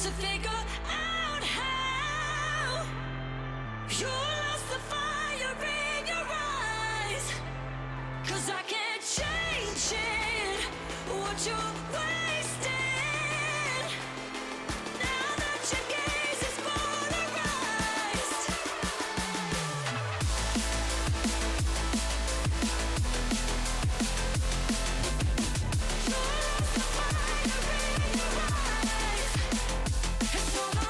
to figure out how you lost the fire in your eyes. 'Cause I can't change it, what you're wasting. Now that your gaze is polarized. You lost the fire in your eyes. It's all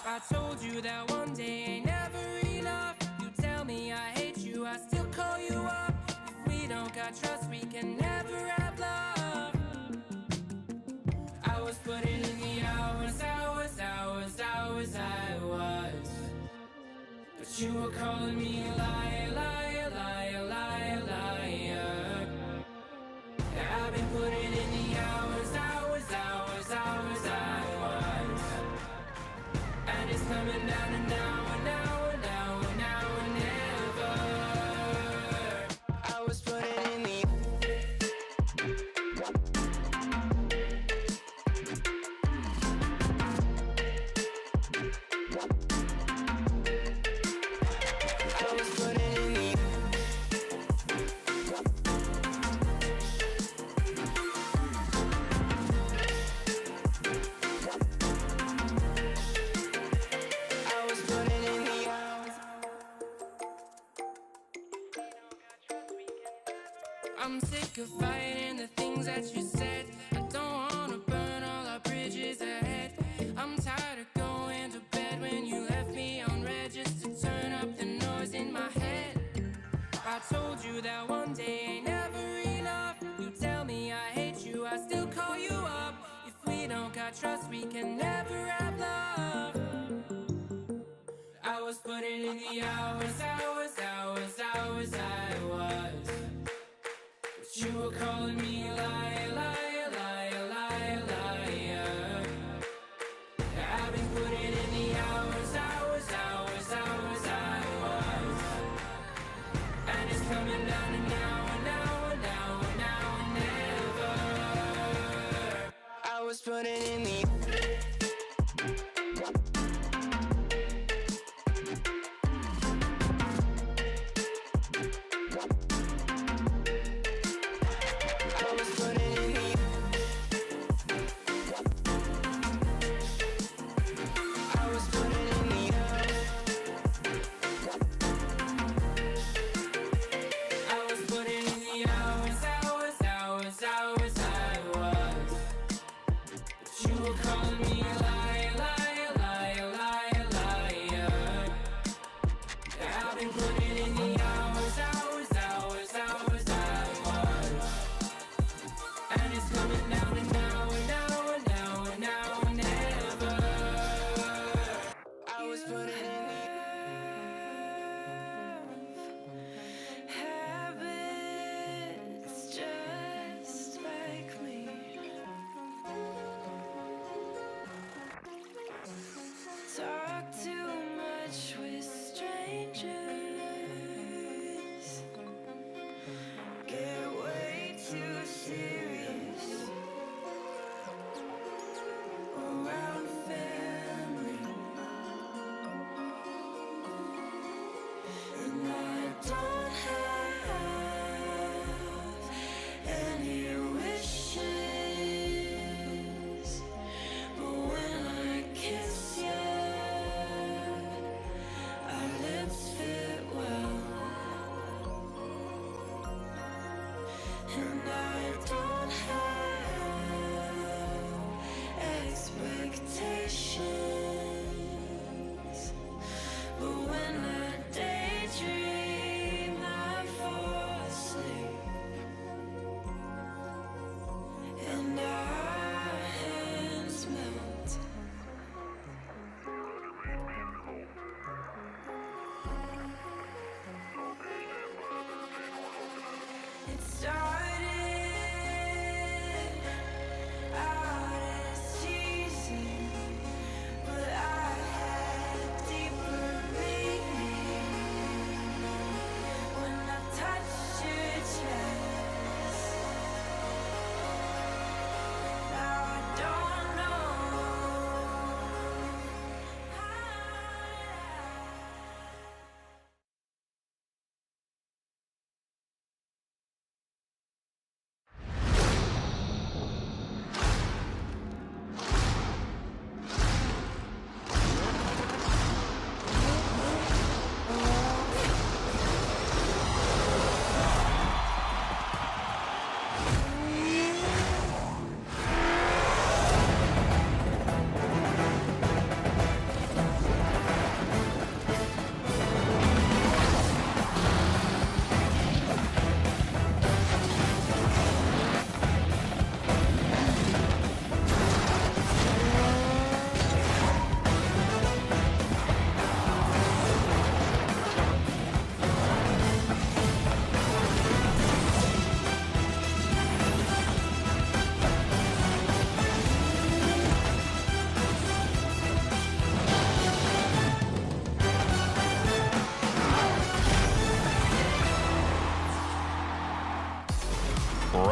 I told you that one day ain't never enough. You tell me I hate you, I still call you up. If we don't got trust, we can never have love. I was putting in the hours, I was. But you were calling me a liar, liar, liar, liar, liar. Yeah, I've been putting in the hours, I was. And it's coming down to now and now and now and now and never. I was putting in the I'm sick of fighting the things that you said. I don't wanna burn all our bridges ahead. I'm tired of going to bed when you left me on red just to turn up the noise in my head. I told you that one day ain't never enough. You tell me I hate you, I still call you up. If we don't got trust, we can never have love. I was putting in the hours, I was. You were calling me a liar, liar, liar, liar, liar. I've been putting in the hours, I was. And it's coming down to now and now and now and now and never. I was putting in the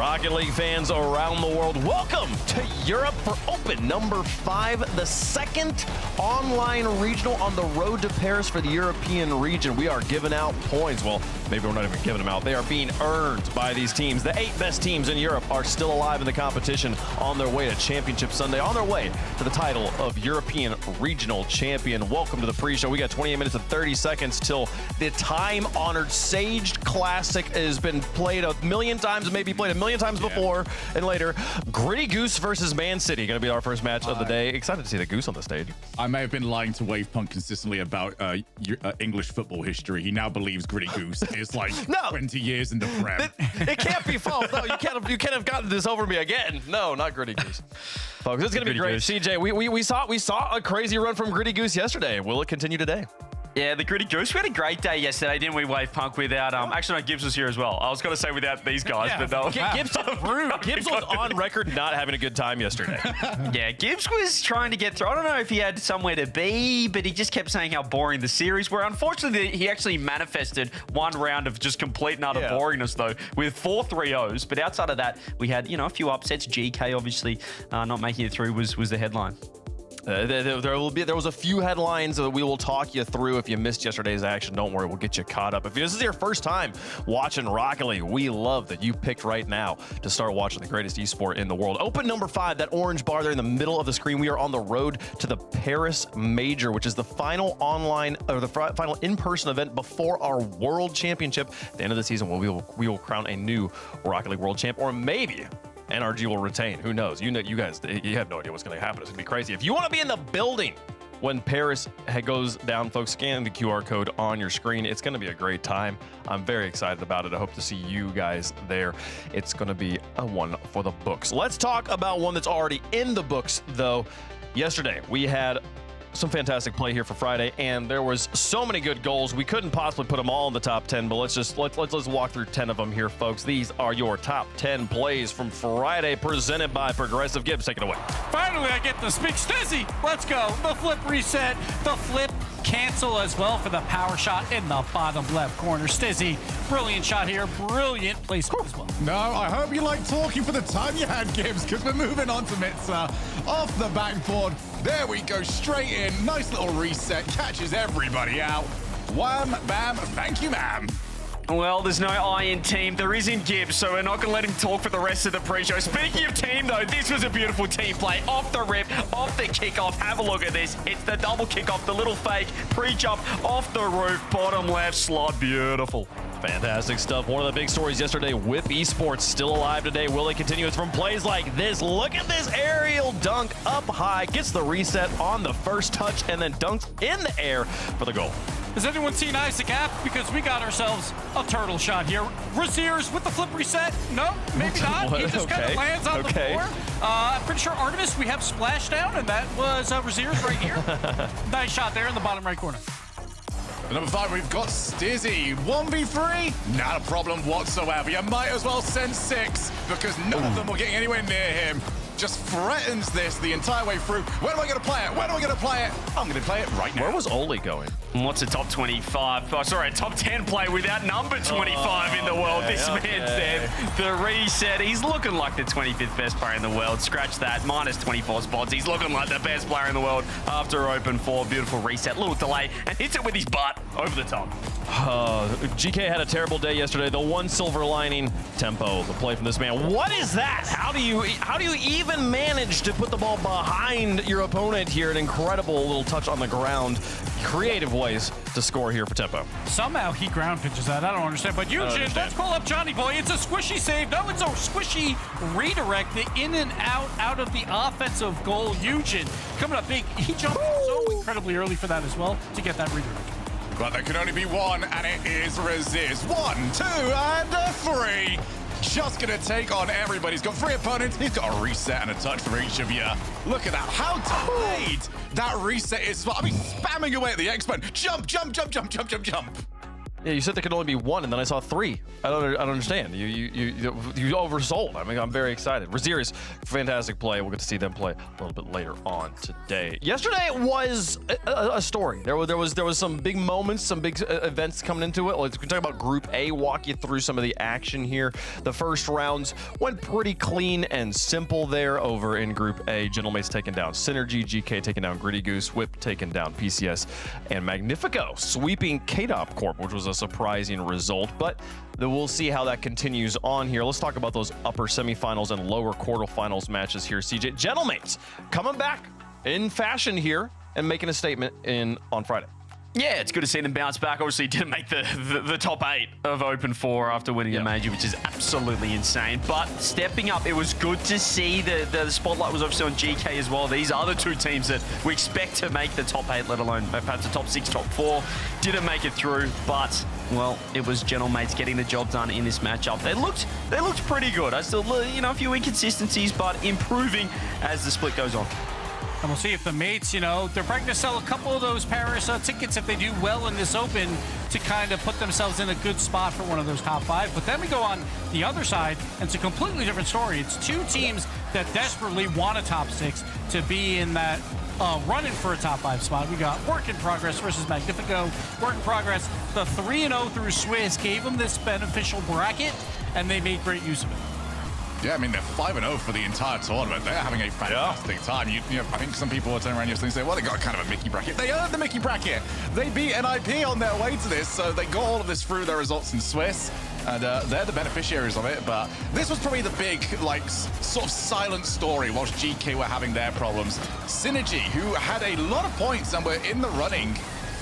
Rocket League fans around the world, welcome to Europe for Open number 5, the second online regional on the road to Paris for the European region. We are giving out points. Well, maybe we're not even giving them out. They are being earned by these teams. The 8 best teams in Europe are still alive in the competition, on their way to Championship Sunday, on their way to the title of European Regional Champion. Welcome to the pre-show. We got 28 minutes and 30 seconds till the time-honored Saged Classic has been played a million times, maybe played a million times before and later. Gritty Goose versus Man City, going to be our first match of the day. Excited to see the Goose on the stage. I may have been lying to Wave Punk consistently about English football history. He now believes Gritty Goose is like 20 years in the Prem. It can't be false. No, you can't have gotten this over me again. No, not Gritty Goose. Folks, it's going to be great. Goose. CJ, we saw a crazy run from Gritty Goose yesterday. Will it continue today? Yeah, the Gritty Goose. We had a great day yesterday, didn't we, Wave Punk, without... actually, no, Gibbs was here as well. I was going to say without these guys, but no. Gibbs was on record not having a good time yesterday. Yeah, Gibbs was trying to get through. I don't know if he had somewhere to be, but he just kept saying how boring the series were. Unfortunately, he actually manifested one round of just complete and utter boringness, though, with 4 3-0s. But outside of that, we had, a few upsets. GK, obviously, not making it through was the headline. There was a few headlines that we will talk you through. If you missed yesterday's action, don't worry, we'll get you caught up. If this is your first time watching Rocket League, we love that you picked right now to start watching the greatest esport in the world. Open number 5, that orange bar there in the middle of the screen. We are on the road to the Paris Major, which is the final online or the final in-person event before our World Championship. At the end of the season, we will crown a new Rocket League World Champ, or maybe NRG will retain. Who knows? You guys, you have no idea what's going to happen. It's going to be crazy. If you want to be in the building when Paris goes down, folks, scan the QR code on your screen. It's going to be a great time. I'm very excited about it. I hope to see you guys there. It's going to be a one for the books. Let's talk about one that's already in the books, though. Yesterday, we had some fantastic play here for Friday, and there was so many good goals. We couldn't possibly put them all in the top 10, but let's walk through 10 of them here, folks. These are your top 10 plays from Friday, presented by Progressive. Gibbs, take it away. Finally, I get to speak. Stizzy, let's go. The flip reset, the flip cancel as well for the power shot in the bottom left corner. Stizzy, brilliant shot here, brilliant placement as well. No, I hope you like talking for the time you had, Gibbs, because we're moving on to Mitza. Off the backboard. There we go, straight in. Nice little reset, catches everybody out. Wham, bam, thank you, ma'am. Well, there's no I in team. There is in Gibbs, so we're not going to let him talk for the rest of the pre-show. Speaking of team, though, this was a beautiful team play. Off the rip, off the kickoff. Have a look at this. It's the double kickoff, the little fake pre-jump off the roof, bottom left slot. Beautiful. Fantastic stuff. One of the big stories yesterday, Whip Esports still alive today. Will it continue? It's from plays like this. Look at this aerial dunk up high. Gets the reset on the first touch and then dunks in the air for the goal. Has anyone seen Isaac App? Because we got ourselves a turtle shot here. Raziers with the flip reset. No, maybe not. He just kind of lands on the floor. I'm pretty sure Artemis, we have splashdown, and that was Raziers right here. Nice shot there in the bottom right corner. At number 5, we've got Stizzy. 1v3? Not a problem whatsoever. You might as well send 6 because none of them were getting anywhere near him. Just threatens this the entire way through. Where am I going to play it? Where am I going to play it? I'm going to play it right now. Where was Oli going? What's a top 25? Oh, sorry, a top 10 play without number 25 in the world. This man's there. The reset. He's looking like the 25th best player in the world. Scratch that. Minus 24 spots. He's looking like the best player in the world after open 4. Beautiful reset. Little delay. And hits it with his butt over the top. GK had a terrible day yesterday. The one silver lining, tempo, the play from this man. What is that? How do you even manage to put the ball behind your opponent here? An incredible little touch on the ground. Creative ways to score here for tempo. Somehow he ground pitches that. I don't understand. But Eugene, let's call up Johnny Boy. It's a squishy save. No, it's a squishy redirect. The in and out of the offensive goal. Eugene coming up big. He jumped so incredibly early for that as well to get that redirect. But there can only be one, and it is Resist. 1, 2, and 3. Just gonna take on everybody. He's got 3 opponents. He's got a reset and a touch for each of you. Look at that. How delayed that reset is. I mean, spamming away at the X-Men. Jump, jump, jump, jump, jump, jump, jump. Yeah, you said there could only be one, and then I saw 3. I don't understand. You oversold. I mean, I'm very excited. Rlcs, fantastic play. We'll get to see them play a little bit later on today. Yesterday was a story. There was some big moments, some big events coming into it. Let's talk about Group A. Walk you through some of the action here. The first rounds went pretty clean and simple there over in Group A. Gentlemates taking down Synergy, GK taking down Gritty Goose, Whip taking down PCS, and Magnifico sweeping KC Corp, which was a surprising result, but we'll see how that continues on here. Let's talk about those upper semifinals and lower quarterfinals matches here. CJ, Gentlemates coming back in fashion here and making a statement on Friday. Yeah, it's good to see them bounce back. Obviously, didn't make the top 8 of Open 4 after winning the major, which is absolutely insane. But stepping up, it was good to see the spotlight was obviously on GK as well. These are the 2 teams that we expect to make the top 8, let alone perhaps the top 6, top 4. Didn't make it through, but well, it was Gentlemates getting the job done in this matchup. They looked pretty good. I still, a few inconsistencies, but improving as the split goes on. And we'll see if the mates, they're probably going to sell a couple of those Paris tickets if they do well in this Open to kind of put themselves in a good spot for one of those top 5. But then we go on the other side, and it's a completely different story. It's 2 teams that desperately want a top 6 to be in that running for a top 5 spot. We got Work in Progress versus Magnifico. Work in Progress, the 3-0 through Swiss gave them this beneficial bracket, and they made great use of it. Yeah, I mean, they're 5-0 for the entire tournament. They're having a fantastic time. I think some people are turning around yesterday and say, well, they got kind of a Mickey bracket. They earned the Mickey bracket. They beat NIP on their way to this, so they got all of this through their results in Swiss, and they're the beneficiaries of it. But this was probably the big, sort of silent story whilst GK were having their problems. Synergy, who had a lot of points and were in the running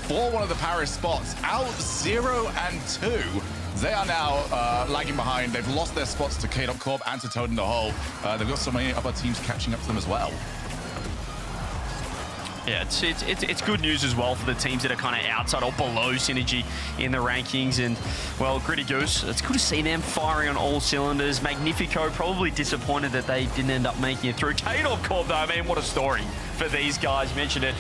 for one of the Paris spots, out 0-2. They are now lagging behind. They've lost their spots to KC Corp and to Toad in the Hole. They've got so many other teams catching up to them as well. Yeah, it's good news as well for the teams that are kind of outside or below Synergy in the rankings. And, well, Gritty Goose, it's good to see them firing on all cylinders. Magnifico, probably disappointed that they didn't end up making it through. KC Corp, though, I mean, what a story for these guys. Mentioned it,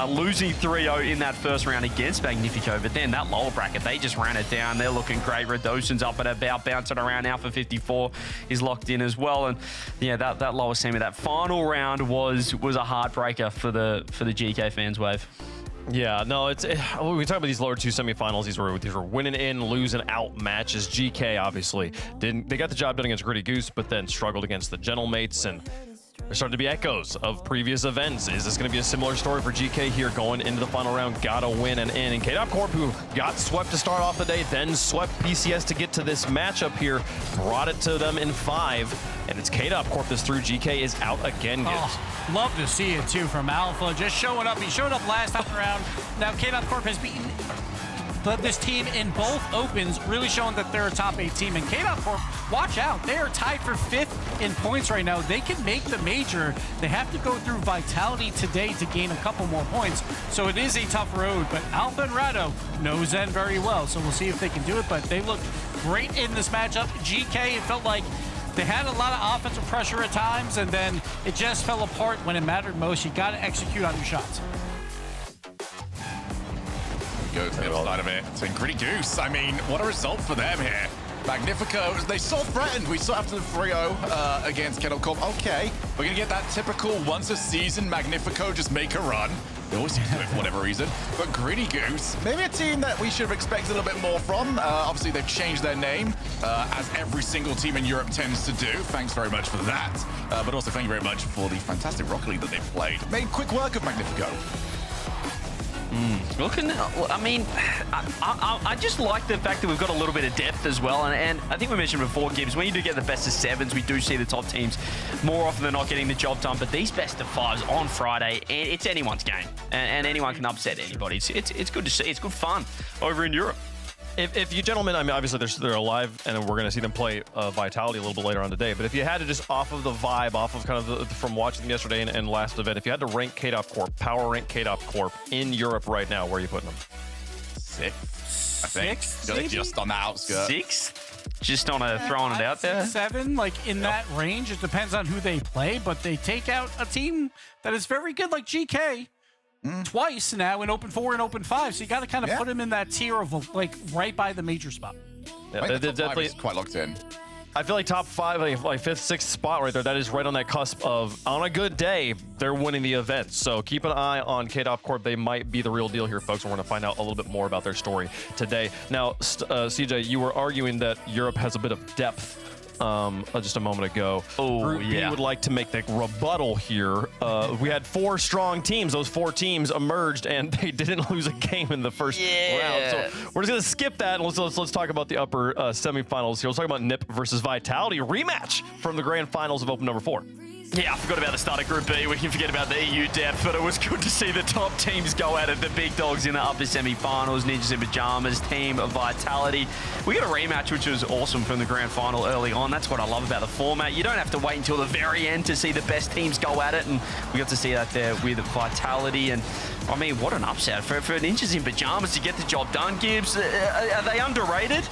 losing 3-0 in that first round against Magnifico, but then that lower bracket, they just ran it down. They're looking great. Redocen's up and about, bouncing around. Alpha 54 is locked in as well. And, yeah, that lower semi, that final round was a heartbreaker for the GK fans, Wave. Yeah, no, when we talk about these lower 2 semifinals, these were winning in, losing out matches. GK obviously they got the job done against Gritty Goose, but then struggled against the Gentlemates, and there's starting to be echoes of previous events. Is this going to be a similar story for GK here going into the final round? Gotta win and in. And KC Corp, who got swept to start off the day, then swept PCS to get to this matchup here, brought it to them in 5. And it's KC Corp that's through. GK is out again, Gibbs. Love to see it, too, from Alpha. Just showing up. He showed up last time around. Now, KC Corp has beaten this team in both Opens, really showing that they're a top 8 team. And KC Corp, watch out. They are tied for 5th in points right now. They can make the major. They have to go through Vitality today to gain a couple more points. So it is a tough road. But Alpha and Rado know Zen very well. So we'll see if they can do it. But they look great in this matchup. GK, it felt like they had a lot of offensive pressure at times, and then it just fell apart when it mattered most. You got to execute on your shots. Go to the other side of it. So Gritty Goose, I mean, what a result for them here. Magnifico, they saw threatened. We saw after the 3-0 against KC Corp. Okay, we're going to get that typical once a season Magnifico just make a run. They always seem to do it for whatever reason. But Gritty Goose, maybe a team that we should have expected a little bit more from. Obviously, they've changed their name, as every single team in Europe tends to do. Thanks very much for that. But also thank you very much for the fantastic Rocket League that they've played. Made quick work of Magnifico. Looking, I mean, I just like the fact that we've got a little bit of depth as well. And I think we mentioned before, Gibbs, when you do get the best of 7s, we do see the top teams more often than not getting the job done. But these best of 5s on Friday, it's anyone's game. And anyone can upset anybody. It's good to see. It's good fun over in Europe. If you gentlemen, I mean, obviously they're alive, and we're going to see them play Vitality a little bit later on today. But if you had to just off of the vibe, off of kind of from watching them yesterday and last event, if you had to rank KC Corp, power rank KC Corp in Europe right now, where are you putting them? 6th, I think. 6th, just on the outskirts. 6th? Just on throwing it out there? 7, like in that range. It depends on who they play, but they take out a team that is very good like GK. twice now in Open 4 and Open 5. So you got to kind of put him in that tier of like right by the major spot. Yeah, they're definitely quite locked in. I feel like top 5, like 5th, 6th spot right there. That is right on that cusp of, on a good day, they're winning the event. So keep an eye on KC Corp. They might be the real deal here, folks. We're going to find out a little bit more about their story today. Now, CJ, you were arguing that Europe has a bit of depth just a moment ago. Group B would like to make the rebuttal here. We had 4 strong teams. Those 4 teams emerged, and they didn't lose a game in the first round. So we're just going to skip that, and let's talk about the upper semifinals here. Let's talk about NIP versus Vitality, rematch from the grand finals of Open number 4. Yeah, I forgot about the start of Group B. We can forget about the EU depth, but it was good to see the top teams go at it. The big dogs in the upper semi-finals, Ninjas in Pajamas, Team of Vitality. We got a rematch, which was awesome from the grand final early on. That's what I love about the format. You don't have to wait until the very end to see the best teams go at it, and we got to see that there with Vitality. And I mean, what an upset for Ninjas in Pajamas to get the job done, Gibbs. Are they underrated?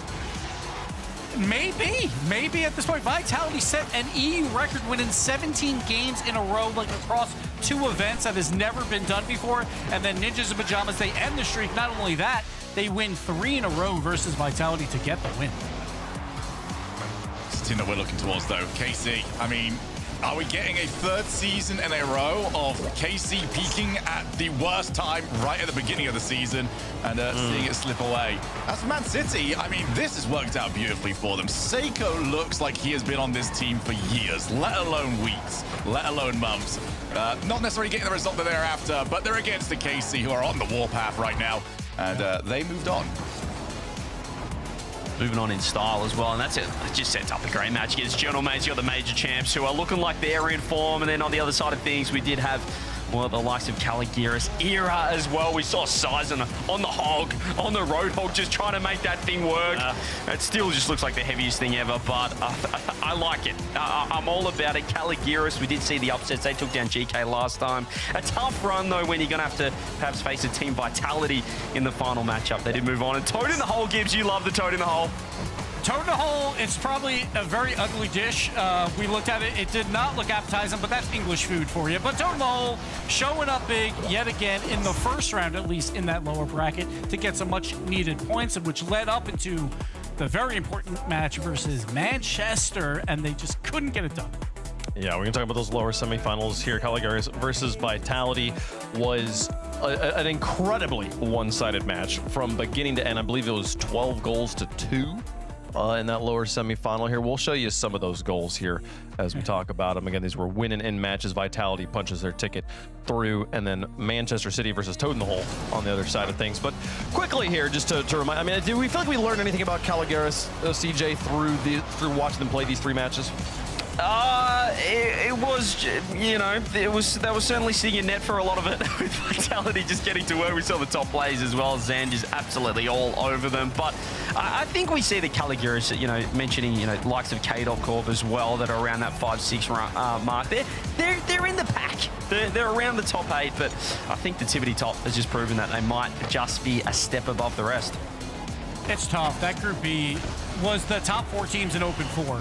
Maybe at this point. Vitality set an EU record winning 17 games in a row, like across 2 events. That has never been done before. And then Ninjas in Pajamas, they end the streak. Not only that, they win 3 in a row versus Vitality to get the win. It's the team that we're looking towards, though. KC, I mean, are we getting a 3rd season in a row of KC peaking at the worst time right at the beginning of the season and seeing it slip away? As for Man City, I mean, this has worked out beautifully for them. Seiko looks like he has been on this team for years, let alone weeks, let alone months. Not necessarily getting the result that they're after, but they're against the KC, who are on the warpath right now, and they moved on. Moving on in style as well, and that's it. It just sets up a great match against Gentlemen. You got the major champs who are looking like they're in form, and then on the other side of things, we did have the likes of Caligiris era as well. We saw Sizen on the Hog, on the Roadhog, just trying to make that thing work. It still just looks like the heaviest thing ever, but I like it. I'm all about it. Caligiris, we did see the upsets. They took down GK last time. A tough run, though, when you're going to have to perhaps face a Team Vitality in the final matchup. They did move on. And Toad in the Hole, Gibbs, you love the Toad in the Hole. Toad in the hole, it's probably a very ugly dish. We looked at it, it did not look appetizing, but that's English food for you. But Toad in the hole showing up big yet again in the first round, at least in that lower bracket, to get some much needed points, which led up into the very important match versus Manchester, and they just couldn't get it done. Yeah, we're going to talk about those lower semifinals here. Caligaris versus Vitality was an incredibly one-sided match from beginning to end. I believe it was 12 goals to 2. In that lower semifinal here. We'll show you some of those goals here as we talk about them. Again, these were winning in matches. Vitality punches their ticket through, and then Manchester City versus Toad in the Hole on the other side of things. But quickly here, just to remind, I mean, do we feel like we learned anything about Caligaris, CJ, through watching them play these 3 matches? It was, you know, that was certainly sitting in net for a lot of it with Vitality just getting to work. We saw the top players as well. Zand is absolutely all over them. But I think we see the Caligiris, you know, mentioning, you know, likes of KC Corp as well that are around that 5-6 mark. They're in the pack. They're around the top 8, but I think the Tibbity Top has just proven that they might just be a step above the rest. It's tough. That Group B was the top 4 teams in Open 4.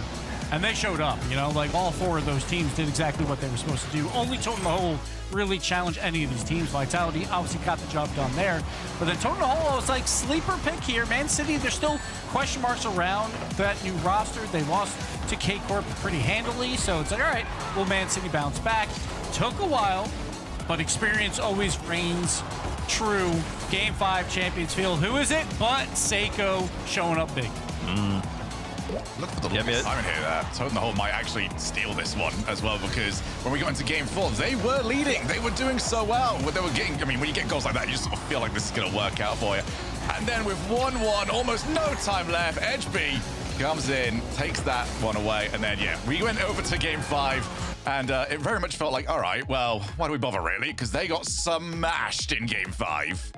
And they showed up, you know, like all 4 of those teams did exactly what they were supposed to do. Only Toad in the Hole really challenged any of these teams. Vitality obviously got the job done there. But then Toad in the Hole was like sleeper pick here. Man City, there's still question marks around that new roster. They lost to KC Corp pretty handily. So it's like, all right, will Man City bounce back? Took a while, but experience always reigns true. Game 5 Champions Field. Who is it? But Seiko showing up big. Look for the look of Simon here. Toad in the Hole might actually steal this one as well, because when we got into game 4, they were leading. They were doing so well. They were getting, I mean, when you get goals like that, you just sort of feel like this is going to work out for you. And then with 1-1, almost no time left, Edgeby comes in, takes that one away, and then, yeah, we went over to game 5, and it very much felt like, all right, well, why do we bother, really? Because they got smashed in game 5.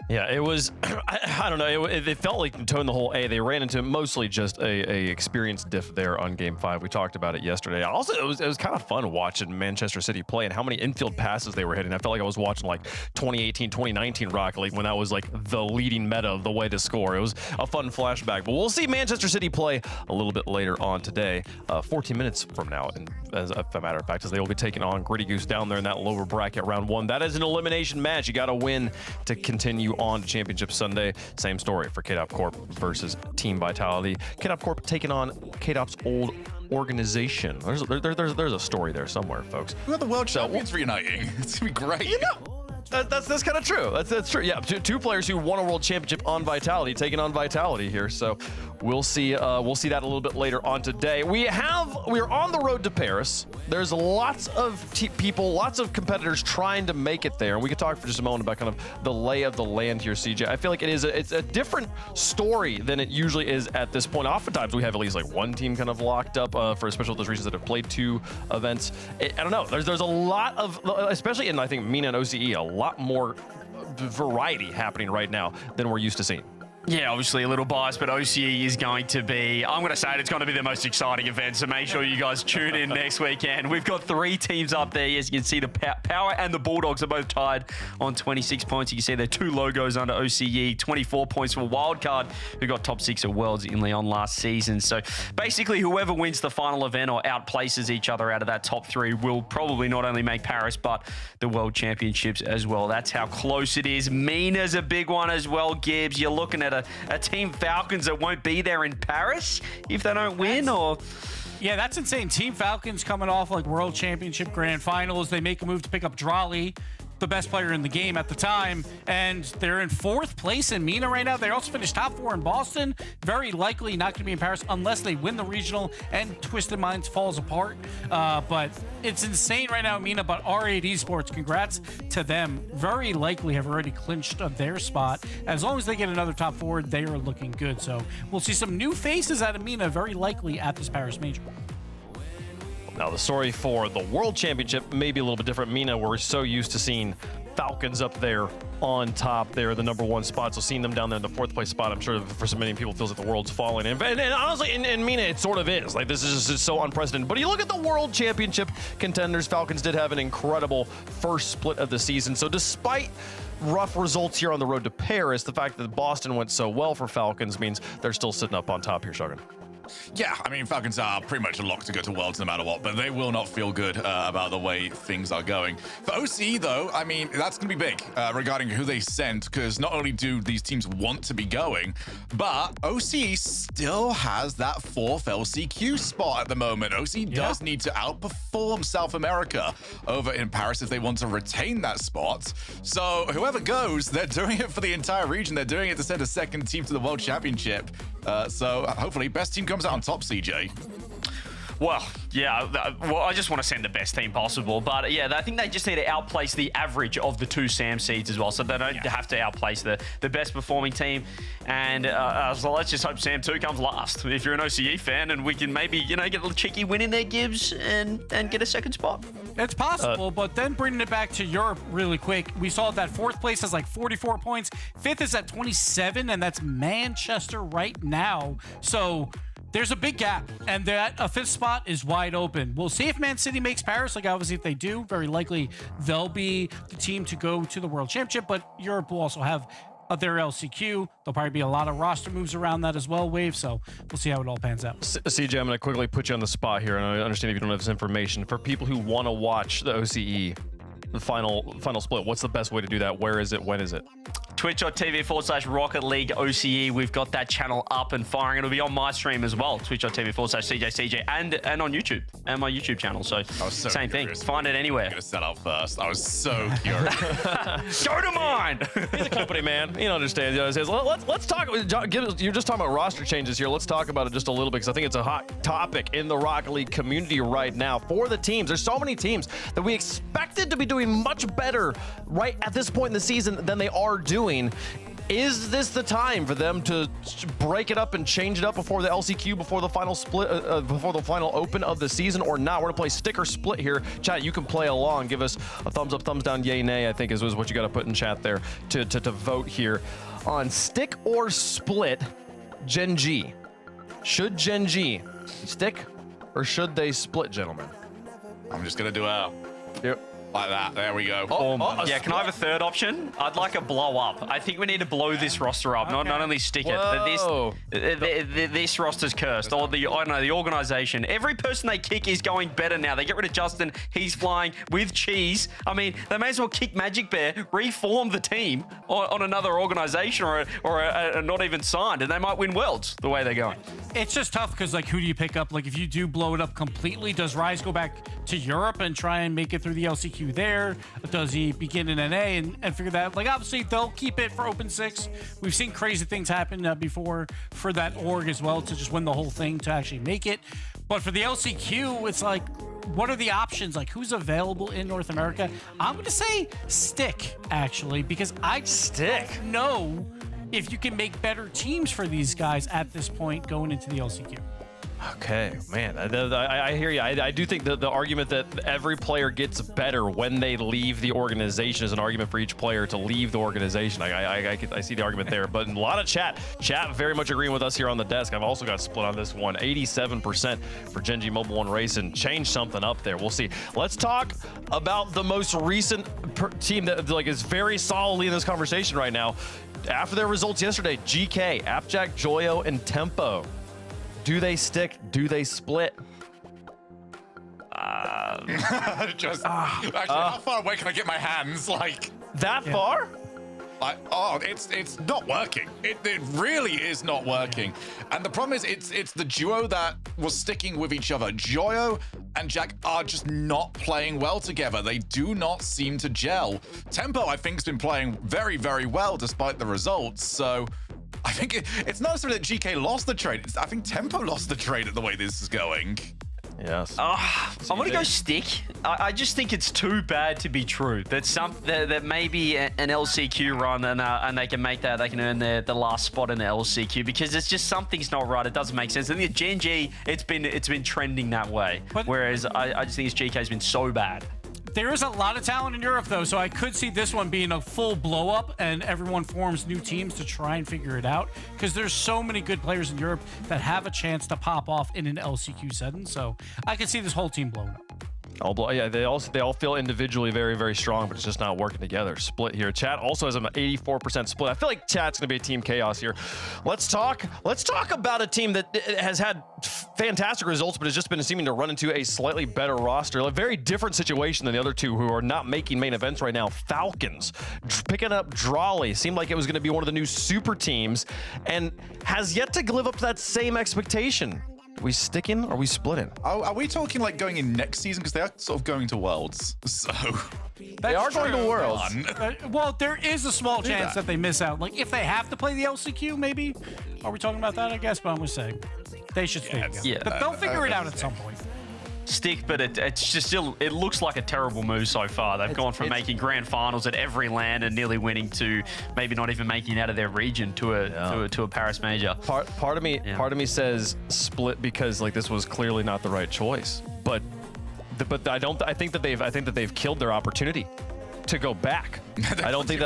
Yeah, it was, I don't know, it felt like in the whole A, they ran into mostly just a experience diff there on Game 5. We talked about it yesterday. Also, it was kind of fun watching Manchester City play and how many infield passes they were hitting. I felt like I was watching like 2018, 2019 Rocket League when that was like the leading meta of the way to score. It was a fun flashback, but we'll see Manchester City play a little bit later on today, 14 minutes from now, and as a matter of fact, as they will be taking on Gritty Goose down there in that lower bracket round 1. That is an elimination match. You got to win to continue on to Championship Sunday. Same story for KC Corp versus Team Vitality. KC Corp taking on KDOP's old organization. There's a story there somewhere, folks. We got the world champions reuniting. It's gonna be great. You know, that's kind of true. That's true. Yeah, two players who won a world championship on Vitality taking on Vitality here. So we'll see that a little bit later on today. We're on the road to Paris. There's lots of people, lots of competitors trying to make it there, and we could talk for just a moment about kind of the lay of the land here, CJ. I feel like it's a different story than it usually is at this point. Oftentimes we have at least like one team kind of locked up for especially those regions that have played 2 events. I don't know. There's a lot of, especially in I think MENA and OCE, a lot more variety happening right now than we're used to seeing. Yeah, obviously a little biased, but OCE is going to be, I'm going to say it's going to be the most exciting event, so make sure you guys tune in next weekend. We've got 3 teams up there. As you can see, the Power and the Bulldogs are both tied on 26 points. You can see their 2 logos under OCE, 24 points for Wildcard, who got top 6 at Worlds in Lyon last season. So basically, whoever wins the final event or outplaces each other out of that top 3 will probably not only make Paris, but the World Championships as well. That's how close it is. MENA's a big one as well, Gibbs. You're looking at a Team Falcons that won't be there in Paris if they don't win, or... Yeah, that's insane. Team Falcons coming off like World Championship Grand Finals. They make a move to pick up Drolly, the best player in the game at the time, and they're in 4th place in MENA right now. They also finished top 4 in Boston. Very likely not going to be in Paris unless they win the regional and Twisted Minds falls apart. But it's insane right now in MENA, but Rlcs Esports, congrats to them. Very likely have already clinched their spot. As long as they get another top 4, they are looking good. So we'll see some new faces out of MENA very likely at this Paris Major. Now, the story for the World Championship may be a little bit different. MENA, we're so used to seeing Falcons up there on top there, the number 1 spot. So seeing them down there in the 4th place spot, I'm sure for so many people feels like the world's falling. And honestly, in MENA, it sort of is. Like, this is just so unprecedented. But you look at the World Championship contenders, Falcons did have an incredible first split of the season. So despite rough results here on the road to Paris, the fact that Boston went so well for Falcons means they're still sitting up on top here, Shogun. Yeah, I mean, Falcons are pretty much a lock to go to Worlds no matter what, but they will not feel good about the way things are going. For OCE, though, I mean, that's going to be big regarding who they sent, because not only do these teams want to be going, but OCE still has that 4th LCQ spot at the moment. OCE does need to outperform South America over in Paris if they want to retain that spot. So whoever goes, they're doing it for the entire region. They're doing it to send a 2nd team to the World Championship. So hopefully best team comes out on top, CJ. Well, yeah, I just want to send the best team possible. But yeah, I think they just need to outplace the average of the 2 SAM seeds as well. So they don't have to outplace the best performing team. And so let's just hope SAM 2 comes last. If you're an OCE fan, and we can maybe, get a little cheeky win in there, Gibbs, and get a 2nd spot. It's possible, but then bringing it back to Europe really quick, we saw that 4th place has like 44 points. 5th is at 27, and that's Manchester right now. So there's a big gap, and that a 5th spot is wide open. We'll see if Man City makes Paris. Like, obviously, if they do, very likely they'll be the team to go to the World Championship, but Europe will also have their LCQ. There'll probably be a lot of roster moves around that as well, Wave, so we'll see how it all pans out. CJ, I'm going to quickly put you on the spot here, and I understand if you don't have this information. For people who want to watch the OCE, the final split, what's the best way to do that? Where is it? When is it? Twitch.tv/Rocket League OCE. We've got that channel up and firing. It'll be on my stream as well. Twitch.tv/CJCJ and on YouTube and my YouTube channel. So, same thing. Find it anywhere. I'm gonna set up first. I was so curious. Go to mine. He's a company man. He understands. Let's talk. You're just talking about roster changes here. Let's talk about it just a little bit, because I think it's a hot topic in the Rocket League community right now for the teams. There's so many teams that we expected to be doing much better right at this point in the season than they are doing. Is this the time for them to break it up and change it up before the LCQ, before the final split, before the final open of the season, or not? We're gonna play stick or split here. Chat, you can play along. Give us a thumbs up, thumbs down, yay, nay, I think is what you got to put in chat there to vote here on stick or split. Gen G. Should Gen G stick or should they split, gentlemen? I'm just gonna do a Yep. like that. There we go. Yeah, can I have a third option? I'd like a blow up. I think we need to blow this roster up, not only stick Whoa. it. This roster's cursed. Or the organization. Every person they kick is going better now. They get rid of Justin. He's flying with Cheese. I mean, they may as well kick Magic Bear, reform the team on another organization or a not even signed, and they might win Worlds the way they're going. It's just tough because, like, who do you pick up? Like, if you do blow it up completely, does Rise go back to Europe and try and make it through the LCQ there? Does he begin in NA and figure that? Like, obviously, they'll keep it for Open 6. We've seen crazy things happen before for that org as well to just win the whole thing to actually make it. But for the LCQ, it's like, what are the options? Like, who's available in North America? I'm going to say stick, actually, because I just don't know if you can make better teams for these guys at this point going into the LCQ. Okay, man, I hear you. I do think the argument that every player gets better when they leave the organization is an argument for each player to leave the organization. I see the argument there, but in a lot of chat very much agreeing with us here on the desk. I've also got split on this one, 87% for Gen G Mobile 1 Racing. Change something up there. We'll see. Let's talk about the most recent team that is very solidly in this conversation right now. After their results yesterday, GK, Appjack, Joyo, and Tempo. Do they stick? Do they split? Actually, how far away can I get my hands? Like that far? Like, oh, it's not working. It really is not working. And the problem is, it's the duo that was sticking with each other. Joyo and Jack are just not playing well together. They do not seem to gel. Tempo, I think, has been playing very, very well despite the results. So I think it's not necessarily that GK lost the trade. I think Tempo lost the trade at the way this is going. Yes. I'm gonna go stick. I just think it's too bad to be true. That maybe an LCQ run and they can make that. They can earn the last spot in the LCQ because it's just something's not right. It doesn't make sense. I think Gen G, it's been trending that way. Whereas I just think his GK's been so bad. There is a lot of talent in Europe, though, so I could see this one being a full blow-up and everyone forms new teams to try and figure it out because there's so many good players in Europe that have a chance to pop off in an LCQ setting, so I could see this whole team blowing up. Yeah, they all feel individually very, very strong, but it's just not working together. Split here. Chat also has an 84% split. I feel like chat's gonna be a team chaos here. Let's talk about a team that has had fantastic results, but has just been seeming to run into a slightly better roster. A very different situation than the other two who are not making main events right now. Falcons picking up Drawley. Seemed like it was gonna be one of the new super teams and has yet to live up to that same expectation. Are we sticking or are we splitting? Are we talking like going in next season? Because they are sort of going to Worlds. So they are going to Worlds. Well, there is a small chance that they miss out. Like if they have to play the LCQ, maybe. Are we talking about that? I guess, but I'm gonna say they should stay. Yeah, but they'll figure it out at some point. Stick, but it's just still, it looks like a terrible move so far. They've gone from making grand finals at every land and nearly winning to maybe not even making it out of their region to a Paris major. Part of me says split because like this was clearly not the right choice. But I think that they've killed their opportunity to go back. I don't think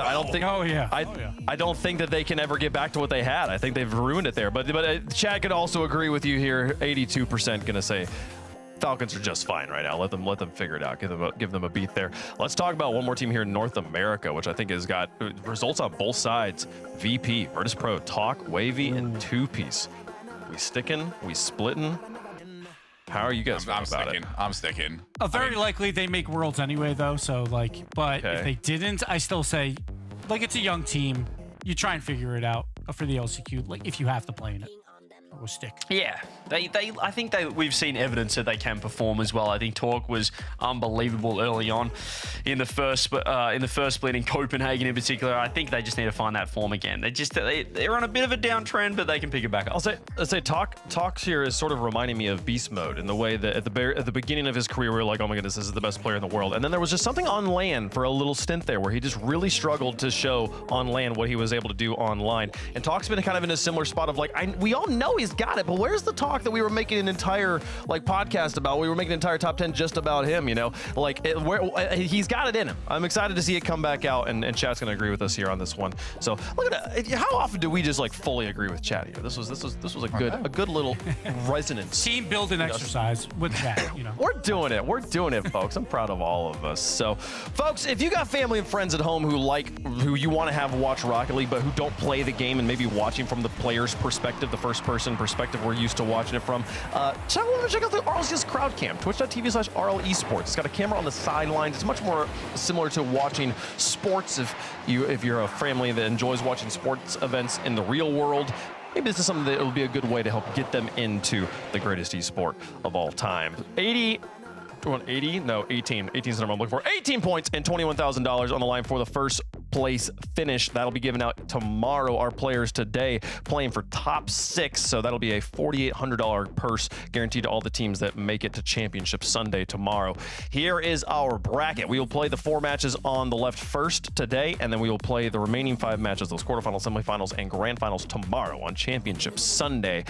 that they can ever get back to what they had. I think they've ruined it there. But Chad could also agree with you here. 82% gonna say Falcons are just fine right now. Let them figure it out. Give them a beat there. Let's talk about one more team here in North America, which I think has got results on both sides. VP, Virtus Pro, Talk, Wavy, and Two Piece. We sticking? We splitting? How are you guys feeling about it? I'm sticking. Very likely they make Worlds anyway, though. So like, but if they didn't, I still say, like, it's a young team. You try and figure it out for the LCQ, like if you have to play in it. will stick. Yeah, I think we've seen evidence that they can perform as well. I think Torque was unbelievable early on in the first split in Copenhagen in particular. I think they just need to find that form again. They're on a bit of a downtrend, but they can pick it back up. I'll say Talks here is sort of reminding me of Beast Mode in the way that at the beginning of his career, we were like, oh my goodness, this is the best player in the world. And then there was just something on LAN for a little stint there where he just really struggled to show on LAN what he was able to do online. And Talk's been kind of in a similar spot of like, we all know he's got it, but where's the Talk that we were making an entire like podcast about? We were making an entire top 10 just about him, you know? Like he's got it in him. I'm excited to see it come back out, and chat's gonna agree with us here on this one. So look at that. How often do we just like fully agree with chat here? This was a good little resonance. Team building exercise with chat, you know. We're doing it, folks. I'm proud of all of us. So, folks, if you got family and friends at home who you want to have watch Rocket League, but who don't play the game and maybe watching from the player's perspective, the first-person perspective we're used to watching it from, check out the Rlcs crowd cam, twitch.tv/Rl Esports. It's got a camera on the sidelines. It's much more similar to watching sports if you're a family that enjoys watching sports events in the real world. Maybe this is something that will be a good way to help get them into the greatest esport of all time. 18 is the number I'm looking for. 18 points and $21,000 on the line for the first place finish. That'll be given out tomorrow. Our players today playing for top 6, so that'll be a $4,800 purse guaranteed to all the teams that make it to Championship Sunday tomorrow. Here is our bracket. We will play the 4 matches on the left first today, and then we will play the remaining 5 matches, those quarterfinals, semifinals, and grand finals tomorrow on Championship Sunday.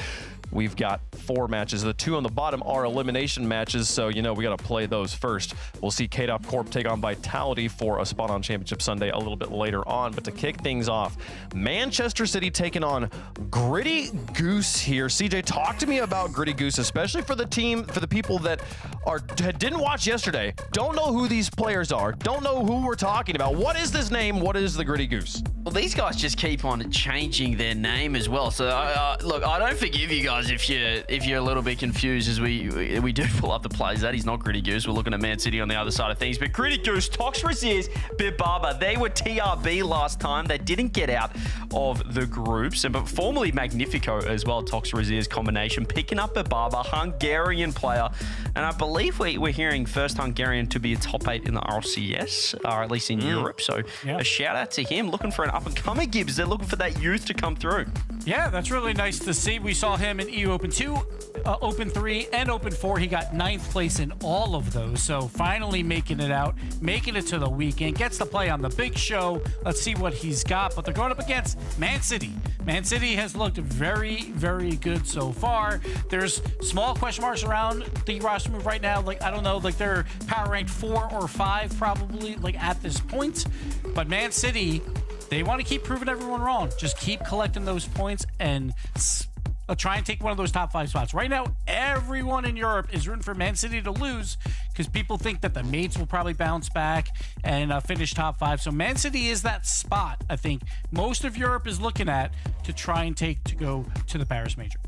We've got 4 matches. The 2 on the bottom are elimination matches, so we got to play those first. We'll see KC Corp take on Vitality for a spot on Championship Sunday a little bit later on. But to kick things off, Manchester City taking on Gritty Goose here. CJ, talk to me about Gritty Goose, especially for the people that didn't watch yesterday, don't know who these players are, don't know who we're talking about. What is this name? What is the Gritty Goose? Well, these guys just keep on changing their name as well. So, look, I don't forgive you guys if you're a little bit confused as we do pull up the plays. That is not Gritty Goose. We're looking at Man City on the other side of things. But Gritty Goose, Tox Rlcs, Bibaba, they were TRB last time. They didn't get out of the groups. But formerly Magnifico as well, Tox Rlcs combination, picking up Bibaba, Hungarian player. And I believe we're hearing first Hungarian to be a top 8 in the RLCS, or at least in Europe. So a shout out to him, looking for an up-and-coming Gibbs. They're looking for that youth to come through. Yeah, that's really nice to see. We saw him in EU Open 2, Open 3, and Open 4. He got 9th place in all of those. So finally making it out, making it to the weekend, gets to play on the big show. Let's see what he's got. But they're going up against Man City. Man City has looked very, very good so far. There's small question marks around the roster move right now. Like, I don't know, like they're power ranked 4 or 5 probably, like at this point. But Man City, they want to keep proving everyone wrong. Just keep collecting those points and try and take one of those top 5 spots. Right now, everyone in Europe is rooting for Man City to lose because people think that the mates will probably bounce back and finish top 5. So Man City is that spot, I think, most of Europe is looking at to try and take to go to the Paris Major.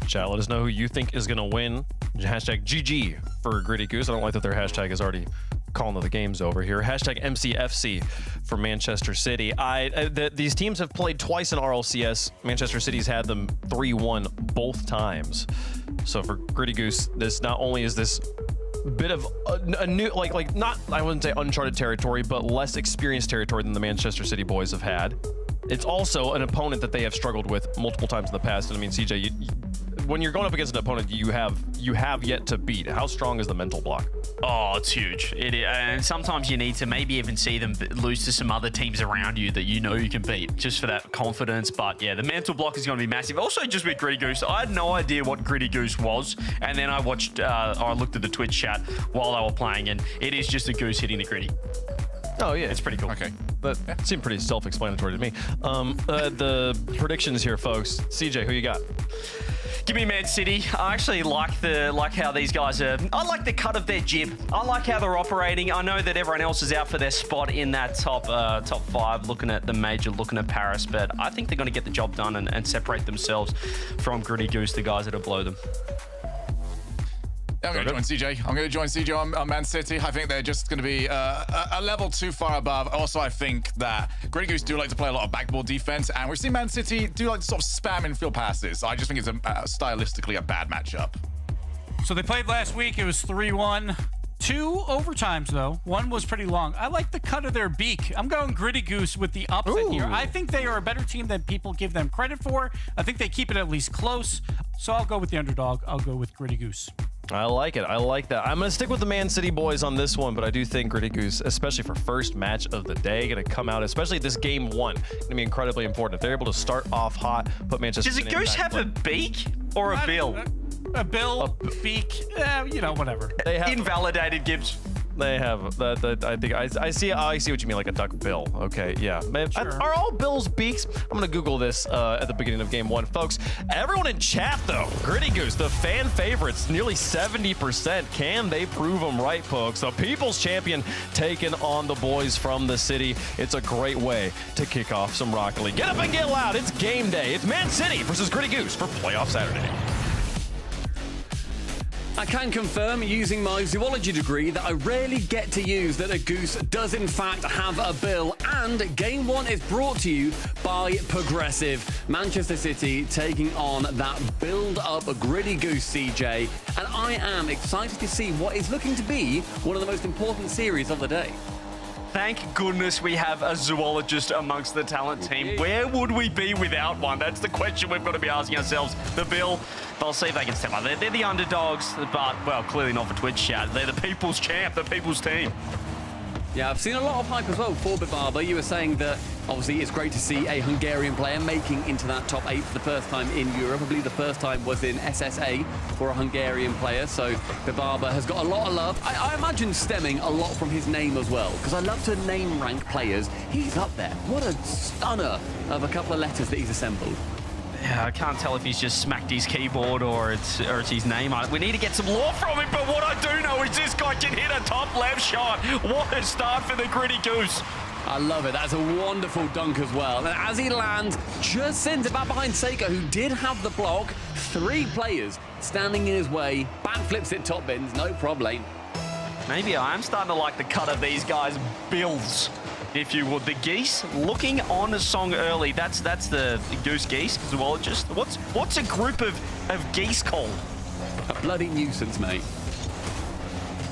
Chat, let us know who you think is going to win. Hashtag GG for Gritty Goose. I don't like that their hashtag is already calling the game's over here. Hashtag MCFC for Manchester City. These teams have played twice in RLCS. Manchester City's had them 3-1 both times. So for Gritty Goose, this not only is this bit of a new, like not, I wouldn't say uncharted territory, but less experienced territory than the Manchester City boys have had. It's also an opponent that they have struggled with multiple times in the past. And I mean, CJ, when you're going up against an opponent you have yet to beat, how strong is the mental block? Oh, it's huge. It is, and sometimes you need to maybe even see them lose to some other teams around you that you know you can beat, just for that confidence. But yeah, the mental block is going to be massive. Also, just with Gritty Goose, I had no idea what Gritty Goose was, and then I watched, I looked at the Twitch chat while they were playing, and it is just a goose hitting the Gritty. Oh yeah, it's pretty cool. Okay, that seemed pretty self-explanatory to me. The predictions here, folks. CJ, who you got? Give me Man City. I actually like how these guys are. I like the cut of their jib. I like how they're operating. I know that everyone else is out for their spot in that top 5, looking at the major, looking at Paris, but I think they're going to get the job done and separate themselves from Gritty Goose, the guys that will blow them. I'm going to join CJ. I'm going to join CJ on Man City. I think they're just going to be a level too far above. Also, I think that Gritty Goose do like to play a lot of backboard defense, and we've seen Man City do like to sort of spam infield passes. I just think it's stylistically a bad matchup. So they played last week. It was 3-1. 2 overtimes, though. One was pretty long. I like the cut of their beak. I'm going Gritty Goose with the upset here. I think they are a better team than people give them credit for. I think they keep it at least close. So I'll go with the underdog. I'll go with Gritty Goose. I like it. I like that. I'm going to stick with the Man City boys on this one, but I do think Gritty Goose, especially for first match of the day, going to come out, especially this game 1, going to be incredibly important. If they're able to start off hot, put Manchester City. Does a goose have a beak or a bill? A bill, beak, you know, whatever. They have invalidated, Gibbs. They have I think I see what you mean, like a duck bill. Okay, yeah. Sure. Are all bills beaks? I'm gonna Google this at the beginning of game 1, folks. Everyone in chat though, Gritty Goose, the fan favorites, nearly 70%. Can they prove them right, folks? The People's Champion taking on the boys from the city. It's a great way to kick off some Rocket League. Get up and get loud. It's game day. It's Man City versus Gritty Goose for Playoff Saturday. I can confirm, using my zoology degree, that I rarely get to use that a goose does in fact have a bill. And Game 1 is brought to you by Progressive. Manchester City taking on that build-up Gritty Goose, CJ. And I am excited to see what is looking to be one of the most important series of the day. Thank goodness we have a zoologist amongst the talent team. Where would we be without one? That's the question we've got to be asking ourselves. The Bill, they'll see if they can step up. They're the underdogs, but, well, clearly not for Twitch chat. They're the people's champ, the people's team. Yeah, I've seen a lot of hype as well for Barber. You were saying that obviously it's great to see a Hungarian player making into that top 8 for the first time in Europe. I believe the first time was in SSA for a Hungarian player. So Barber has got a lot of love. I imagine stemming a lot from his name as well, because I love to name rank players. He's up there. What a stunner of a couple of letters that he's assembled. Yeah, I can't tell if he's just smacked his keyboard or it's his name. We need to get some lore from him, but what I do know is this guy can hit a top left shot. What a start for the Gritty Goose. I love it. That's a wonderful dunk as well. And as he lands, just sends it back behind Seiko, who did have the block. 3 players standing in his way. Backflips it top bins, no problem. Maybe I am starting to like the cut of these guys' bills, if you would. The geese looking on a song early. That's the Goose Geese zoologist. What's a group of geese called? A bloody nuisance, mate.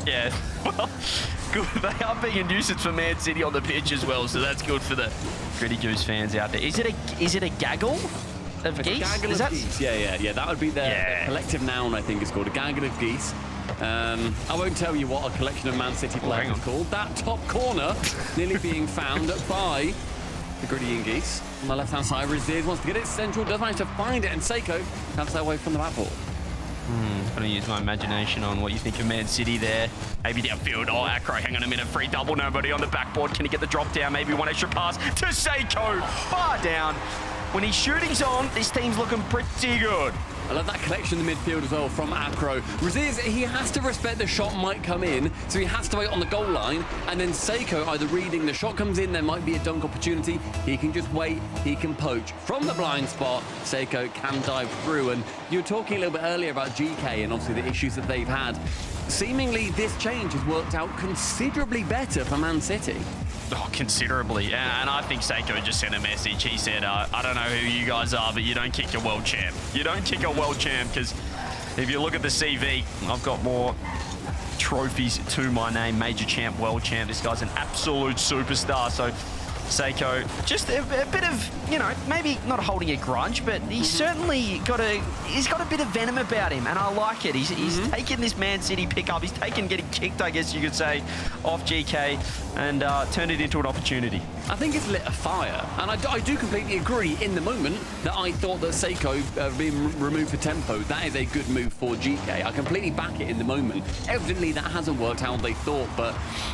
Yeah, well, good. They are being a nuisance for Man City on the pitch as well, so that's good for the Gritty Goose fans out there. Is it a gaggle of geese? A gaggle of geese. Yeah. That would be their collective noun, I think it's called. A gaggle of geese. I won't tell you what a collection of Man City players is called. That top corner nearly being found by the Gritty and Geese. On the left-hand side, Raziz wants to get it central, does manage to find it, and Seiko comes away from the backboard. Gonna use my imagination on what you think of Man City there. Maybe downfield. Oh, Acro, hang on a minute. Free double, nobody on the backboard. Can he get the drop down? Maybe one extra pass to Seiko. Far down. When his shooting's on, this team's looking pretty good. I love that collection in the midfield as well from Acro. Raziz, he has to respect the shot might come in, so he has to wait on the goal line, and then Seiko either reading the shot comes in, there might be a dunk opportunity, he can just wait, he can poach. From the blind spot, Seiko can dive through, and you were talking a little bit earlier about GK and obviously the issues that they've had. Seemingly, this change has worked out considerably better for Man City. Oh, considerably. And I think Seiko just sent a message. He said, I don't know who you guys are, but you don't kick your world champ. You don't kick a world champ, because if you look at the CV, I've got more trophies to my name. Major champ, world champ. This guy's an absolute superstar. So Seiko, just a bit of, you know, maybe not holding a grudge, but he's certainly got a bit of venom about him, and I like it. He's taken this Man City pickup. He's taken getting kicked, I guess you could say, off GK and turned it into an opportunity. I think it's lit a fire, and I do completely agree in the moment that I thought that Seiko being removed for tempo, that is a good move for GK. I completely back it in the moment. Evidently that hasn't worked how they thought, but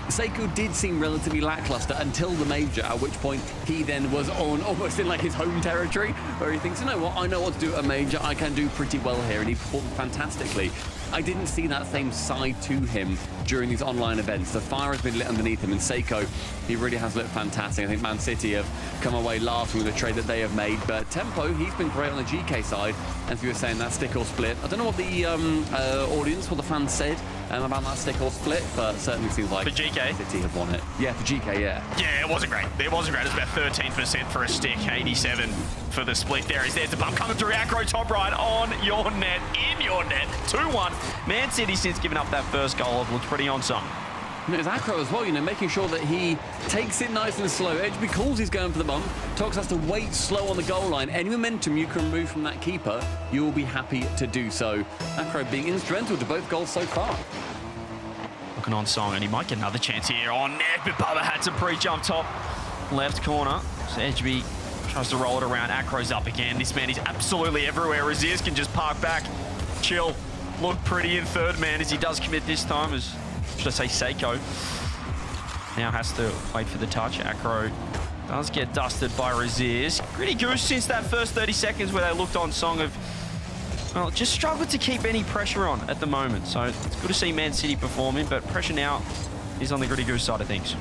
Seiko did seem relatively lackluster until the major, at which point he then was on almost in like his home territory, where he thinks, you know what, I know what to do at a major, I can do pretty well here, and he performed fantastically. I didn't see that same side to him during these online events. The fire has been lit underneath him, and Seiko, he really has looked fantastic. I think Man City have come away laughing with the trade that they have made, but Tempo, he's been great on the GK side. As you were saying, that stick or split. I don't know what the audience, what the fans said about that stick or split, but certainly seems like for GK, City have won it. Yeah, for GK, yeah. Yeah, it wasn't great. It wasn't great. It was about 13% for a stick, 87 for the split. There's the bump coming through. Acro top right on your net, in your net. 2-1. Man City, since giving up that first goal, have looked pretty on song. And it was Acro as well, you know, making sure that he takes it nice and slow. Edgeby calls he's going for the bump. Tox has to wait slow on the goal line. Any momentum you can remove from that keeper, you will be happy to do so. Acro being instrumental to both goals so far. Looking on song, and he might get another chance here on net, but Bubba had to pre-jump top left corner. So Edgeby tries to roll it around. Acro's up again. This man is absolutely everywhere. Raziers can just park back, chill, look pretty in third man as he does commit this time. As should I say, Seiko now has to wait for the touch. Acro does get dusted by Raziers. Gritty Goose, since that first 30 seconds where they looked on song, of well, just struggled to keep any pressure on at the moment. So it's good to see Man City performing, but pressure now is on the Gritty Goose side of things.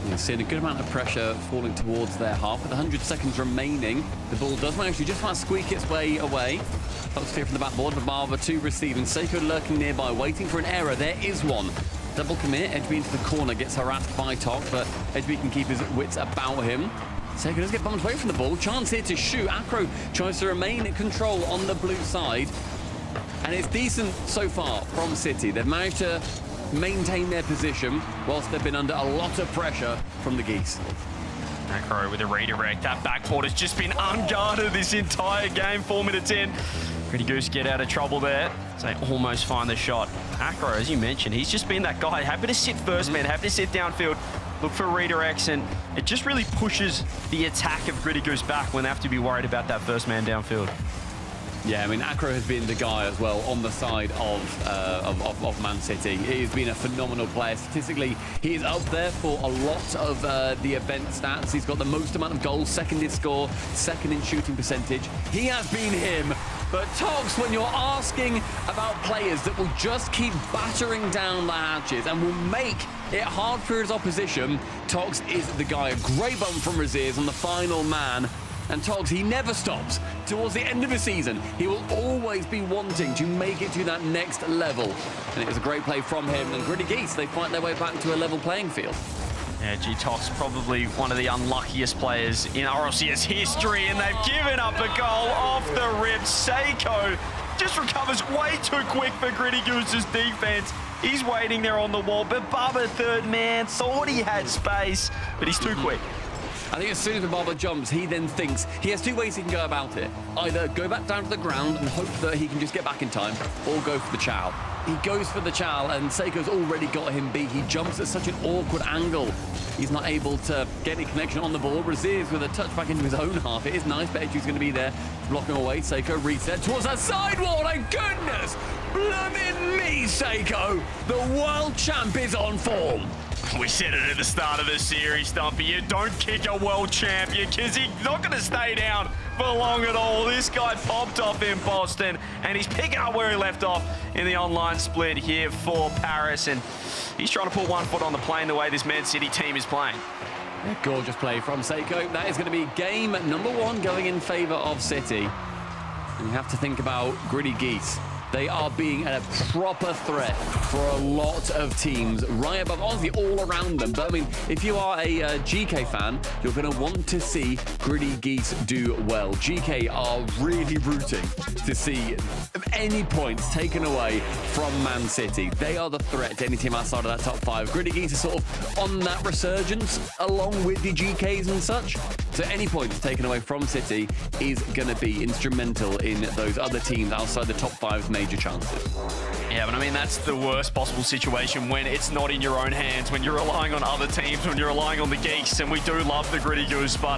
You're seeing a good amount of pressure falling towards their half. With 100 seconds remaining, the ball does manage to just about squeak its way away. That was clear from the backboard, but Barber to receive, and Seiko lurking nearby, waiting for an error. There is one. Double commit, Edgeby into the corner, gets harassed by Tox, but Edgeby can keep his wits about him. Seiko does get bumped away from the ball. Chance here to shoot. Acro tries to remain in control on the blue side. And it's decent so far from City. They've managed to maintain their position whilst they've been under a lot of pressure from the Geese. Acro with a redirect. That backboard has just been unguarded this entire game. 4 minutes in. Gritty Goose get out of trouble there. So they almost find the shot. Acro, as you mentioned, he's just been that guy. Happy to sit first man, happy to sit downfield, look for redirects, and it just really pushes the attack of Gritty Goose back when they have to be worried about that first man downfield. Yeah, I mean, Acro has been the guy as well on the side of Man City. He's been a phenomenal player. Statistically, he is up there for a lot of the event stats. He's got the most amount of goals, second in score, second in shooting percentage. He has been him. But Tox, when you're asking about players that will just keep battering down the hatches and will make it hard for his opposition, Tox is the guy. A great bump from Raziers on the final man. And Tox, he never stops. Towards the end of the season, he will always be wanting to make it to that next level. And it was a great play from him. And Gritty Geese, they fight their way back to a level playing field. Yeah, G-Tox probably one of the unluckiest players in Rlcs history, and they've given up a goal off the rip. Seiko just recovers way too quick for Gritty Goose's defense. He's waiting there on the wall, but Bubba, third man, thought he had space, but he's too quick. I think as soon as Barber jumps, he then thinks he has two ways he can go about it. Either go back down to the ground and hope that he can just get back in time, or go for the chow. He goes for the chow, and Seiko's already got him beat. He jumps at such an awkward angle. He's not able to get any connection on the ball. Raziers with a touch back into his own half. It is nice, but Edgey's going to be there, blocking away. Seiko reset towards that sidewall. My goodness! Blooming me, Seiko! The world champ is on form. We said it at the start of the series, Stumpy. You don't kick a world champion because he's not going to stay down for long at all. This guy popped off in Boston, and he's picking up where he left off in the online split here for Paris. And he's trying to put one foot on the plane the way this Man City team is playing. A gorgeous play from Seiko. That is going to be game number 1 going in favor of City. And you have to think about Gritty Geese. They are being a proper threat for a lot of teams right above, honestly, all around them. But I mean, if you are a GK fan, you're going to want to see Gritty Geese do well. GK are really rooting to see any points taken away from Man City. They are the threat to any team outside of that top 5. Gritty Geese are sort of on that resurgence along with the GKs and such. So any points taken away from City is going to be instrumental in those other teams outside the top 5's major chances. Yeah, but I mean, that's the worst possible situation when it's not in your own hands, when you're relying on other teams, when you're relying on the Geeks, and we do love the Gritty Goose, but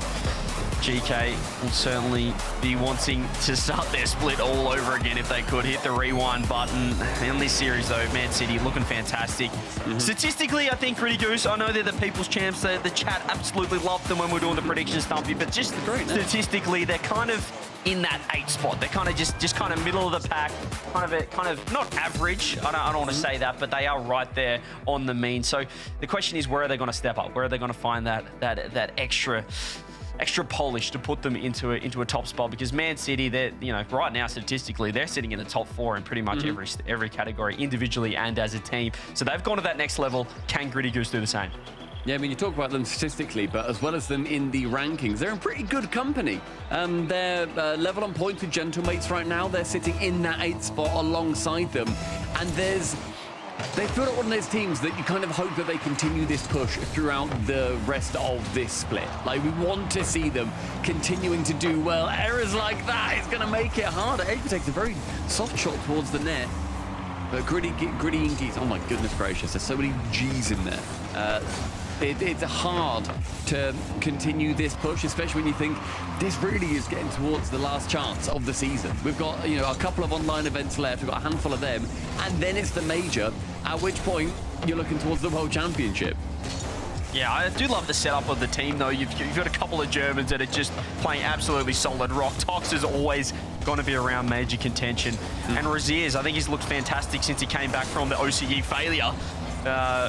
GK will certainly be wanting to start their split all over again if they could hit the rewind button. In this series, though, Man City looking fantastic. Statistically, I think Gritty Goose, I know they're the people's champs. The chat absolutely loved them when we were doing the prediction stumpy, but just statistically, they're kind of in that 8th spot. They're kind of just kind of middle of the pack, kind of not average. I don't want to say that, but they are right there on the mean. So the question is, where are they going to step up? Where are they going to find that extra polish to put them into a top spot? Because Man City, they're, right now statistically, they're sitting in the top 4 in pretty much every category, individually and as a team. So they've gone to that next level. Can Gritty Goose do the same? Yeah, I mean, you talk about them statistically, but as well as them in the rankings, they're in pretty good company. They're level on points with Gentlemates right now. They're sitting in that 8th spot alongside them. And they feel like one of those teams that you kind of hope that they continue this push throughout the rest of this split. Like, we want to see them continuing to do well. Errors like that is going to make it harder. Edge takes a very soft shot towards the net. But Gritty Inkies, oh my goodness gracious, there's so many G's in there. It's hard to continue this push, especially when you think this really is getting towards the last chance of the season. We've got, a couple of online events left. We've got a handful of them, and then it's the major, at which point you're looking towards the World Championship. Yeah, I do love the setup of the team, though. You've got a couple of Germans that are just playing absolutely solid rock. Tox is always going to be around major contention. And Rlcs, I think he's looked fantastic since he came back from the OCE failure.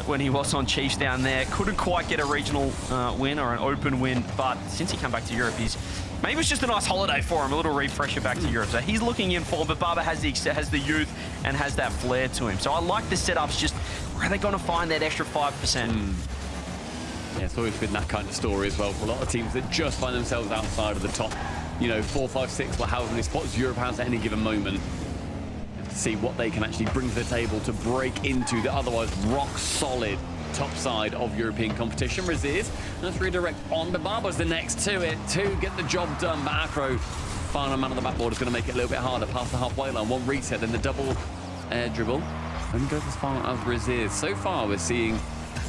When he was on Chiefs down there. Couldn't quite get a regional win or an open win, but since he came back to Europe, maybe it was just a nice holiday for him, a little refresher back to Europe. So he's looking in form, but Barber has the youth and has that flair to him. So I like the setups, just where are they going to find that extra 5%? Yeah, it's always been that kind of story as well for a lot of teams that just find themselves outside of the top, 4, 5, 6, or however many spots Europe has at any given moment. See what they can actually bring to the table to break into the otherwise rock-solid top side of European competition. Rlcs, let's redirect on. The Barber's the next to it to get the job done. But Acro, final man on the backboard, is going to make it a little bit harder past the halfway line. One reset, then the double air dribble. And goes as far as Rlcs. So far, we're seeing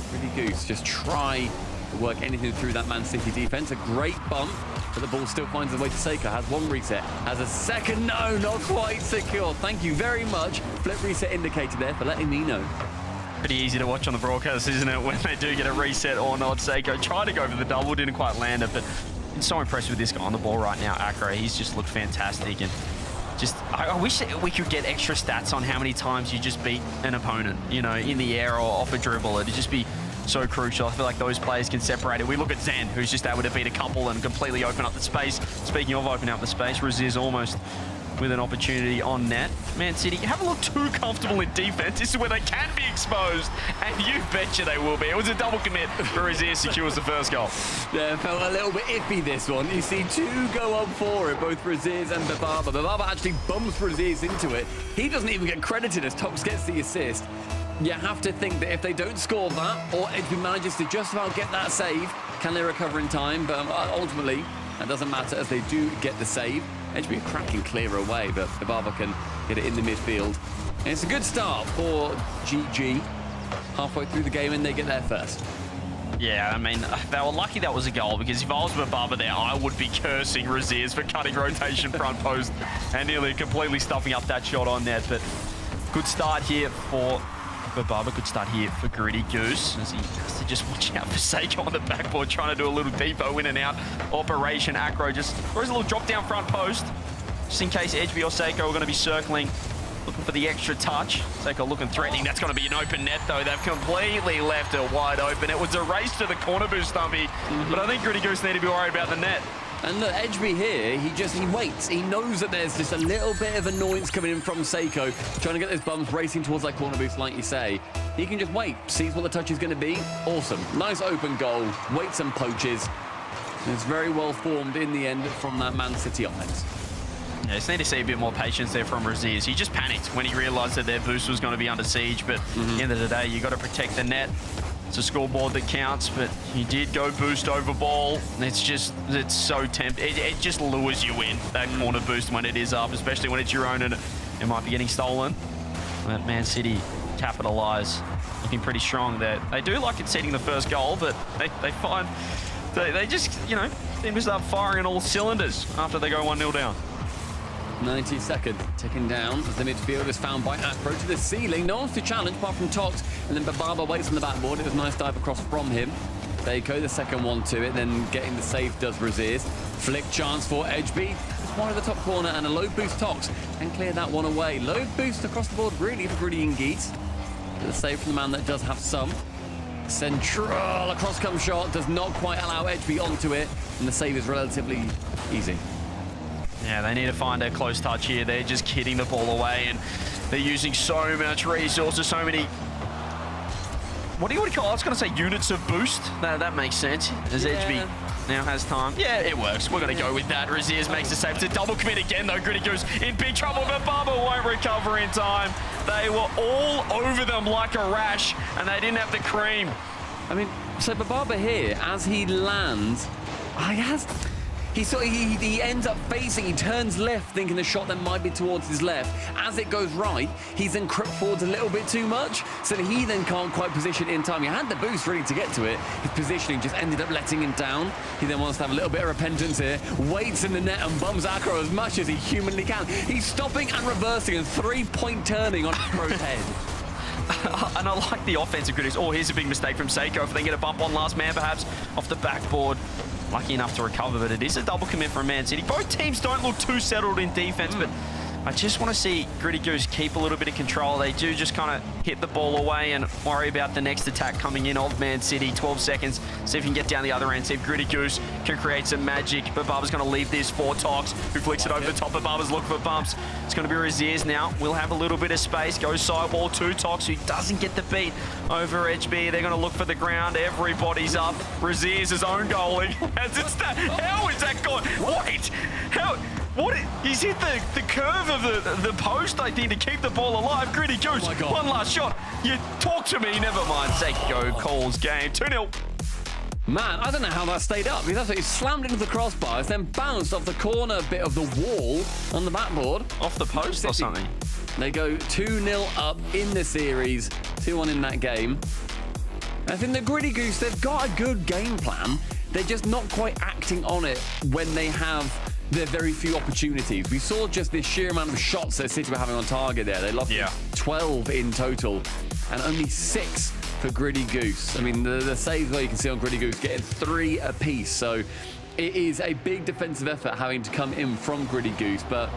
Gritty Goose just try to work anything through that Man City defense. A great bump. But the ball still finds its way to Seiko. Has one reset. Has a second. No, not quite secure. Thank you very much. Flip reset indicator there for letting me know. Pretty easy to watch on the broadcast, isn't it? When they do get a reset or not. Seiko tried to go for the double, didn't quite land it. But I'm so impressed with this guy on the ball right now, Acro. He's just looked fantastic. And I wish that we could get extra stats on how many times you just beat an opponent, in the air or off a dribble. It'd just be so crucial. I feel like those players can separate it. We look at Zen, who's just able to beat a couple and completely open up the space. Speaking of opening up the space, Rlcs almost with an opportunity on net. Man City haven't looked too comfortable in defense. This is where they can be exposed, and you betcha they will be. It was a double commit for Rlcs secures the first goal. Yeah, felt a little bit iffy, this one. You see two go up for it, both Rlcs and Bababa. Bababa actually bumps Rlcs into it. He doesn't even get credited as Tox gets the assist. You have to think that if they don't score that, or if he manages to just about get that save, can they recover in time? But ultimately, that doesn't matter as they do get the save. HB cracking clear away, but Bababa can get it in the midfield. And it's a good start for GG. Halfway through the game, and they get there first. Yeah, I mean, they were lucky that was a goal, because if I was Bababa there, I would be cursing Rlcs for cutting rotation front post and nearly completely stuffing up that shot on net. But good start here for Bababa. Good start here for Gritty Goose, as he has to just watch out for Seiko on the backboard, trying to do a little depot in and out operation. Acro just throws a little drop down front post, just in case Edgeby or Seiko are going to be circling, looking for the extra touch. Seiko looking threatening. That's going to be an open net, though. They've completely left it wide open. It was a race to the corner boost, Stumpy, but I think Gritty Goose need to be worried about the net. And look, Edgeby here, he waits. He knows that there's just a little bit of annoyance coming in from Seiko, trying to get those bums racing towards that corner boost, like you say. He can just wait, sees what the touch is going to be. Awesome. Nice open goal. Waits and poaches. And it's very well formed in the end from that Man City offense. Yeah, just need to see a bit more patience there from Rlcs. He just panicked when he realised that their boost was going to be under siege, but at the end of the day, you got to protect the net. It's a scoreboard that counts, but he did go boost over ball. It's so tempting. It just lures you in, that corner boost, when it is up, especially when it's your own and it might be getting stolen. But Man City capitalise, looking pretty strong there. They do like conceding the first goal, but they find they just, Seem to start firing all cylinders after they go 1-0 down. 90 seconds ticking down as the midfield is found by Acro to the ceiling. No one's to challenge apart from Tox, and then Bababa waits on the backboard. It was a nice dive across from him. Seiko, the second one to it, then getting the save does Razirs. Flick chance for Edgeby. Just one of the top corner and a low boost Tox, and clear that one away. Low boost across the board really for Gritty and Geese. The save from the man that does have some. Central across come shot does not quite allow Edgeby onto it, and the save is relatively easy. Yeah, they need to find a close touch here. They're just kidding the ball away, and they're using so much resources, so many... What do you call it? I was going to say units of boost. That makes sense, as Edgeby now has time. Yeah, it works. We're going to go with that. Razirs makes the save. It's a double commit again, though. Gritty Goose in big trouble, but Baba won't recover in time. They were all over them like a rash, and they didn't have the cream. I mean, so Bababa here, as he lands, he ends up facing, he turns left thinking the shot then might be towards his left. As it goes right, he's then crept forwards a little bit too much, so that he then can't quite position in time. He had the boost ready to get to it. His positioning just ended up letting him down. He then wants to have a little bit of repentance here, waits in the net and bums Acro as much as he humanly can. He's stopping and reversing and 3-point turning on Acro's head. And I like the offensive critics. Oh, here's a big mistake from Seiko. If they get a bump on last man, perhaps, off the backboard. Lucky enough to recover, but it is a double commit from Man City. Both teams don't look too settled in defense, but I just want to see Gritty Goose keep a little bit of control. They do just kind of hit the ball away and worry about the next attack coming in of Man City. 12 seconds. See if you can get down the other end. See if Gritty Goose can create some magic. But Barber's going to leave this for Tox, who flicks it over the top of Barber's looking for bumps. It's going to be Razirs now. We'll have a little bit of space. Goes sideball to Tox, who doesn't get the beat over HB. They're going to look for the ground. Everybody's up. Razirs' his own goaling. How is that gone? Wait! How... What? He's hit the curve of the post, I think, to keep the ball alive. Gritty Goose, one last shot. You talk to me, never mind. Seiko calls game. 2-0. Man, I don't know how that stayed up. He's absolutely slammed into the crossbars, then bounced off the corner bit of the wall on the backboard. Off the post or something? They go 2-0 up in the series, 2-1 in that game. I think the Gritty Goose, they've got a good game plan. They're just not quite acting on it when they have their very few opportunities. We saw just this sheer amount of shots that City were having on target there. They lost 12 in total and only 6 for Gritty Goose. I mean, the saves where you can see on Gritty Goose getting 3 apiece. So it is a big defensive effort having to come in from Gritty Goose. But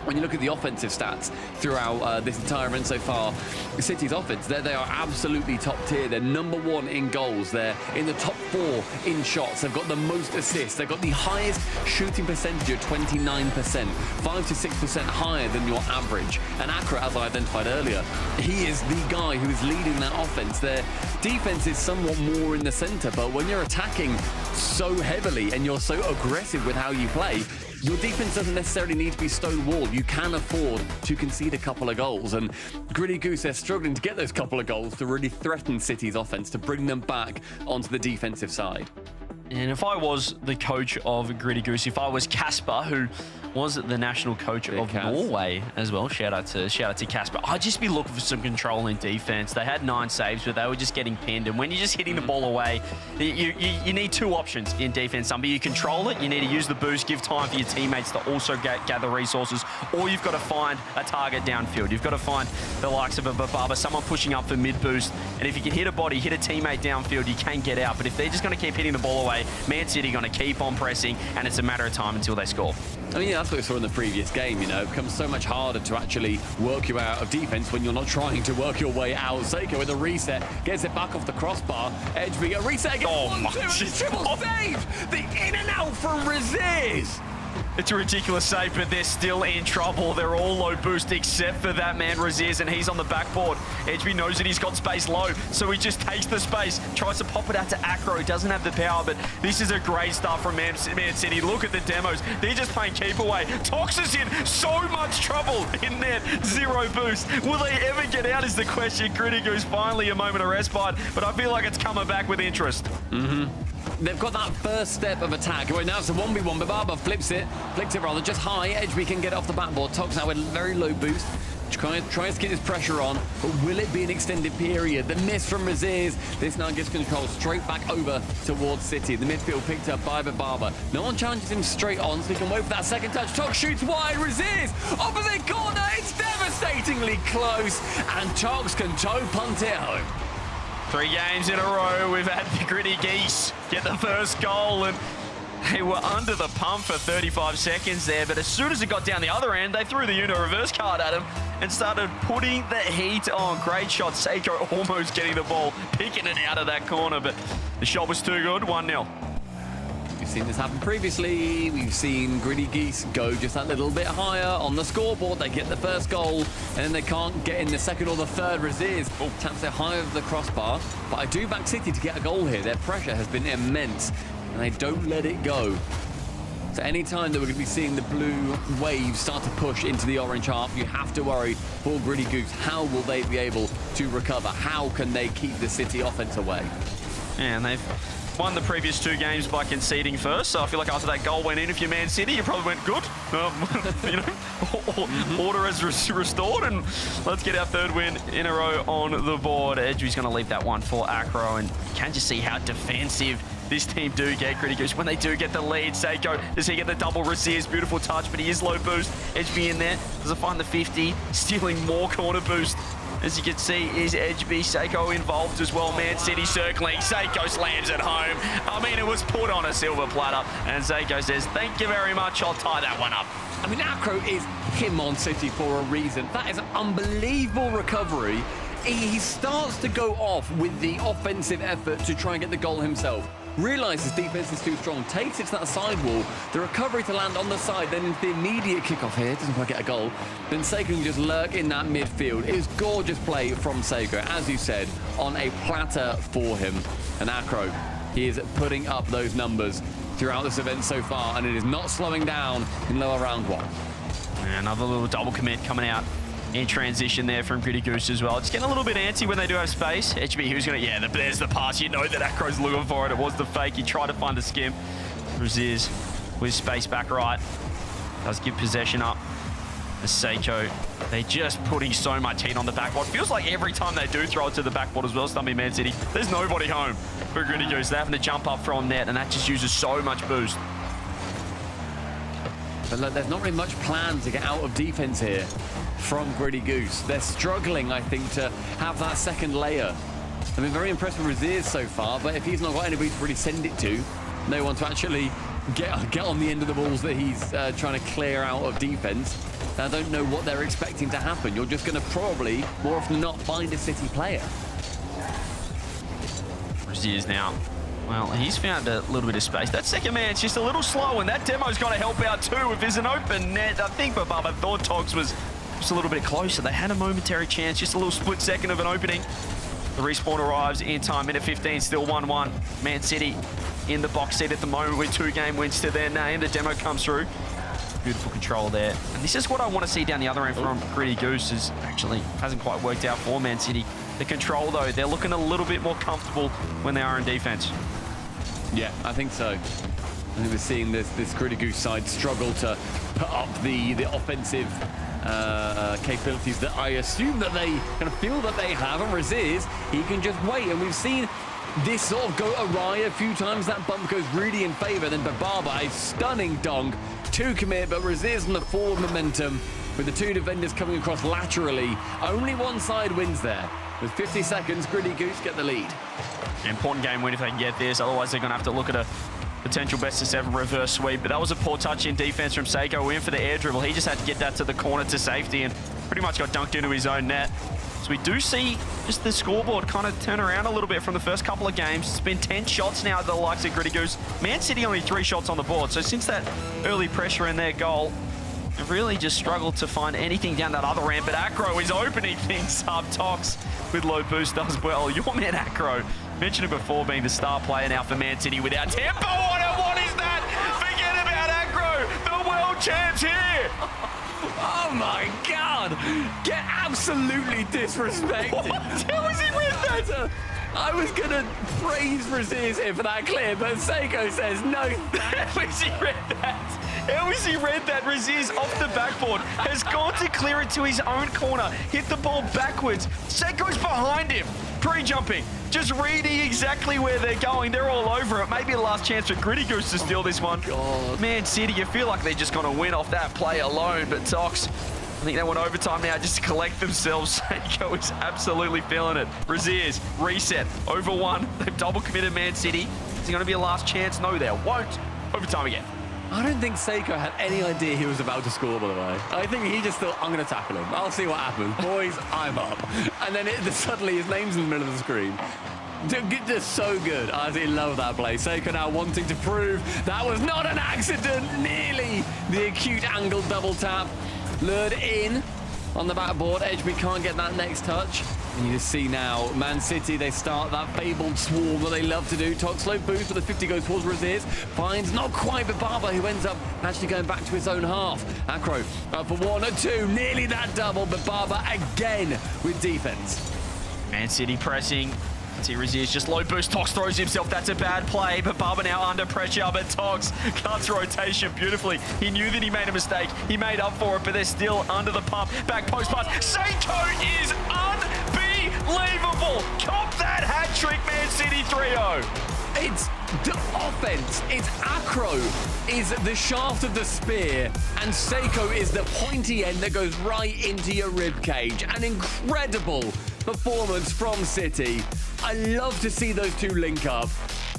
when you look at the offensive stats throughout this entire event so far, City's offense, they are absolutely top tier. They're #1 in goals. They're in the top 4 in shots. They've got the most assists. They've got the highest shooting percentage at 29%, 5 to 6% higher than your average. And Acro, as I identified earlier, he is the guy who is leading that offense. Their defense is somewhat more in the center, but when you're attacking so heavily and you're so aggressive with how you play, your defense doesn't necessarily need to be stonewalled. You can afford to concede a couple of goals. And Gritty Goose, they're struggling to get those couple of goals to really threaten City's offense, to bring them back onto the defensive side. And if I was the coach of Gritty Goose, if I was Casper, who was the national coach of Norway as well, shout out to Casper, I'd just be looking for some control in defense. They had 9 saves, but they were just getting pinned. And when you're just hitting the ball away, you need 2 options in defense. You control it, you need to use the boost, give time for your teammates to also gather resources, or you've got to find a target downfield. You've got to find the likes of a Bababa, someone pushing up for mid boost. And if you can hit a body, hit a teammate downfield, you can get out. But if they're just going to keep hitting the ball away, Man City are going to keep on pressing, and it's a matter of time until they score. I mean, that's what we saw in the previous game, you know. It becomes so much harder to actually work you out of defense when you're not trying to work your way out. Seiko with a reset, gets it back off the crossbar. Edgeby, a reset again. Oh, 1-2, and triple save! The in and out from Razirs! It's a ridiculous save, but they're still in trouble. They're all low boost except for that man, Razirs, and he's on the backboard. Edgeby knows that he's got space low, so he just takes the space, tries to pop it out to Acro. He doesn't have the power, but this is a great start from Man City. Look at the demos. They're just playing keep away. Tox is in so much trouble in net. 0 boost. Will they ever get out is the question. Gritty Goose finally a moment of respite, but I feel like it's coming back with interest. They've got that first step of attack. Well, now it's a 1v1, but Barber flicks it rather just high. Edgeby can get off the backboard. Tox now with very low boost. Tries to get his pressure on, but will it be an extended period? The miss from Raziz. This now gives control straight back over towards City. The midfield picked up by Bababa. No one challenges him straight on, so he can wait for that second touch. Tox shoots wide. Raziz, opposite corner. It's devastatingly close, and Tox can toe punt it home. 3 games in a row, we've had the Gritty Geese get the first goal, and they were under the pump for 35 seconds there, but as soon as it got down the other end, they threw the Uno reverse card at him and started putting the heat on. Great shot. Seiko almost getting the ball, picking it out of that corner, but the shot was too good. 1-0. We've seen this happen previously. We've seen Gritty Geese go just that little bit higher on the scoreboard. They get the first goal, and then they can't get in the second or the third. Raziz taps it high over the crossbar, but I do back City to get a goal here. Their pressure has been immense, and they don't let it go. So any time that we're going to be seeing the blue wave start to push into the orange half, you have to worry for Gritty Goose. How will they be able to recover? How can they keep the City offense away? Yeah, and they've won the previous 2 games by conceding first, so I feel like after that goal went in, if you're Man City, you probably went good. Order has restored, and let's get our 3rd win in a row on the board. Edgy's going to leave that one for Acro, and you can just see how defensive this team do get. Gritty Goose, when they do get the lead, Seiko, does he get the double Raziz? Beautiful touch, but he is low boost. Edgeby in there, does it find the 50, stealing more corner boost. As you can see, is Edgeby. Seiko involved as well. Man City circling. Seiko slams it home. I mean, it was put on a silver platter. And Seiko says, thank you very much. I'll tie that one up. I mean, Acro is him on City for a reason. That is an unbelievable recovery. He starts to go off with the offensive effort to try and get the goal himself. Realises defense is too strong, takes it to that side wall, the recovery to land on the side, then into the immediate kickoff here, doesn't quite get a goal. Then Seiko can just lurk in that midfield. It is gorgeous play from Seiko, as you said, on a platter for him. And Acro, he is putting up those numbers throughout this event so far, and it is not slowing down in lower round 1. And another little double commit coming out in transition there from Gritty Goose as well. It's getting a little bit antsy when they do have space. HB, who's going to... Yeah, there's the pass. You know that Acro's looking for it. It was the fake. He tried to find the skim. Raziz with space back right. Does give possession up. Seiko, they're just putting so much heat on the backboard. Feels like every time they do throw it to the backboard as well, Stumpy Man City, there's nobody home for Gritty Goose. They're having to jump up from net, and that just uses so much boost. But look, there's not really much plan to get out of defense here from Gritty Goose. They're struggling, I think, to have that second layer. I've been very impressed with Raziz so far, but if he's not got anybody to really send it to, no one to actually get on the end of the balls that he's trying to clear out of defense, I don't know what they're expecting to happen. You're just going to probably, more often than not, find a City player. Raziz now. Well, he's found a little bit of space. That second man's just a little slow, and that demo's got to help out too. If there's an open net, I think Bababa thought Togs was just a little bit closer. They had a momentary chance, just a little split second of an opening. The respawn arrives in time, minute 15, still 1-1. Man City in the box seat at the moment with 2 game wins to their name. The demo comes through. Beautiful control there. And this is what I want to see down the other end from Gritty Goose. Is actually hasn't quite worked out for Man City. The control, though, they're looking a little bit more comfortable when they are in defense. Yeah, I think so. I think we're seeing this Gritty Goose side struggle to put up the offensive capabilities that I assume that they kind of feel that they have. And Raziz, he can just wait. And we've seen this sort of go awry a few times. That bump goes really in favor. Then Bababa, a stunning dunk to commit, but Raziz on the forward momentum with the 2 defenders coming across laterally. Only one side wins there. With 50 seconds, Gritty Goose get the lead. Important game win if they can get this. Otherwise, they're going to have to look at a potential best of 7 reverse sweep. But that was a poor touch in defense from Seiko. In for the air dribble. He just had to get that to the corner to safety and pretty much got dunked into his own net. So we do see just the scoreboard kind of turn around a little bit from the first couple of games. It's been 10 shots now at the likes of Gritty Goose. Man City only 3 shots on the board. So since that early pressure in their goal, they've really just struggled to find anything down that other end. But Acro is opening things up. Tox with low boost does well. Your man Acro, mentioned it before, being the star player now for Man City without tempo on it. What is that? Forget about Acro. The world champs here. Oh my God! Get absolutely disrespected. How was he with that? I was gonna praise Raziz here for that clip, but Seiko says no thanks. How was he read that? How has he read that? Raziz off the backboard has gone to clear it to his own corner, hit the ball backwards. Seiko's behind him, pre-jumping, just reading exactly where they're going. They're all over it. Maybe the last chance for Gritty Goose to steal this one. God. Man City, you feel like they're just going to win off that play alone, but Tox, I think they want overtime now just to collect themselves. Seiko is absolutely feeling it. Raziz, reset, over one. They've double committed Man City. Is it going to be a last chance? No, there won't. Overtime again. I don't think Seiko had any idea he was about to score, by the way. I think he just thought, I'm going to tackle him. I'll see what happens. Boys, I'm up. And then suddenly his name's in the middle of the screen. Just so good. I actually love that play. Seiko now wanting to prove that was not an accident. Nearly the acute angle double tap. Lured in on the backboard. Edgeby can't get that next touch. And you just see now, Man City, they start that fabled swarm that they love to do. Tox slow boost, but the 50 goes towards Raziz. Finds not quite, but Barber, who ends up actually going back to his own half. Acro up for 1 or 2. Nearly that double, but Barber again with defense. Man City pressing. See Raziz just low boost. Tox throws himself. That's a bad play, but Barber now under pressure. But Tox cuts rotation beautifully. He knew that he made a mistake. He made up for it, but they're still under the pump. Back post pass. Seiko is unbelievable. Cop that hat trick, Man City 3-0. It's the offense. It's Acro is the shaft of the spear, and Seiko is the pointy end that goes right into your rib cage. An incredible performance from City. I love to see those two link up,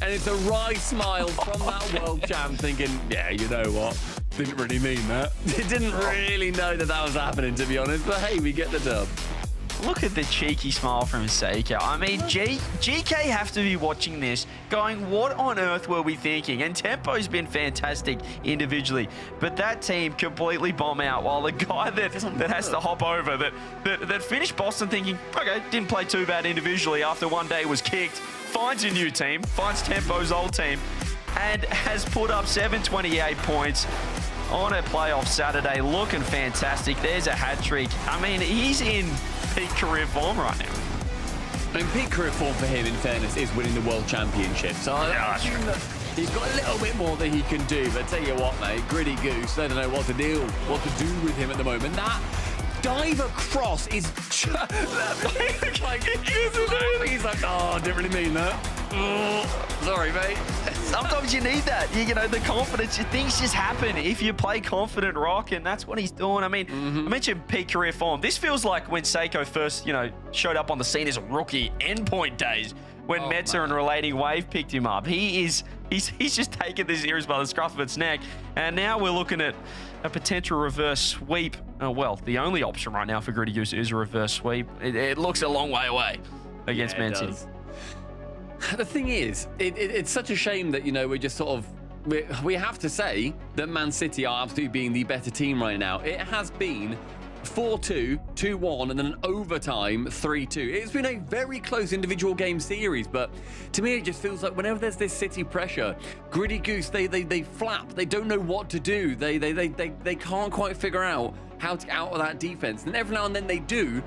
and it's a wry smile from that world champ thinking, yeah, you know what? Didn't really mean that. Didn't really know that that was happening, to be honest, but hey, we get the dub. Look at the cheeky smile from Seiko. I mean, GK have to be watching this going, what on earth were we thinking? And Tempo's been fantastic individually, but that team completely bomb out, while the guy that has to hop over, that finished Boston thinking, okay, didn't play too bad individually after one day was kicked, finds a new team, finds Tempo's old team, and has put up 728 points on a playoff Saturday, looking fantastic. There's a hat trick. I mean, he's in peak career form right now. I mean, peak career form for him, in fairness, is winning the World Championship. So I assume that he's got a little bit more that he can do. But tell you what, mate, Gritty Goose, they don't know what to do with him at the moment. That dive across is he's like, oh, I didn't really mean that. Sorry, mate. Sometimes you need that. You know, the confidence. Things just happen if you play confident rock, and that's what he's doing. I mean, I mentioned peak career form. This feels like when Seiko first, showed up on the scene as a rookie, endpoint days, when Metzer and Relating Wave picked him up. He's just taken this series by the scruff of its neck, and now we're looking at a potential reverse sweep. Well, the only option right now for Gritty Goose is a reverse sweep. It looks a long way away against Man City. The thing is, it's such a shame that, we're just sort of... We have to say that Man City are absolutely being the better team right now. It has been 4-2, 2-1, and then an overtime 3-2. It's been a very close individual game series, but to me, it just feels like whenever there's this City pressure, Gritty Goose, they flap. They don't know what to do. They can't quite figure out how to get out of that defense. And every now and then they do,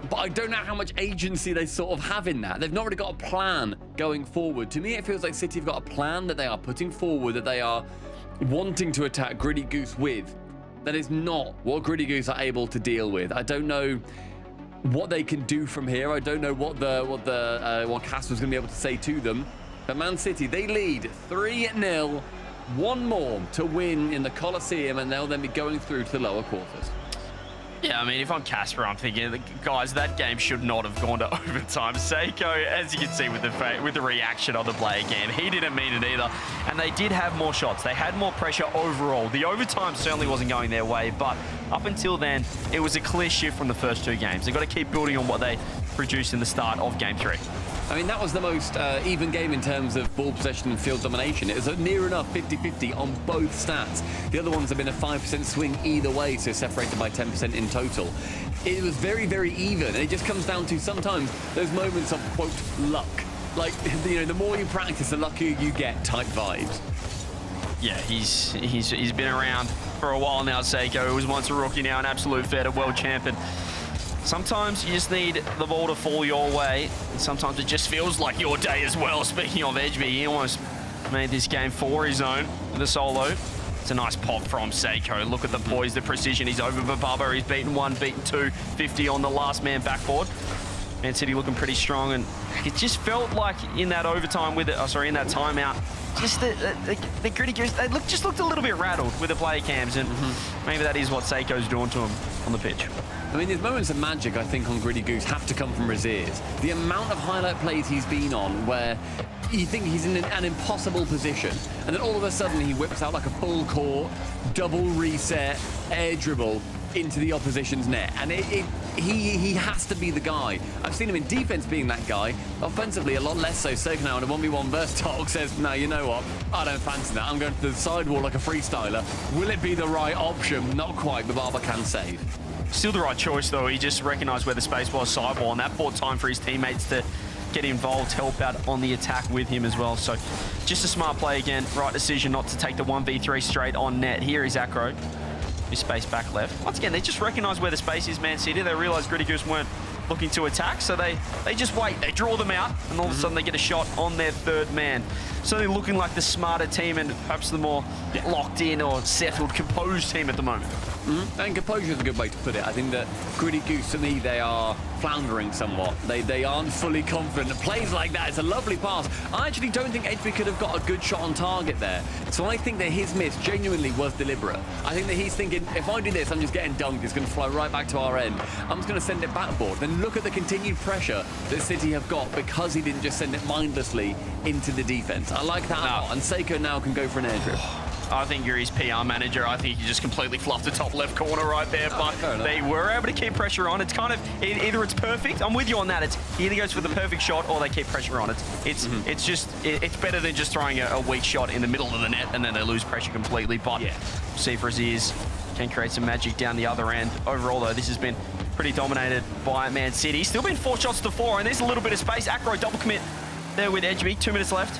but I don't know how much agency they sort of have in that. They've not really got a plan going forward. To me, it feels like City have got a plan that they are putting forward, that they are wanting to attack Gritty Goose with. That is not what Gritty Goose are able to deal with. I don't know what they can do from here. I don't know what Casper's going to be able to say to them. But Man City, they lead 3-0. One more to win in the Coliseum, and they'll then be going through to the lower quarters. Yeah, I mean, if I'm Casper, I'm thinking, guys, that game should not have gone to overtime. Seiko, as you can see with the reaction on the play again, he didn't mean it either. And they did have more shots. They had more pressure overall. The overtime certainly wasn't going their way, but up until then, it was a clear shift from the first two games. They've got to keep building on what they produced in the start of Game 3. I mean, that was the most even game in terms of ball possession and field domination. It was near enough 50-50 on both stats. The other ones have been a 5% swing either way, so separated by 10% in total. It was very, very even, and it just comes down to sometimes those moments of, quote, luck. Like, the more you practice, the luckier you get type vibes. Yeah, he's been around for a while now, Seiko. He was once a rookie, now an absolute vet, a world champion. Sometimes you just need the ball to fall your way, and sometimes it just feels like your day as well. Speaking of Edgeby, he almost made this game for his own with a solo. It's a nice pop from Seiko. Look at the poise, the precision. He's over Bababa. He's beaten one, beaten two. 50 on the last man backboard. Man City looking pretty strong, and it just felt like in that overtime with it, in that timeout, just the Gritty Goose, they just looked a little bit rattled with the player cams, and maybe that is what Seiko's doing to him on the pitch. I mean, there's moments of magic, I think, on Gritty Goose have to come from Rlcs. The amount of highlight plays he's been on where you think he's in an impossible position, and then all of a sudden he whips out like a full court, double reset, air dribble into the opposition's net, and he has to be the guy. I've seen him in defense being that guy. Offensively, a lot less so. Seiko now in a 1v1 versus Talk says, no, you know what? I don't fancy that. I'm going to the sidewall like a freestyler. Will it be the right option? Not quite, but Barber can save. Still the right choice, though. He just recognised where the space was sidewall, and that bought time for his teammates to get involved, help out on the attack with him as well. So just a smart play again. Right decision not to take the 1v3 straight on net. Here is Acro. His space back left. Once again, they just recognise where the space is, Man City. They realise Gritty Goose weren't looking to attack, so they just wait. They draw them out, and all of a sudden they get a shot on their third man. Certainly looking like the smarter team and perhaps the more locked in or settled, composed team at the moment. And composure is a good way to put it. I think that Gritty Goose, to me, they are floundering somewhat. They aren't fully confident. Plays like that, it's a lovely pass. I actually don't think Edgeby could have got a good shot on target there. So I think that his miss genuinely was deliberate. I think that he's thinking, if I do this, I'm just getting dunked. It's going to fly right back to our end. I'm just going to send it backboard. Then look at the continued pressure that City have got because he didn't just send it mindlessly into the defense. I like that a lot. And Seiko now can go for an air dribble. I think you're his PR manager. I think he just completely fluffed the top left corner right there, but they were able to keep pressure on. It's kind of, either it's perfect, I'm with you on that, it's either goes for the perfect shot or they keep pressure on. It's better than just throwing a weak shot in the middle of the net and then they lose pressure completely, but see if Rlcs can create some magic down the other end. Overall though, this has been pretty dominated by Man City. Still been 4 shots to 4, and there's a little bit of space. Acro double commit there with Edgeby, 2 minutes left.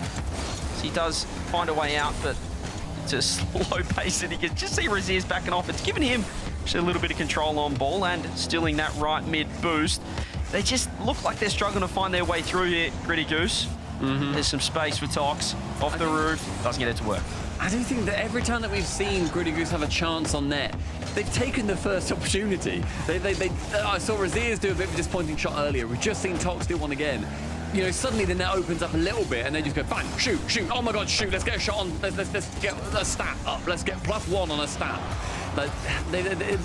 So he does find a way out, but it's a slow pace, and you can just see Rlcs backing off. It's given him actually a little bit of control on ball and stealing that right mid boost. They just look like they're struggling to find their way through here, Gritty Goose. There's some space for Tox off the roof. Doesn't get it to work. I do think that every time that we've seen Gritty Goose have a chance on net, they've taken the first opportunity. I saw Rlcs do a bit of a disappointing shot earlier. We've just seen Tox do one again. You know, suddenly the net opens up a little bit and they just go, fine, shoot, oh my God, shoot, let's get a shot on, let's get a stat up, let's get +1 on a stat. But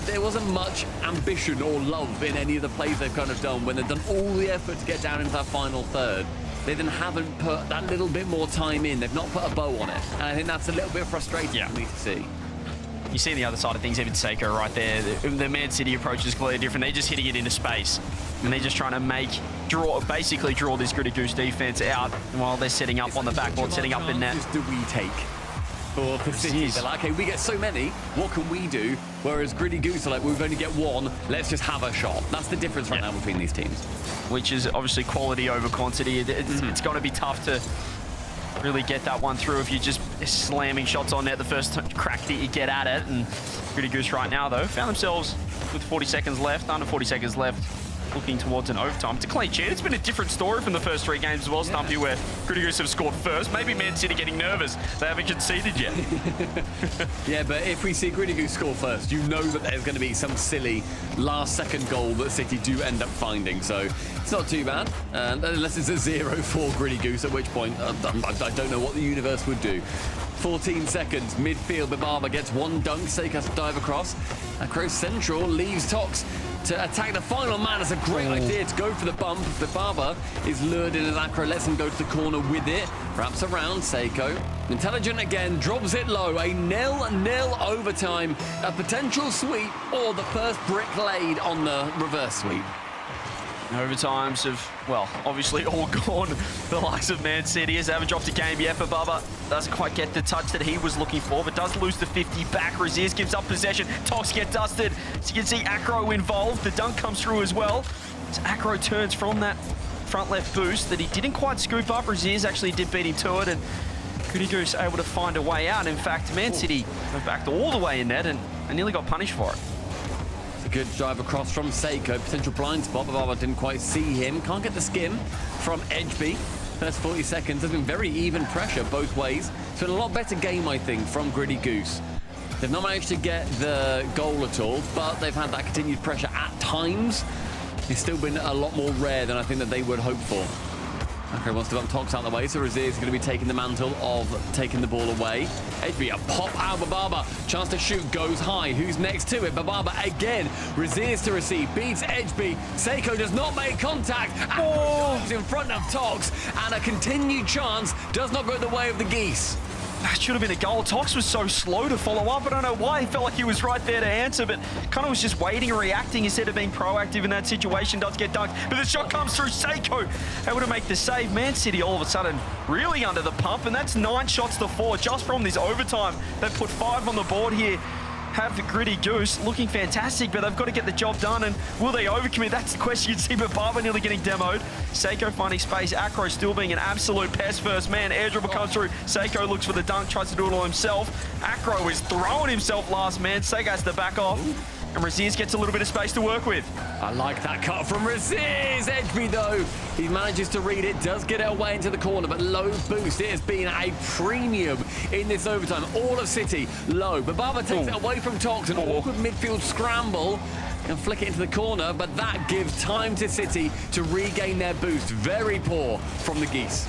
there wasn't much ambition or love in any of the plays they've kind of done when they've done all the effort to get down into that final third. They then haven't put that little bit more time in. They've not put a bow on it. And I think that's a little bit frustrating for me to see. You see the other side of things, even Seiko right there. The Man City approach is clearly different. They're just hitting it into space. And they're just trying to basically draw this Gritty Goose defense out while they're setting up on the backboard, setting up in net. Just do we take for City? They're like, okay, we get so many, what can we do? Whereas Gritty Goose are like, we've only get one, let's just have a shot. That's the difference right now between these teams. Which is obviously quality over quantity. It's going to be tough to really get that one through if you're just slamming shots on net the first crack that you get at it. And Gritty Goose right now, though, found themselves with 40 seconds left, under 40 seconds left, looking towards an overtime. It's a clean sheet. It's been a different story from the first 3 games as well, Stumpy, where Gritty Goose have scored first. Maybe Man City getting nervous. They haven't conceded yet. Yeah, but if we see Gritty Goose score first, you know that there's going to be some silly last-second goal that City do end up finding. So it's not too bad, unless it's a 0-4 Gritty Goose, at which point I don't know what the universe would do. 14 seconds, midfield, Bababa gets one dunk, Seiko has to dive across. Across Central leaves Tox to attack the final man. It's a great idea to go for the bump. Bababa is lured in as Acro lets him go to the corner with it. Wraps around Seiko. Intelligent again, drops it low. A 0-0 overtime. A potential sweep or the first brick laid on the reverse sweep. Overtimes have, well, obviously all gone. The likes of Man City as they haven't dropped a game yet. Bababa doesn't quite get the touch that he was looking for, but does lose the 50 back. Rlcs gives up possession. Tox get dusted. So you can see Acro involved. The dunk comes through as well. So Acro turns from that front left boost that he didn't quite scoop up. Rlcs actually did beat him to it, and Gritty Goose able to find a way out. In fact, Man City have backed all the way in net and nearly got punished for it. Good drive across from Seiko. Potential blind spot. Bababa didn't quite see him. Can't get the skim from Edgeby. First 40 seconds. There's been very even pressure both ways. It's been a lot better game, I think, from Gritty Goose. They've not managed to get the goal at all, but they've had that continued pressure at times. It's still been a lot more rare than I think that they would hope for. Acro wants to bump Tox out of the way, so Razir is going to be taking the mantle of taking the ball away. Edgeby, a pop out of Bababa. Chance to shoot, goes high. Who's next to it? Bababa again. Razir's to receive, beats Edgeby. Seiko does not make contact. Acro in front of Tox, and a continued chance does not go the way of the Geese. That should have been a goal. Tox was so slow to follow up. I don't know why. He felt like he was right there to answer, but kind of was just waiting and reacting instead of being proactive in that situation. Does get dunked, but the shot comes through. Seiko able to make the save. Man City all of a sudden really under the pump, and that's 9 shots to 4 just from this overtime. They've put 5 on the board here. Have the Gritty Goose looking fantastic, but they've got to get the job done, and will they overcommit? That's the question. You'd see Bababa nearly getting demoed. Seiko finding space. Acro still being an absolute pest first man. Air dribble comes through. Seiko looks for the dunk, tries to do it all himself. Acro is throwing himself last man. Seiko has to back off. And Razir gets a little bit of space to work with. I like that cut from Razir's Edgeby, though. He manages to read it, does get it away into the corner, but low boost. It has been a premium in this overtime. All of City low. Bababa takes it away from Tox, an awkward midfield scramble, and flick it into the corner, but that gives time to City to regain their boost. Very poor from the Geese.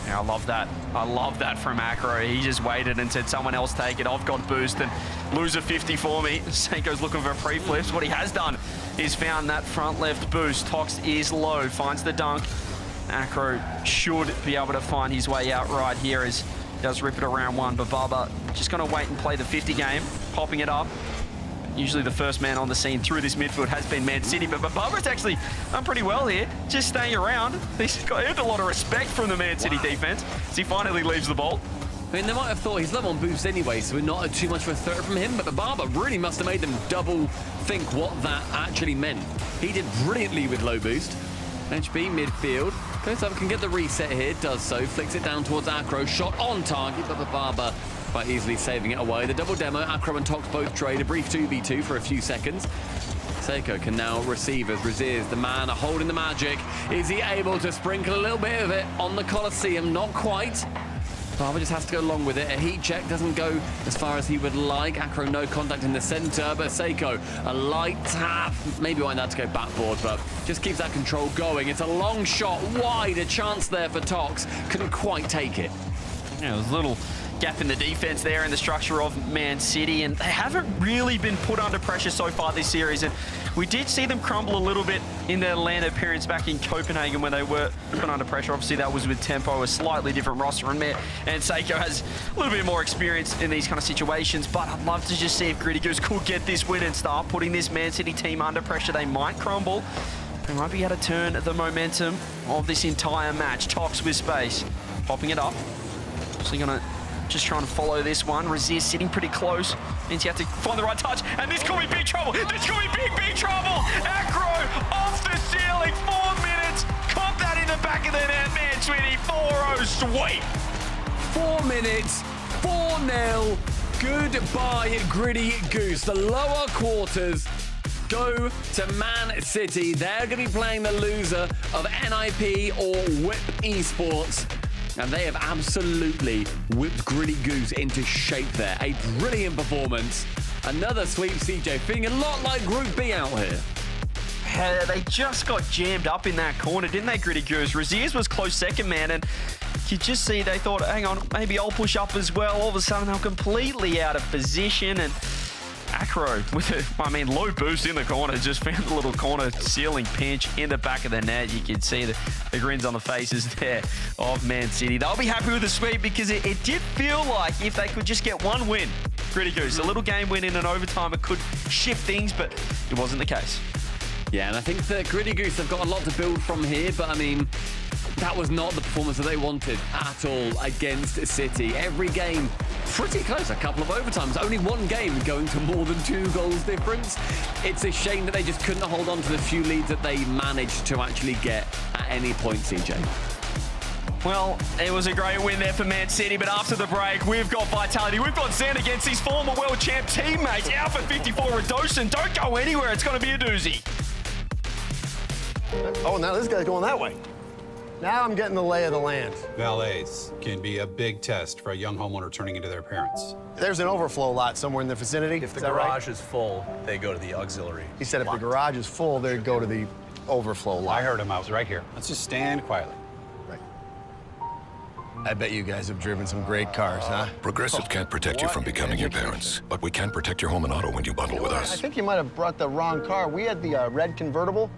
Yeah, I love that. I love that from Acro. He just waited and said, someone else take it. I've got boost and lose a 50 for me. Seiko's looking for pre-flips. What he has done is found that front left boost. Tox is low, finds the dunk. Acro should be able to find his way out right here as he does rip it around one. But Bababa just going to wait and play the 50 game, popping it up. Usually the first man on the scene through this midfield has been Man City, but Babara's actually done pretty well here, just staying around. He's earned a lot of respect from the Man City defense as he finally leaves the ball. I mean, they might have thought he's low on boost anyway, so we're not too much of a threat from him, but Bababa really must have made them double think what that actually meant. He did brilliantly with low boost. HB midfield. Goes up, can get the reset here, does so, flicks it down towards Acro, shot on target, but Bababa quite easily saving it away. The double demo, Acro and Tox both trade a brief 2v2 for a few seconds. Seiko can now receive as Razir's the man holding the magic. Is he able to sprinkle a little bit of it on the Colosseum? Not quite. Bababa just has to go along with it. A heat check doesn't go as far as he would like. Acro no contact in the center, but Seiko a light tap. Maybe wanting that to go backboard, but just keeps that control going. It's a long shot wide, a chance there for Tox. Couldn't quite take it. Yeah, there's a little gap in the defense there in the structure of Man City, and they haven't really been put under pressure so far this series. And we did see them crumble a little bit in their LAN appearance back in Copenhagen when they were put under pressure. Obviously, that was with Tempo, a slightly different roster, and Seiko has a little bit more experience in these kind of situations. But I'd love to just see if Gritty Goose could get this win and start putting this Man City team under pressure. They might crumble. They might be able to turn the momentum of this entire match. Tox with space, popping it up. So you're gonna just trying to follow this one. Razir sitting pretty close. Means you have to find the right touch. And this could be big trouble. This could be big trouble. Acro off the ceiling. 4 minutes. Caught that in the back of the net. Man, Sweeney, 4-0 sweep. 4 minutes. 4-0. Goodbye, Gritty Goose. The lower quarters go to Man City. They're going to be playing the loser of NIP or Whip Esports. And they have absolutely whipped Gritty Goose into shape there. A brilliant performance. Another sweep, CJ. Feeling a lot like Group B out here. Yeah, they just got jammed up in that corner, didn't they, Gritty Goose? Razir's was close second man, and you just see they thought, hang on, maybe I'll push up as well. All of a sudden, they're completely out of position, and Acro with a, low boost in the corner, just found the little corner ceiling pinch in the back of the net. You can see the grins on the faces there of Man City. They'll be happy with the sweep because it did feel like if they could just get one win, Gritty Goose, a little game win in an overtime, it could shift things, but it wasn't the case. Yeah, and I think the Gritty Goose have got a lot to build from here, but I mean, that was not the performance that they wanted at all against City. Every game pretty close, a couple of overtimes. Only one game going to more than 2 goals difference. It's a shame that they just couldn't hold on to the few leads that they managed to actually get at any point, CJ. Well, it was a great win there for Man City, but after the break, we've got Vitality. We've got Zen against his former world champ teammates. Alpha 54 Radosin. Don't go anywhere. It's going to be a doozy. Oh, now this guy's going that way. Now I'm getting the lay of the land. Valets can be a big test for a young homeowner turning into their parents. There's an overflow lot somewhere in the vicinity. If the Is that right? garage is full, they go to the auxiliary. He said if the garage is full, they'd go to the overflow lot. I heard him. I was right here. Let's just stand quietly. Right. I bet you guys have driven some great cars, huh? Progressive can't protect you from becoming your parents, but we can protect your home and auto when you bundle with I us. think you might have brought the wrong car. We had the red convertible.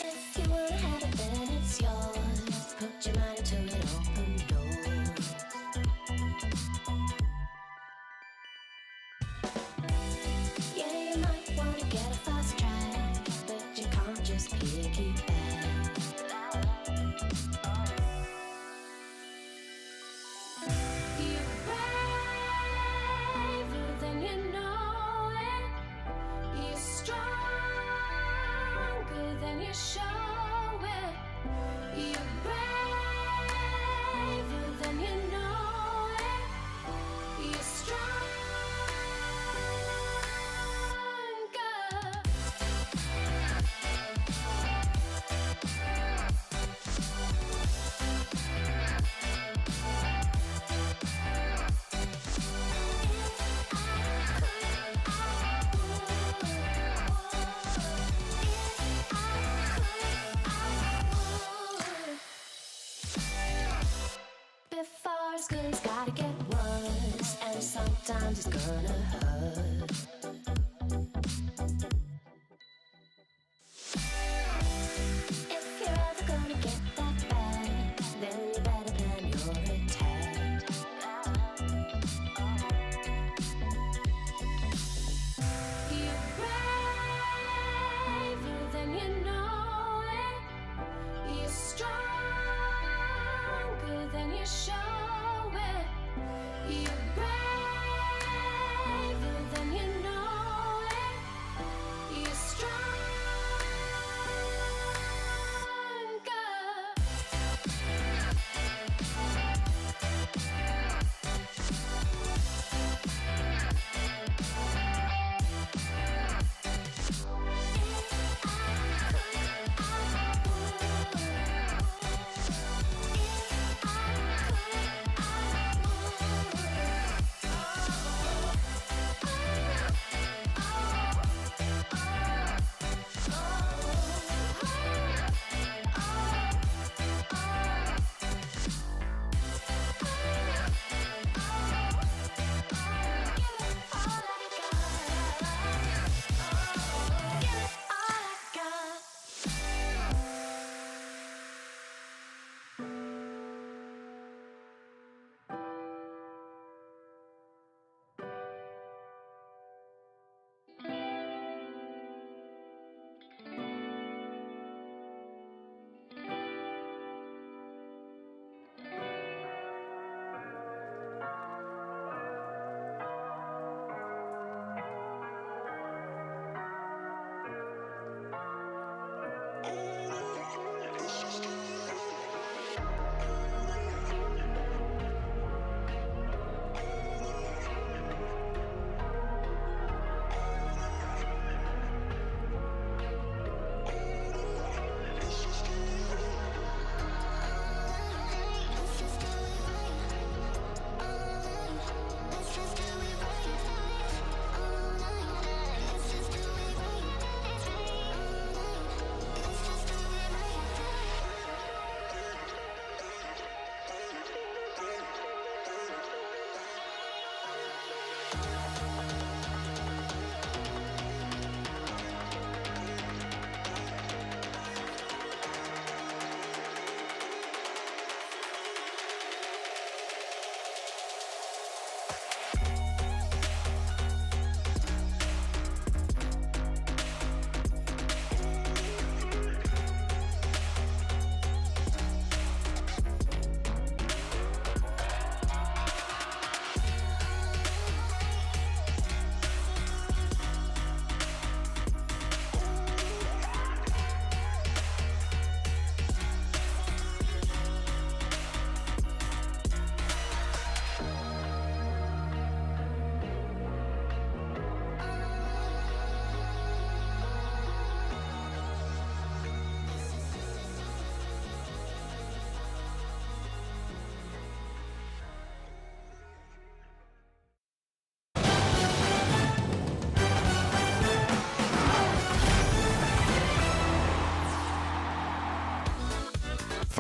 If you wanna have it, then it's yours. Put your mind to it, open doors. Yeah, you might wanna get a fast track, but you can't just piggyback. You're braver than you know it. You're stronger than you show it. You're braver than you know it. You're stronger. Before it's good, it's gotta get worse, and sometimes it's gonna hurt. If you're ever gonna get that bad, then you better plan your attack. You're braver than you know it. You're stronger than you show it. You're braver than you know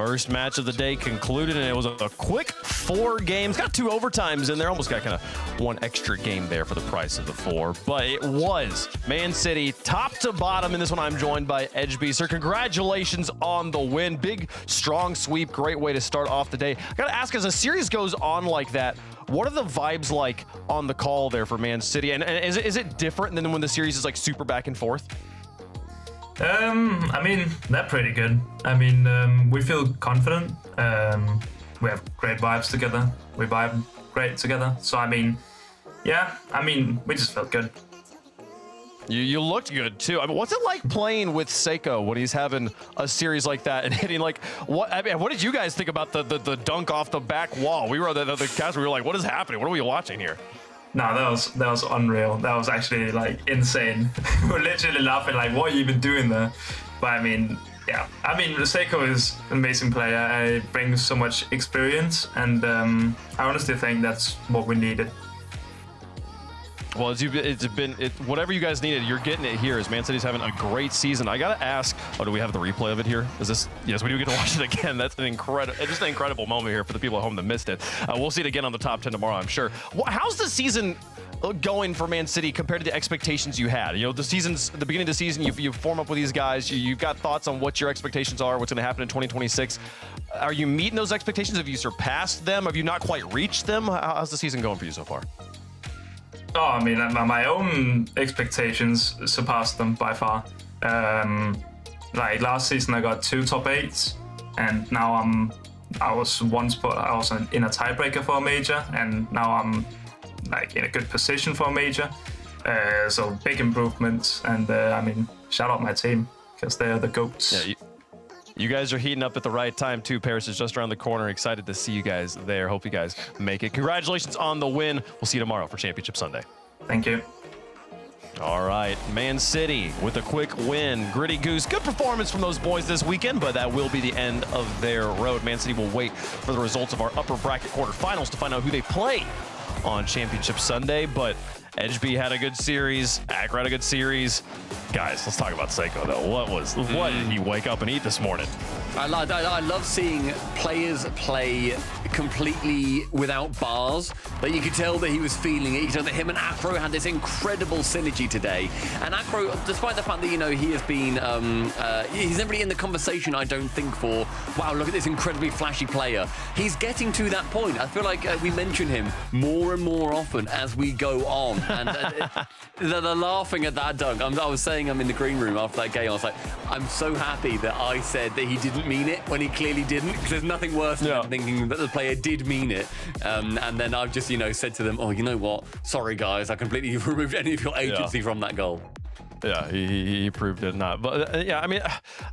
First match of the day concluded, and it was a quick 4 games. Got 2 overtimes in there. Almost got kind of 1 extra game there for the price of the 4. But it was Man City top to bottom. In this one, I'm joined by Edgeby. Sir, congratulations on the win. Big, strong sweep. Great way to start off the day. I got to ask, as a series goes on like that, what are the vibes like on the call there for Man City? And is it different than when the series is like super back and forth? I mean, they're pretty good. I mean, we feel confident. We have great vibes together. We vibe great together. So, I mean, yeah, I mean, we just felt good. You looked good too. I mean, what's it like playing with Seiko when he's having a series like that and hitting like what? I mean, what did you guys think about the dunk off the back wall? We were the cast. We were like, what is happening? What are we watching here? No, that was unreal. That was actually like insane. We were literally laughing like, what are you even doing there? But I mean, yeah. I mean, Seiko is an amazing player. He brings so much experience, and I honestly think that's what we needed. Well, it's been whatever you guys needed, you're getting it here. As Man City's having a great season. I gotta ask, do we have the replay of it here? Is this? Yes, we do get to watch it again. That's an incredible moment here for the people at home that missed it. We'll see it again on the top 10 tomorrow, I'm sure. How's the season going for Man City compared to the expectations you had? You know, the beginning of the season, you form up with these guys. You've got thoughts on what your expectations are, what's going to happen in 2026. Are you meeting those expectations? Have you surpassed them? Have you not quite reached them? How's the season going for you so far? Oh, I mean, my own expectations surpassed them by far. Like last season, I got 2 top 8s, and now I was in a tiebreaker for a major, and now I'm like in a good position for a major. So big improvements, and I mean, shout out my team because they're the goats. Yeah, you guys are heating up at the right time, too. Paris is just around the corner. Excited to see you guys there. Hope you guys make it. Congratulations on the win. We'll see you tomorrow for Championship Sunday. Thank you. All right, Man City with a quick win. Gritty Goose, good performance from those boys this weekend, but that will be the end of their road. Man City will wait for the results of our upper bracket quarterfinals to find out who they play on Championship Sunday, but Edgeby had a good series. Acro had a good series. Guys, let's talk about Seiko, though. What did he wake up and eat this morning? I love seeing players play completely without bars. Like, you could tell that he was feeling it. You could tell that him and Acro had this incredible synergy today. And Acro, despite the fact that, you know, he has been, he's never really in the conversation, I don't think, for, wow, look at this incredibly flashy player. He's getting to that point. I feel like we mention him more and more often as we go on. And the laughing at that dunk. I was saying I'm in the green room after that game. I was like, I'm so happy that I said that he didn't mean it when he clearly didn't, because there's nothing worse than thinking that the player did mean it. And then I've just, you know, said to them, oh, you know what? Sorry, guys. I completely removed any of your agency from that goal. Yeah, he proved it not. But yeah, I mean,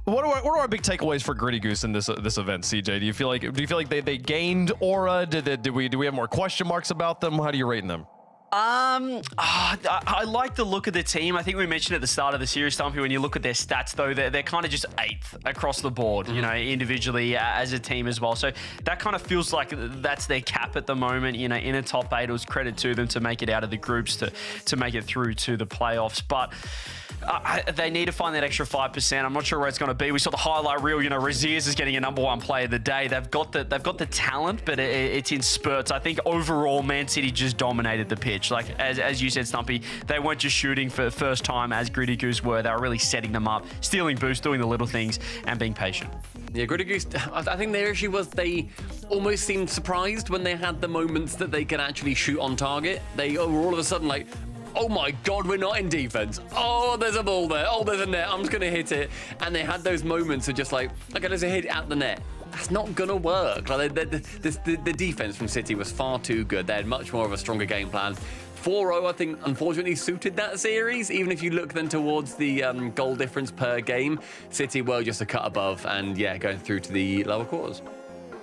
what are our big takeaways for Gritty Goose in this event, CJ? Do you feel like they gained aura? Do we have more question marks about them? How do you rate them? I like the look of the team. I think we mentioned at the start of the series, Stumpy, when you look at their stats, though, they're kind of just 8th across the board, you know, individually as a team as well. So that kind of feels like that's their cap at the moment, you know, in a top 8. It was credit to them to make it out of the groups, to make it through to the playoffs. But they need to find that extra 5%. I'm not sure where it's going to be. We saw the highlight reel. You know, Rlcs is getting a #1 player of the day. They've got the talent, but it's in spurts. I think overall, Man City just dominated the pitch. Like as you said, Stumpy, they weren't just shooting for the first time as Gritty Goose were. They were really setting them up, stealing boosts, doing the little things, and being patient. Yeah, Gritty Goose, I think their issue was they almost seemed surprised when they had the moments that they could actually shoot on target. They were all of a sudden like, oh my God, we're not in defense. Oh, there's a ball there. Oh, there's a net. I'm just going to hit it. And they had those moments of just like, okay, there's a hit at the net. That's not going to work. Like, the defense from City was far too good. They had much more of a stronger game plan. 4-0, I think, unfortunately suited that series. Even if you look then towards the goal difference per game, City were just a cut above and, yeah, going through to the lower quarters.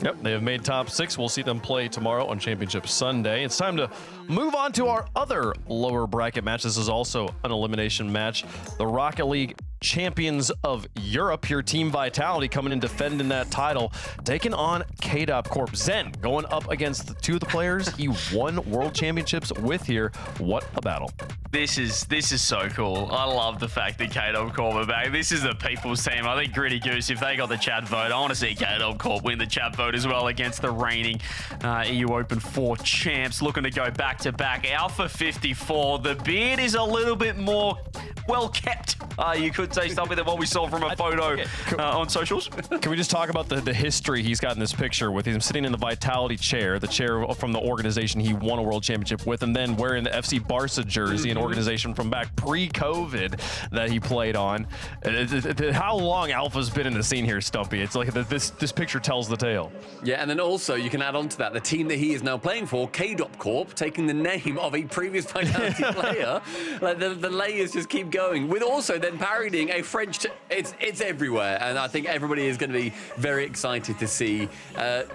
Yep, they have made top 6. We'll see them play tomorrow on Championship Sunday. It's time to move on to our other lower bracket match. This is also an elimination match. The Rocket League champions of Europe, your Team Vitality, coming in defending that title, taking on KC Corp. Zen going up against 2 of the players he won world championships with here. What a battle. This is so cool. I love the fact that KC Corp are back. This is the people's team. I think Gritty Goose, if they got the chat vote, I want to see KC Corp win the chat vote as well against the reigning EU Open 4 champs, looking to go back-to-back. Alpha 54. The beard is a little bit more well kept. You could say something than what we saw from a photo on socials. Can we just talk about the history he's got in this picture with him sitting in the Vitality chair, the chair from the organization he won a world championship with, and then wearing the FC Barca jersey, an organization from back pre-COVID that he played on. How long Alpha's been in the scene here, Stumpy? It's like this picture tells the tale. Yeah, and then also you can add on to that the team that he is now playing for, KC Corp, taking the name of a previous Vitality player. Like the layers just keep going, with also then parodying a French. It's everywhere, and I think everybody is going to be very excited to see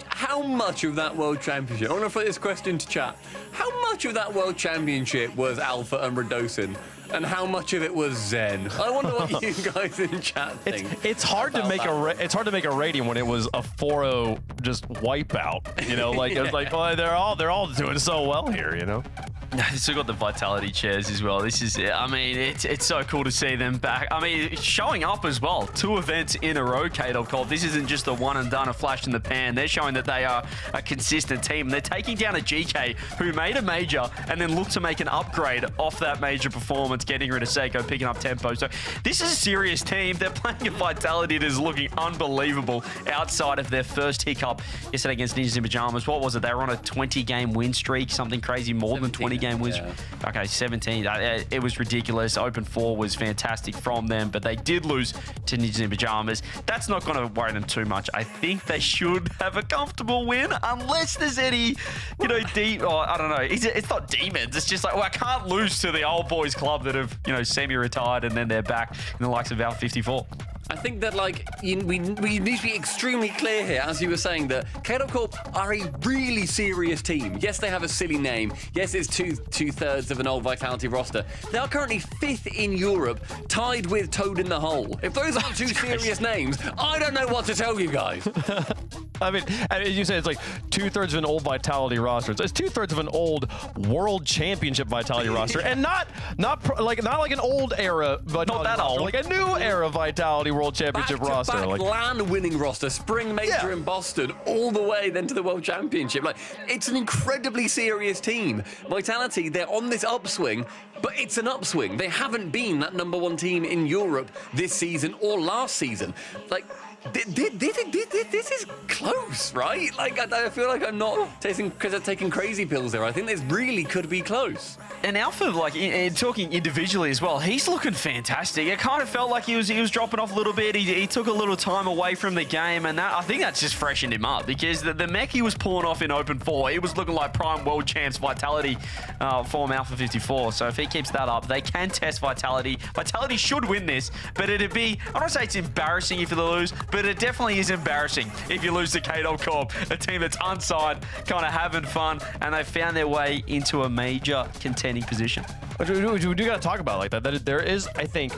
how much of that World Championship. I want to put this question to chat: how much of that World Championship was Alpha and Redosin, and how much of it was Zen? I wonder what you guys in chat think. It's hard to make it's hard to make a rating when it was a 4-0 just wipeout. You know, like it's like, well, they're all doing so well here. You know. They've still got the Vitality chairs as well. This is, I mean, it's so cool to see them back. I mean, showing up as well. 2 events in a row, KC Corp. This isn't just a one and done, a flash in the pan. They're showing that they are a consistent team. They're taking down a GK who made a major and then looked to make an upgrade off that major performance, getting rid of Seiko, picking up tempo. So this is a serious team. They're playing a Vitality that is looking unbelievable outside of their first hiccup yesterday against Ninjas in Pajamas. What was it? They were on a 20-game win streak, something crazy, more than 20 game wins. Yeah. Okay, 17. It was ridiculous. Open 4 was fantastic from them, but they did lose to Ninjas in Pajamas. That's not going to worry them too much. I think they should have a comfortable win, unless there's any, I don't know. It's not demons. It's just like, well, I can't lose to the old boys club that have, semi-retired and then they're back in the likes of Alpha 54. I think that, we need to be extremely clear here, as you were saying, that KC Corp are a really serious team. Yes, they have a silly name. Yes, it's two-thirds of an old Vitality roster. They are currently 5th in Europe, tied with Toad in the Hole. If those aren't 2 serious names, I don't know what to tell you guys. I mean, you said it's like 2/3 of an old Vitality roster. It's 2/3 of an old World Championship Vitality roster, and not like an old era, but not that old, like a new era Vitality World Championship roster, like LAN winning roster, Spring Major in Boston, all the way then to the World Championship. It's an incredibly serious team. Vitality, they're on this upswing, but it's an upswing. They haven't been that #1 team in Europe this season or last season. This is close, right? I feel like I'm not taking crazy pills there. I think this really could be close. And Alpha, talking individually as well, he's looking fantastic. It kind of felt like he was dropping off a little bit. He took a little time away from the game, and I think that's just freshened him up, because the mech he was pulling off in Open 4, he was looking like prime world champs Vitality form Alpha 54. So if he keeps that up, they can test Vitality. Vitality should win this, but it'd be, I don't want to say it's embarrassing if they lose, but it definitely is embarrassing if you lose to KC Corp, a team that's unsigned, kind of having fun, and they found their way into a major contending position. We do got to talk about like that. That there is, I think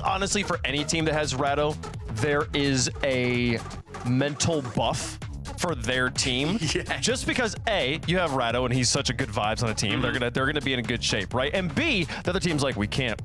honestly, for any team that has Rado, there is a mental buff for their team. Yeah. Just because A, you have Rado and he's such a good vibes on the team, they're gonna be in a good shape, right? And B, the other team's like, we can't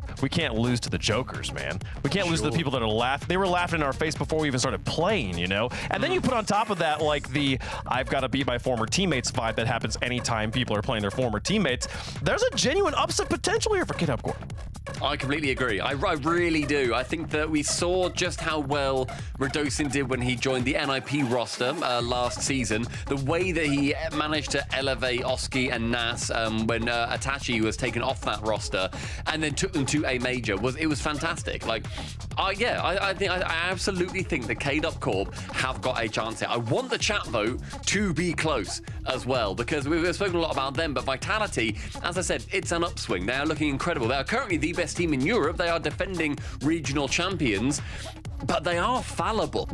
lose to the jokers, man. We can't lose to the people that are laughing. They were laughing in our face before we even started playing, And then you put on top of that the I've got to beat my former teammates vibe that happens anytime people are playing their former teammates. There's a genuine upset potential here for KC Corp. I completely agree. I really do. I think that we saw just how well Redosin did when he joined the NIP roster last season. The way that he managed to elevate Oski and Nas when Atachi was taken off that roster and then took them to a major was fantastic. I absolutely think that KC Corp have got a chance here. I want the chat vote to be close as well, because we've spoken a lot about them, but Vitality, as I said, it's an upswing. They are looking incredible. They are currently the best team in Europe. They are defending regional champions, but they are fallible.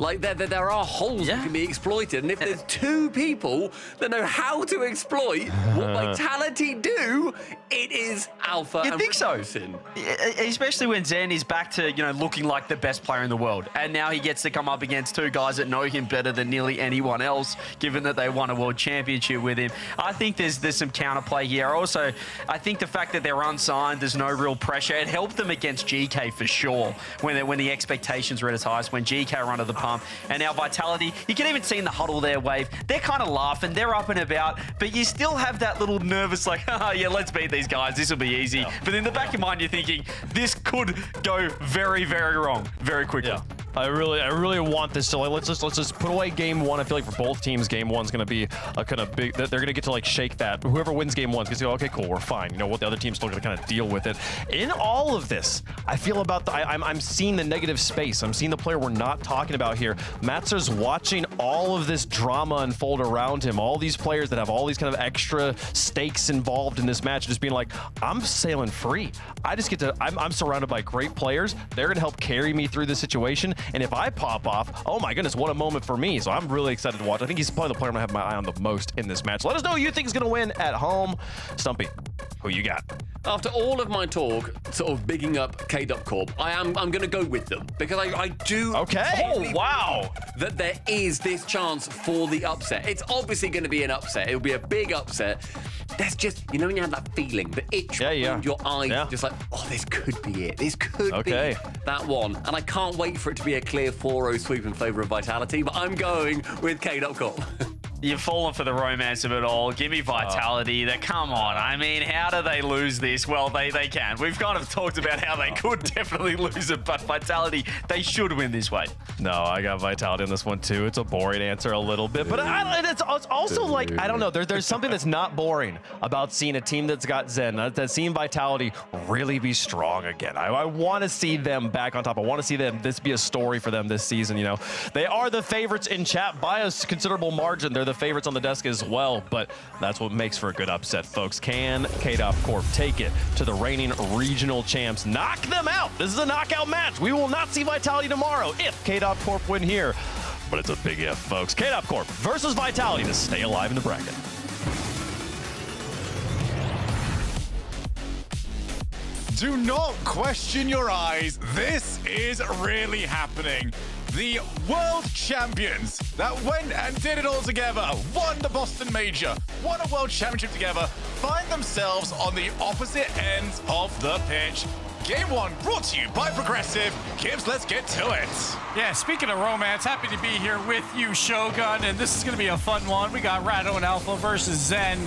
Like, there are holes that can be exploited. And if there's two people that know how to exploit what Vitality do, it is Alpha You and think so? Reducing. Especially when Zen is back to, looking like the best player in the world. And now he gets to come up against two guys that know him better than nearly anyone else, given that they won a world championship with him. I think there's some counterplay here. Also, I think the fact that they're unsigned, there's no real pressure. It helped them against GK for sure when the expectations were at its highest, when GK were under the pump. And now Vitality, you can even see in the huddle there, Wave, they're kind of laughing, they're up and about, but you still have that little nervous like, yeah, let's beat these guys, this will be easy. Yeah. But in the back of your mind, you're thinking, this could go very, very wrong very quickly. Yeah. I really want this to let's just put away game one. I feel like for both teams, game one's gonna be a kind of big. They're gonna get to like shake that. Whoever wins game one's gonna go, okay, cool, we're fine. What the other team's still gonna kind of deal with it. In all of this, I feel about I'm seeing the negative space. I'm seeing the player we're not talking about here. Matzer's watching all of this drama unfold around him. All these players that have all these kind of extra stakes involved in this match, just being like, I'm sailing free. I just get to. I'm surrounded by great players. They're gonna help carry me through this situation. And if I pop off, oh my goodness, what a moment for me. So I'm really excited to watch. I think he's probably the player I'm gonna have my eye on the most in this match. Let us know who you think is gonna win at home. Stumpy, who you got? After all of my talk, sort of bigging up KC Corp, I'm going to go with them because I do. Okay. Oh wow! That there is this chance for the upset. It's obviously going to be an upset. It'll be a big upset. There's just, when you have that feeling, the itch behind your eyes, just like, oh, this could be it. This could be that one. And I can't wait for it to be a clear 4-0 sweep in favor of Vitality. But I'm going with KC Corp. You've fallen for the romance of it all. Give me Vitality. Come on. I mean, how do they lose this? Well, they can. We've kind of talked about how they could definitely lose it, but Vitality, they should win this way. No, I got Vitality in this one too. It's a boring answer a little bit, but it's also like, I don't know. There's something that's not boring about seeing a team that's got Zen, that's seeing Vitality really be strong again. I want to see them back on top. I want to see this be a story for them this season. They are the favorites in chat by a considerable margin. They're the favorites on the desk as well, but that's what makes for a good upset, folks. Can KC Corp take it to the reigning regional champs? Knock them out. This is a knockout match. We will not see Vitality tomorrow if KC Corp win here, but it's a big if, folks. KC Corp versus Vitality to stay alive in the bracket. Do not question your eyes. This is really happening. The world champions that went and did it all together, won the Boston Major, won a world championship together, find themselves on the opposite ends of the pitch. Game one brought to you by Progressive. Gibbs, let's get to it. Yeah, speaking of romance, happy to be here with you, Shogun, and this is going to be a fun one. We got Rado and Alpha versus Zen.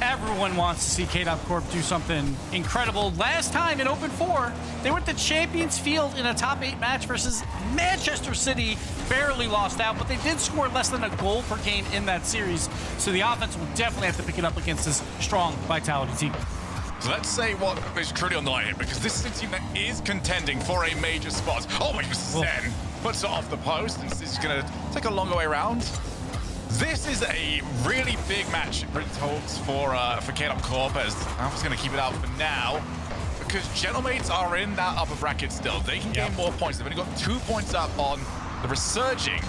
Everyone wants to see KC Corp do something incredible. Last time in Open 4, they went to Champions Field in a top 8 match versus Manchester City. Barely lost out, but they did score less than a goal per game in that series. So the offense will definitely have to pick it up against this strong Vitality team. So let's say what is truly on the line here, because this is a team that is contending for a major spot. Oh, wait, Zen puts it off the post, and this is going to take a longer way around. This is a really big match for KC Corp, as Alpha's going to keep it out for now, because Gentlemates are in that upper bracket still. They can gain more points. They've only got 2 points up on the resurging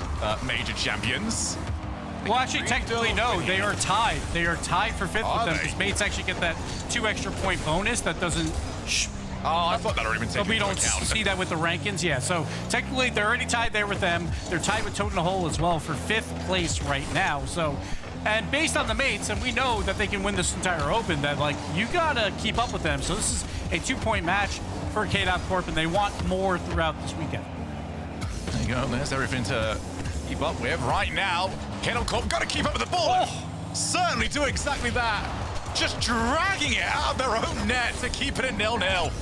major champions. Well, actually, technically, no. They are tied. They are tied for 5th with them, because Mates actually get that 2 extra point bonus that doesn't... Oh, I thought that already been taken But we don't into account. see that with the rankings, yeah. So technically, they're already tied there with them. They're tied with Toten Hole as well for 5th place right now. So, and based on the Mates, and we know that they can win this entire Open, that like you gotta keep up with them. So this is a 2-point match for KC Corp, and they want more throughout this weekend. There you go. There's everything to keep up with right now. KC Corp got to keep up with the ball. Certainly do exactly that. Just dragging it out of their own net to keep it at 0-0.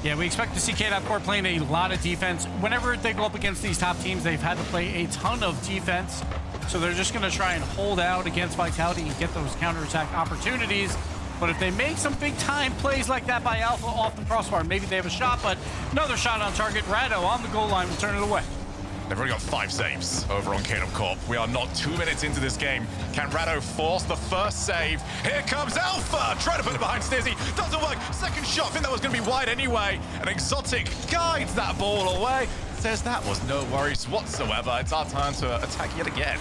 Yeah, we expect to see KC Corp playing a lot of defense. Whenever they go up against these top teams, they've had to play a ton of defense. So they're just going to try and hold out against Vitality and get those counterattack opportunities. But if they make some big-time plays like that by Alpha off the crossbar, maybe they have a shot, but another shot on target. Rado on the goal line will turn it away. They've already got 5 saves over on KC Corp. We are not 2 minutes into this game. Can Rado force the first save? Here comes Alpha! Trying to put it behind Stizzy. Doesn't work. Second shot. I think that was going to be wide anyway. And Exotic guides that ball away. says that was no worries whatsoever. It's our turn to attack yet again.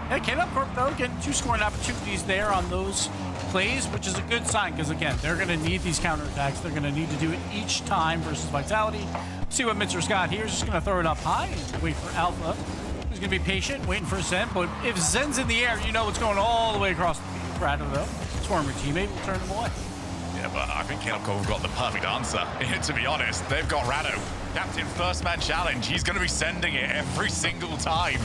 Yeah, KC Corp, though, getting 2 scoring opportunities there on those plays, which is a good sign because, again, they're going to need these counterattacks. They're going to need to do it each time versus Vitality. See what Mitzer's got here. He's just going to throw it up high and wait for Alpha. He's going to be patient, waiting for Zen. But if Zen's in the air, you know it's going all the way across the field. Rado, though, former teammate will turn him away. Yeah, but I think KC Corp have got the perfect answer. To be honest, they've got Rado. Captain First Man Challenge. He's going to be sending it every single time.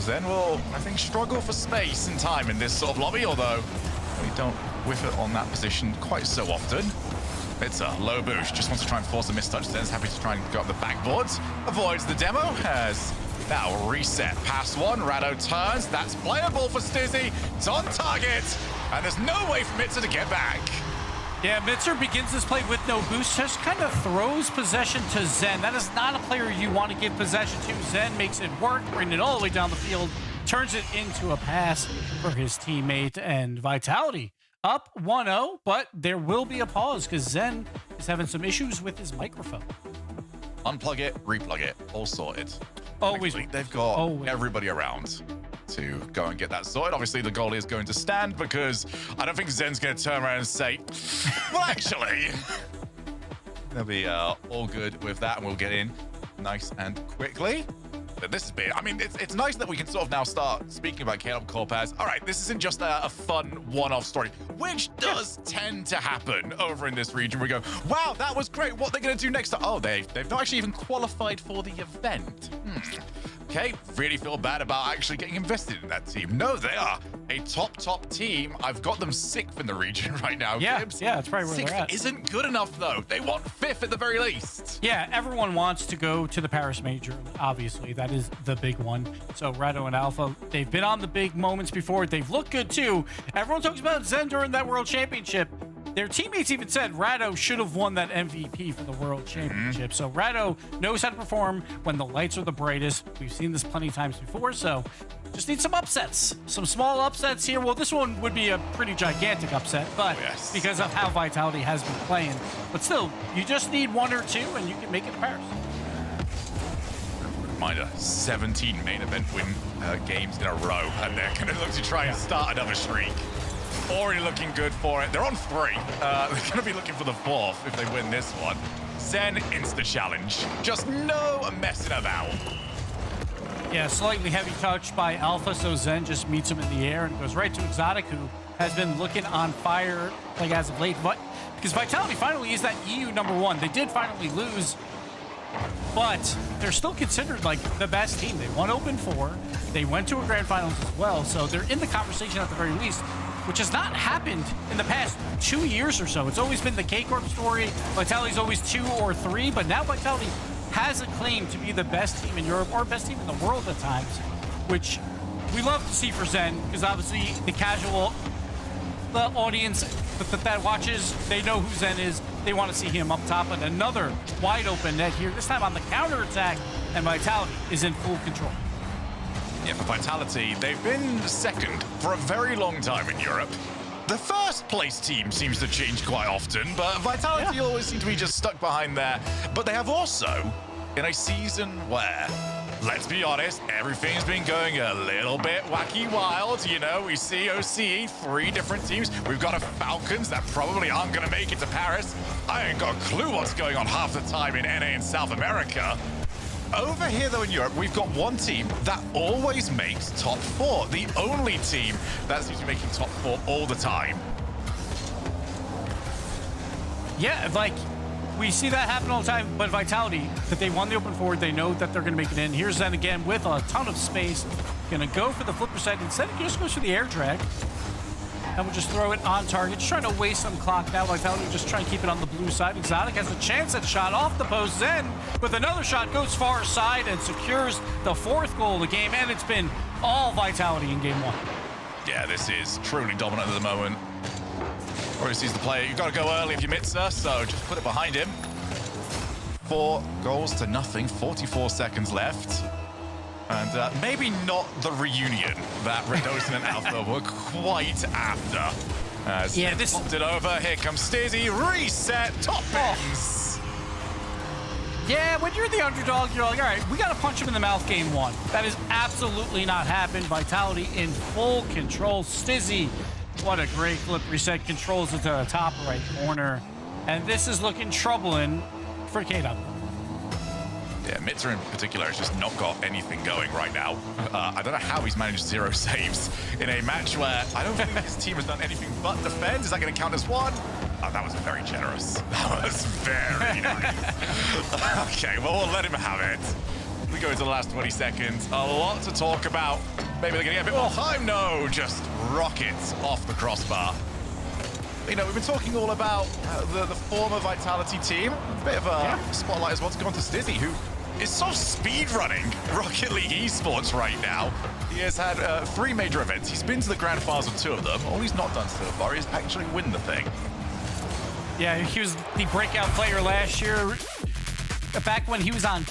Zen will, I think, struggle for space and time in this sort of lobby, although we don't whiff it on that position quite so often. It's a low boost, just wants to try and force a mistouch. Zen's happy to try and go up the backboards. Avoids the demo, has now reset past one. Rado turns, that's playable for Stizzy. It's on target, and there's no way for Mitzer to get back. Yeah, Mitzer begins this play with no boost, just kind of throws possession to Zen. That is not a player you want to give possession to. Zen makes it work, bringing it all the way down the field, turns it into a pass for his teammate, and Vitality up 1-0, but there will be a pause because Zen is having some issues with his microphone. Unplug it, replug it, all sorted. Always. Thankfully, they've got everybody around to go and get that sorted. Obviously, the goalie is going to stand because I don't think Zen's going to turn around and say, well, actually, they'll be all good with that, and we'll get in nice and quickly. But this has been, I mean, it's nice that we can sort of now start speaking about KC Corp as, all right, this isn't just a fun one-off story, which does tend to happen over in this region. We go, wow, that was great. What are they going to do next? Oh, they've not actually even qualified for the event. Okay, really feel bad about actually getting invested in that team. No, they are a top team. I've got them 6th in the region right now. Yeah, Gibbs. yeah, that's probably where they're at. 6th isn't good enough, though. They want 5th at the very least. Yeah, everyone wants to go to the Paris Major, obviously. That is the big one. So Rado and Alpha, they've been on the big moments before. They've looked good, too. Everyone talks about Zen during that World Championship. Their teammates even said Rado should have won that MVP for the World Championship. So Rado knows how to perform when the lights are the brightest. We've seen this plenty of times before, so just need some upsets. Some small upsets here. Well, this one would be a pretty gigantic upset, but because of how Vitality has been playing. But still, you just need 1 or 2, and you can make it to Paris. Reminder, 17 main event win games in a row, and they're going to look to try and start another streak. Already looking good for it. They're on 3. They're going to be looking for the 4th if they win this one. Zen insta challenge. Just no messing about. Yeah, slightly heavy touch by Alpha, so Zen just meets him in the air and goes right to Exotic, who has been looking on fire like as of late. But because Vitality finally is that EU #1. They did finally lose, but they're still considered like the best team. They won Open 4. They went to a grand finals as well, so they're in the conversation at the very least, which has not happened in the past 2 years or so. It's always been the KC Corp story. Vitality's always 2 or 3, but now Vitality has a claim to be the best team in Europe or best team in the world at times, which we love to see for Zen, because obviously the audience that watches, they know who Zen is. They want to see him up top, and another wide open net here, this time on the counterattack, and Vitality is in full control. Yeah, for Vitality, they've been 2nd for a very long time in Europe. The first place team seems to change quite often, but Vitality always seem to be just stuck behind there. But they have also, in a season where, let's be honest, everything's been going a little bit wacky wild. You know, we see OCE, 3 different teams. We've got a Falcons that probably aren't going to make it to Paris. I ain't got a clue what's going on half the time in NA in South America. Over here, though, in Europe, we've got one team that always makes top 4. The only team that seems to be making top 4 all the time. Yeah, like, we see that happen all the time, but Vitality, that they won the Open 4, they know that they're going to make it in. Here's Zen again with a ton of space. Going to go for the flipper set. Instead, he just goes for the air drag. And we'll just throw it on target. Just trying to waste some clock now. Vitality just trying to keep it on the blue side. Exotic has a chance at shot off the post. Zen with another shot goes far side and secures the 4th goal of the game. And it's been all Vitality in game 1. Yeah, this is truly dominant at the moment. Obviously, he's the player. You've got to go early if you Mitzer, so just put it behind him. 4 goals to nothing. 44 seconds left. And maybe not the reunion that Redosin and Alpha were quite after. As this popped it over. Here comes Stizzy. Reset. Top ends. Yeah, when you're the underdog, you're like, all right, we got to punch him in the mouth game one. That has absolutely not happened. Vitality in full control. Stizzy, what a great flip reset. Controls it to the top right corner. And this is looking troubling for K-Dub. Yeah, Mitzer in particular has just not got anything going right now. I don't know how he's managed 0 saves in a match where I don't think his team has done anything but defend. Is that going to count as 1? Oh, that was very generous. That was very nice. Okay, well, we'll let him have it. We go into the last 20 seconds. A lot to talk about. Maybe they're going to get a bit more time. No, just rockets off the crossbar. You know, we've been talking all about the former Vitality team. A bit of a spotlight as well to go on to Stizzy, who is sort of speed-running Rocket League Esports right now. He has had 3 major events. He's been to the grand finals of 2 of them. All he's not done so far is actually win the thing. Yeah, he was the breakout player last year. Back when he was on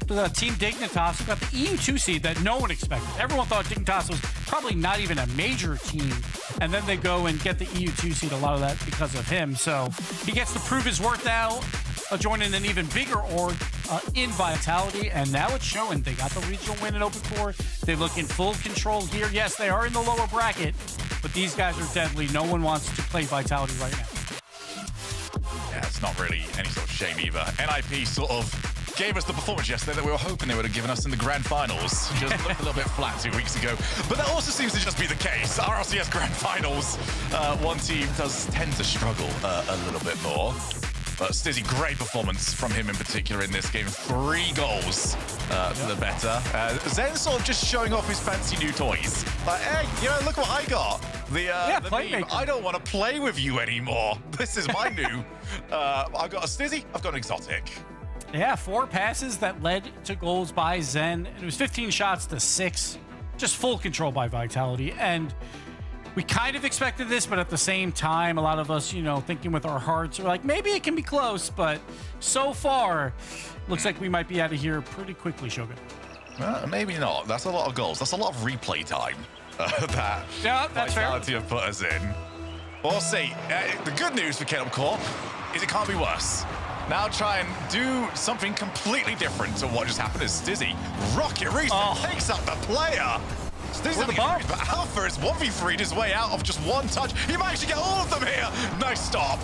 the Team Dignitas, who got the EU2 seed that no one expected. Everyone thought Dignitas was probably not even a major team. And then they go and get the EU2 seed, a lot of that because of him. So he gets to prove his worth now, joining an even bigger org in Vitality. And now it's showing. They got the regional win in Open 4. They look in full control here. Yes, they are in the lower bracket, but these guys are deadly. No one wants to play Vitality right now. Yeah, it's not really any sort of shame either. NIP sort of gave us the performance yesterday that we were hoping they would have given us in the grand finals. Just looked a little bit flat 2 weeks ago. But that also seems to just be the case. RLCS grand finals, one team does tend to struggle a little bit more. But Stizzy, great performance from him in particular in this game. 3 goals for the better. Zen sort of just showing off his fancy new toys. Like, hey, you know, look what I got. The meme, I don't want to play with you anymore. This is my new. I've got a Stizzy, I've got an exotic. Yeah, 4 passes that led to goals by Zen. It was 15 shots to 6. Just full control by Vitality. And we kind of expected this, but at the same time, a lot of us, you know, thinking with our hearts, are like, maybe it can be close. But so far, looks like we might be out of here pretty quickly, Shogun. Maybe not. That's a lot of goals. That's a lot of replay time that that's Vitality fair. have put us in. We'll see. The good news for KC Corp is it can't be worse. Now try and do something completely different to what just happened as Stizzy. Rocket reset takes out the player. Stizzy the bomb. But Alpha is 1v3'd his way out of just 1 touch. He managed to get all of them here. Nice stop.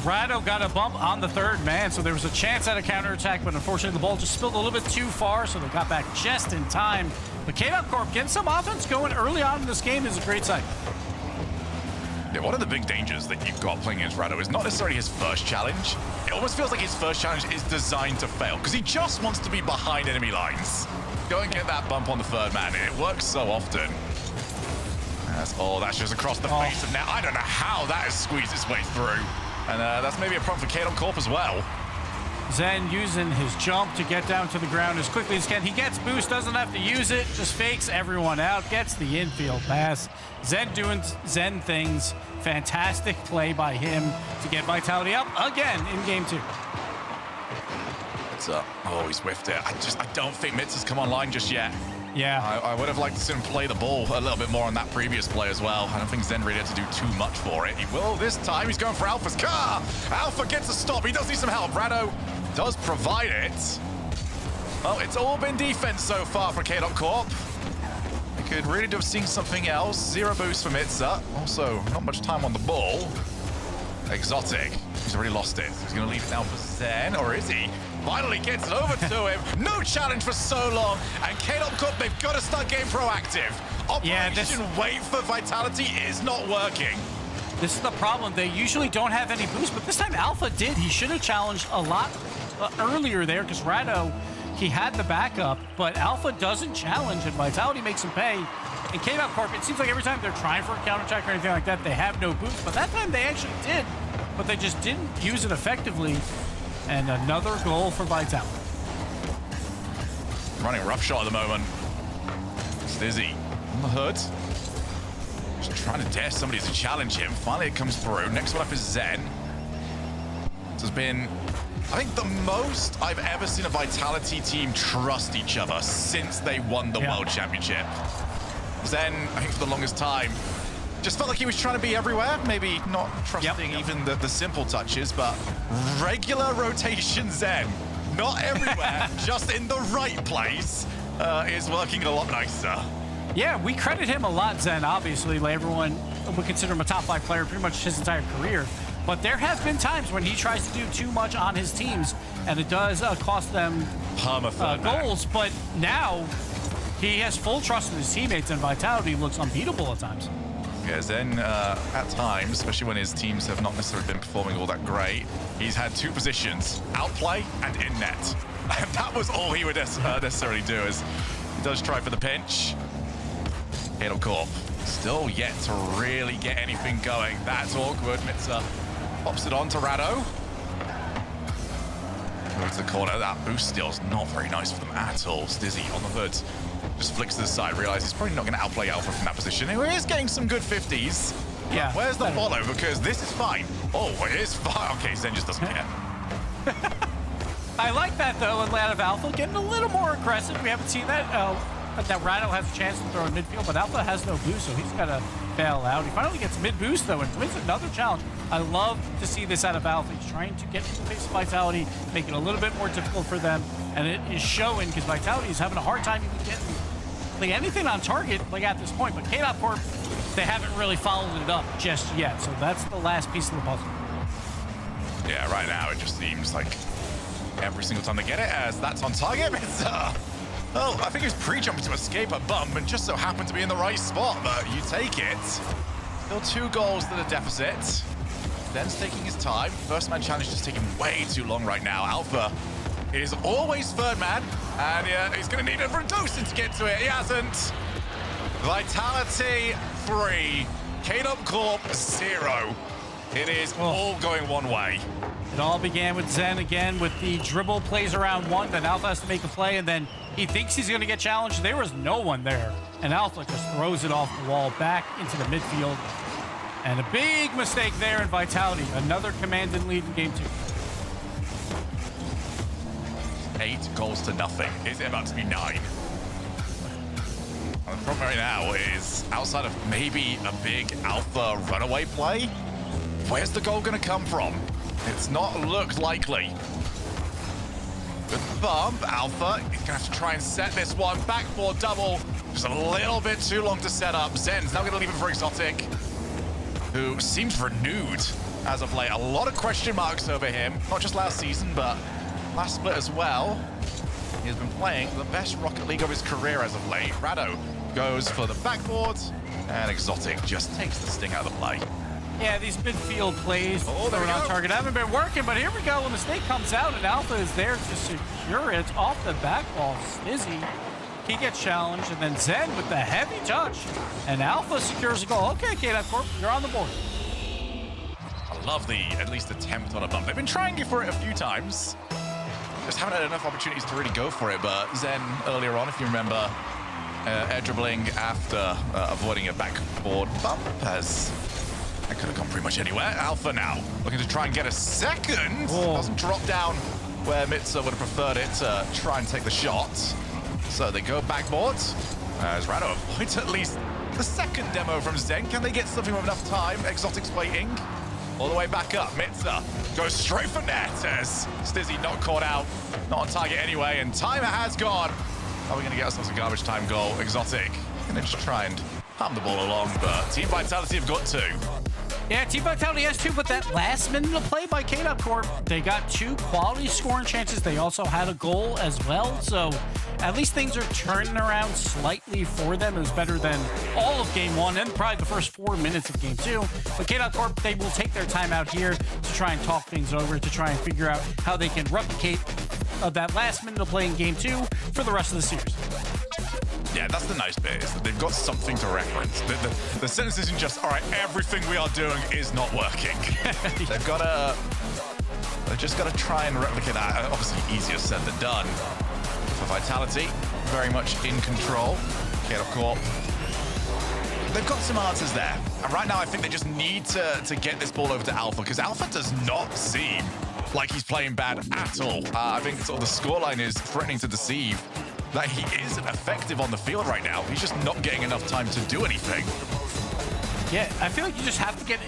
Rado got a bump on the 3rd man, so there was a chance at a counterattack, but unfortunately the ball just spilled a little bit too far, so they got back just in time. But KC Corp getting some offense going early on in this game is a great sight. Yeah, one of the big dangers that you've got playing against Rado is not necessarily his first challenge. It almost feels like his first challenge is designed to fail because he just wants to be behind enemy lines. Go and get that bump on the 3rd man, and it works so often. That's just across the face of now. I don't know how that has squeezed its way through. And that's maybe a problem for KC Corp as well. Zen using his jump to get down to the ground as quickly as he can. He gets boost, doesn't have to use it, just fakes everyone out, gets the infield pass. Zen doing Zen things. Fantastic play by him to get Vitality up again in game 2. What's up? Oh, he's whiffed it. I don't think Mitz has come online just yet. Yeah. I would have liked to see him play the ball a little bit more on that previous play as well. I don't think Zen really had to do too much for it. He will this time. He's going for Alpha's car. Alpha gets a stop. He does need some help. Rado does provide it. Well, it's all been defense so far for KC Corp. They could really do have seen something else. 0 boost for Mitza. Also, not much time on the ball. Exotic. He's already lost it. He's going to leave it now for Zen, or is he? Finally gets it over to him. No challenge for so long. And KC Corp, they've got to start getting proactive. Operation Wait for Vitality is not working. This is the problem. They usually don't have any boost, but this time Alpha did. He should have challenged a lot earlier there because Rado, he had the backup, but Alpha doesn't challenge, and Vitality makes him pay. And KC Corp, it seems like every time they're trying for a counterattack or anything like that, they have no boost, but that time they actually did, but they just didn't use it effectively. And another goal for Vitality. Running roughshot at the moment. Stizzy on the hood. Just trying to dare somebody to challenge him. Finally it comes through. Next one up is Zen. This has been, I think, the most I've ever seen a Vitality team trust each other since they won the World Championship. Zen, I think for the longest time, Just felt like he was trying to be everywhere, maybe not trusting even the simple touches, but regular rotation Zen, not everywhere, just in the right place, is working a lot nicer. Yeah, we credit him a lot, Zen, obviously. Like everyone would consider him a top 5 player pretty much his entire career. But there have been times when he tries to do too much on his teams, and it does cost them goals. But now he has full trust in his teammates, and Vitality looks unbeatable at times. Yeah, Zen, at times, especially when his teams have not necessarily been performing all that great, he's had 2 positions, outplay and in net. And that was all he would necessarily do, as he does try for the pinch. KC Corp still yet to really get anything going. That's awkward. Mitza pops it on to Rado. Moves the corner. That boost steal's not very nice for them at all. Stizzy on the hood. Just flicks to the side, realizes he's probably not going to outplay Alpha from that position. He is getting some good 50s. Yeah. Where's the follow? Because this is fine. Oh, it is fine. Okay, Zen just doesn't care. I like that, though, out of Alpha, getting a little more aggressive. We haven't seen that. That Rado has a chance to throw in midfield, but Alpha has no boost, so he's got to bail out. He finally gets mid-boost, though, and wins another challenge. I love to see this out of Alpha. He's trying to get into the face of Vitality, make it a little bit more difficult for them, and it is showing because Vitality is having a hard time even getting like anything on target like at this point. But KC Corp, they haven't really followed it up just yet, so that's the last piece of the puzzle. Yeah, right now it just seems like every single time they get it, as that's on target, it's oh, I think he was pre-jumping to escape a bump and just so happened to be in the right spot, but you take it. Still 2 goals to the deficit. Zen's taking his time. First man challenge just taking way too long right now. Alpha is always third man, and yeah, he's gonna need it for a Dosing to get to it. He hasn't. Vitality 3, KC Corp 0. It is all going one way. It all began with Zen again with the dribble plays around 1, then Alpha has to make a play, and then he thinks he's going to get challenged. There was no one there, and Alpha just throws it off the wall back into the midfield. And a big mistake there in Vitality. Another commanded lead in game 2. 8 goals to nothing. It's about to be 9. And the problem right now is, outside of maybe a big Alpha runaway play, where's the goal going to come from? It's not looked likely. Good bump, Alpha. He's gonna have to try and set this one. Backboard double. Just a little bit too long to set up. Zen's now gonna leave it for Exotic, who seems renewed as of late. A lot of question marks over him. Not just last season, but last split as well. He's been playing the best Rocket League of his career as of late. Rado goes for the backboard, and Exotic just takes the sting out of the play. Yeah, these midfield plays thrown on target haven't been working, but here we go. A mistake comes out, and Alpha is there to secure it off the back ball. Stizzy, he gets challenged, and then Zen with the heavy touch, and Alpha secures a goal. Okay, KC Corp, you're on the board. I love the at least attempt on a bump. They've been trying for it a few times. Just haven't had enough opportunities to really go for it, but Zen earlier on, if you remember, air dribbling after avoiding a backboard bump has... That could have gone pretty much anywhere. Alpha now looking to try and get a second. Doesn't drop down where Mitza would have preferred it to try and take the shot. So they go backboard. As Rado avoids at least the second demo from Zen. Can they get something with enough time? Exotic's waiting. All the way back up. Mitza goes straight for net as Stizzy not caught out. Not on target anyway, and timer has gone. Are we going to get ourselves a garbage time goal? Exotic gonna just try and hum the ball along, but Team Vitality have got 2. Yeah, Team Vitality has 2, but that last minute of play by KC Corp, they got 2 quality scoring chances. They also had a goal as well, so at least things are turning around slightly for them. It was better than all of Game 1 and probably the first 4 minutes of Game 2. But KC Corp, they will take their time out here to try and talk things over, to try and figure out how they can replicate that last minute of play in Game 2 for the rest of the series. Yeah, that's the nice bit, is that they've got something to reference. The sentence isn't just, all right, everything we are doing is not working. They've just got to try and replicate that. Obviously, easier said than done. For Vitality, very much in control. KC Corp, they've got some answers there. And right now, I think they just need to get this ball over to Alpha, because Alpha does not seem like he's playing bad at all. I think sort of the scoreline is threatening to deceive that he isn't effective on the field right now. He's just not getting enough time to do anything. Yeah, I feel like you just have to get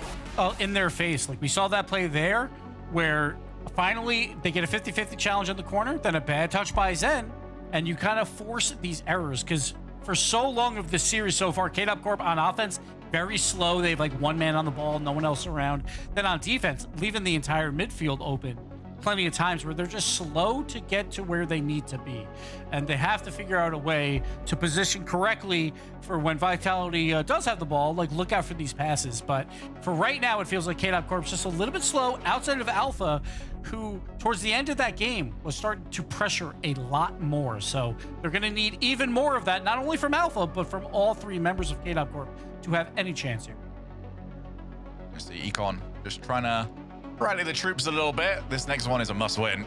in their face. Like we saw that play there where finally they get a 50-50 challenge in the corner, then a bad touch by Zen, and you kind of force these errors because for so long of this series so far, KC Corp on offense, very slow. They have like one man on the ball, no one else around. Then on defense, leaving the entire midfield open. Plenty of times where they're just slow to get to where they need to be. And they have to figure out a way to position correctly for when Vitality does have the ball, like look out for these passes. But for right now, it feels like KC Corp's just a little bit slow outside of Alpha, who towards the end of that game was starting to pressure a lot more. So they're going to need even more of that, not only from Alpha, but from all three members of KC Corp to have any chance here. Just the Econ just trying to rally the troops a little bit. This next one is a must-win.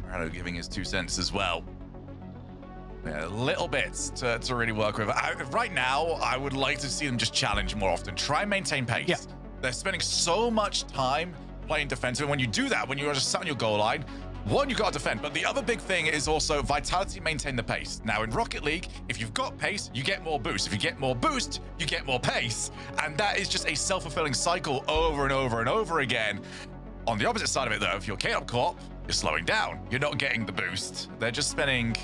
Rado giving his 2 cents as well. Yeah, little bits to really work with. Right now, I would like to see them just challenge more often. Try and maintain pace. Yeah. They're spending so much time playing defensive. And when you do that, when you're just sat on your goal line, one, you've got to defend, but the other big thing is also Vitality maintain the pace. Now in Rocket League, if you've got pace, you get more boost. If you get more boost, you get more pace. And that is just a self-fulfilling cycle over and over and over again. On the opposite side of it though, if you're KC Corp, you're slowing down. You're not getting the boost. They're just spending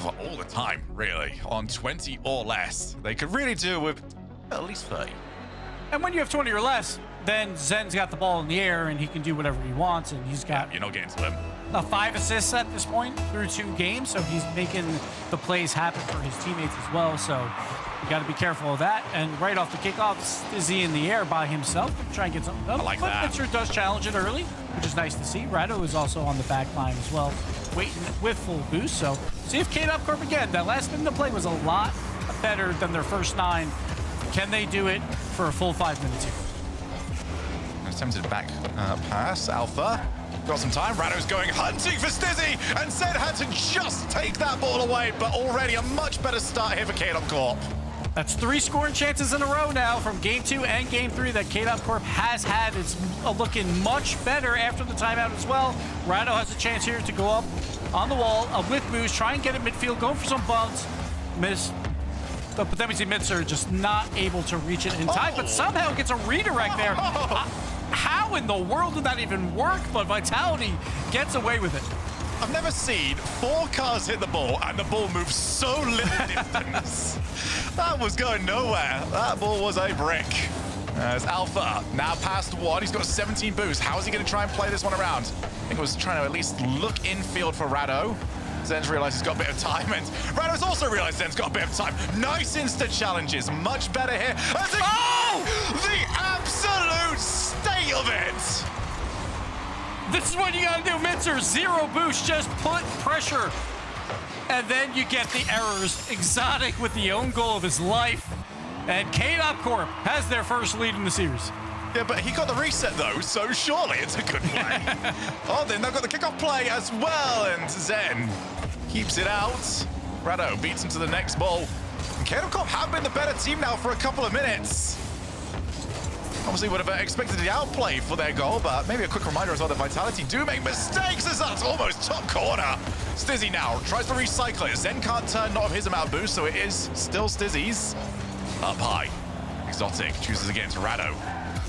all the time, really, on 20 or less. They could really do with at least 30. And when you have 20 or less, then Zen's got the ball in the air and he can do whatever he wants, and he's got you're not getting to him. 5 assists at this point through 2 games, so he's making the plays happen for his teammates as well. So you got to be careful of that. And right off the kickoff, Stizzy in the air by himself, try and get something done. I like but that. Mitzer does challenge it early, which is nice to see. Rado is also on the back line as well, waiting with full boost. So see if KC Corp again, that last minute of play was a lot better than their first 9. Can they do it for a full 5 minutes here? Attempted back pass. Alpha got some time. Rado's going hunting for Stizzy, and Zed had to just take that ball away, but already a much better start here for KC Corp. That's 3 scoring chances in a row now from Game 2 and Game 3 that KC Corp has had. It's looking much better after the timeout as well. Rado has a chance here to go up on the wall with Moose, try and get it midfield, going for some bumps. Miss. But then we see Mitzer just not able to reach it in time, but somehow gets a redirect there. How in the world did that even work? But Vitality gets away with it. I've never seen 4 cars hit the ball and the ball moves so little distance. That was going nowhere. That ball was a brick. There's Alpha, now past 1. He's got 17 boost. How is he going to try and play this one around? I think it was trying to at least look infield for Rado. Zen's realized he's got a bit of time, and Rado's also realized Zen's got a bit of time. Nice insta challenges, much better here. The absolute state of it! This is what you gotta do, Mitzer. 0 boost, just put pressure. And then you get the errors. Exotic with the own goal of his life. And KC Corp has their first lead in the series. Yeah, but he got the reset though, so surely it's a good play. Oh, then they've got the kickoff play as well, and Zen keeps it out. Rado beats him to the next ball. And KC Corp have been the better team now for a couple of minutes. Obviously would have expected the outplay for their goal, but maybe a quick reminder as well that Vitality do make mistakes as that's almost top corner. Stizzy now tries to recycle it. Zen can't turn not of his amount boost, so it is still Stizzy's. Up high. Exotic chooses against Rado.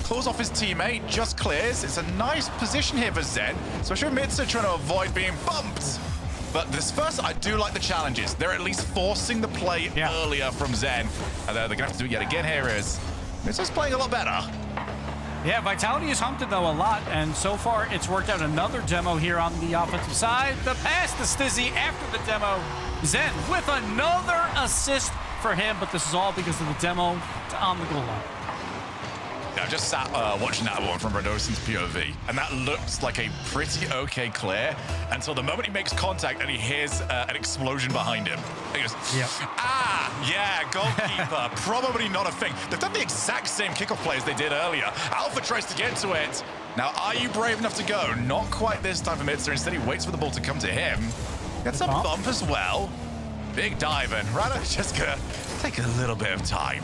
Pulls off his teammate, just clears. It's a nice position here for Zen, especially with Mitzer trying to avoid being bumped. But this first, I do like the challenges. They're at least forcing the play earlier from Zen. And they're going to have to do it yet again here is Mitzer's playing a lot better. Yeah, Vitality has hunted though a lot, and so far it's worked out. Another demo here on the offensive side. The pass to Stizzy after the demo. Zen with another assist for him, but this is all because of the demo on the goal line. Yeah, I just sat watching that one from Radoson's POV, and that looks like a pretty okay clear until the moment he makes contact and he hears an explosion behind him. He goes, yeah, goalkeeper, probably not a thing. They've done the exact same kickoff play as they did earlier. Alpha tries to get to it. Now, are you brave enough to go? Not quite this time for Mitzer. Instead, he waits for the ball to come to him. Gets a bump as well. Big dive, and Rado's just gonna take a little bit of time.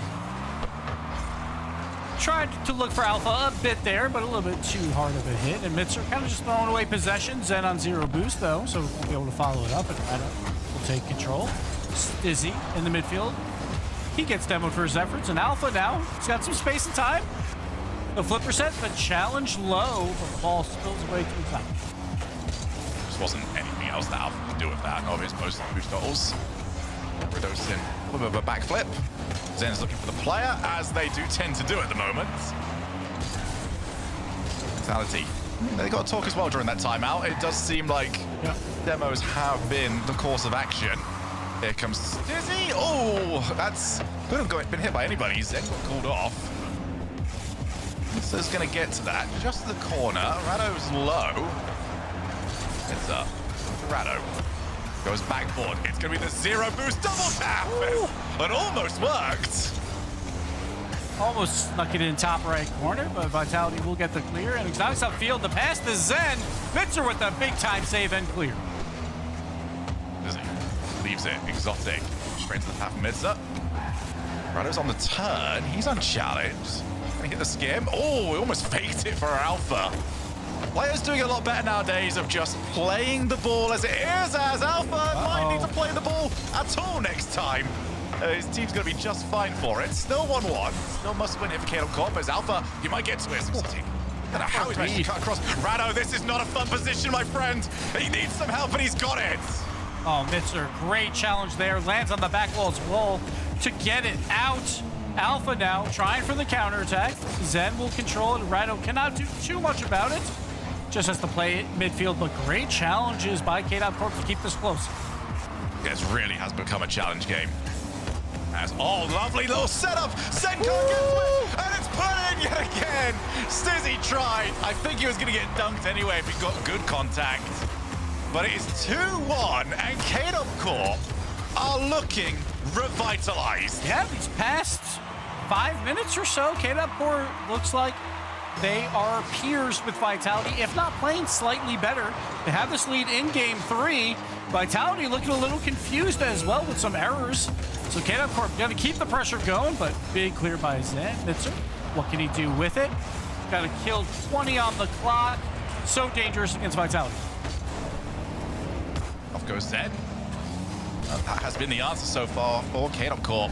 Tried to look for Alpha a bit there, but a little bit too hard of a hit. And Mitzer kind of just throwing away possession. Zen on 0 boost, though, so we'll be able to follow it up. And Rado will take control. Stizzy in the midfield. He gets demoed for his efforts, and Alpha now, he's got some space and time. The flipper set, the challenge low, but the ball spills away to the top. Just wasn't anything else that Alpha could do with that. Obvious most boost goals. Redos in a little bit of a backflip. Zen's looking for the player, as they do tend to do at the moment. Vitality. They got to talk as well during that timeout. It does seem like demos have been the course of action. Here comes Stizzy. Oh, that's could have been hit by anybody. Zen got called off. So it's going to get to that. Just the corner. Rado's low. It's up. Rado goes backboard. It's going to be the zero boost double tap. It almost worked. Almost snuck it in top right corner, but Vitality will get the clear. And Exotics upfield. The pass to Zen. Mitzer with a big time save and clear. Leaves it. Exotic. Straight to the path of Mitzer. Rado's on the turn. He's unchallenged. Gonna hit the skim. Oh, he almost faked it for Alpha. Players doing a lot better nowadays of just playing the ball as it is, as Alpha might need to play the ball at all next time. His team's going to be just fine for it. Still 1-1. Still must win here for KC Corp. As Alpha, you might get to it. I don't know how he's managed to cut across. Rado, this is not a fun position, my friend. He needs some help, and he's got it. Oh, Mitzer, great challenge there. Lands on the back wall's wall to get it out. Alpha now trying for the counterattack. Zen will control it. Rado cannot do too much about it. Just has to play it midfield, but great challenges by KC Corp to keep this close. This really has become a challenge game. As lovely little setup. Zen can't get to it, and it's put in yet again. Stizzy tried. I think he was going to get dunked anyway if he got good contact. But it is 2-1, and KC Corp are looking revitalized. Yeah, these past 5 minutes or so, KC Corp looks like they are peers with Vitality, if not playing slightly better. They have this lead in Game 3. Vitality looking a little confused as well with some errors. So KC Corp going to keep the pressure going, but big clear by Zen. Mitzer, what can he do with it? Got to kill 20 on the clock. So dangerous against Vitality. Off goes Zen. That has been the answer so far for KC Corp.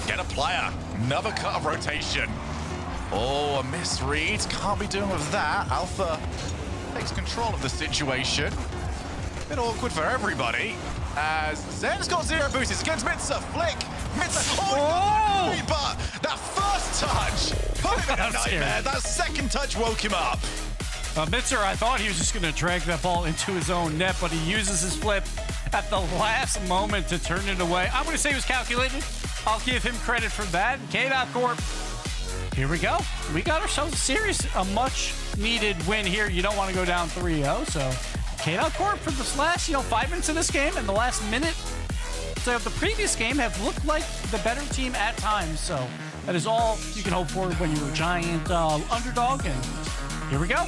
Get a player. Another cut of rotation. Oh, a misread. Can't be doing with that. Alpha takes control of the situation. Bit awkward for everybody. As Zen's got zero boosts. It's against Mitzer. Flick. Mitzer. Oh! But that first touch put him in a nightmare. That second touch woke him up. Mitzer, I thought he was just going to drag that ball into his own net, but he uses his flip at the last moment to turn it away. I'm going to say it was calculated. I'll give him credit for that. KC Corp, here we go. We got ourselves a series, a much-needed win here. You don't want to go down 3-0, so KC Corp for this last, 5 minutes of this game and the last minute of the previous game have looked like the better team at times. So that is all you can hope for when you're a giant underdog. And here we go.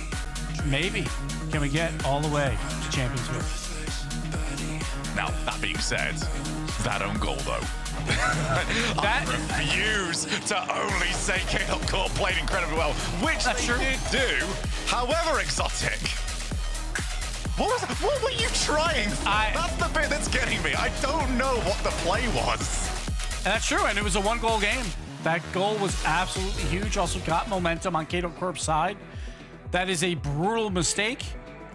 Maybe can we get all the way to Championsville? Now, that being said, that own goal, though. I refuse to only say KC Corp played incredibly well, which they did do. However, Exotic, what were you trying for? That's the bit that's getting me. I don't know what the play was. And that's true, and it was a one-goal game. That goal was absolutely huge. Also got momentum on KC Corp's side. That is a brutal mistake.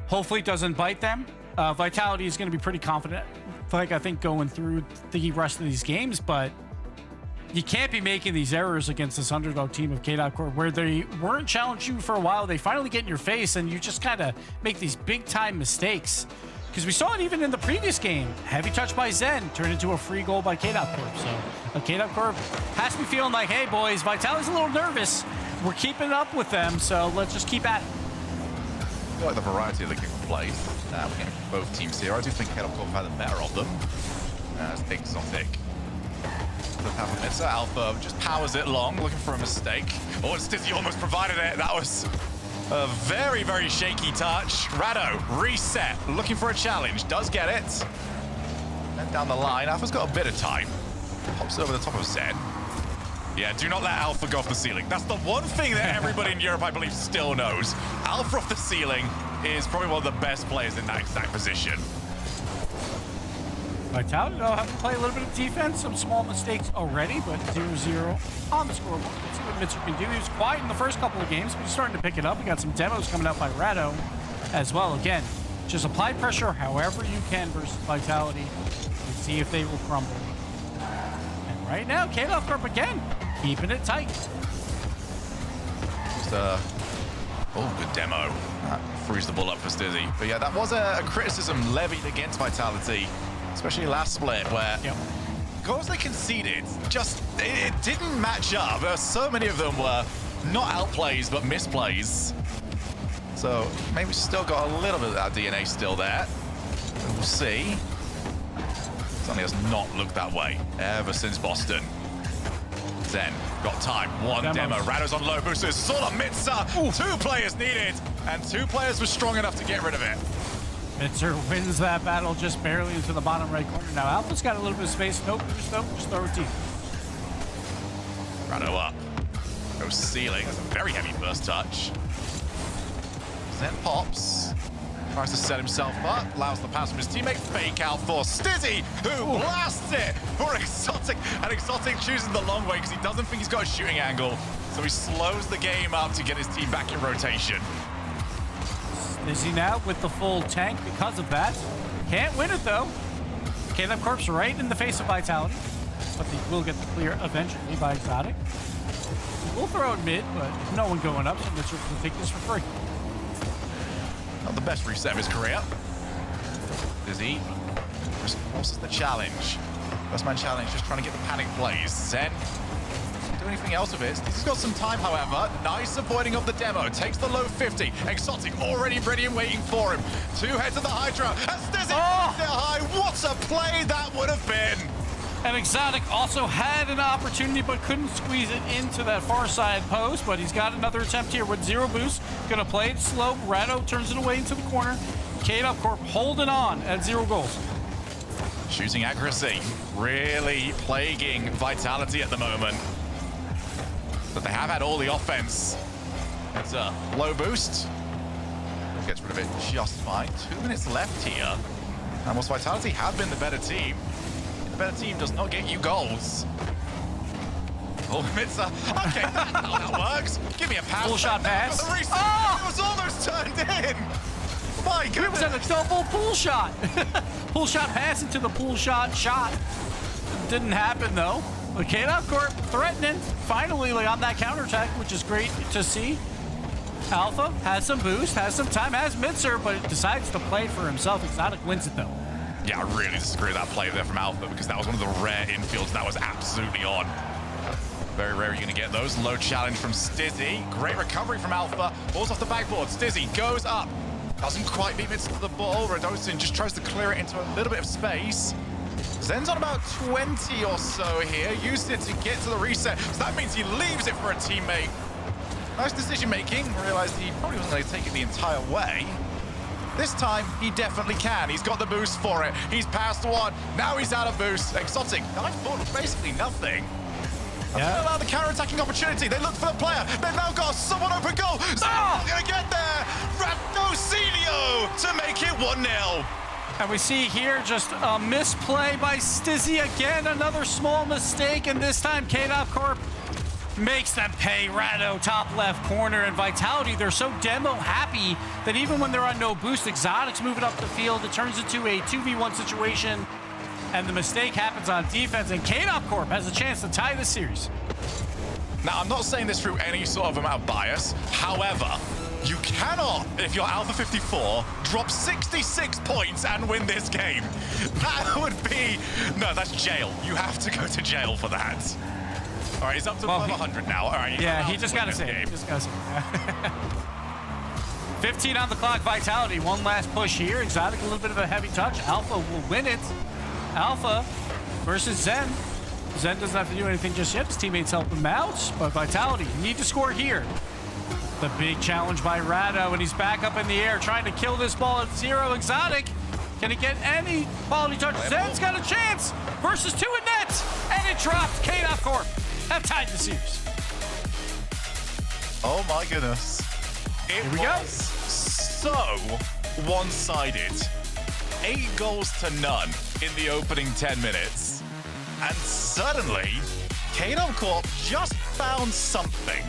Hopefully it doesn't bite them. Vitality is going to be pretty confident, I think, going through the rest of these games, but you can't be making these errors against this underdog team of KC Corp where they weren't challenging you for a while. They finally get in your face, and you just kind of make these big-time mistakes. Because we saw it even in the previous game. Heavy touch by Zen turned into a free goal by KC Corp. So KC Corp has to be feeling like, hey, boys, Vitality's a little nervous. We're keeping up with them, so let's just keep at it. I feel like the variety of the game plays. We're getting both teams here. I do think KC Corp had the better of them. As Exotic. The path of Mitzer. Alpha just powers it long, looking for a mistake. Oh, Stizzy almost provided it. That was a very, very shaky touch. Rado, reset, looking for a challenge. Does get it. Then down the line. Alpha's got a bit of time. Pops it over the top of Zen. Yeah, do not let Alpha go off the ceiling. That's the one thing that everybody in Europe, I believe, still knows. Alpha off the ceiling is probably one of the best players in that exact position. Vitality, they'll have to play a little bit of defense, some small mistakes already, but 0-0 on the scoreboard. Let's see what Mitchell can do. He was quiet in the first couple of games, but he's starting to pick it up. We got some demos coming out by Rado as well. Again, just apply pressure however you can versus Vitality and see if they will crumble. And right now, KC Corp again, keeping it tight. Oh, good demo. That frees the ball up for Stizzy. But yeah, that was a criticism levied against Vitality, especially last split, where goals they conceded, just, it didn't match up. So many of them were not outplays, but misplays. So maybe still got a little bit of that DNA still there. We'll see. Certainly has not looked that way ever since Boston. Zen got time. One demo. Rado's on low boosters. It's all on Mitsa. 2 players needed, and 2 players were strong enough to get rid of it. Mitzer wins that battle just barely into the bottom right corner. Now Alpha's got a little bit of space. Nope, just throw it to you. Rado up. Goes ceiling. That's a very heavy first touch. Zen pops. Tries to set himself up. Allows the pass from his teammate. Fake out for Stizzy, who blasts it for Exotic. And Exotic chooses the long way because he doesn't think he's got a shooting angle. So he slows the game up to get his team back in rotation. Stizzy now with the full tank because of that. Can't win it though. KC Corp's right in the face of Vitality, but they will get the clear eventually by Exotic. We'll throw it mid, but no one going up, so Mitchell will take this for free. Not the best reset of his career. Dizzy forces the challenge. First man challenge, just trying to get the panic plays. Zen doesn't do anything else of it. He's got some time, however. Nice avoiding of the demo. Takes the low 50. Exotic already ready and waiting for him. 2 heads of the Hydra. And Stizzy takes it high. What a play that would have been. And Exotic also had an opportunity but couldn't squeeze it into that far side post, but he's got another attempt here with 0 boost. Gonna play it slow. Rado turns it away into the corner. KC Corp holding on at 0 goals. Shooting accuracy really plaguing Vitality at the moment. But they have had all the offense. It's a low boost. Gets rid of it just fine. 2 minutes left here. And whilst Vitality have been the better team, the better team does not get you goals. Oh, Mitsa. Okay, that's how that works. Give me a pass. Full shot pass. It was almost turned in. My goodness. It was a double pull shot. Pull shot pass into the pull shot shot. Didn't happen though. But KC Corp threatening finally on that counterattack, which is great to see. Alpha has some boost, has some time, has Mitzer, but decides to play for himself. Exotic wins it though. Yeah, I really disagree with that play there from Alpha because that was one of the rare infields that was absolutely on. Very rare you're going to get those. Low challenge from Stizzy. Great recovery from Alpha. Ball's off the backboard. Stizzy goes up. Doesn't quite beat Mitz to the ball. Radosin just tries to clear it into a little bit of space. Zen's on about 20 or so here. Used it to get to the reset. So that means he leaves it for a teammate. Nice decision making. Realized he probably wasn't going to take it the entire way. This time, he definitely can. He's got the boost for it. He's passed 1. Now he's out of boost. Exotic. Knife forward, basically nothing. That's allow the counter-attacking opportunity. They look for the player. They've now got someone open goal. Someone's going to get there. Radosinio to make it 1-0. And we see here just a misplay by Stizzy again. Another small mistake, and this time KC Corp makes them pay. Rado, top left corner, and Vitality, they're so demo happy that even when they're on no boost, Exotic's moving up the field. It turns into a 2v1 situation, and the mistake happens on defense, and KC Corp has a chance to tie the series. Now, I'm not saying this through any sort of amount of bias. However, you cannot, if you're Alpha 54, drop 66 points and win this game. That would be... No, that's jail. You have to go to jail for that. All right, he's up to above 100 now. All right. Yeah, he just got to save. 15 on the clock, Vitality. One last push here. Exotic, a little bit of a heavy touch. Alpha will win it. Alpha versus Zen. Zen doesn't have to do anything just yet. His teammates help him out, but Vitality need to score here. The big challenge by Rado, and he's back up in the air trying to kill this ball at 0. Exotic, can he get any quality touch? Zen's got a chance versus 2 in net, and it dropped. KC Corp have tied the series. Oh my goodness. It was so one-sided. 8 goals to none. in the opening 10 minutes. And suddenly, KC Corp just found something.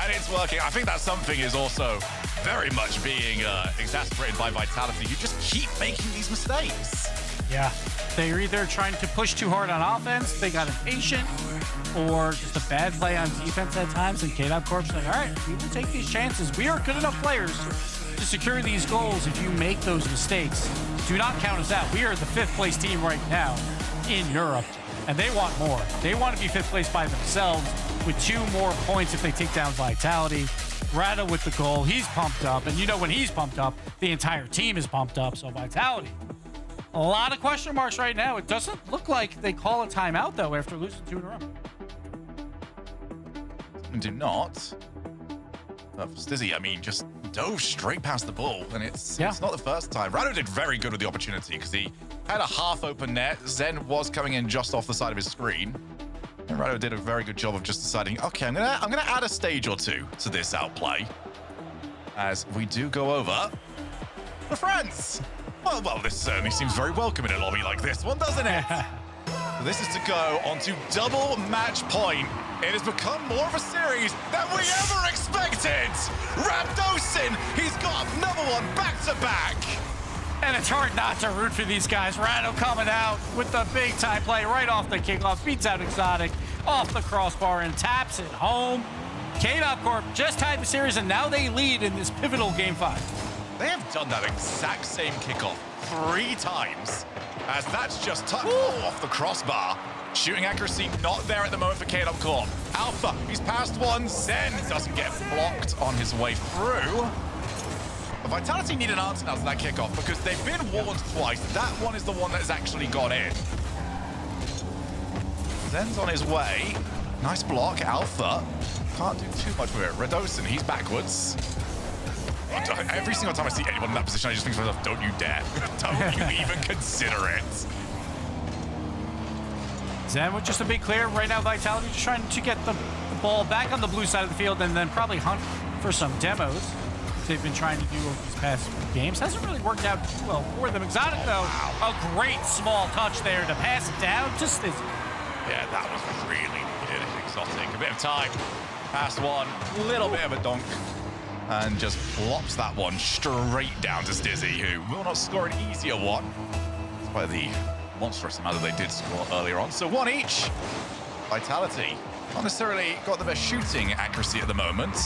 And it's working. I think that something is also very much being exasperated by Vitality, who just keep making these mistakes. Yeah, they're either trying to push too hard on offense, they got impatient, or just a bad play on defense at times, and KC Corp's like, all right, we will take these chances. We are good enough players to secure these goals. If you make those mistakes, do not count us out. We are the 5th place team right now in Europe, and they want more. They want to be 5th place by themselves with 2 more points if they take down Vitality. Rado with the goal, he's pumped up, and you know when he's pumped up, the entire team is pumped up, so Vitality. A lot of question marks right now. It doesn't look like they call a timeout, though, after losing 2 in a row. Do not. Stizzy, I mean, just dove straight past the ball, and it's not the first time. Rado did very good with the opportunity because he had a half-open net. Zen was coming in just off the side of his screen. And Rado did a very good job of just deciding, okay, I'm gonna add a stage or 2 to this outplay. As we do go over the friends. Well, this certainly seems very welcome in a lobby like this one, doesn't it? This is to go onto double match point. It has become more of a series than we ever expected. Rabdosin, he's got another one back-to-back. And it's hard not to root for these guys. Rado coming out with the big-time play right off the kickoff, beats out Exotic off the crossbar and taps it home. KC Corp just tied the series, and now they lead in this pivotal Game 5. They have done that exact same kickoff 3 times, as that's just tucked off the crossbar. Shooting accuracy not there at the moment for KC Corp. Alpha, he's passed one. Zen doesn't get blocked on his way through. But Vitality need an answer now to that kickoff because they've been warned twice. That one is the one that has actually got in. Zen's on his way. Nice block, Alpha. Can't do too much with it. Radosin, he's backwards. Every single time I see anyone in that position, I just think to myself, don't you dare. Don't you even consider it. Zen, just to be clear, right now Vitality just trying to get the ball back on the blue side of the field and then probably hunt for some demos they've been trying to do over these past few games. Hasn't really worked out too well for them. Exotic, though, a great small touch there to pass it down to Stizzy. Yeah, that was really needed. Exotic, a bit of time. Past one, little bit of a donk. And just plops that one straight down to Stizzy, who will not score an easier one. Despite the monstrous amount that they did score earlier on. So 1 each. Vitality, not necessarily got the best shooting accuracy at the moment.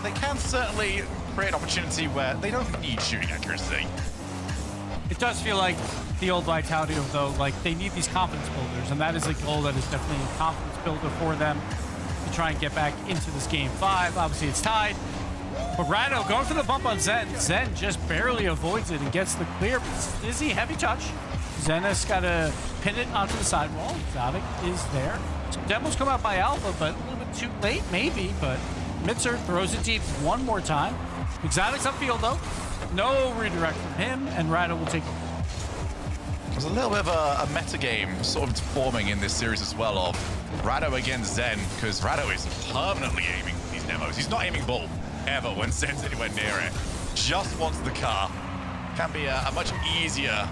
They can certainly create an opportunity where they don't need shooting accuracy. It does feel like the old Vitality, though, like they need these confidence builders, and that is a goal that is definitely a confidence builder for them to try and get back into this Game 5. Obviously, it's tied. But Rado going for the bump on Zen. Zen just barely avoids it and gets the clear. Stizzy, heavy touch. Zen has got to pin it onto the sidewall. Exotic is there. Some demos come out by Alpha, but a little bit too late, maybe. But Mitzer throws it deep one more time. Exotic's upfield, though. No redirect from him, and Rado will take it. There's a little bit of a meta game sort of forming in this series as well of Rado against Zen, because Rado is permanently aiming for these demos. He's not aiming ball ever when Zen's anywhere near it. Just wants the car. Can be a much easier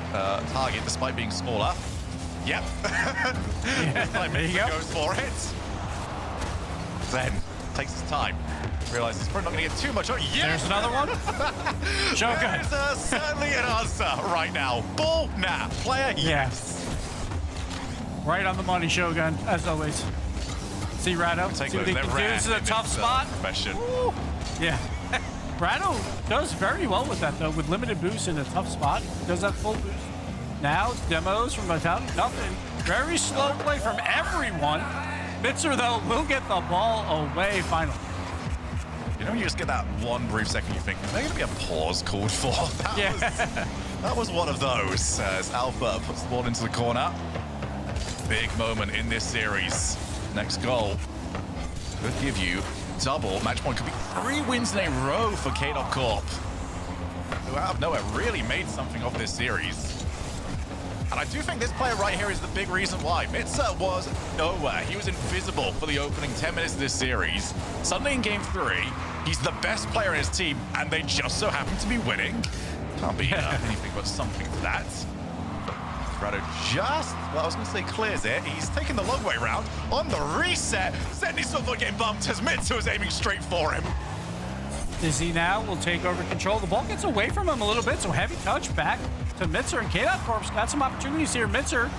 target despite being smaller. Yep. There you go. Goes for it. Zen takes his time. Realizes he's probably not going to get too much. Oh, yes! There's another one. Shogun. There's certainly an answer right now. Ball, nah. Player, yes. Right on the money, Shogun, as always. See Rado. See what he can do. This is a tough spot. Yeah. Rado does very well with that, though, with limited boost in a tough spot. He does have full boost. Now, demos from Vitality, nothing. Very slow play from everyone. Mitzer, though, will get the ball away finally. You know, you just get that one brief second, you think, is there going to be a pause called for? That was one of those, as Alpha puts the ball into the corner. Big moment in this series. Next goal could give you double match point. Could be 3 wins in a row for KC Corp, who out of nowhere really made something of this series. And I do think this player right here is the big reason why. Mitzer was nowhere. He was invisible for the opening 10 minutes of this series. Suddenly in Game 3, he's the best player in his team, and they just so happen to be winning. Can't be anything but something to that. Rado just, well, I was going to say clears it. He's taking the long way round. On the reset, Zendy's still getting bumped as Mitsu is aiming straight for him. Dizzy now will take over control. The ball gets away from him a little bit, so heavy touch back to Mitzer. And KC Corp's got some opportunities here. Mitzer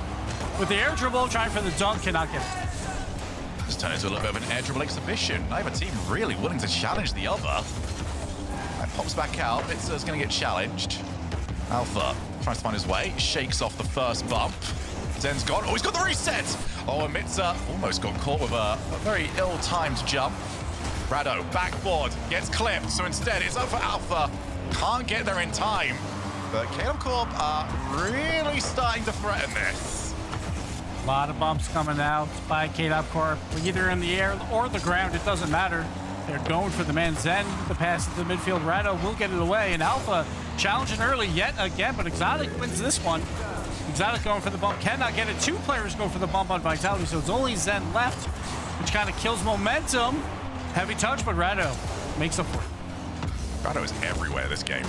with the air dribble, trying for the dunk, cannot get it. This turns into a little bit of an air dribble exhibition. Neither team really willing to challenge the other. And pops back out. Mitzer's going to get challenged. Alpha tries to find his way, shakes off the first bump. Zen's gone. Oh, he's got the reset! Oh, and Mitzer almost got caught with a very ill-timed jump. Rado, backboard, gets clipped, so instead it's over Alpha. Can't get there in time. But KC Corp are really starting to threaten this. A lot of bumps coming out by KC Corp, either in the air or the ground. It doesn't matter. They're going for the man. Zen, the pass to the midfield. Rado will get it away, and Alpha challenging early yet again, but Exotic wins this one. Exotic going for the bump, cannot get it. Two players go for the bump on Vitality, so it's only Zen left, which kind of kills momentum. Heavy touch, but Rado makes up for it. Rado is everywhere this game.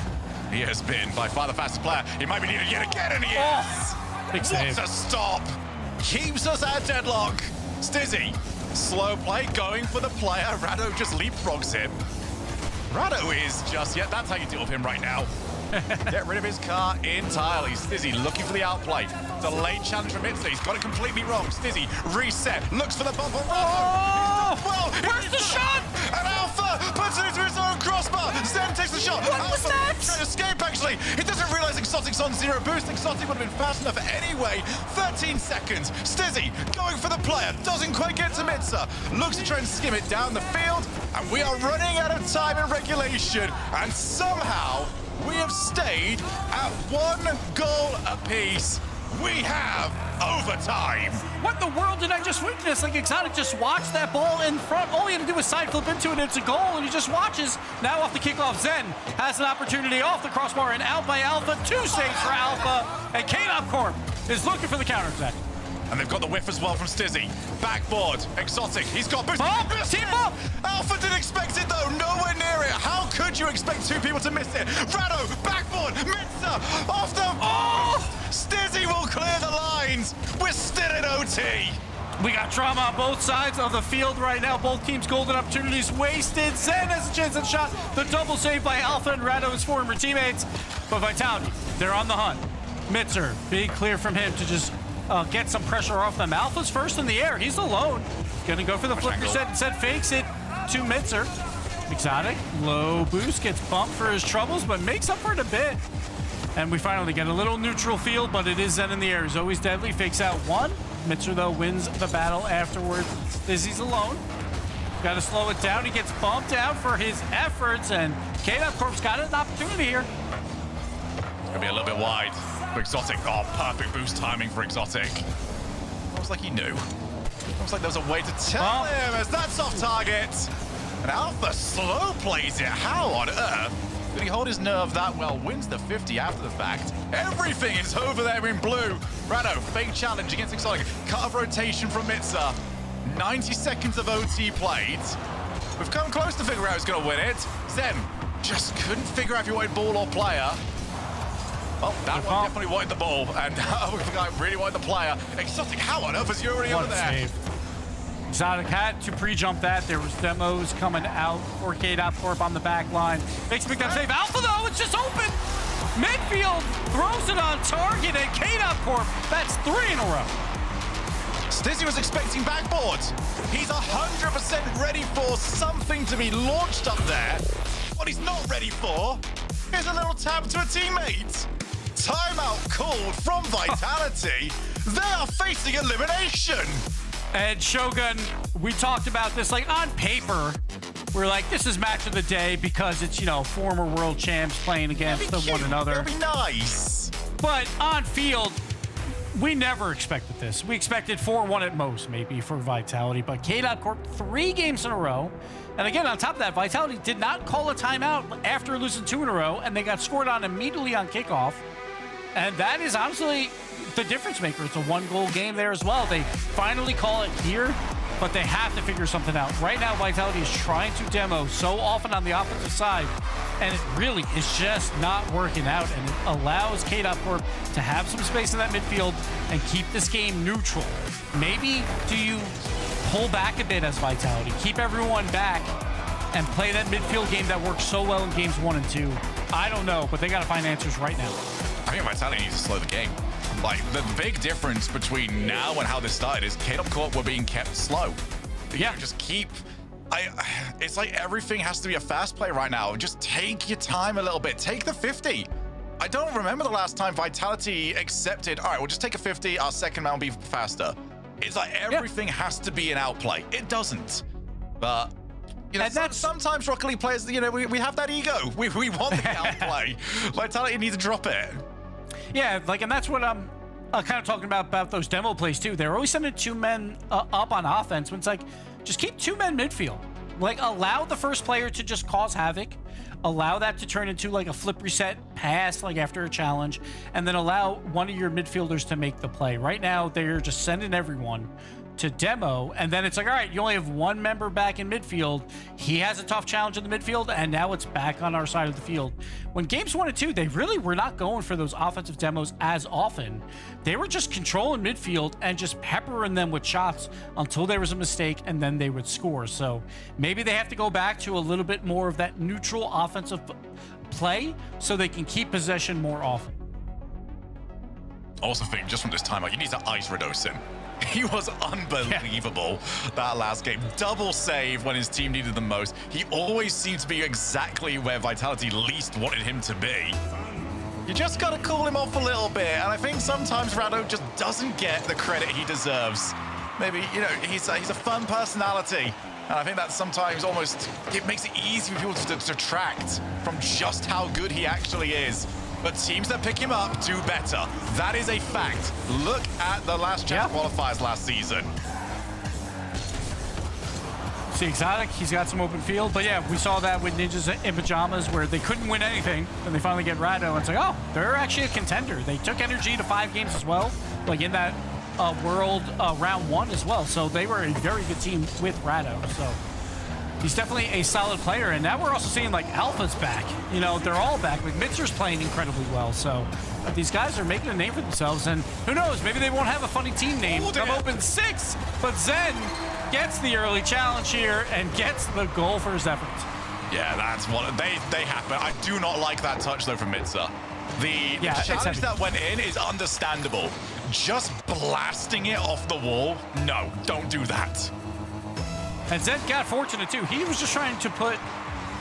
He has been by far the fastest player. He might be needed yet again, and he is. Big save. What a stop. Keeps us at deadlock. Stizzy, slow play, going for the player. Rado just leapfrogs him. Rado is just, yeah, that's how you deal with him right now. Get rid of his car entirely. Stizzy looking for the outplay. Delayed challenge from Mitsu. He's got it completely wrong. Stizzy reset, looks for the bump on Rado. Well, where's the shot? And Alpha puts it into his own crossbar. Zen takes the shot. What was that? Trying to escape, actually. He doesn't realize Exotic's on zero boost. Exotic would have been fast enough anyway. 13 seconds. Stizzy going for the player. Doesn't quite get to Mitsu. Looks to try and skim it down the field. And we are running out of time in regulation. And somehow we have stayed at 1 goal apiece. We have overtime. What in the world did I just witness? Like, Exotic just watched that ball in front. All he had to do was side flip into it, and it's a goal, and he just watches. Now off the kickoff, Zen has an opportunity off the crossbar and out by Alpha. 2 saves for Alpha, and KC Corp is looking for the counterattack. And they've got the whiff as well from Stizzy. Backboard, Exotic, he's got boost. Bump, team bump. Alpha didn't expect it though, nowhere near it. How could you expect 2 people to miss it? Rado, backboard, Mitsu, off them. Oh! Stizzy will clear the lines. We're still in OT. We got drama on both sides of the field right now. Both teams' golden opportunities wasted. Zen has a chance at shot. The double save by Alpha and Rado's former teammates. But Vitality, they're on the hunt. Mitzer, big clear from him to just get some pressure off them. Alpha's first in the air. He's alone. Gonna go for the flip reset. Instead fakes it to Mitzer. Exotic, low boost, gets bumped for his troubles, but makes up for it a bit. And we finally get a little neutral field, but it is Zen in the air. He's always deadly. Fakes out one. Mitzer, though, wins the battle afterwards. Dizzy's alone. Got to slow it down. He gets bumped out for his efforts, and KC Corp's got an opportunity here. Gonna be a little bit wide for Exotic. Oh, perfect boost timing for Exotic. Almost like he knew. Almost like there was a way to tell him as that's off target. And Alpha slow plays it. How on earth did he hold his nerve that well? Wins the 50 after the fact. Everything is over there in blue. Rado, fake challenge against Exotic. Cut of rotation from Mitzer. 90 seconds of OT played. We've come close to figure out who's going to win it. Zen just couldn't figure out if he wanted ball or player. Oh, that one definitely wanted the ball, and the guy really wanted the player. Exotic, how on earth is you already over there? Save. Exotic had to pre-jump that. There was demos coming out for KC Corp on the back line. Makes a big time save. Alpha, though, it's just open. Midfield throws it on target, and KC Corp, that's 3 in a row. Stizzy was expecting backboard. He's 100% ready for something to be launched up there. What he's not ready for is a little tap to a teammate. Timeout called from Vitality. They are facing elimination. And Shogun, we talked about this, like, on paper, we're like, this is match of the day because it's, you know, former world champs playing against one another. That'd be nice. But on field, we never expected this. We expected 4-1 at most, maybe, for Vitality. But KC Corp, 3 games in a row. And again, on top of that, Vitality did not call a timeout after losing 2 in a row, and they got scored on immediately on kickoff. And that is honestly the difference maker. It's a 1-goal game there as well. They finally call it here. but they have to figure something out. Right now, Vitality is trying to demo so often on the offensive side, and it really is just not working out, and it allows KC Corp to have some space in that midfield and keep this game neutral. Maybe do you pull back a bit as Vitality, keep everyone back, and play that midfield game that works so well in games 1 and 2? I don't know, but they got to find answers right now. I think Vitality needs to slow the game. Like, the big difference between now and how this started is KC Corp were being kept slow. Yeah. Just keep... it's like everything has to be a fast play right now. Just take your time a little bit. Take the 50. I don't remember the last time Vitality accepted, all right, we'll just take a 50, our second round will be faster. It's like everything has to be an outplay. It doesn't. But... You know, sometimes Rocket League players, you know, we have that ego. We want the outplay. Vitality needs to drop it. Yeah, like, and that's what I'm kind of talking about those demo plays too. They're always sending 2 men up on offense when it's like, just keep 2 men midfield. Like, allow the first player to just cause havoc. Allow that to turn into like a flip reset pass, like after a challenge, and then allow one of your midfielders to make the play. Right now, they're just sending everyone to demo, and then it's like, all right, you only have 1 member back in midfield. He has a tough challenge in the midfield, and now it's back on our side of the field. When games 1 and 2, they really were not going for those offensive demos as often. They were just controlling midfield and just peppering them with shots until there was a mistake, and then they would score. So maybe they have to go back to a little bit more of that neutral offensive play so they can keep possession more often. I also think just from this timeout, you need to ice Radosin. He was unbelievable that last game. Double save when his team needed the most. He always seemed to be exactly where Vitality least wanted him to be. You just got to cool him off a little bit. And I think sometimes Rado just doesn't get the credit he deserves. Maybe, you know, he's a fun personality. And I think that sometimes almost, it makes it easy for people to detract from just how good he actually is. But teams that pick him up do better. That is a fact. Look at the last chance qualifiers last season. See, Exotic, he's got some open field. But yeah, we saw that with Ninjas in Pajamas where they couldn't win anything. And they finally get Rado. And it's like, oh, they're actually a contender. They took Energy to 5 games as well, like in that World round 1 as well. So they were a very good team with Rado. So he's definitely a solid player, and now we're also seeing like Alpha's back. You know, they're all back. Like Mitzer's playing incredibly well, so these guys are making a name for themselves, and who knows, maybe they won't have a funny team name come open 6, but Zen gets the early challenge here and gets the goal for his efforts. Yeah, that's what they happen. I do not like that touch though from Mitzer. The challenge that went in is understandable. Just blasting it off the wall, no, don't do that. And Zed got fortunate too. He was just trying to put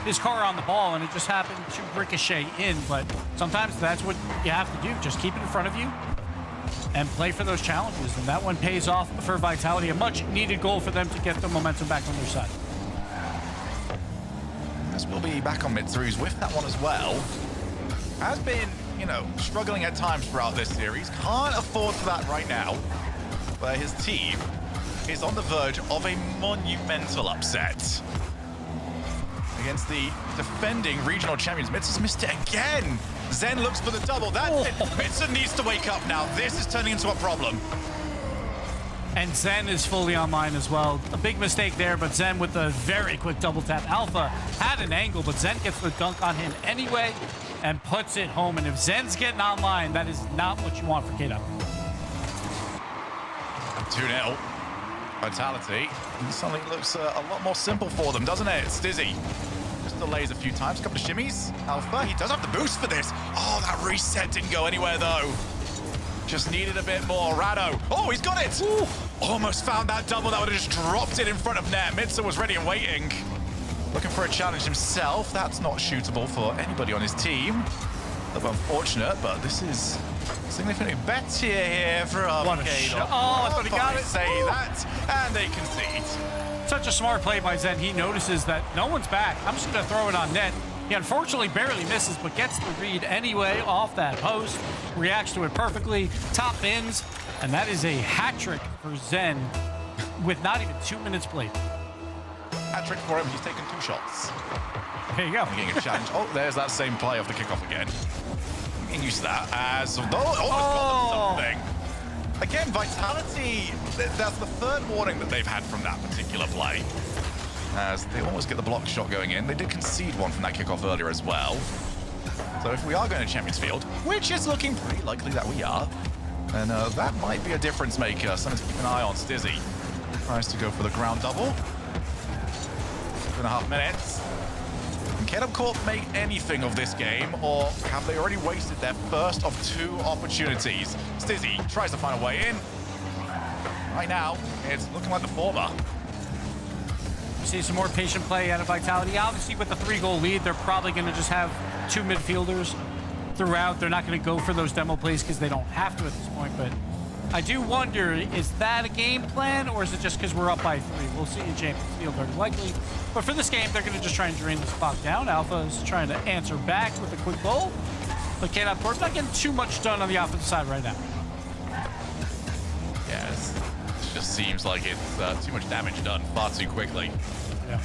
his car on the ball, and it just happened to ricochet in. But sometimes that's what you have to do. Just keep it in front of you and play for those challenges. And that one pays off for Vitality. A much needed goal for them to get the momentum back on their side. As we'll be back on Mitzer, who's with that one as well. Has been, you know, struggling at times throughout this series. Can't afford for that right now. But his team is on the verge of a monumental upset against the defending regional champions. Mitzer's missed it again. Zen looks for the double. That's it. Mitzer needs to wake up now. This is turning into a problem. And Zen is fully online as well. A big mistake there, but Zen with a very quick double tap. Alpha had an angle, but Zen gets the dunk on him anyway and puts it home. And if Zen's getting online, that is not what you want for KC. 2-0. Vitality. Suddenly looks a lot more simple for them, doesn't it? Stizzy just delays a few times, a couple of shimmies. Alpha, he does have the boost for this. Oh, that reset didn't go anywhere though. Just needed a bit more. Rado, oh, he's got it. Ooh. Almost found that double. That would have just dropped it in front of net. Mitzer was ready and waiting. Looking for a challenge himself. That's not shootable for anybody on his team. A little unfortunate, but this is significantly better here from KC. Oh, I thought he got it. Say that, and they concede. Such a smart play by Zen. He notices that no one's back. I'm just going to throw it on net. He unfortunately barely misses, but gets the read anyway off that post. Reacts to it perfectly. Top bins, and that is a hat trick for Zen with not even 2 minutes played. Hat trick for him. He's taken 2 shots. There you go. Getting a challenge. Oh, there's that same play off the kickoff again. Getting used to that as almost got them something. Again, Vitality, that's the third warning that they've had from that particular play. As they almost get the block shot going in. They did concede one from that kickoff earlier as well. So if we are going to Champions Field, which is looking pretty likely that we are, then that might be a difference maker. Something to keep an eye on. Stizzy tries to go for the ground double. 2.5 minutes. Can Corp make anything of this game, or have they already wasted their first of 2 opportunities? Stizzy tries to find a way in. Right now, it's looking like the former. You see some more patient play out of Vitality. Obviously, with the 3-goal lead, they're probably going to just have 2 midfielders throughout. They're not going to go for those demo plays because they don't have to at this point, but I do wonder, is that a game plan, or is it just because we're up by 3? We'll see in Champions Field very likely. But for this game, they're going to just try and drain this clock down. Alpha is trying to answer back with a quick goal. But KC Corp not getting too much done on the offensive side right now. Yes, it just seems like it's too much damage done far too quickly. Yeah.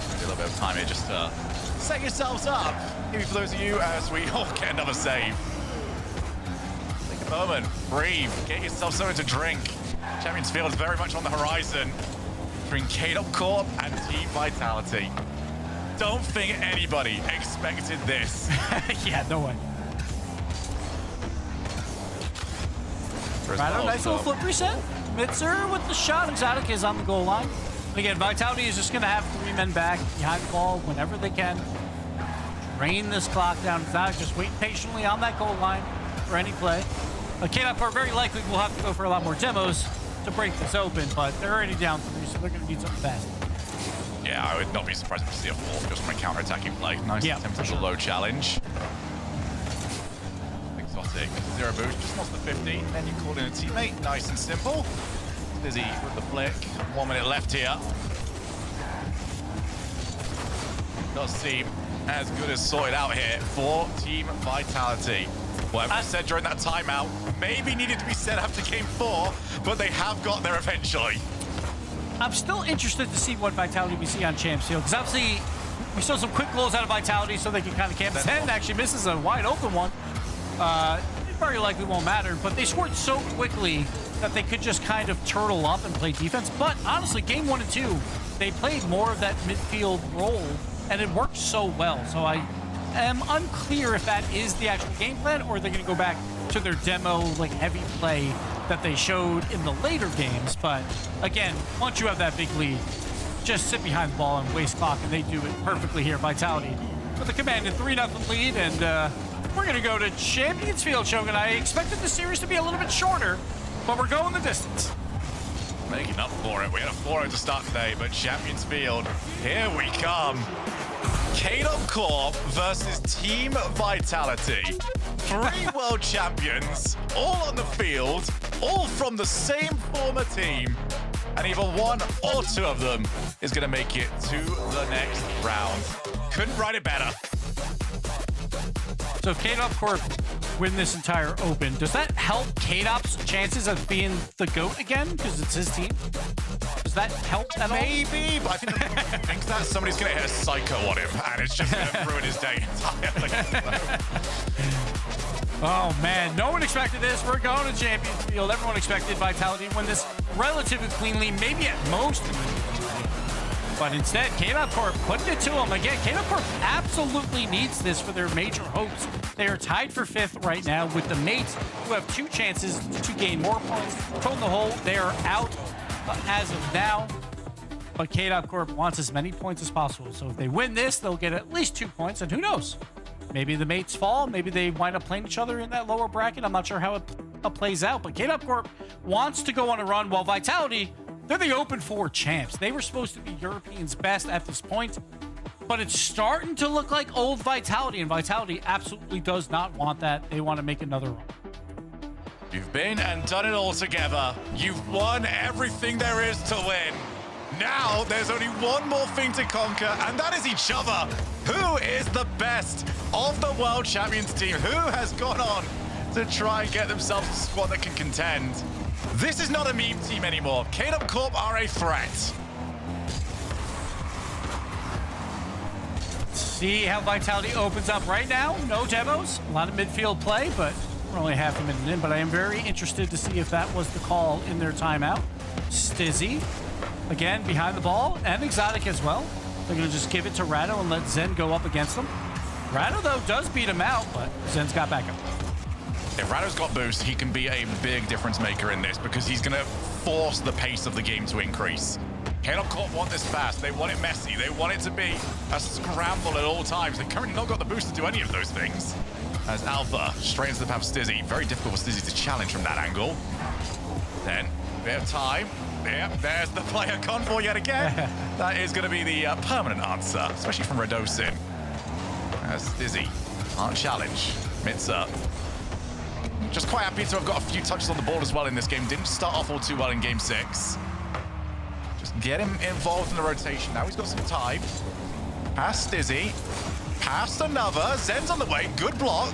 A little bit of time here just to set yourselves up. Maybe for those of you, as we all get another save. Take a moment, breathe, get yourself something to drink. Champions Field is very much on the horizon between KC Corp and Team Vitality. Don't think anybody expected this. Yeah, no way. Right, nice little flip reset. Mitzer with the shot. Exotic is on the goal line. And again, Vitality is just going to have 3 men back behind the ball whenever they can. Drain this clock down. Exotic just wait patiently on that goal line for any play. KC Corp very likely will have to go for a lot more demos to break this open, but they're already down 3, so they're going to need something fast. Yeah, I would not be surprised if we see a 4 just from a counter-attacking play. Nice attempt at a low challenge. Exotic, 0 boost, just lost the 50. Then you call in a teammate, nice and simple. Busy with the flick. 1 minute left here. Does seem as good as sorted out here for Team Vitality. Whatever I said during that timeout maybe needed to be said after game 4, but they have got there eventually. I'm still interested to see what Vitality we see on Champs Field, because obviously we saw some quick goals out of Vitality so they can kind of camp. 10 actually misses a wide open one. It very likely won't matter, but they scored so quickly that they could just kind of turtle up and play defense. But honestly, game 1 and 2, they played more of that midfield role, and it worked so well. So I am unclear if that is the actual game plan, or they're going to go back to their demo, like, heavy play that they showed in the later games. But again, once you have that big lead, just sit behind the ball and waste clock, and they do it perfectly here. Vitality with a commanded 3-0 lead, and we're going to go to Champions Field, Shogun. I expected the series to be a little bit shorter, but we're going the distance. Making up for it. We had a 4-0 to start today, but Champions Field, here we come. KC Corp versus Team Vitality. 3 world champions, all on the field, all from the same former team. And either 1 or 2 of them is going to make it to the next round. Couldn't write it better. So if KC Corp win this entire open, does that help KDOP's chances of being the GOAT again? Because it's his team? Does that help at all? Maybe, but I think that somebody's going to hit a psycho on him, and it's just going to ruin his day entirely. Oh, man. No one expected this. We're going to Champions Field. Everyone expected Vitality to win this relatively cleanly, maybe at most. But instead, KC Corp putting it to them. Again, KC Corp absolutely needs this for their major hopes. They are tied for 5th right now with the mates, who have 2 chances to gain more points. Total in the hole, they are out as of now. But KC Corp wants as many points as possible. So if they win this, they'll get at least 2 points. And who knows? Maybe the mates fall. Maybe they wind up playing each other in that lower bracket. I'm not sure how it plays out. But KC Corp wants to go on a run, while Vitality, they're the Open 4 champs. They were supposed to be Europeans' best at this point, but it's starting to look like old Vitality, and Vitality absolutely does not want that. They want to make another run. You've been and done it all together. You've won everything there is to win. Now there's only one more thing to conquer, and that is each other. Who is the best of the World Champions team? Who has gone on to try and get themselves a squad that can contend? This is not a meme team anymore. KC Corp are a threat. See how Vitality opens up right now. No demos, a lot of midfield play, but We're only half a minute in, but I am very interested to see if that was the call in their timeout. Stizzy, again, behind the ball, and Exotic as well. They're going to just give it to Rado and let Zen go up against them. Rado, though, does beat him out, but Zen's got back up. If Rado's got boost, he can be a big difference maker in this because he's going to force the pace of the game to increase. KC Corp want this fast. They want it messy. They want it to be a scramble at all times. They currently not got the boost to do any of those things. As Alpha straight into the path of Stizzy. Very difficult for Stizzy to challenge from that angle. Then, bit of time. Yep, there's the player convoy yet again. That is going to be the permanent answer, especially from Radosin. As Stizzy can't challenge. Mitza. Just quite happy to have got a few touches on the ball as well in this game. Didn't start off all too well in game 6. Just get him involved in the rotation. Now he's got some time. Past Stizzy. Past another. Zen's on the way. Good block.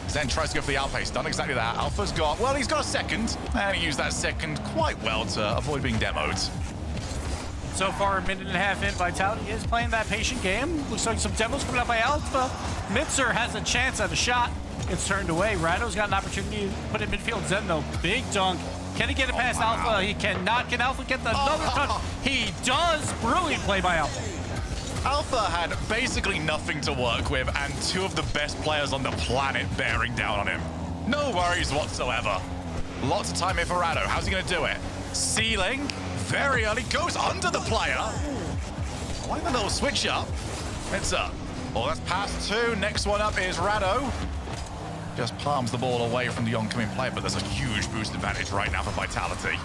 Zen tries to go for the outpace. Done exactly that. Alpha's got, well, he's got a second. And he used that second quite well to avoid being demoed. So far, a minute and a half in, Vitality is playing that patient game. Looks like some demos coming up by Alpha. Mitzer has a chance at a shot. Gets turned away. Rado's got an opportunity to put it in midfield. Zen, though, big dunk. Can he get it past Alpha? He cannot. Can Alpha get another touch? He does. Brilliant play by Alpha. Alpha had basically nothing to work with and two of the best players on the planet bearing down on him. No worries whatsoever. Lots of time here for Rado. How's he going to do it? Ceiling, very early, goes under the player. I like the little switch up. It's up. Oh, that's pass 2. Next one up is Rado. Just palms the ball away from the oncoming player, but there's a huge boost advantage right now for Vitality.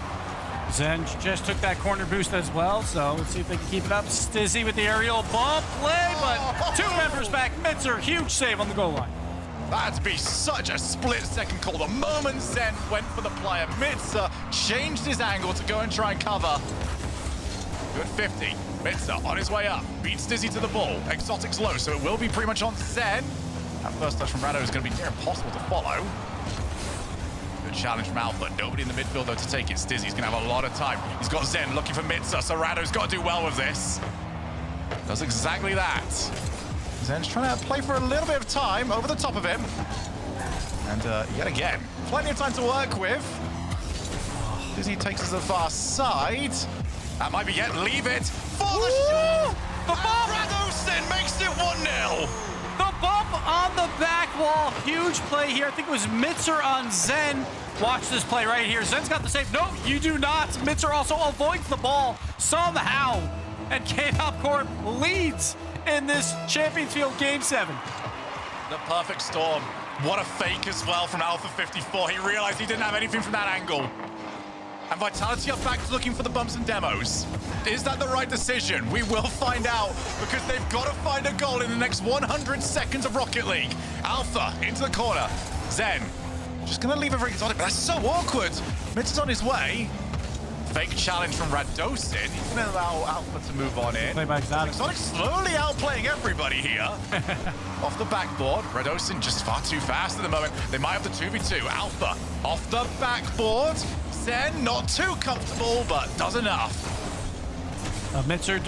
Zen just took that corner boost as well, so let's see if they can keep it up. Stizzy with the aerial bump play, but 2 members back. Mitzer, huge save on the goal line. That'd be such a split-second call. The moment Zen went for the player, Mitzer changed his angle to go and try and cover. Good 50. Mitzer on his way up. Beats Stizzy to the ball. Exotic's low, so it will be pretty much on Zen. That first touch from Rado is going to be near impossible to follow. Good challenge from Alpha. Nobody in the midfield, though, to take it. Stizzy's going to have a lot of time. He's got Zen looking for Mitzer, so Rado's got to do well with this. Does exactly that. Zen's trying to play for a little bit of time over the top of him. And yet again, plenty of time to work with. Stizzy takes us to the far side. That might be it. Leave it for the shot. The bump! Radosin makes it 1-0. The bump on the back wall. Huge play here. I think it was Mitzer on Zen. Watch this play right here. Zen's got the save. No, you do not. Mitzer also avoids the ball somehow. And KC Corp leads in this Champions Field Game 7. The perfect storm. What a fake as well from Alpha 54. He realized he didn't have anything from that angle. And Vitality are back to looking for the bumps and demos. Is that the right decision? We will find out because they've got to find a goal in the next 100 seconds of Rocket League. Alpha into the corner. Zen just going to leave it for Exotic, but that's so awkward. Mitz's on his way. Fake challenge from Radosin. He's going to allow Alpha to move on in. Play by Exotic. Exotic slowly outplaying everybody here. Off the backboard. Radosin just far too fast at the moment. They might have the 2v2. Alpha off the backboard. Zen not too comfortable, but does enough. Mitzer,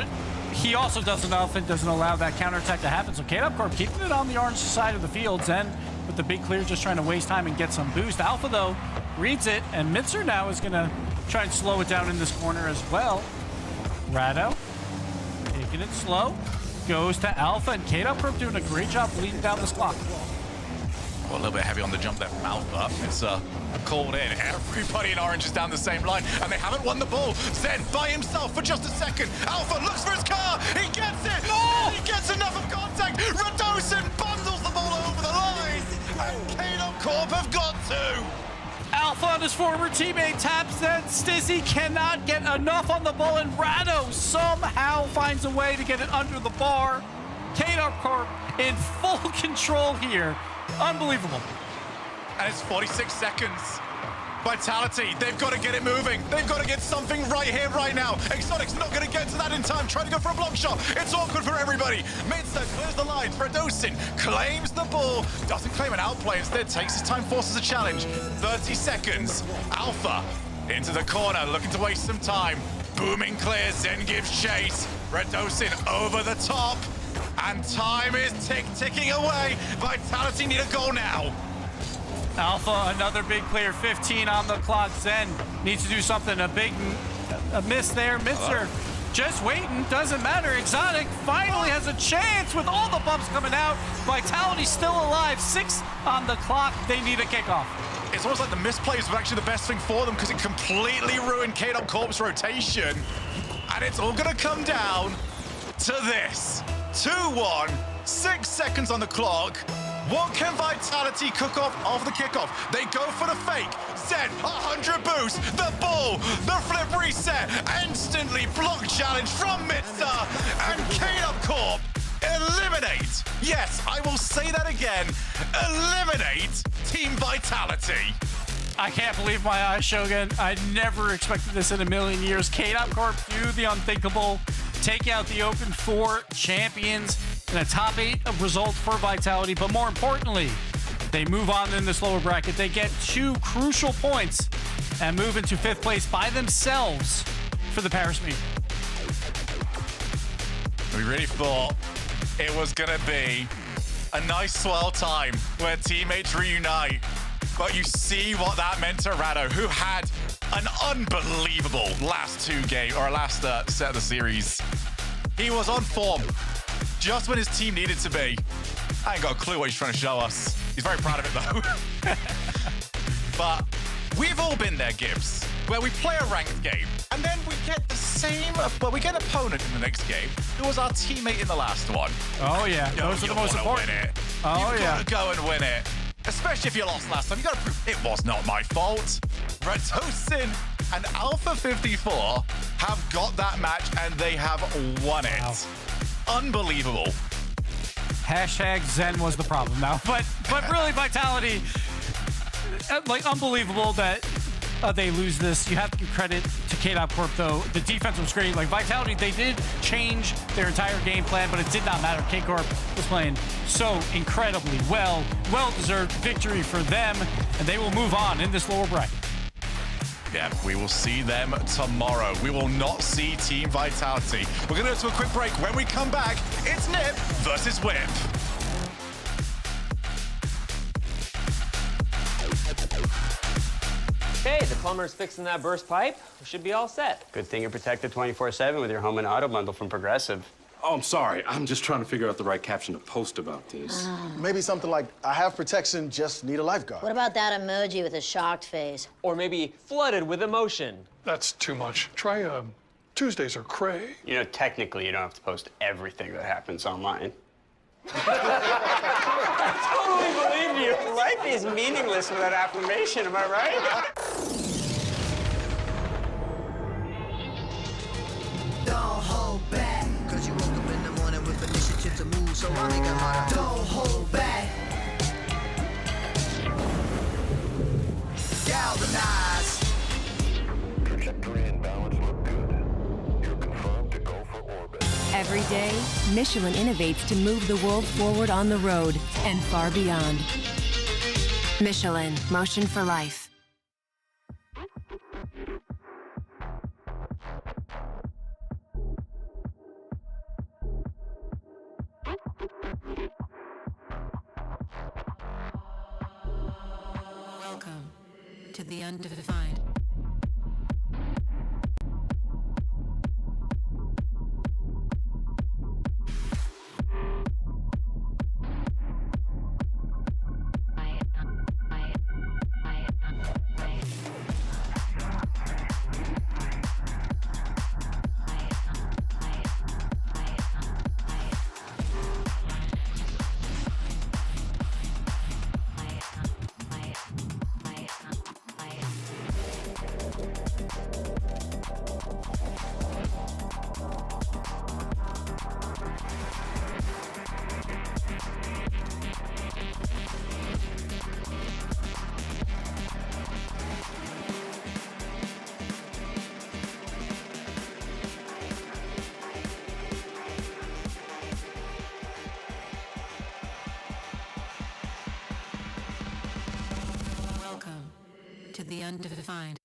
he also does enough and doesn't allow that counterattack to happen. So KC Corp keeping it on the orange side of the field. Zen with the big clear, just trying to waste time and get some boost. Alpha, though, reads it, and Mitzer now is going to try and slow it down in this corner as well. Rado taking it slow, goes to Alpha, and KC Corp doing a great job leading down this clock. Well, a little bit heavy on the jump there from Alpha. It's called in. Everybody in orange is down the same line, and they haven't won the ball. Zen by himself for just a second. Alpha looks for his car. He gets it. Oh! He gets enough of contact. Radosin bundles the ball over the line, and KC Corp have got to. Alpha and his former teammate taps Zen. Stizzy cannot get enough on the ball, and Rado somehow finds a way to get it under the bar. KC Corp in full control here. Unbelievable. And it's 46 seconds. Vitality, they've got to get it moving. They've got to get something right here, right now. Exotic's not going to get to that in time. Trying to go for a block shot. It's awkward for everybody. Mitzer clears the lines. Radosin claims the ball. Doesn't claim an outplay. Instead, takes his time, forces a challenge. 30 seconds. Alpha into the corner, looking to waste some time. Booming clear. Zen gives chase. Radosin over the top. And time is ticking away. Vitality need a goal now. Alpha, another big player, 15 on the clock. Zen needs to do something. A miss there. Mitzer just waiting. Doesn't matter. Exotic finally has a chance with all the bumps coming out. Vitality still alive. 6 on the clock. They need a kickoff. It's almost like the misplays were actually the best thing for them because it completely ruined KC Corp's rotation. And it's all going to come down to this. 2-1, 6 seconds on the clock. What can Vitality cook off the kickoff? They go for the fake. Zen, 100 boost. The ball, the flip reset. Instantly block challenge from Mitza. And KC Corp eliminate. Yes, I will say that again. Eliminate Team Vitality. I can't believe my eyes, Shogun. I never expected this in a million years. KC Corp do the unthinkable. Take out the Open 4 champions in a top 8 of results for Vitality. But more importantly, they move on in this lower bracket. They get 2 crucial points and move into 5th place by themselves for the Paris meet. We really thought it was going to be a nice swell time where teammates reunite. But you see what that meant to Rado, who had an unbelievable last set of the series. He was on form just when his team needed to be. I ain't got a clue what he's trying to show us. He's very proud of it though. But we've all been there, Gibbs, where we play a ranked game and then we get we get an opponent in the next game who was our teammate in the last one. Oh yeah, those are the most important. Win it. Oh You've yeah. got to go and win it. Especially if you lost last time. You got to prove it was not my fault. Retosin and Alpha 54 have got that match and they have won it. Wow. Unbelievable. Hashtag Zen was the problem now. But really, Vitality, like, unbelievable that they lose this. You have to give credit to KC Corp, though. The defense was great. Like, Vitality, they did change their entire game plan, but it did not matter. KC Corp was playing so incredibly well. Well-deserved victory for them, and they will move on in this lower bracket. Yeah, we will see them tomorrow. We will not see Team Vitality. We're going to go to a quick break. When we come back, it's Nip versus Whip. Okay, the plumber's fixing that burst pipe. We should be all set. Good thing you're protected 24/7 with your home and auto bundle from Progressive. Oh, I'm sorry. I'm just trying to figure out the right caption to post about this. Maybe something like, I have protection, just need a lifeguard. What about that emoji with a shocked face? Or maybe flooded with emotion. That's too much. Try Tuesdays are cray. You know, technically, you don't have to post everything that happens online. I totally believe you. Life is meaningless without affirmation, am I right? Don't hold back, cause you woke up in the morning with initiative to move, so I think I'm gonna don't hold back. Galvanize. Trajectory and balance look good. You're confirmed to go for orbit. Every day, Michelin innovates to move the world forward on the road and far beyond. Michelin, motion for life. Welcome to the undefined. Welcome to the undefined.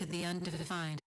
To the undefined.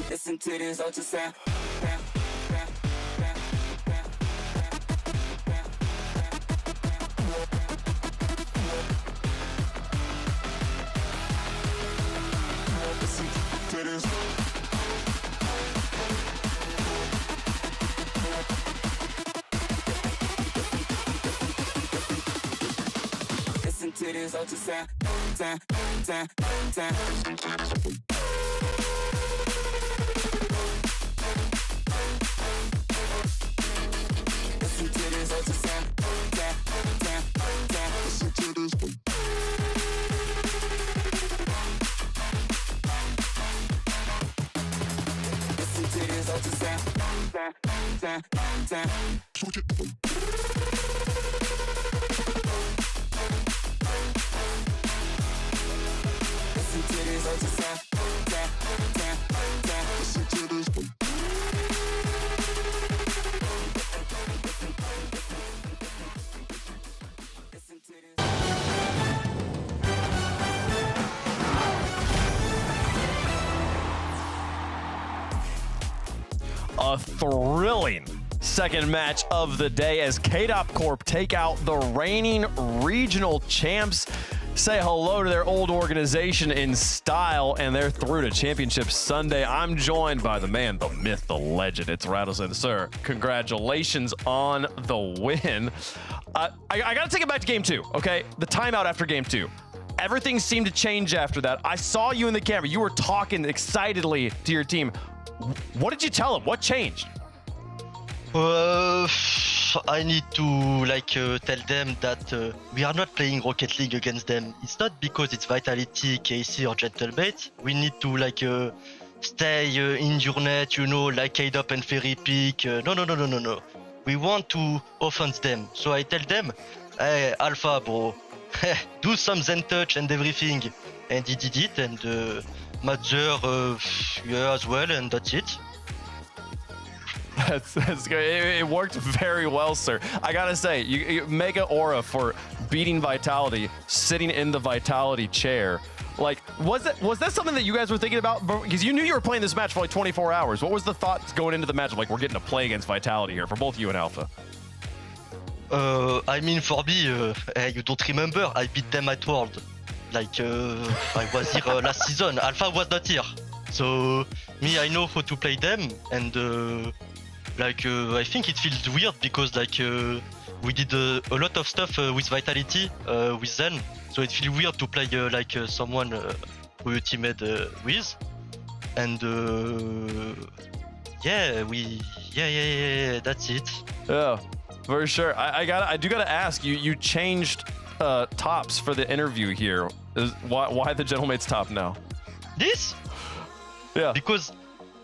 Listen to this ultrasound. Listen to this ultrasound. Listen to this ultrasound. Listen to this. Listen to this ultrasound. Switch it. Listen to this ultrasound. Listen to this. A thrilling second match of the day as KC Corp take out the reigning regional champs. Say hello to their old organization in style, and they're through to Championship Sunday. I'm joined by the man, the myth, the legend. It's Rlcs. Sir, congratulations on the win. I got to take it back to game two, okay? The timeout after game two. Everything seemed to change after that. I saw you in the camera. You were talking excitedly to your team. What did you tell them? What changed? I need to tell them that we are not playing Rocket League against them. It's not because it's Vitality, KC or Gentlebait. We need to stay in your net, like KDOP and Fairy Peak. No. We want to offense them. So I tell them, hey, Alpha, bro, do some Zen touch and everything. And he did it, and Madzer, yeah, as well, and that's it. That's good. It worked very well, sir. I gotta say, you mega aura for beating Vitality, sitting in the Vitality chair. Like, was that something that you guys were thinking about? Because you knew you were playing this match for like 24 hours. What was the thoughts going into the match? Like, we're getting to play against Vitality here for both you and Alpha. I mean, for me, you don't remember, I beat them at World. I was here last season. Alpha was not here. So, me, I know how to play them, and I think it feels weird because we did a lot of stuff with Vitality with them, so it feels weird to play someone who you teamed with, and yeah, that's it. Yeah, for sure. I do gotta ask you. You changed tops for the interview here. Why the Gentlemate's top now? This? Yeah. Because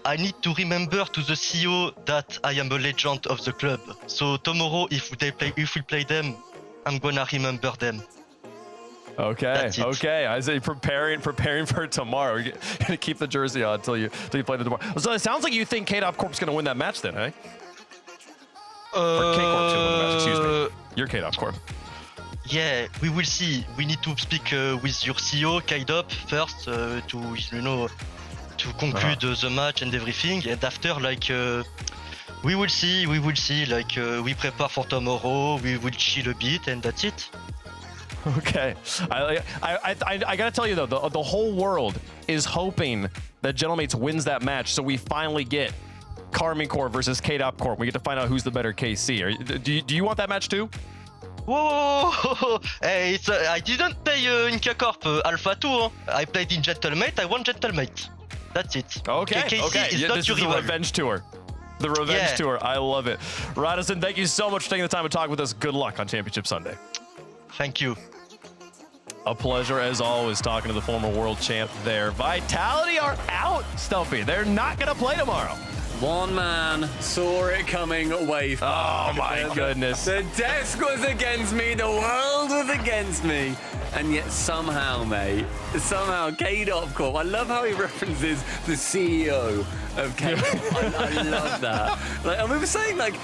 I need to remember to the CEO that I am a legend of the club. So tomorrow, if we play them, I'm gonna remember them. Okay. I say preparing for tomorrow. You're gonna keep the jersey on until you play tomorrow. So it sounds like you think KC Corp's gonna win that match then, eh? Or KC Corp's gonna win the match. Excuse me. You're KC Corp. Yeah, we will see. We need to speak with your CEO, KDOP, first to conclude the match and everything. And after, We will see. Like, we prepare for tomorrow. We will chill a bit, and that's it. Okay. I gotta tell you though, the whole world is hoping that Gentlemates wins that match, so we finally get Karmine Corp versus KC Corp. We get to find out who's the better KC. Do you want that match too? Whoa! Hey, I didn't play in KC Corp Alpha 2. Huh? I played in Gentlemate. I won Gentlemate. That's it. Okay. KC is not this your is the rival. revenge tour. The revenge tour. I love it. Radisson, thank you so much for taking the time to talk with us. Good luck on Championship Sunday. Thank you. A pleasure as always talking to the former world champ there. Vitality are out, Stumpy. They're not going to play tomorrow. One man saw it coming away from Oh my goodness. The desk was against me, the world was against me. And yet somehow, mate, KC Corp, I love how he references the CEO of KC. I love that. Like, and we were saying, like,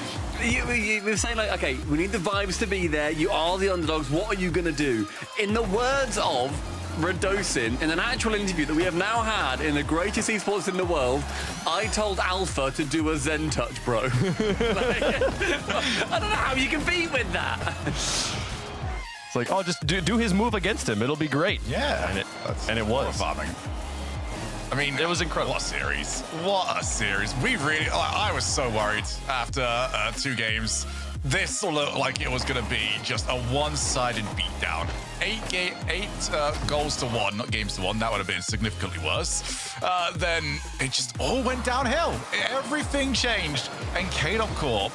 okay, we need the vibes to be there. You are the underdogs. What are you going to do? In the words of Radosin, in an actual interview that we have now had in the greatest esports in the world, I told Alpha to do a Zen touch, bro. Like, I don't know how you compete with that. It's like, oh, just do his move against him. It'll be great. Yeah. And it was. Farming. I mean, it was incredible. What a series. What a series. We really, I was so worried after 2 games. This looked like it was going to be just a one-sided beatdown. 8 goals to 1, not games to 1. That would have been significantly worse. Then it just all went downhill. Everything changed. And KC Corp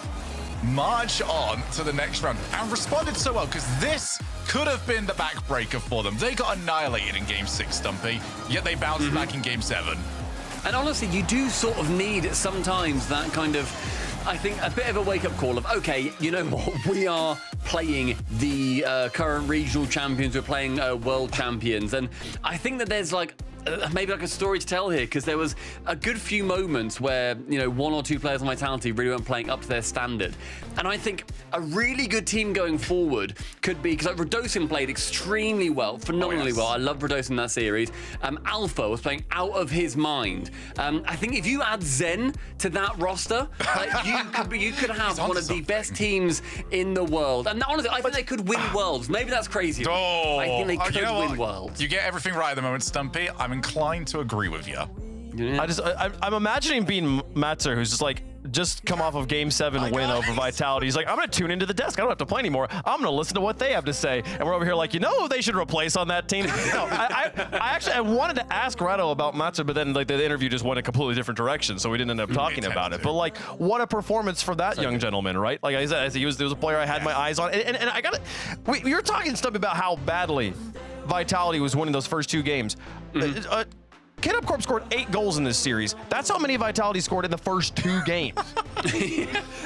marched on to the next round and responded so well, because this could have been the backbreaker for them. They got annihilated in Game 6, Stumpy, yet they bounced back in Game 7. And honestly, you do sort of need sometimes that kind of, I think, a bit of a wake-up call of, okay, you know what, we are playing the current regional champions, we're playing world champions, and I think that there's like maybe like a story to tell here, because there was a good few moments where, you know, 1 or 2 players on Vitality really weren't playing up to their standard. And I think a really good team going forward could be, because like Radosin played extremely well, phenomenally well. I love Radosin in that series. Alpha was playing out of his mind. I think if you add Zen to that roster, like, you could have one of the best teams in the world. And honestly, I think they could win worlds. Maybe that's crazy. Oh, I think they could you know win worlds. You get everything right at the moment, Stumpy. I'm inclined to agree with you. Yeah. I'm imagining being Matzer, who's just come off of Game 7 win over Vitality. He's like, I'm going to tune into the desk. I don't have to play anymore. I'm going to listen to what they have to say. And we're over here like, you know who they should replace on that team? No, I wanted to ask Rado about Matzer, but then like the interview just went a completely different direction, so we didn't end up talking about it. But like, what a performance for that young gentleman, right? Like I said, he was a player I had my eyes on. And I got to, we were talking stuff about how badly Vitality was winning those first 2 games. KC Corp scored 8 goals in this series. That's how many Vitality scored in the first 2 games.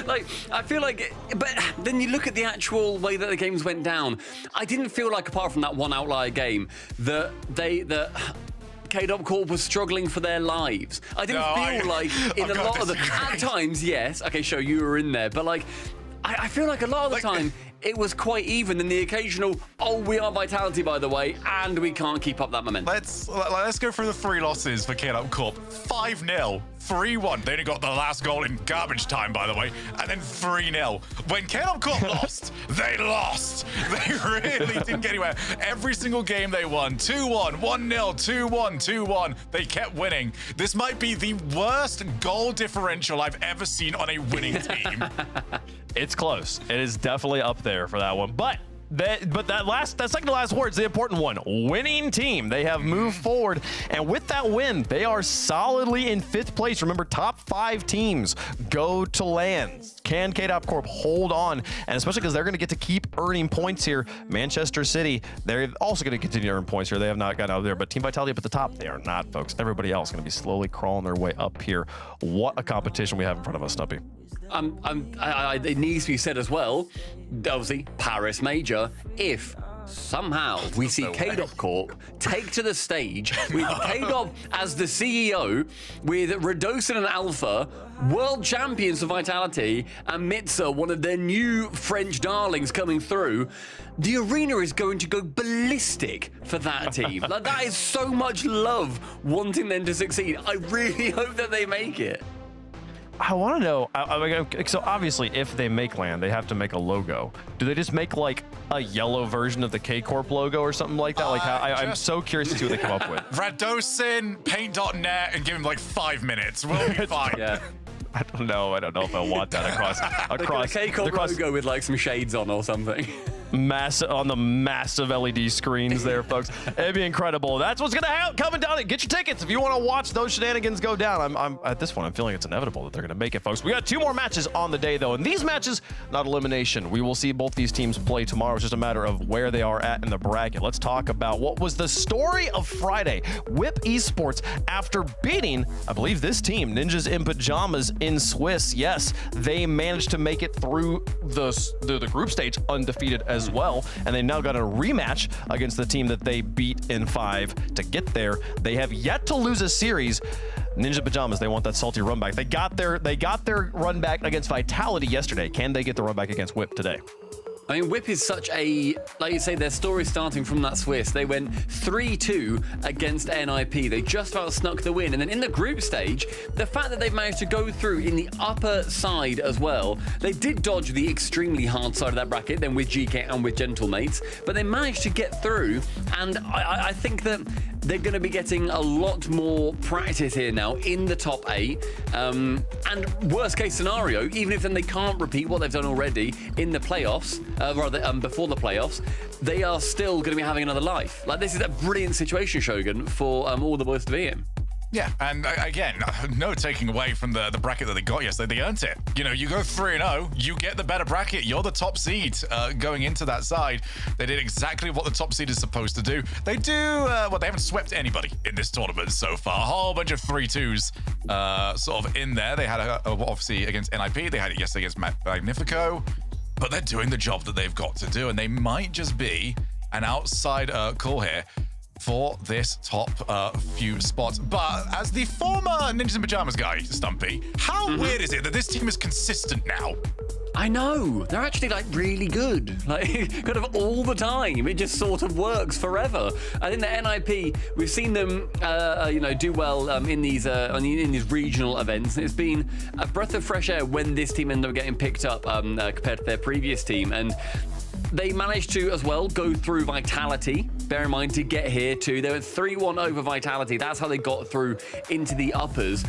Like, I feel like, but then you look at the actual way that the games went down. I didn't feel like, apart from that one outlier game, that KC Corp was struggling for their lives. I didn't feel like in a lot of the, at times, yes, okay, sure, you were in there, but like, I feel like a lot of the time, it was quite even, and the occasional, oh, we are Vitality, by the way, and we can't keep up that momentum. Let's go through the 3 losses for KC Corp. 5-0, 3-1. They only got the last goal in garbage time, by the way, and then 3-0. When KC Corp lost, they lost. They really didn't get anywhere. Every single game they won. 2-1, 1-0, 2-1, 2-1. They kept winning. This might be the worst goal differential I've ever seen on a winning team. It's close. It is definitely up there for that one. But that second to last word's the important one. Winning team. They have moved forward, and with that win, they are solidly in 5th place. Remember, top 5 teams go to LANs. Can KC Corp hold on? And especially because they're going to get to keep earning points here. Manchester City, they're also going to continue to earn points here. They have not gotten out of there, but Team Vitality up at the top, they are not, folks. Everybody else going to be slowly crawling their way up here. What a competition we have in front of us, Stumpy. It needs to be said as well, obviously, Paris Major, if somehow we see KC Corp take to the stage with KC as the CEO, with Radosin and Alpha, world champions of Vitality, and Mitza, one of their new French darlings coming through, the arena is going to go ballistic for that team. Like, that is so much love wanting them to succeed. I really hope that they make it. I want to know. So obviously, if they make land, they have to make a logo. Do they just make like a yellow version of the K Corp logo or something like that? Like, I'm so curious to see what they come up with. Radosin, Paint.net, and give him like 5 minutes. We'll be fine. Yeah. I don't know if I want that across the K Corp logo with like some shades on or something. On the massive LED screens there, folks. It'd be incredible. That's what's gonna coming down. Get your tickets if you want to watch those shenanigans go down. I'm at this point, I'm feeling it's inevitable that they're gonna make it, folks. We got 2 more matches on the day though, and these matches, not elimination. We will see both these teams play tomorrow. It's just a matter of where they are at in the bracket. Let's talk about what was the story of Friday. Whip Esports, after beating, I believe this team, Ninjas in Pajamas in Swiss. Yes, they managed to make it through the group stage undefeated as well, and they now got a rematch against the team that they beat in 5 to get there. They have yet to lose a series. Ninja Pajamas, they want that salty run back. They got their run back against Vitality yesterday. Can they get the run back against Whip today? I mean, Whip is such a, like you say, their story starting from that Swiss. They went 3-2 against NIP. They just about snuck the win. And then in the group stage, the fact that they've managed to go through in the upper side as well, they did dodge the extremely hard side of that bracket, then with GK and with Gentlemates, but they managed to get through. And I think that they're going to be getting a lot more practice here now in the top 8. And worst case scenario, even if then they can't repeat what they've done already in the playoffs, before the playoffs, they are still going to be having another life. Like, this is a brilliant situation, Shogun, for all the boys to be in. Yeah, and again, no taking away from the bracket that they got yesterday. They earned it. You know, you go 3-0, you get the better bracket. You're the top seed going into that side. They did exactly what the top seed is supposed to do. They do, they haven't swept anybody in this tournament so far. A whole bunch of 3-2s sort of in there. They had, obviously, against NIP. They had it yesterday against Magnifico. But they're doing the job that they've got to do, and they might just be an outside call here for this top few spots. But as the former Ninjas in Pajamas guy, Stumpy, how weird is it that this team is consistent now? I know. They're actually like really good. Like kind of all the time. It just sort of works forever. I think the NIP, we've seen them do well in these regional events. It's been a breath of fresh air when this team ended up getting picked up compared to their previous team. And they managed to, as well, go through Vitality. Bear in mind, to get here, too. They were 3-1 over Vitality. That's how they got through into the uppers.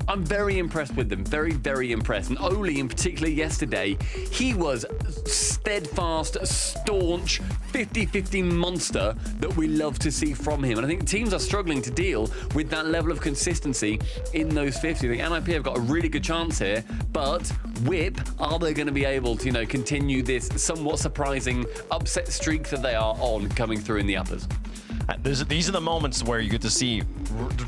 I'm very impressed with them. Very, very impressed. And Oli, in particular, yesterday, he was steadfast, staunch, 50-50 monster that we love to see from him. And I think teams are struggling to deal with that level of consistency in those 50. I think NIP have got a really good chance here, but Whip, are they going to be able to, continue this somewhat surprising upset streak that they are on coming through in the uppers? These are the moments where you get to see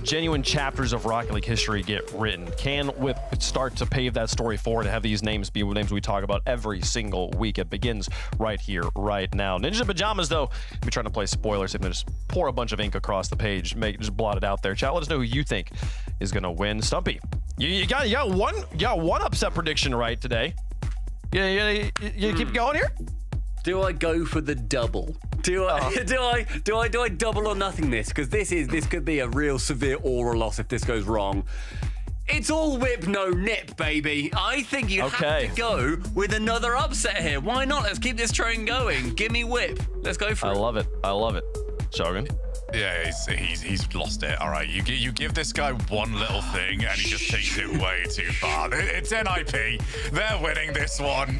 genuine chapters of Rocket League history get written. Can Whip start to pave that story forward and have these names be names we talk about every single week? It begins right here, right now. Ninja Pajamas, though, be trying to play spoilers and just pour a bunch of ink across the page, just blot it out there. Chat, let us know who you think is going to win. Stumpy, you got one upset prediction right today. You keep going here? Do I go for the double? Do I double or nothing this? Because this could be a real severe aura loss if this goes wrong. It's all Whip, no nip, baby. I think you have to go with another upset here. Why not? Let's keep this train going. Give me Whip. Let's go for it. I love it. Shogun? Yeah, he's lost it. All right, you give this guy one little thing and he just takes it way too far. It's NIP. They're winning this one.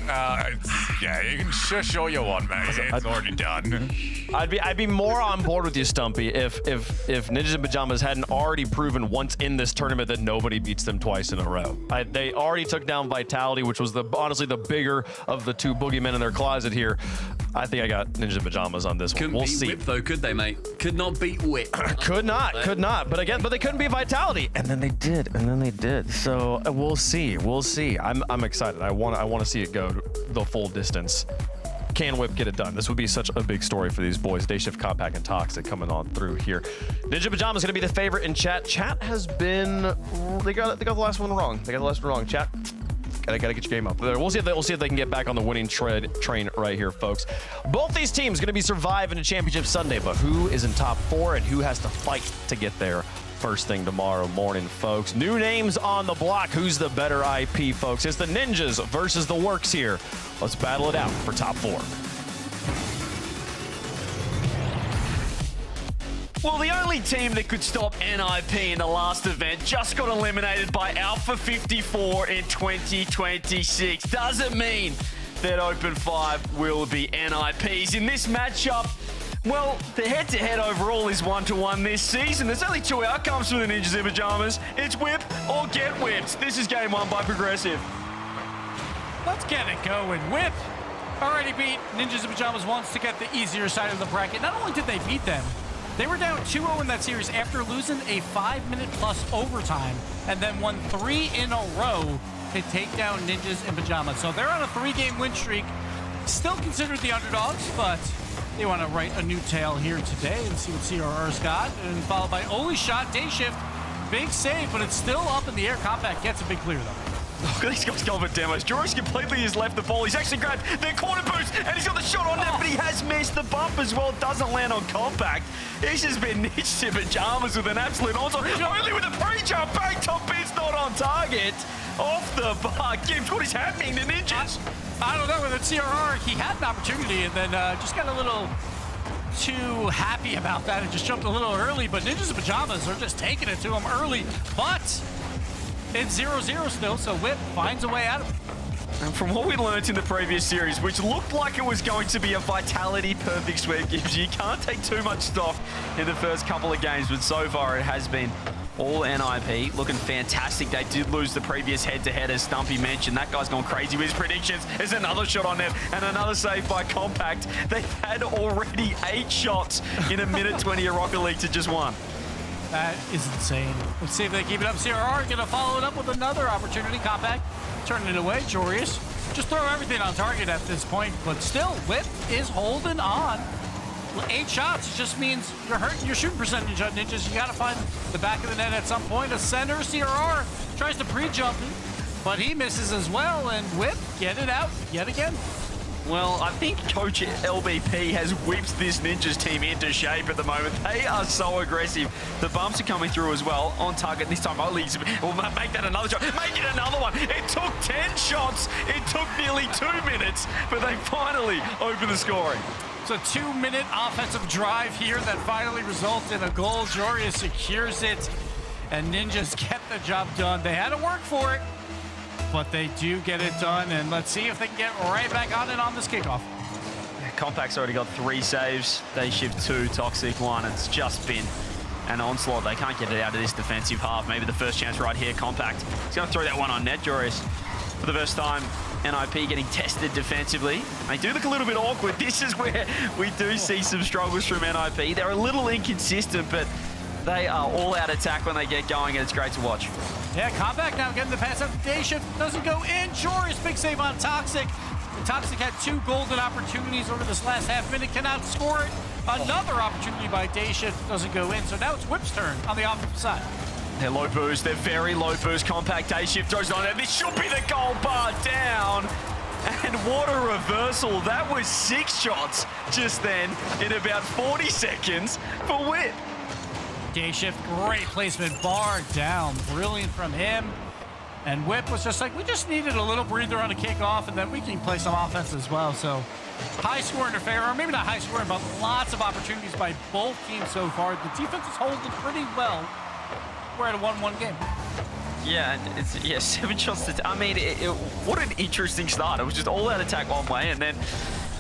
You can shush all you want, mate. It's already done. I'd be more on board with you, Stumpy, if Ninjas in Pajamas hadn't already proven once in this tournament that nobody beats them twice in a row. They already took down Vitality, which was honestly the bigger of the two boogeymen in their closet here. I think I got Ninjas in Pajamas on this one. We'll see. Whip though, could they, mate? Could not beat Whip. Could not. But they couldn't beat Vitality, and then they did. So we'll see. I'm excited. I want to see it go the full distance. Can Whip get it done? This would be such a big story for these boys. Day Shift, Compact, and Toxic coming on through here. Ninja Pajamas going to be the favorite in chat. Chat has been they got the last one wrong. Chat. Gotta get your game up. We'll see if they can get back on the winning train right here, folks. Both these teams going to be surviving a championship Sunday, but who is in top 4 and who has to fight to get there first thing tomorrow morning, folks. New names on the block. Who's the better IP, folks? It's the Ninjas versus the Works here. Let's battle it out for top 4. Well, the only team that could stop NIP in the last event just got eliminated by Alpha 54 in 2026. Doesn't mean that Open 5 will be NIPs. In this matchup, well, the head-to-head overall is 1-1 this season. There's only 2 outcomes for the Ninjas in Pajamas. It's whip or get whipped. This is game 1 by Progressive. Let's get it going. Whip already beat Ninjas in Pajamas once to get the easier side of the bracket. Not only did they beat them, they were down 2-0 in that series after losing a 5-minute plus overtime and then won 3 in a row to take down Ninjas in Pajamas. So they're on a 3-game win streak, still considered the underdogs, but they want to write a new tale here today and see what CRR's got. And followed by Oli shot, day shift, big save, but it's still up in the air. Compact gets a big clear though. Look at these guys going for demos. Joris completely has left the ball. He's actually grabbed their corner boost, and he's got the shot on net, but he has missed the bump as well. Doesn't land on Compact. He's just been niched in Pajamas with an absolute onslaught. Only with a pre-jump. Bang top bit's not on target. Off the bar. Gibbs, what is happening to Ninjas? I don't know. With the CRR, he had an opportunity and then just got a little too happy about that and just jumped a little early, but Ninjas in Pajamas are just taking it to him early. But it's 0-0 still, so Whip finds a way out of it. And from what we learned in the previous series, which looked like it was going to be a Vitality perfect sweep, Gibbs, you can't take too much stock in the first couple of games, but so far it has been all NIP, looking fantastic. They did lose the previous head-to-head, as Stumpy mentioned. That guy's gone crazy with his predictions. There's another shot on net and another save by Compact. They've had already 8 shots in a minute 20 of Rocket League to just 1. That is insane. Let's see if they keep it up. CRR gonna follow it up with another opportunity. Compact turning it away. Jorius just throw everything on target at this point, but still, Whip is holding on. 8 shots just means you're hurting your shooting percentage on Ninjas. You gotta find the back of the net at some point. A center, CRR tries to pre-jump him, but he misses as well, and Whip get it out yet again. Well, I think Coach LBP has whipped this Ninjas team into shape at the moment. They are so aggressive. The bumps are coming through as well. On target this time, Oli will make that another shot. Make it another one. It took 10 shots. It took nearly 2 minutes, but they finally opened the scoring. It's a 2-minute offensive drive here that finally results in a goal. Joria secures it, and Ninjas get the job done. They had to work for it, but they do get it done, and let's see if they can get right back on it on this kickoff. Compact's already got 3 saves. They shift 2, Toxic 1. It's just been an onslaught. They can't get it out of this defensive half. Maybe the first chance right here, Compact. He's going to throw that one on net, Joris. For the first time, NIP getting tested defensively. They do look a little bit awkward. This is where we do see some struggles from NIP. They're a little inconsistent, but they are all out attack when they get going, and it's great to watch. Yeah, Compact now getting the pass up. Day shift doesn't go in. Joris, big save on Toxic. And Toxic had 2 golden opportunities over this last half minute, cannot score it. Another opportunity by Day shift doesn't go in, so now it's Whip's turn on the offensive side. They're low boost. They're very low boost. Compact Day shift throws it on there. This should be the goal bar down. And what a reversal. That was 6 shots just then in about 40 seconds for Whip. Day shift, great placement, bar down. Brilliant from him. And Whip was just like, we just needed a little breather on a kickoff, and then we can play some offense as well. So high scoring affair, or maybe not high scoring, but lots of opportunities by both teams so far. The defense is holding pretty well. We're at a 1-1 game. Yeah, it's 7 shots to... I mean, what an interesting start. It was just all out attack one way, and then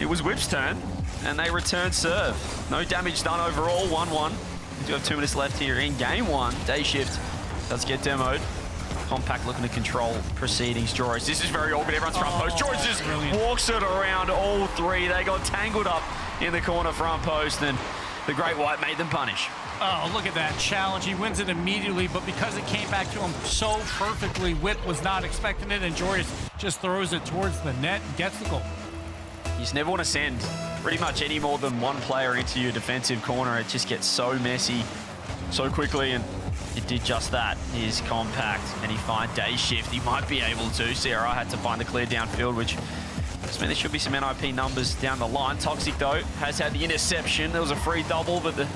it was Whip's turn, and they returned serve. No damage done overall, 1-1. We do have 2 minutes left here in game 1. Day shift does get demoed. Compact looking to control proceedings. Joris, this is very awkward. Everyone's front post. Joris just walks it around all 3. They got tangled up in the corner front post, and the Great White made them punish. Oh, look at that challenge. He wins it immediately, but because it came back to him so perfectly, Whip was not expecting it, and Joris just throws it towards the net and gets the goal. You just never want to send pretty much any more than one player into your defensive corner. It just gets so messy so quickly, and it did just that. Here's Compact, and he finds Day shift. He might be able to. CRI had to find the clear downfield, which just means there should be some NIP numbers down the line. Toxic, though, has had the interception. There was a free double, but the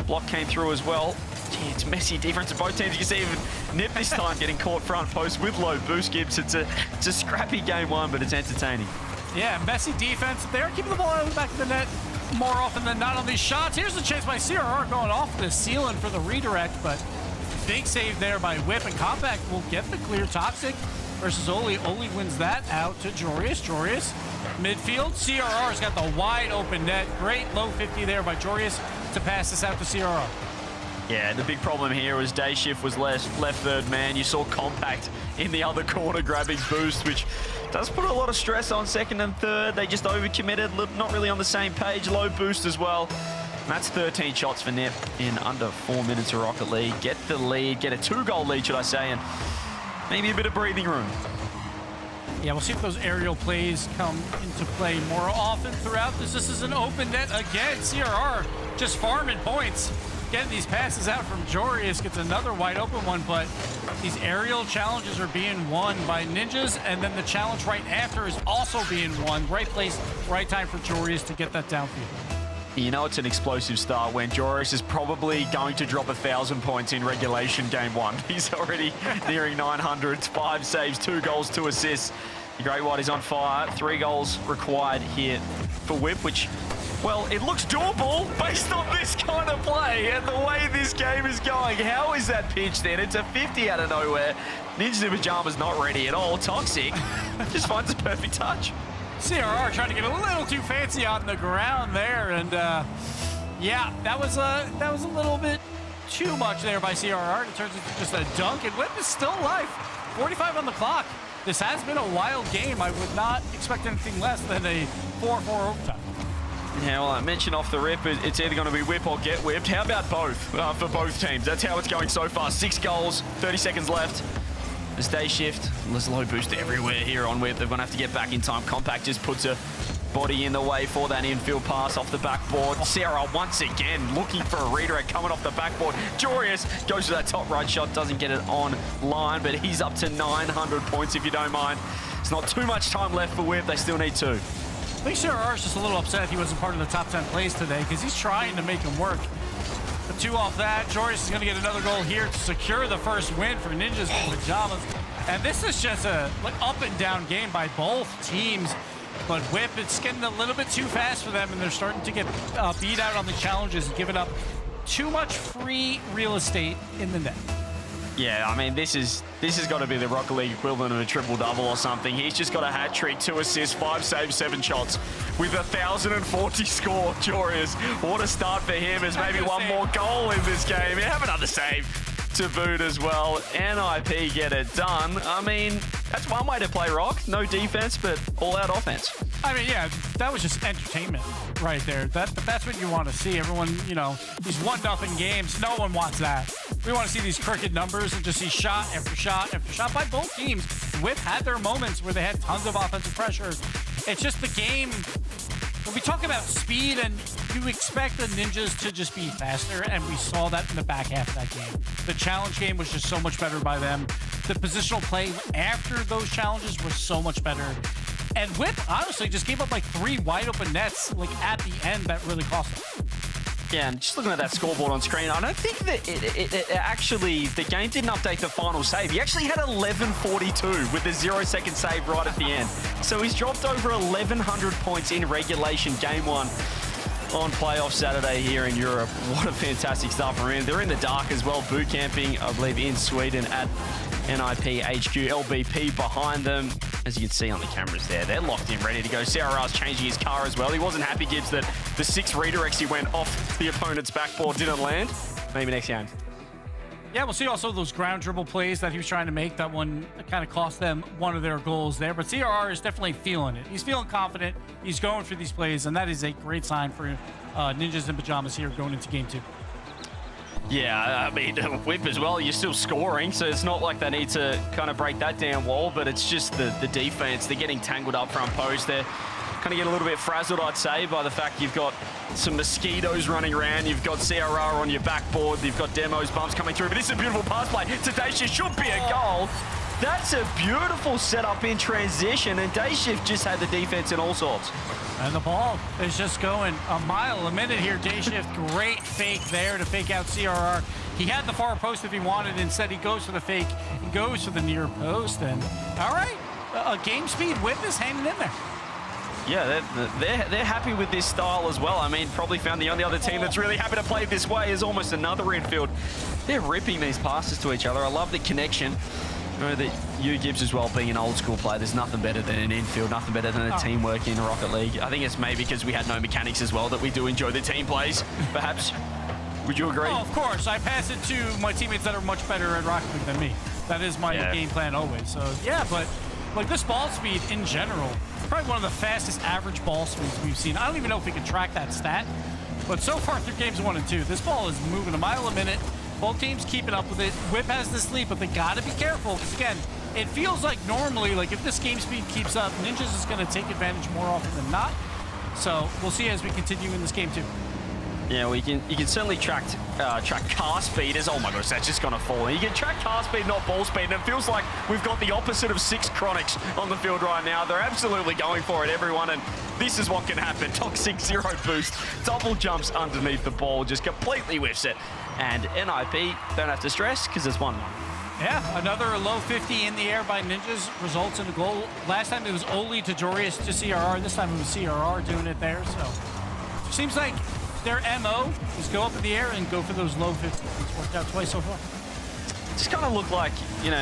block came through as well. Yeah, it's messy defense of both teams. You can see even Nip this time getting caught front post with low boost Gibbs. It's a scrappy game one, but it's entertaining. Yeah, messy defense. They're keeping the ball out of the back of the net more often than not on these shots. Here's the chase by CRR going off the ceiling for the redirect, but big save there by Whip, and Compact will get the clear. Toxic versus Oli. Oli wins that out to Jorius. Jorius, midfield. CRR's got the wide open net. Great low 50 there by Jorius to pass this out to CRR. Yeah, the big problem here was Day Shift was left third man. You saw Compact in the other corner grabbing boost, which does put a lot of stress on second and third. They just overcommitted, not really on the same page. Low boost as well. And that's 13 shots for Nip in under 4 minutes of Rocket League. Get the lead, get a 2-goal lead, should I say, and maybe a bit of breathing room. Yeah, we'll see if those aerial plays come into play more often throughout this. This is an open net again. CRR just farming points. Getting these passes out from Jorius, gets another wide open one, but these aerial challenges are being won by Ninjas, and then the challenge right after is also being won. Right place, right time for Jorius to get that downfield. You know it's an explosive start when Jorius is probably going to drop 1,000 points in regulation game one. He's already nearing 900, 5 saves, 2 goals, 2 assists. The Great White is on fire. 3 goals required here for Whip, which, well, it looks doable based on this kind of play and the way this game is going. How is that pitch then? It's a 50 out of nowhere. Ninjas in Pajamas not ready at all. Toxic just finds a perfect touch. CRR trying to get a little too fancy on the ground there, and yeah, that was a little bit too much there by CRR. It turns into just a dunk, and Whip is still alive. 45 on the clock. This has been a wild game. I would not expect anything less than a 4-4 overtime. Yeah, well, I mentioned off the rip, it's either going to be Whip or get whipped. How about both for both teams? That's how it's going so far. 6 goals, 30 seconds left. This Day Shift, there's low boost everywhere here on Whip. They're going to have to get back in time. Compact just puts a body in the way for that infield pass off the backboard. Sarah once again looking for a redirect coming off the backboard. Jorius goes to that top right shot, doesn't get it on line, but he's up to 900 points if you don't mind. It's not too much time left for Whip. They still need 2. I think CRR's just a little upset he wasn't part of the top 10 plays today because he's trying to make him work. The 2 off that. Jorius is going to get another goal here to secure the first win for Ninjas in Pajamas. And this is just a up and down game by both teams. But Whip, it's getting a little bit too fast for them, and they're starting to get beat out on the challenges and giving up too much free real estate in the net. Yeah, I mean, this has got to be the Rocket League equivalent of a triple-double or something. He's just got a hat trick, 2 assists, 5 saves, 7 shots with 1,040 score. Jorius, what a start for him. There's maybe one more goal in this game. Have another save to boot as well. NIP get it done. I mean, that's one way to play Rock. No defense, but all-out offense. I mean, yeah, that was just entertainment right there. That's what you want to see. Everyone, you know, these 1-0 games, no one wants that. We want to see these cricket numbers and just see shot after shot after shot by both teams. Whip had their moments where they had tons of offensive pressure. It's just the game. When we talk about speed, and you expect the Ninjas to just be faster, and we saw that in the back half of that game. The challenge game was just so much better by them. The positional play after those challenges was so much better. And Whip, honestly, just gave up like 3 wide open nets at the end that really cost them. Yeah, and just looking at that scoreboard on screen, I don't think that it actually, the game didn't update the final save. He actually had 1142 with the 0-second save right at the end. So he's dropped over 1,100 points in regulation game 1 on playoff Saturday here in Europe. What a fantastic start for him. They're in the dark as well, boot camping, I believe, in Sweden at NIP HQ. LBP behind them. As you can see on the cameras there, they're locked in, ready to go. CRR's changing his car as well. He wasn't happy, Gibbs, that the 6 redirects he went off the opponent's backboard didn't land. Maybe next game. Yeah, we'll see also those ground dribble plays that he was trying to make. That one kind of cost them one of their goals there. But CRR is definitely feeling it. He's feeling confident. He's going for these plays, and that is a great sign for Ninjas in Pajamas here going into game 2. Yeah, I mean, Whip as well, you're still scoring, so it's not like they need to kind of break that down wall, but it's just the defense. They're getting tangled up front post. They're kind of getting a little bit frazzled, I'd say, by the fact you've got some mosquitoes running around. You've got CRR on your backboard. You've got Demo's bumps coming through, but this is a beautiful pass play. Tadashi should be a goal. That's a beautiful setup in transition, and Dayshift just had the defense in all sorts. And the ball is just going a mile a minute here. Dayshift, great fake there to fake out CRR. He had the far post if he wanted. Instead, he goes for the fake. He goes for the near post. And all right, game speed. Whip is hanging in there. Yeah, they're happy with this style as well. I mean, probably found the only other team that's really happy to play this way is almost another infield. They're ripping these passes to each other. I love the connection. I know that you, Gibbs, as well, being an old school player, there's nothing better than an infield, nothing better than a teamwork in Rocket League. I think it's maybe because we had no mechanics as well that we do enjoy the team plays, perhaps. Would you agree? Oh, of course. I pass it to my teammates that are much better at Rocket League than me. That is my game plan always. So, yeah, but like this ball speed in general, probably one of the fastest average ball speeds we've seen. I don't even know if we can track that stat, but so far through games 1 and 2, this ball is moving a mile a minute. Both teams keeping up with it. Whip has this lead, but they got to be careful because, again, it feels like normally, like if this game speed keeps up, Ninjas is going to take advantage more often than not. So we'll see as we continue in this game too. Yeah, well, you can certainly track car speed as, oh my gosh, that's just going to fall. You can track car speed, not ball speed, and it feels like we've got the opposite of 6 Chronics on the field right now. They're absolutely going for it, everyone, and this is what can happen. Toxic 0 boost, double jumps underneath the ball, just completely whiffs it. And NIP don't have to stress because it's 1-1. Yeah, another low 50 in the air by Ninjas results in a goal. Last time it was Oli to Jorius to CRR. This time it was CRR doing it there. So seems like their MO is go up in the air and go for those low 50s. It's worked out twice so far. Just kind of look like, you know,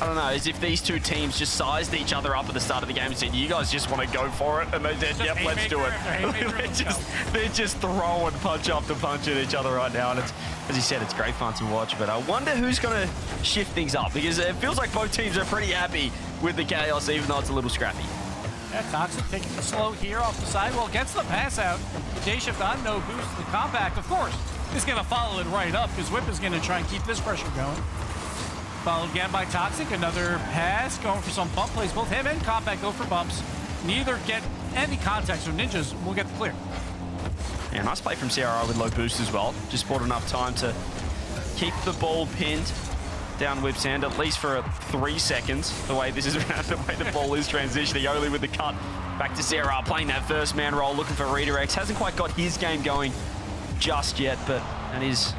I don't know, as if these two teams just sized each other up at the start of the game and said, you guys just want to go for it? And they said, yep, let's do it. They're just throwing punch after punch at each other right now. And it's, as you said, it's great fun to watch. But I wonder who's going to shift things up because it feels like both teams are pretty happy with the chaos, even though it's a little scrappy. Yeah, Toxic taking the slow here off the sidewall, gets the pass out. Day shift on, no boost. The compact, of course, is going to follow it right up because Whip is going to try and keep this pressure going. Followed again by Toxic, another pass, going for some bump plays. Both him and Compact go for bumps. Neither get any contact, so Ninjas will get the clear. Yeah, nice play from CRR with low boost as well. Just bought enough time to keep the ball pinned down Whip's hand, at least for 3 seconds. The way this is the way the ball is transitioning. Oli with the cut back to CRR, playing that first man role, looking for redirects. Hasn't quite got his game going just yet, but that is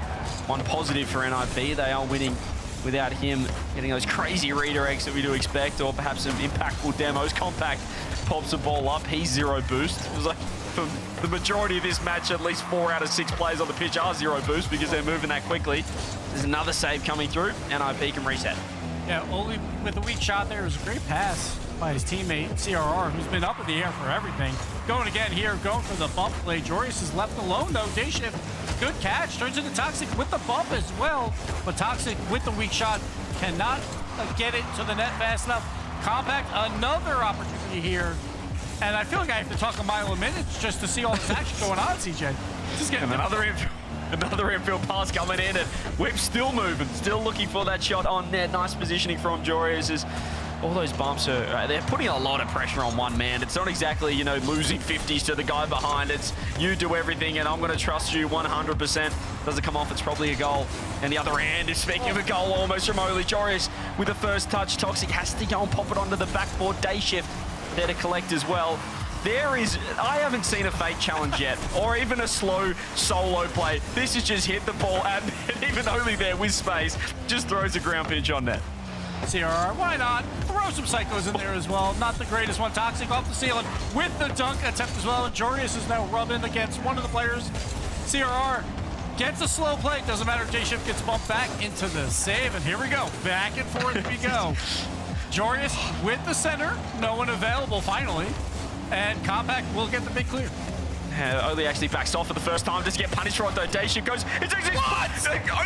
one positive for NIP. They are winning without him getting those crazy redirects that we do expect, or perhaps some impactful demos. Compact pops the ball up. He's 0 boost. It was like for the majority of this match, at least 4 out of 6 players on the pitch are 0 boost because they're moving that quickly. There's another save coming through. NIP can reset. Yeah, Oli with a weak shot there. It was a great pass by his teammate, CRR, who's been up in the air for everything. Going again here, going for the bump play. Jorius is left alone, though. Day shift, good catch. Turns into Toxic with the bump as well. But Toxic with the weak shot cannot get it to the net fast enough. Compact, another opportunity here. And I feel like I have to talk a mile a minute just to see all this action going on, CJ. Just getting another infield pass coming in, and Whip's still moving, still looking for that shot on net. Nice positioning from Jorius. As all those bumps are, they're putting a lot of pressure on one man. It's not exactly, you know, losing 50s to the guy behind. It's you do everything and I'm going to trust you 100%. Does it come off? It's probably a goal. And the other end is speaking of a goal almost from Oli. Jorius with the first touch. Toxic has to go and pop it onto the backboard. Day shift there to collect as well. I haven't seen a fake challenge yet, or even a slow solo play. This is just hit the ball, and even Oli there with space, just throws a ground pinch on net. CRR, why not? Throw some psychos in there as well. Not the greatest one. Toxic off the ceiling with the dunk attempt as well. And Jorius is now rubbing against one of the players. CRR gets a slow play. Doesn't matter. Day shift gets bumped back into the save, and here we go. Back and forth we go. Jorius with the center. No one available finally. And Compact will get the big clear. Oli actually backs off for the first time. Does he get punished for it though? Day shift goes, it's actually, what?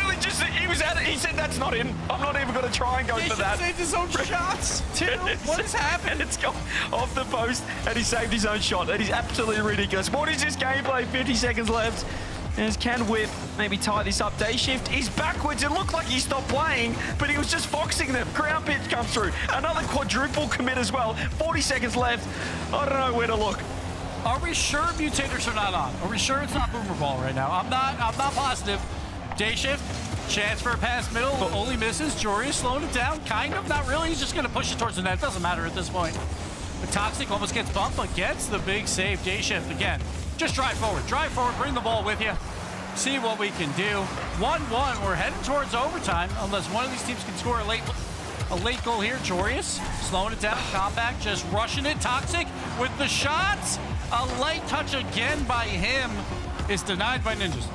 Oli just, he was at it. He said, that's not in. I'm not even going to try and go for that. He saved his own shots too. What has happened? And it's gone off the post, and he saved his own shot. That is absolutely ridiculous. What is this gameplay? 50 seconds left. As can Whip maybe tie this up. Day shift is backwards. It looked like he stopped playing, but he was just foxing them. Ground pitch comes through. Another quadruple commit as well. 40 seconds left. I don't know where to look. Are we sure mutators are not on? Are we sure it's not Boomer Ball right now? I'm not positive. Day shift, chance for a pass middle. Only misses. Jorius slowing it down. Kind of, not really. He's just going to push it towards the net. It doesn't matter at this point. But Toxic almost gets bumped, but gets the big save. Day shift again. Just drive forward, bring the ball with you. see what we can do. 1-1, we're heading towards overtime, unless one of these teams can score a late goal here. Jorius slowing it down, Compact just rushing it. Toxic with the shots. A light touch again by him is denied by Ninjas.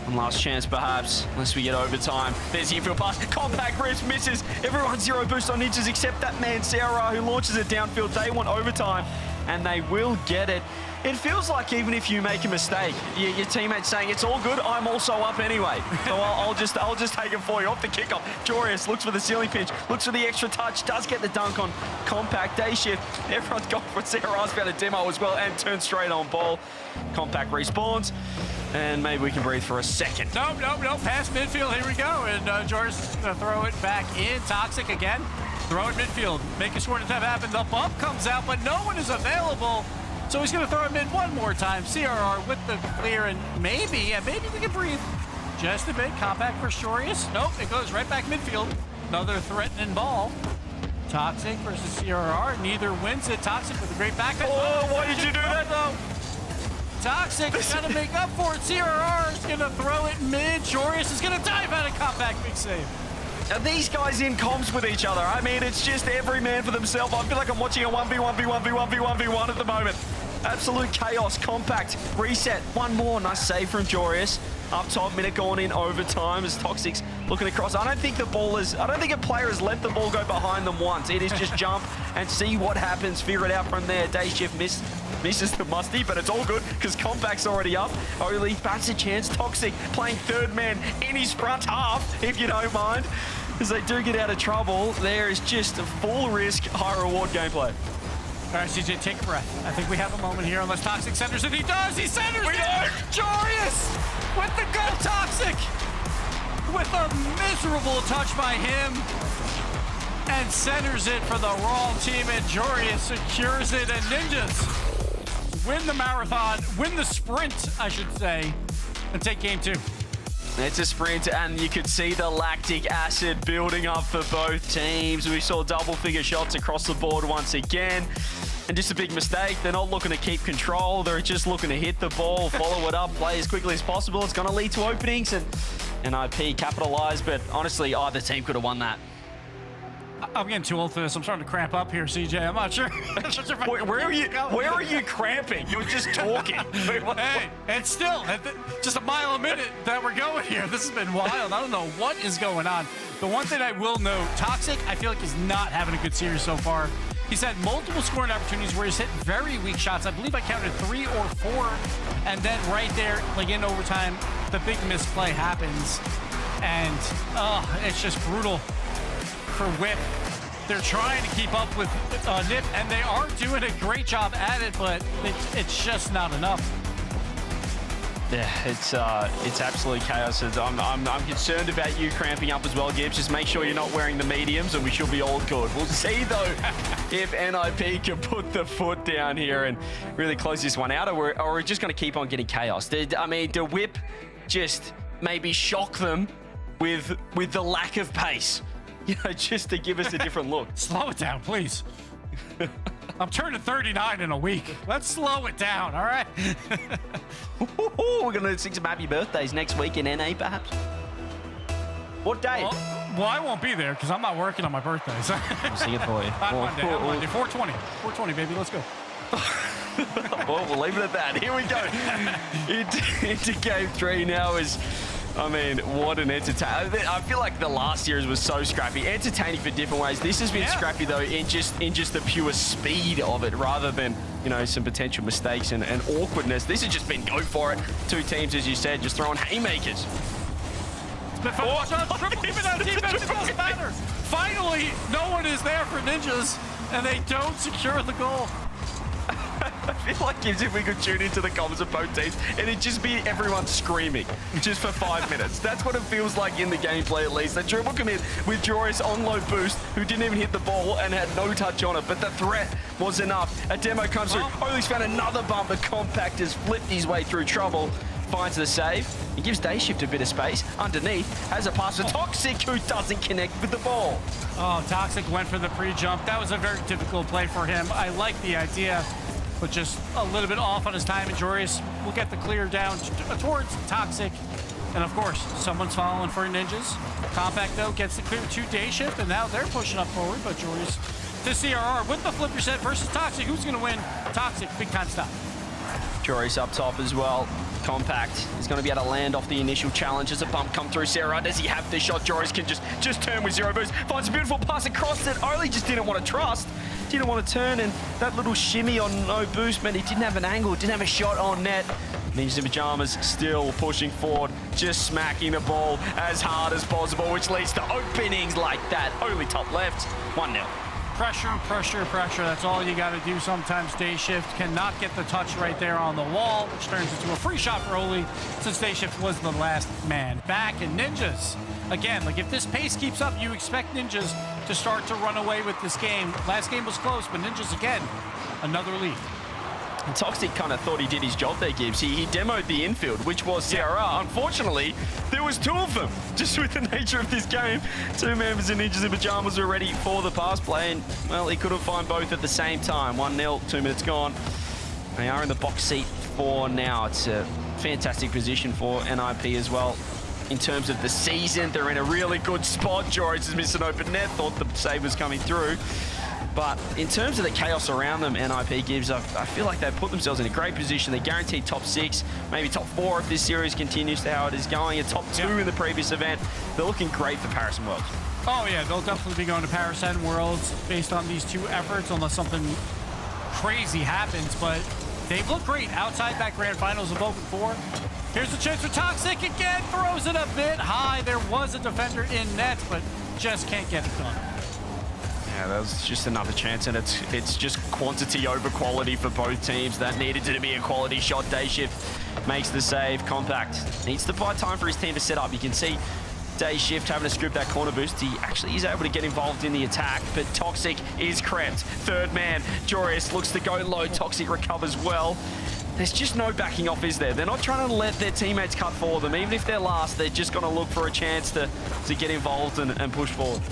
One last chance, perhaps, unless we get overtime. There's the infield pass. Compact rips, misses. Everyone zero boost on Ninjas except that man, Sarah, who launches it downfield. They want overtime, and they will get it. It feels like even if you make a mistake, your teammate's saying, it's all good, I'm also up anyway. So I'll just take it for you. Off the kickoff, Jorius looks for the ceiling pinch, looks for the extra touch, does get the dunk on Compact. Day shift, everyone's gone for Sarah's found a demo as well and turns straight on ball. Compact respawns, and maybe we can breathe for a second. Nope, past midfield, here we go. And Jorius is gonna throw it back in. Toxic again, throw it midfield, making sure that happen. The bump comes out, but no one is available. So he's going to throw him in one more time. CRR with the clear, and maybe we can breathe just a bit. Compact for Jorius. Nope, it goes right back midfield. Another threatening ball. Toxic versus CRR. Neither wins it. Toxic with a great back. Oh, why did you do that, though? Toxic got to make up for it. CRR is going to throw it mid. Jorius is going to dive out of Compact. Big save. Are these guys in comms with each other? I mean, it's just every man for themselves. I feel like I'm watching a 1v1v1v1v1v1 at the moment. Absolute chaos. Compact reset. One more. Nice save from Jorius. Up top, minute gone in overtime as Toxic's looking across. I don't think a player has let the ball go behind them once. It is just jump and see what happens. Figure it out from there. Day shift misses the musty, but it's all good because Compact's already up. Oli bats a chance. Toxic playing third man in his front half, if you don't mind. As they do get out of trouble, there is just a full risk, high reward gameplay. All right, CJ, take a breath. I think we have a moment here, unless Toxic centers it. He does! He centers it! Jorius with the goal. Toxic with a miserable touch by him and centers it for the wrong team, and Jorius secures it, and Ninjas win the marathon, win the sprint, I should say, and take game 2. It's a sprint, and you could see the lactic acid building up for both teams. We saw double-figure shots across the board once again. And just a big mistake. They're not looking to keep control. They're just looking to hit the ball, follow it up, play as quickly as possible. It's going to lead to openings, and IP capitalized. But honestly, either team could have won that. I'm getting too old for this. I'm starting to cramp up here, CJ. I'm not sure. Where are you cramping? You were just talking. Hey, and still, just a mile a minute that we're going here. This has been wild. I don't know what is going on. The one thing I will note, Toxic, I feel like he's not having a good series so far. He's had multiple scoring opportunities where he's hit very weak shots. I believe I counted 3 or 4. And then right there, like in overtime, the big misplay happens. And it's just brutal for Whip. They're trying to keep up with Nip, and they are doing a great job at it, but it's just not enough. Yeah, it's absolute chaos. I'm concerned about you cramping up as well, Gibbs. Just make sure you're not wearing the mediums, and we should be all good. We'll see, though, if NIP can put the foot down here and really close this one out, or we're just going to keep on getting chaos. I mean, the Whip just maybe shock them with the lack of pace. You know, just to give us a different look. Slow it down, please. I'm turning 39 in a week. Let's slow it down, all right? We're going to sing some happy birthdays next week in NA, perhaps. What day? Well, I won't be there because I'm not working on my birthday. So. I'll sing it for you. On Monday. 420. 420, baby. Let's go. Well, we'll leave it at that. Here we go. into game 3 now is... I mean, what an entertainment. I feel like the last series was so scrappy. Entertaining for different ways. This has been scrappy, though, in just the pure speed of it, rather than, you know, some potential mistakes and awkwardness. This has just been go for it. 2 teams, as you said, just throwing haymakers. Triple defense, it doesn't matter. Finally, no one is there for Ninjas, and they don't secure the goal. I feel like if we could tune into the comments of both teams, and it'd just be everyone screaming just for 5 minutes. That's what it feels like in the gameplay, at least. That dribble commit with Jorius on low boost, who didn't even hit the ball and had no touch on it, but the threat was enough. A demo comes through. Oli's found another bump, but Compact has flipped his way through trouble. Finds the save. He gives Day Shift a bit of space. Underneath, has a pass for Toxic, who doesn't connect with the ball. Oh, Toxic went for the pre-jump. That was a very difficult play for him. I like the idea but just a little bit off on his time. And Joreus will get the clear down towards Toxic. And of course, someone's following for Ninjas. Compact, though, gets the clear to Day Shift, and now they're pushing up forward, but Joreus to CRR with the flip reset versus Toxic. Who's going to win? Toxic, big time stop. Joreus up top as well. Compact is going to be able to land off the initial challenge as a bump come through. Sarah, does he have the shot? Joreus can just turn with 0 boost. Finds a beautiful pass across that Oli just didn't want to trust. Didn't want to turn, and that little shimmy on no boost meant he didn't have an angle, didn't have a shot on net. Ninjas in Pajamas still pushing forward, just smacking the ball as hard as possible, which leads to openings like that. Only top left, 1-0. Pressure, pressure, pressure. That's all you got to do. Sometimes Day Shift cannot get the touch right there on the wall, which turns into a free shot for Oli, since Day Shift was the last man back. And Ninjas, again, like if this pace keeps up, you expect Ninjas to start to run away with this game. Last game was close, but Ninjas, again, another lead. And Toxic kind of thought he did his job there, Gibbs. He demoed the infield, which was CRR. Unfortunately, there was 2 of them. Just with the nature of this game, 2 members in Ninjas in Pajamas were ready for the pass play, and, well, he couldn't find both at the same time. 1-0, 2 minutes gone. They are in the box seat for now. It's a fantastic position for NIP as well. In terms of the season, they're in a really good spot. Joreus has missed an open net, thought the save was coming through. But in terms of the chaos around them, NIP gives, I feel like they've put themselves in a great position. They're guaranteed top 6, maybe top 4 if this series continues to how it is going, and top 2 in the previous event. They're looking great for Paris and Worlds. Oh yeah, they'll definitely be going to Paris and Worlds based on these 2 efforts, unless something crazy happens. But they've looked great outside that grand finals of Open 4. Here's the chance for Toxic again, throws it a bit high. There was a defender in net, but just can't get it done. Yeah, that was just another chance, and it's just quantity over quality for both teams. That needed to be a quality shot. Day Shift makes the save. Compact needs to buy time for his team to set up. You can see Day Shift having to scoop that corner boost. He actually is able to get involved in the attack, but Toxic is crept. 3rd man, Joreus looks to go low. Toxic recovers well. There's just no backing off, is there? They're not trying to let their teammates cut for them. Even if they're last, they're just going to look for a chance to get involved and push forward.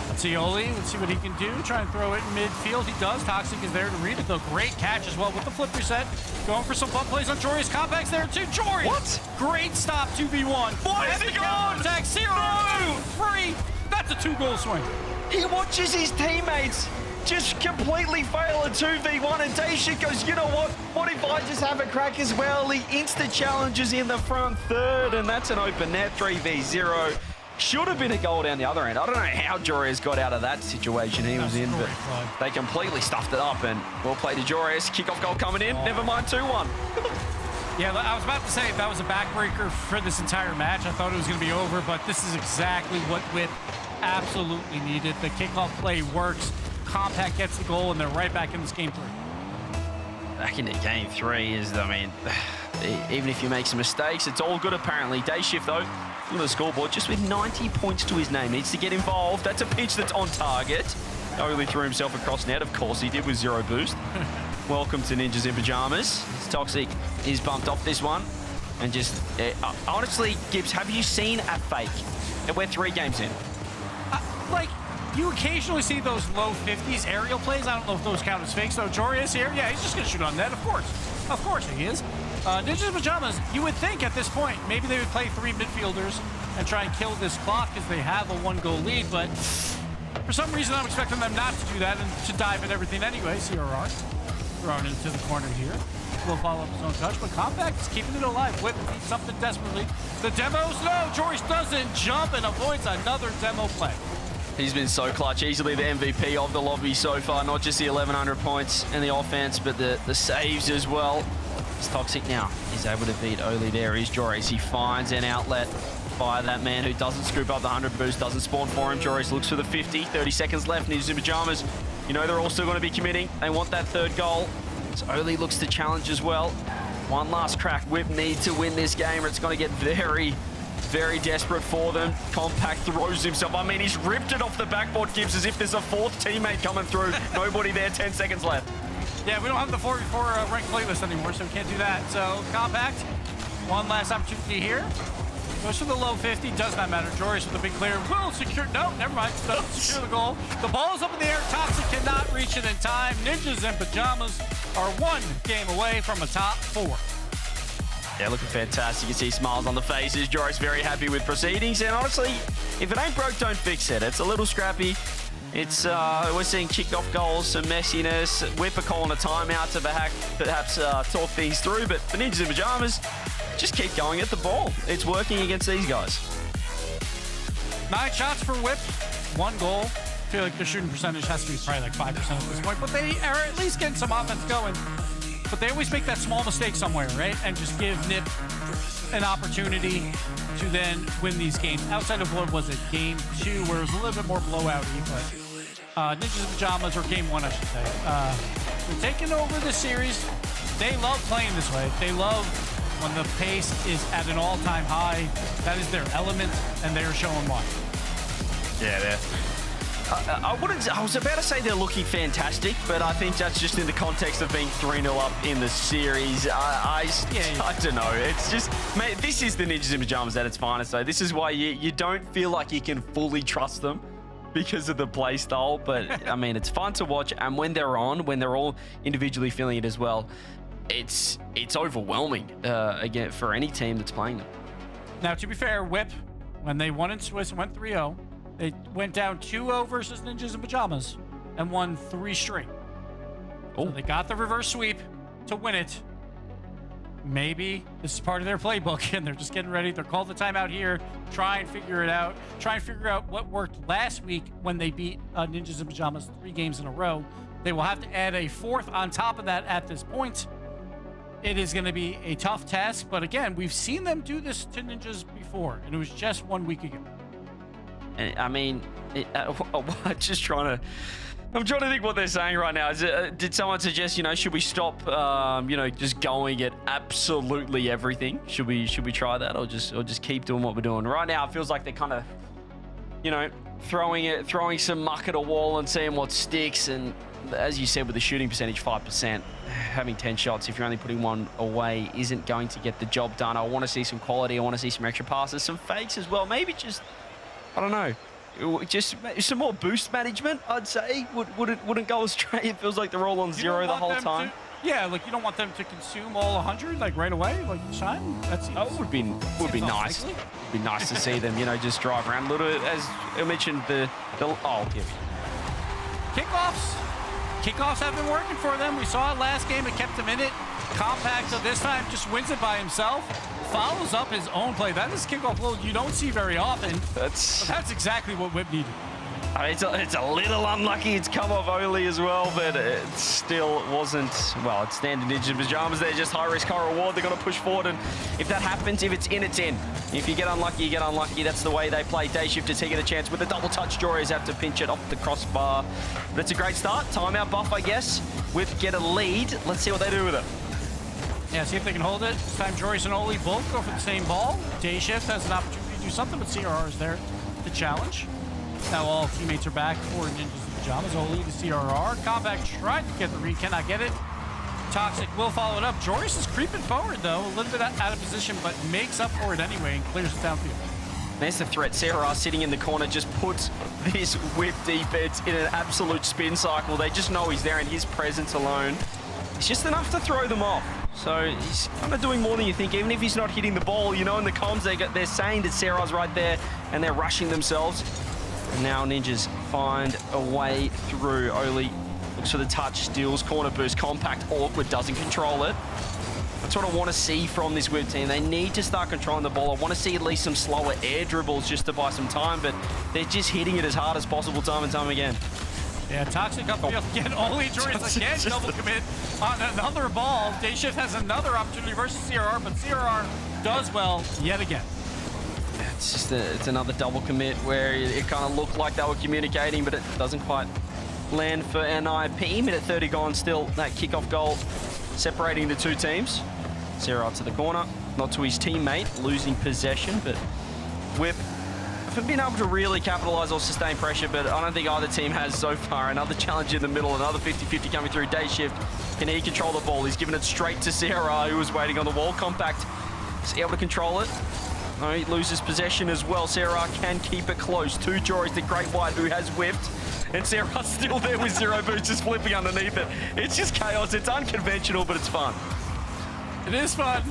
Let's see Oli, let's see what he can do. Try and throw it in midfield. He does. Toxic is there to read it, though. Great catch as well with the flip reset. Going for some fun plays on Joreus. Compact's there too. Joreus! What? Great stop, 2v1. Why is he gone? Attack, 0, no! Free! That's a 2-goal swing. He watches his teammates just completely fail a 2v1, and Day Shift goes, you know what? What if I just have a crack as well? He insta-challenges in the front 3rd, and that's an open net, 3v0. Should have been a goal down the other end. I don't know how Joreus got out of that situation he was in, but they completely stuffed it up, and well played to Joreus. Kickoff goal coming in, never mind 2-1. Yeah, I was about to say that was a backbreaker for this entire match. I thought it was going to be over, but this is exactly what Whip absolutely needed. The kickoff play works. Compact gets the goal, and they're right back in this game 3. Back into game 3 is, I mean, even if you make some mistakes, it's all good apparently. Day Shift, though, on the scoreboard, just with 90 points to his name. Needs to get involved. That's a pitch that's on target. Only threw himself across net. Of course he did with 0 boost. Welcome to Ninjas in Pajamas. Toxic is bumped off this one. And just, honestly, Gibbs, have you seen a fake? And we're 3 games in. Like, you occasionally see those low 50s aerial plays. I don't know if those count as fakes, though. Joreus here, yeah, he's just going to shoot on net, of course. Of course he is. Ninjas in Pajamas, you would think at this point, maybe they would play 3 midfielders and try and kill this clock because they have a 1-goal lead, but for some reason I'm expecting them not to do that and to dive at everything anyway. CRR thrown into the corner here. Will follow up his own touch, but Compact is keeping it alive. Whip needs something desperately. The demos, no, Joreus doesn't jump and avoids another demo play. He's been so clutch, easily the MVP of the lobby so far, not just the 1,100 points and the offense, but the saves as well. It's Toxic now. He's able to beat Oli there. He's Joreus. He finds an outlet by that man who doesn't scoop up the 100 boost, doesn't spawn for him. Joreus looks for the 50, 30 seconds left, Ninjas in Pajamas. You know they're all still going to be committing. They want that 3rd goal. So Oli looks to challenge as well. One last crack. Whip need to win this game or it's going to get very, very desperate for them. Compact throws himself. I mean, he's ripped it off the backboard, Gibbs, as if there's a 4th teammate coming through. Nobody there, 10 seconds left. Yeah, we don't have the 4v4 ranked playlist anymore, so we can't do that. So, Compact, one last opportunity here. Goes to the low 50, does not matter. Joris with a big clear, will secure, no, never mind, doesn't secure the goal. The ball is up in the air, Toxic cannot reach it in time. Ninjas in Pajamas are one game away from a top 4. Yeah, looking fantastic. You can see smiles on the faces. Joris very happy with proceedings, and honestly, if it ain't broke, don't fix it. It's a little scrappy. It's we're seeing kick-off goals, some messiness. Whip are calling a timeout to perhaps talk things through, but the Ninjas in Pajamas just keep going at the ball. It's working against these guys. 9 shots for Whip, 1 goal. I feel like the shooting percentage has to be probably like 5% at this point, but they are at least getting some offense going. But they always make that small mistake somewhere, right? And just give Nip an opportunity to then win these games. Outside of what was it, game 2, where it was a little bit more blowout-y, but Ninjas in Pajamas, or game 1, I should say. They're taking over the series. They love playing this way. They love when the pace is at an all-time high. That is their element, and they are showing why. Yeah, I was about to say they're looking fantastic, but I think that's just in the context of being 3-0 up in the series. I don't know. It's just, mate, this is the Ninjas in Pajamas at its finest, though. This is why you don't feel like you can fully trust them because of the play style, but I mean, it's fun to watch, and when they're on, when they're all individually feeling it as well, it's overwhelming again for any team that's playing them. Now, to be fair, Whip, when they won in Swiss and went 3-0, they went down 2-0 versus Ninjas in Pajamas and won 3 straight. So they got the reverse sweep to win it. Maybe this is part of their playbook, and they're just getting ready. They're called the timeout here. Try and figure it out. Try and figure out what worked last week when they beat Ninjas in Pajamas 3 games in a row. They will have to add a 4th on top of that at this point. It is going to be a tough task, but again, we've seen them do this to Ninjas before, and it was just 1 week ago. I mean, I'm trying to think what they're saying right now. Did someone suggest, should we stop, just going at absolutely everything? Should we try that, or just keep doing what we're doing right now? It feels like they're kind of, throwing some muck at a wall and seeing what sticks. And as you said, with the shooting percentage 5%, having 10 shots, if you're only putting 1 away, isn't going to get the job done. I want to see some quality. I want to see some extra passes, some fakes as well. Maybe just, I don't know, just some more boost management, I'd say. Wouldn't go astray. It feels like they're all on 0 the whole time. Yeah, like you don't want them to consume all 100 like right away, like shine. Would be nice. It'd be nice to see them, just drive around a little bit. As I mentioned, Kickoffs have been working for them. We saw it last game. It kept him in it. Compact, so this time just wins it by himself. Follows up his own play. That is kickoff load you don't see very often. That's exactly what Whip needed. It's a little unlucky. It's come off Oli as well, but it still wasn't, well, it's standard Ninja Pajamas. They're just high risk, high reward. They're going to push forward, and if that happens, if it's in, it's in. If you get unlucky, you get unlucky. That's the way they play. Day Shift is taking a chance with a double touch. Jories have to pinch it off the crossbar. But it's a great start. Timeout buff, I guess. Whip get a lead. Let's see what they do with it. Yeah, see if they can hold it. This time, Joris and Oli both go for the same ball. Day Shift has an opportunity to do something, but CRR is there to challenge. Now all teammates are back for Ninjas in Pajamas. Oli to CRR. Compact tried to get the read, cannot get it. Toxic will follow it up. Joris is creeping forward, though. A little bit out of position, but makes up for it anyway and clears it downfield. There's the threat. CRR sitting in the corner just puts this Whip defense in an absolute spin cycle. They just know he's there, and his presence alone is just enough to throw them off. So he's kind of doing more than you think. Even if he's not hitting the ball, in the comms, they're saying that CRR's right there, and they're rushing themselves. And now Ninjas find a way through. Oli looks for the touch, steals, corner boost, compact, awkward, doesn't control it. That's what I want to see from this Whip team. They need to start controlling the ball. I want to see at least some slower air dribbles just to buy some time, but they're just hitting it as hard as possible time and time again. Yeah, Toxic upfield again. Oli Joris again, double commit on another ball. Day Shift has another opportunity versus CRR, but CRR does well yet again. It's just it's another double commit where it kind of looked like they were communicating, but it doesn't quite land for NIP. Minute 30 gone, still that kickoff goal separating the two teams. CRR to the corner, not to his teammate, losing possession, but Whip haven't been able to really capitalize or sustain pressure, but I don't think either team has so far. Another challenge in the middle, another 50-50 coming through. Day Shift, can he control the ball? He's given it straight to CRR, who was waiting on the wall. Compact is able to control it. No, he loses possession as well. Sarah can keep it close. Two Jory's the Great White who has whipped. And Sarah's still there with zero boost, just flipping underneath it. It's just chaos. It's unconventional, but it's fun. It is fun.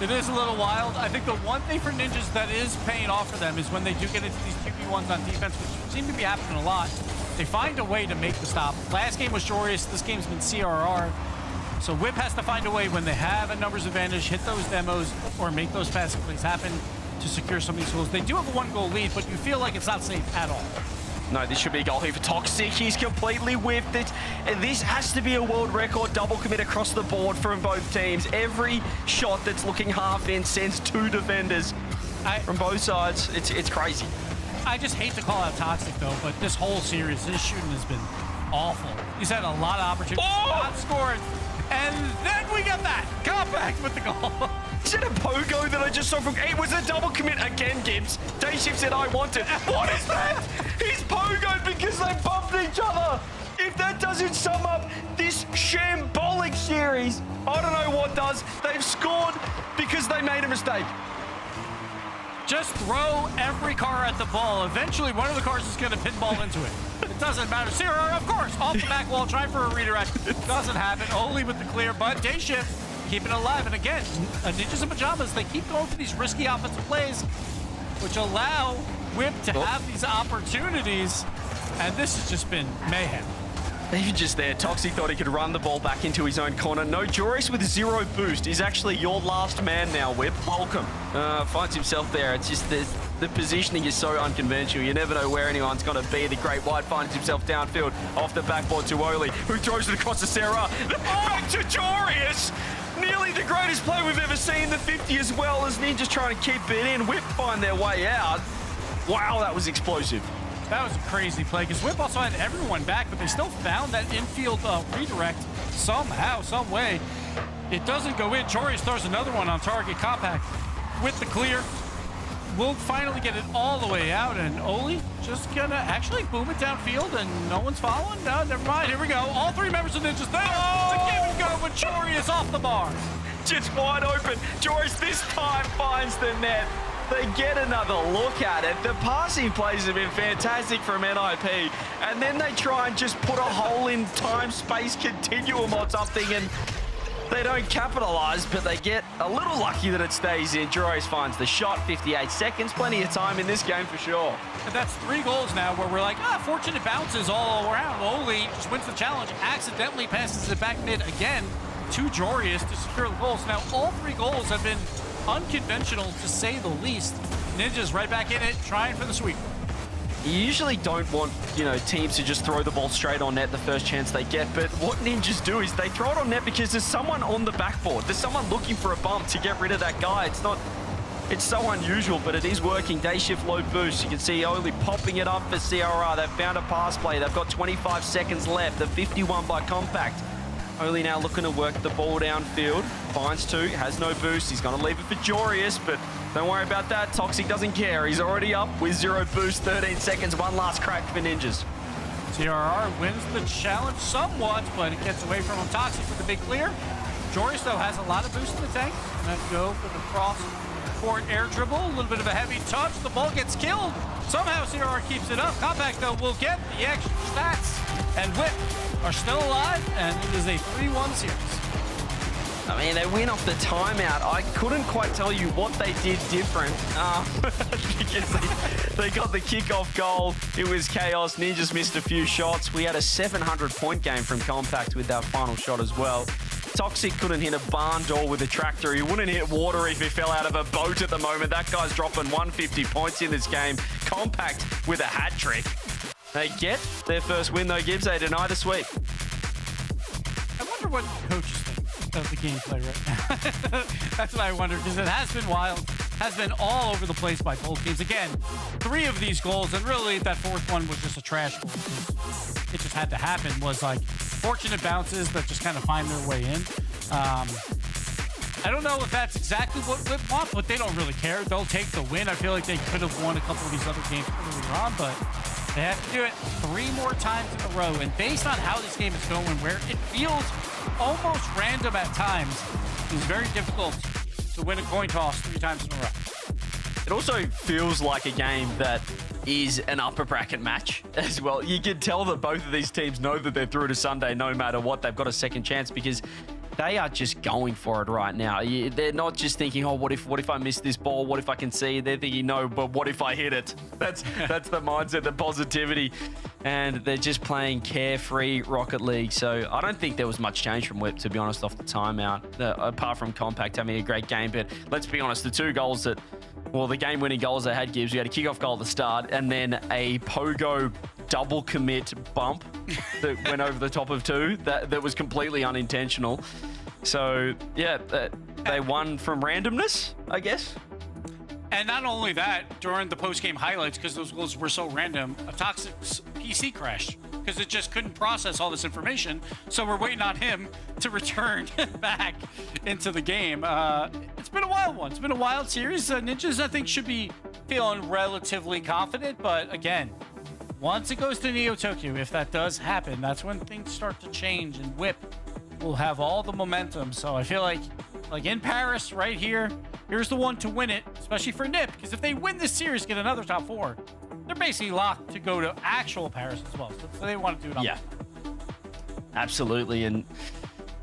It is a little wild. I think the one thing for Ninjas that is paying off for them is when they do get into these 2v1s on defense, which seem to be happening a lot, they find a way to make the stop. Last game was Joreous. This game's been CRR. So Whip has to find a way when they have a numbers advantage, hit those demos, or make those passing plays happen to secure some of these goals. They do have a 1-goal lead, but you feel like it's not safe at all. No, this should be a goal here for Toxic. He's completely whipped it. And this has to be a world record double commit across the board from both teams. Every shot that's looking half in sends 2 defenders from both sides. It's crazy. I just hate to call out Toxic, though, but this whole series, his shooting has been awful. He's had a lot of opportunities, not scored. And then we get that. Compact with the goal. Is it a pogo that I just saw from... It was a double commit again, Gibbs. Dayshift said, I want it. What is that? He's pogoed because they bumped each other. If that doesn't sum up this shambolic series, I don't know what does. They've scored because they made a mistake. Just throw every car at the ball. Eventually, one of the cars is going to pinball into it. It doesn't matter. Zero, of course, off the back wall, trying for a redirect. It doesn't happen, only with the clear, but Dayshift keeping it alive. And again, Ninjas in Pajamas, they keep going for these risky offensive plays, which allow Whip to have these opportunities. And this has just been mayhem. Even just there, Toxic thought he could run the ball back into his own corner. No, Joris with 0 boost is actually your last man now, Whip. Welcome. Finds himself there. It's just the positioning is so unconventional. You never know where anyone's going to be. The Great White finds himself downfield off the backboard to Oli, who throws it across to Sarah. Back to Joris. Nearly the greatest play we've ever seen. The 50 as well as Ninjas trying to keep it in. Whip find their way out. Wow, that was explosive. That was a crazy play because Whip also had everyone back, but they still found that infield redirect somehow, some way. It doesn't go in. Joris throws another one on target. Compact with the clear. We'll finally get it all the way out, and Oli just gonna actually boom it downfield, and no one's following. No, never mind. Here we go. All 3 members of Ninjas there. The give and go, but Joris off the bar. Just wide open. Joris this time finds the net. They get another look at it. The passing plays have been fantastic from NIP. And then they try and just put a hole in time-space continuum or something, and they don't capitalize, but they get a little lucky that it stays in. Joris finds the shot, 58 seconds. Plenty of time in this game for sure. And that's 3 goals now where we're like, fortunate bounces all around. Oli just wins the challenge, accidentally passes it back mid again to Joris to secure the goals. Now, all 3 goals have been unconventional, to say the least. Ninjas right back in it, trying for the sweep. You usually don't want, teams to just throw the ball straight on net the first chance they get, but what Ninjas do is they throw it on net because there's someone on the backboard. There's someone looking for a bump to get rid of that guy. It's so unusual, but it is working. Dayshift low boost. You can see Oli popping it up for CRR. They've found a pass play. They've got 25 seconds left. The 51 by Compact. Oli now looking to work the ball downfield. Finds 2, has no boost. He's going to leave it for Joris, but don't worry about that. Toxic doesn't care. He's already up with 0 boost, 13 seconds. One last crack for Ninjas. CRR wins the challenge somewhat, but it gets away from him. Toxic with the big clear. Joris, though, has a lot of boost in the tank. And let's go for the cross-court air dribble. A little bit of a heavy touch. The ball gets killed. Somehow CRR keeps it up. Compact, though, will get the extra stats. And Whip are still alive, and it is a 3-1 series. I mean, they win off the timeout. I couldn't quite tell you what they did different because they got the kickoff goal. It was chaos. Ninjas missed a few shots. We had a 700-point game from Compact with that final shot as well. Toxic couldn't hit a barn door with a tractor. He wouldn't hit water if he fell out of a boat at the moment. That guy's dropping 150 points in this game. Compact with a hat trick. They get their first win, though, Gibbs. They deny the sweep. I wonder what coaches think of the gameplay right now. That's what I wonder, because it has been wild. Has been all over the place by both teams. Again, 3 of these goals, and really that 4th one was just a trash goal. It just had to happen. Was like fortunate bounces that just kind of find their way in. I don't know if that's exactly what Whip want, but they don't really care. They'll take the win. I feel like they could have won a couple of these other games earlier on, but they have to do it 3 more times in a row. And based on how this game is going, where it feels almost random at times, it's very difficult to win a coin toss 3 times in a row. It also feels like a game that is an upper bracket match as well. You can tell that both of these teams know that they're through to Sunday no matter what. They've got a second chance because they are just going for it right now. They're not just thinking, oh, what if I miss this ball? What if I can see? They're thinking, no, but what if I hit it? That's the mindset, the positivity. And they're just playing carefree Rocket League. So I don't think there was much change from Whip, to be honest, off the timeout, apart from Compact having a great game. But let's be honest, the two goals that, well, the game-winning goals they had, Gibbs, we had a kickoff goal at the start and then a pogo double commit bump that went over the top of two that was completely unintentional. So, yeah, they won from randomness, I guess. And not only that, during the post-game highlights, because those goals were so random, a Toxic's PC crashed because it just couldn't process all this information. So we're waiting on him to return back into the game. It's been a wild one. It's been a wild series. Ninjas, I think, should be feeling relatively confident. But again, once it goes to Neo Tokyo, if that does happen, that's when things start to change, and Whip will have all the momentum. So I feel like in Paris right here, here's the one to win it, especially for Nip, because if they win this series, get another top 4, they're basically locked to go to actual Paris as well. So they want to do it on Yeah, absolutely. And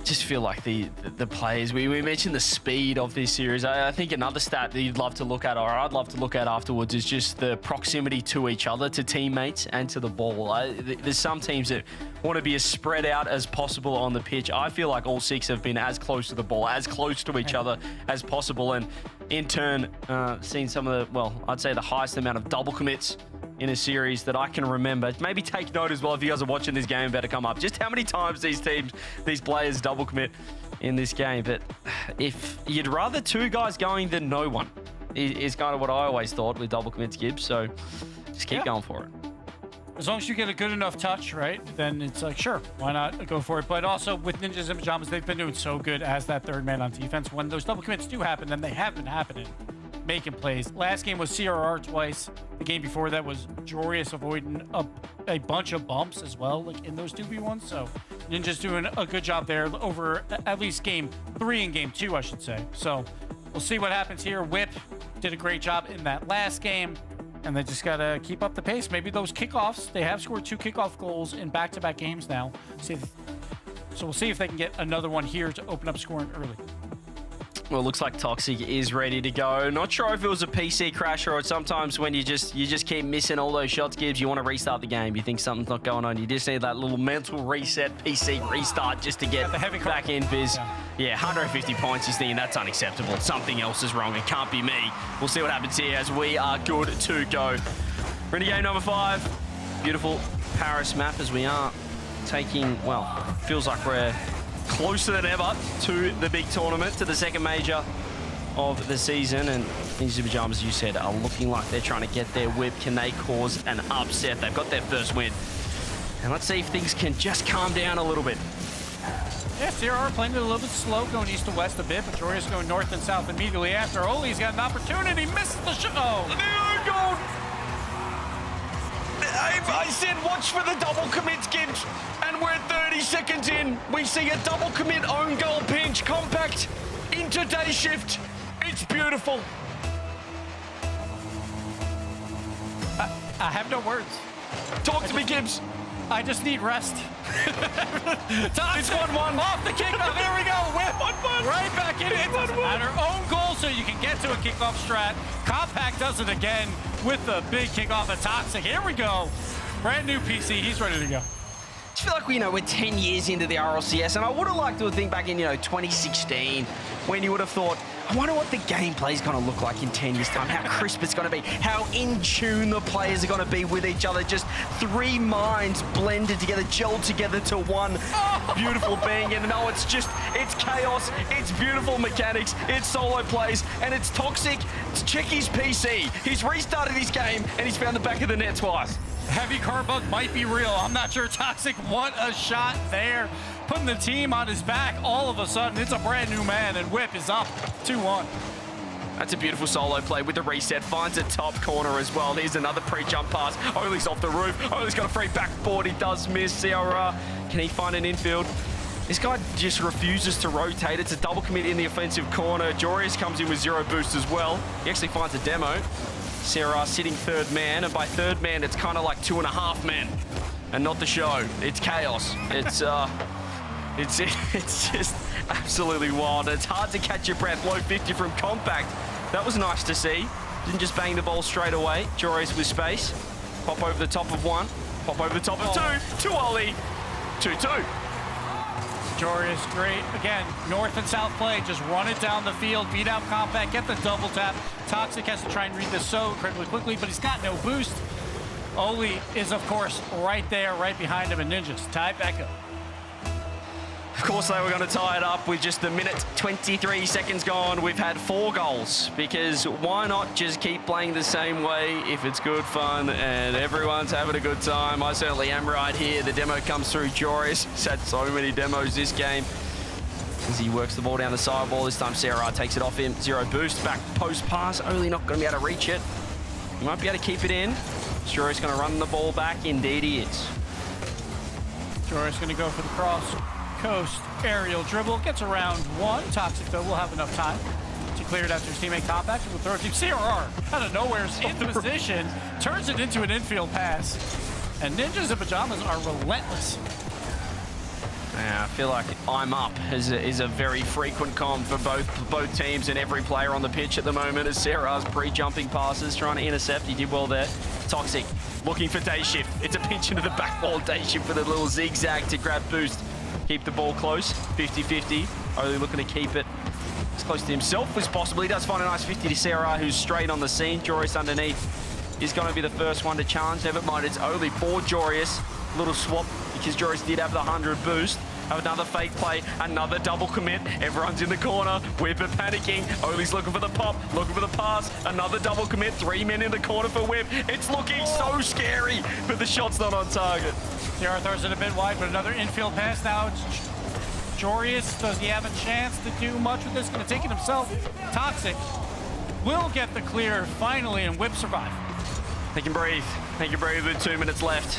just feel like the players, we mentioned the speed of this series. I think another stat that you'd love to look at, or I'd love to look at afterwards, is just the proximity to each other, to teammates and to the ball. There's some teams that want to be as spread out as possible on the pitch. I feel like all 6 have been as close to the ball, as close to each other as possible, and in turn seen some of the, well, I'd say the highest amount of double commits in a series that I can remember. Maybe take note as well if you guys are watching this game, better come up. Just how many times these players double commit in this game. But if you'd rather 2 guys going than no one, is kind of what I always thought with double commits, Gibbs. So just keep going for it. As long as you get a good enough touch, right, then it's like, sure, why not go for it? But also with Ninjas in Pajamas, they've been doing so good as that third man on defense. When those double commits do happen, then they have been happening, making plays. Last game was CRR twice. The game before that was Jorius avoiding a bunch of bumps as well, like in those 2v1s. So Ninja's doing a good job there over at least game 3 and game 2, I should say. So we'll see what happens here. Whip did a great job in that last game, and they just got to keep up the pace. Maybe those kickoffs, they have scored 2 kickoff goals in back-to-back games now. So we'll see if they can get another one here to open up scoring early. Well, it looks like Toxic is ready to go. Not sure if it was a PC crash or sometimes when you just keep missing all those shots, Gibbs, you want to restart the game. You think something's not going on. You just need that little mental reset, PC restart just to get back in biz. Yeah, 150 points. He's thinking that's unacceptable. Something else is wrong. It can't be me. We'll see what happens here as we are good to go. We're in game number 5. Beautiful Paris map as we are taking, well, feels like we're closer than ever to the big tournament, to the second major of the season. And Ninjas in Pajamas, as you said, are looking like they're trying to get their Whip. Can they cause an upset? They've got their first win. And let's see if things can just calm down a little bit. Yeah, CRR playing it a little bit slow, going east to west a bit, but Jorius going north and south immediately after. Oli's got an opportunity, misses the shot. Oh, goal! I said watch for the double commits, Gibbs, and we're 30 seconds in. We see a double commit own goal pinch, Compact into day shift. It's beautiful. I have no words. Talk to me, Gibbs. I just need rest. It's 1-1. Off the kickoff. There we go. Whip. 1-1. Right back in. It doesn't matter. Own goal so you can get to a kickoff strat. Compact does it again with the big kickoff of Toxic. Here we go. Brand new PC. He's ready to go. I feel like we're 10 years into the RLCS, and I would have liked to think back in 2016 when you would have thought, I wonder what the gameplay is going to look like in 10 years' time, how crisp it's going to be, how in tune the players are going to be with each other. Just 3 minds blended together, gelled together to one beautiful being. And no, it's chaos, it's beautiful mechanics, it's solo plays, and it's Toxic. Check his PC. He's restarted his game, and he's found the back of the net twice. Heavy car bug might be real. I'm not sure. Toxic, what a shot there. Putting the team on his back all of a sudden. It's a brand new man, and Whip is up 2-1. That's a beautiful solo play with the reset. Finds a top corner as well. Here's another pre-jump pass. Oli's off the roof. Oli's got a free backboard. He does miss. CRR, can he find an infield? This guy just refuses to rotate. It's a double commit in the offensive corner. Jorius comes in with 0 boost as well. He actually finds a demo. Sarah sitting third man, and by third man, it's kind of like 2.5 men, and not the show. It's chaos. It's just absolutely wild. It's hard to catch your breath. Low 50 from Compact. That was nice to see. Didn't just bang the ball straight away. Jorius with space. Pop over the top of 1. Pop over the top of 2. To Ollie. 2-2. Jorius, great. Again, north and south play. Just run it down the field. Beat out Compact. Get the double tap. Toxic has to try and read this so incredibly quickly, but he's got no boost. Oli is, of course, right there, right behind him, and Ninjas tie it back up. Of course, they were going to tie it up with just a minute 23 seconds gone. We've had 4 goals because why not just keep playing the same way if it's good fun and everyone's having a good time? I certainly am right here. The demo comes through. Joris has had so many demos this game as he works the ball down the sidewall. This time, Sarah takes it off him. 0 boost, back post pass. Only not going to be able to reach it. He might be able to keep it in. Joris going to run the ball back. Indeed, he is. Joris going to go for the cross. Coast aerial dribble, gets around 1. Toxic, though, will have enough time to clear it after his teammate Compact. And will throw it to CRR out of nowhere, in position, turns it into an infield pass. And Ninjas and Pajamas are relentless. Yeah, I feel like I'm up is a very frequent comp for both teams and every player on the pitch at the moment as Sarah's pre-jumping passes, trying to intercept. He did well there. Toxic looking for Day Shift. It's a pinch into the back wall. Day Shift with a little zigzag to grab boost. Keep the ball close, 50-50. Only looking to keep it as close to himself as possible. He does find a nice 50 to Sarah, who's straight on the scene. Jorius underneath is going to be the first one to challenge. Never mind, it's only for Jorius. Little swap because Jorius did have the 100 boost. Have another fake play, another double commit. Everyone's in the corner. Whip are panicking. Oli's looking for the pop, looking for the pass. Another double commit. 3 men in the corner for Whip. It's looking so scary, but the shot's not on target. CR throws it a bit wide, but another infield pass now. It's Jorius. Does he have a chance to do much with this? Going to take it himself. Toxic will get the clear finally, and Whip survive. They can breathe. They can breathe with 2 minutes left.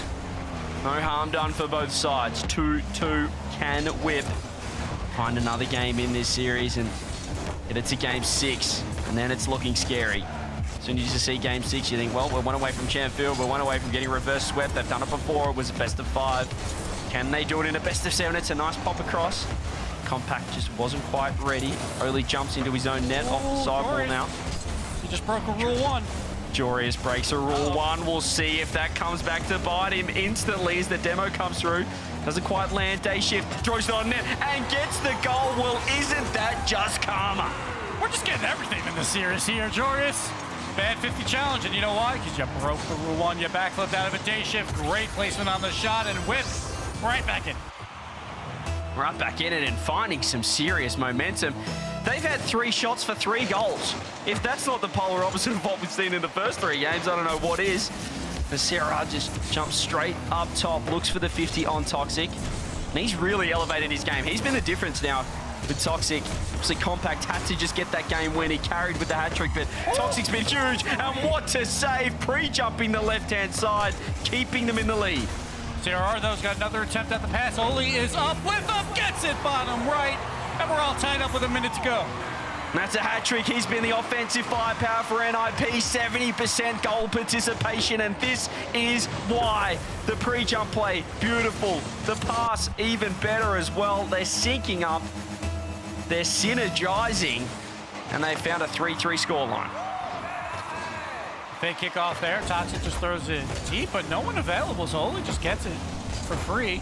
No harm done for both sides. 2-2 can Whip find another game in this series and get it to game 6, and then it's looking scary. As soon as you see game 6, you think, well, we're 1 away from Champion, we're 1 away from getting reverse swept. They've done it before. It was a best of 5. Can they do it in a best of 7? It's a nice pop across. Compact just wasn't quite ready. Oli jumps into his own net off the sidewall now. He just broke a rule 1. Jorius breaks a rule 1. We'll see if that comes back to bite him instantly as the demo comes through. Doesn't quite land. Day Shift throws it on net and gets the goal. Well, isn't that just karma? We're just getting everything in the series here, Jorius. Bad 50 challenge, and you know why? Because you broke the rule 1. You backflipped out of a Day Shift. Great placement on the shot, and Whip right back in. Right back in it and finding some serious momentum. They've had 3 shots for 3 goals. If that's not the polar opposite of what we've seen in the first 3 games, I don't know what is. Sarah just jumps straight up top, looks for the 50 on Toxic. And he's really elevated his game. He's been the difference now with Toxic. Obviously, Compact had to just get that game win. He carried with the hat-trick, but Toxic's been huge. And what to save, pre-jumping the left-hand side, keeping them in the lead. CRR, though's got another attempt at the pass. Oli is up, Whip up, gets it bottom right. And we're all tied up with a minute to go. That's a hat-trick. He's been the offensive firepower for NIP. 70% goal participation, and this is why. The pre-jump play, beautiful. The pass, even better as well. They're syncing up. They're synergizing, and they found a 3-3 scoreline. Fake kickoff there. Toxic just throws it deep, but no one available, so Oli just gets it for free.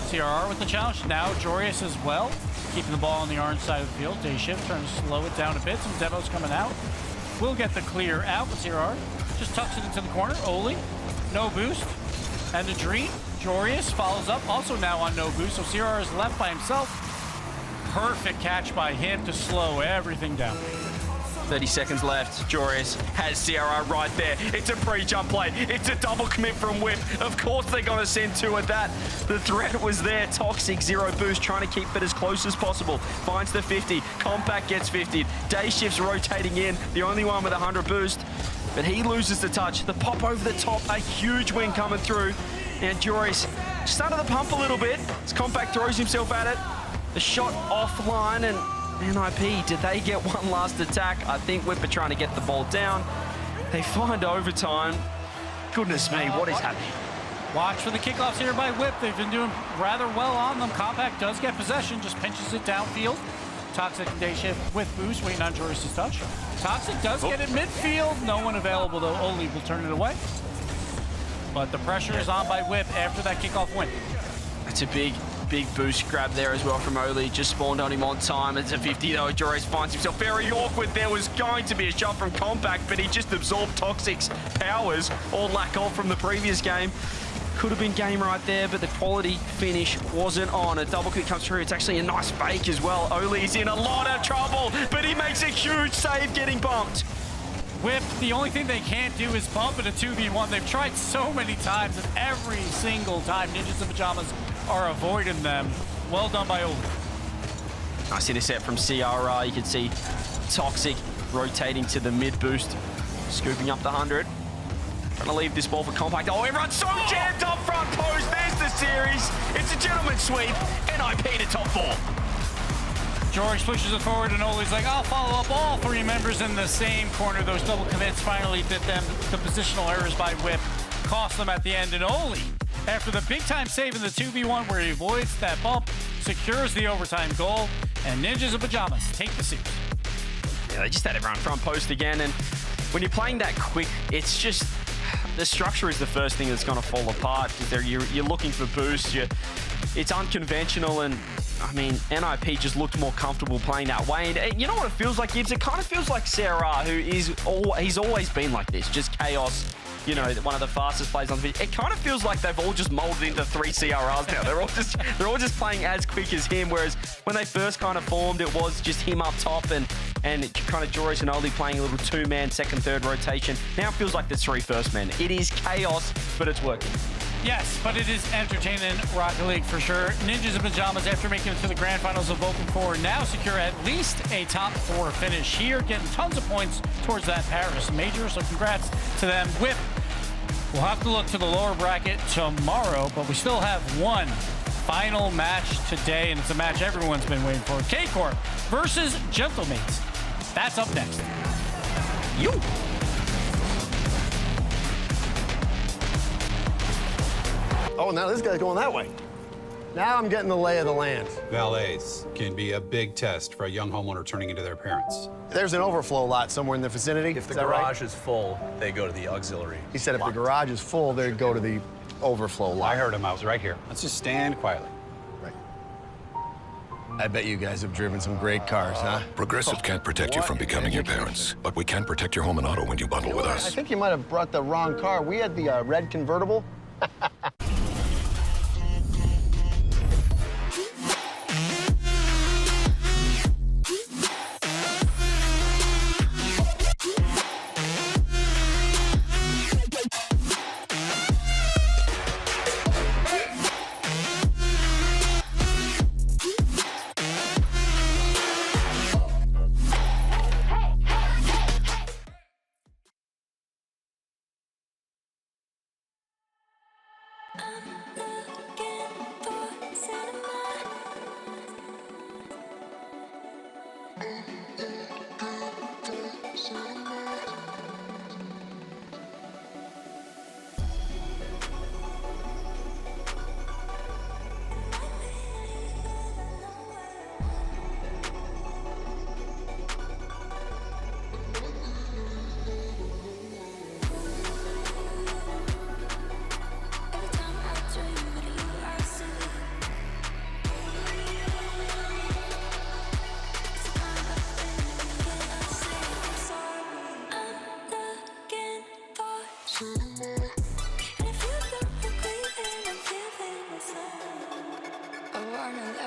CRR with the challenge. Now Jorius as well, keeping the ball on the orange side of the field. Day Shift trying to slow it down a bit. Some demos coming out. We'll get the clear out, but CRR just tucks it into the corner. Oli, no boost. And the dream. Jorius follows up, also now on no boost, so CRR is left by himself. Perfect catch by him to slow everything down. 30 seconds left. Jorius has CRR right there. It's a pre-jump play. It's a double commit from Whip. Of course they're going to send 2 at that. The threat was there. Toxic, 0 boost, trying to keep it as close as possible. Finds the 50. Compact gets 50. Day Shift's rotating in. The only one with 100 boost. But he loses the touch. The pop over the top. A huge win coming through. And Jorius just under the pump a little bit as Compact throws himself at it. The shot offline, and NIP, did they get one last attack? I think Whip are trying to get the ball down. They find overtime. Goodness me, what is happening? Watch for the kickoffs here by Whip. They've been doing rather well on them. Compact does get possession, just pinches it downfield. Toxic and Day Shift with Boost, waiting on Joris's touch. Toxic does get it midfield. No one available, though. Oli will turn it away. But the pressure is on by Whip after that kickoff win. It's a big boost grab there as well from Oli. Just spawned on him on time. It's a 50 though. Joris finds himself very awkward. There was going to be a shot from Compact, but he just absorbed Toxic's powers, or lack of, from the previous game. Could have been game right there, but the quality finish wasn't on. A double kick comes through. It's actually a nice fake as well. Oli's in a lot of trouble, but he makes a huge save getting bumped. Whip, the only thing they can't do is bump in a 2v1. They've tried so many times, and every single time Ninjas in Pajamas are avoiding them. Well done by Oli. Nice intercept from CRR. You can see Toxic rotating to the mid boost, scooping up the 100. Trying to leave this ball for Compact. Oh, everyone's so jammed up front post. There's the series. It's a gentleman's sweep. NIP to top 4. George pushes it forward, and Oli's like, I'll follow up all three members in the same corner. Those double commits finally bit them. The positional errors by Whip cost them at the end. And Oli, after the big-time save in the 2v1 where he avoids that bump, secures the overtime goal, and Ninjas in Pajamas take the series. Yeah, they just had everyone front post again, and when you're playing that quick, it's just... the structure is the first thing that's going to fall apart. You're looking for boosts. It's unconventional, and I mean, NIP just looked more comfortable playing that way. And you know what it feels like, Gibbs? It kind of feels like Sarah, he's always been like this, just chaos. You know, one of the fastest players on the pitch. It kind of feels like they've all just molded into 3 CRRs now. They're all just playing as quick as him. Whereas when they first kind of formed, it was just him up top and kind of Joris and Oli playing a little 2-man second, third rotation. Now it feels like there's 3 first men. It is chaos, but it's working. Yes, but it is entertaining Rocket League for sure. Ninjas in Pajamas, after making it to the grand finals of Open 4, now secure at least a top 4 finish here, getting tons of points towards that Paris major, so congrats to them. Whip, we'll have to look to the lower bracket tomorrow, but we still have one final match today, and it's a match everyone's been waiting for. KC Corp versus Gentlemates. That's up next. Oh, now this guy's going that way. Now I'm getting the lay of the land. Valets can be a big test for a young homeowner turning into their parents. There's an overflow lot somewhere in the vicinity. If the garage is full, they go to the auxiliary. He said if the garage is full, they'd go to the overflow lot. I heard him. I was right here. Let's just stand quietly. I bet you guys have driven some great cars, huh? Progressive can't protect you from becoming your parents, but we can protect your home and auto when you bundle with us. I think you might have brought the wrong car. We had the red convertible.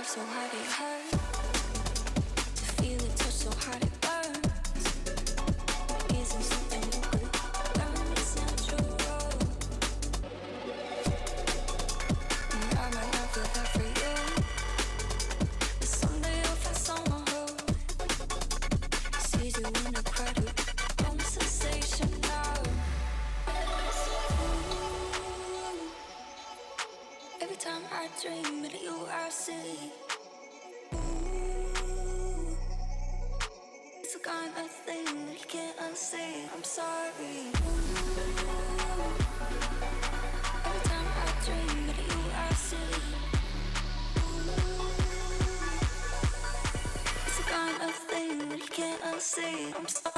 So hard it hurts to feel it touch so hard it burns. Isn't something you could learn, it's natural. And I might not feel that for you, but someday you'll find someone who sees you in a crowded room, sensational. Every time I dream of you, I see. a kind of thing that you can't unsee. I'm sorry. Every time I dream that you are silly. It's a kind of thing that you can't unsee. I'm sorry.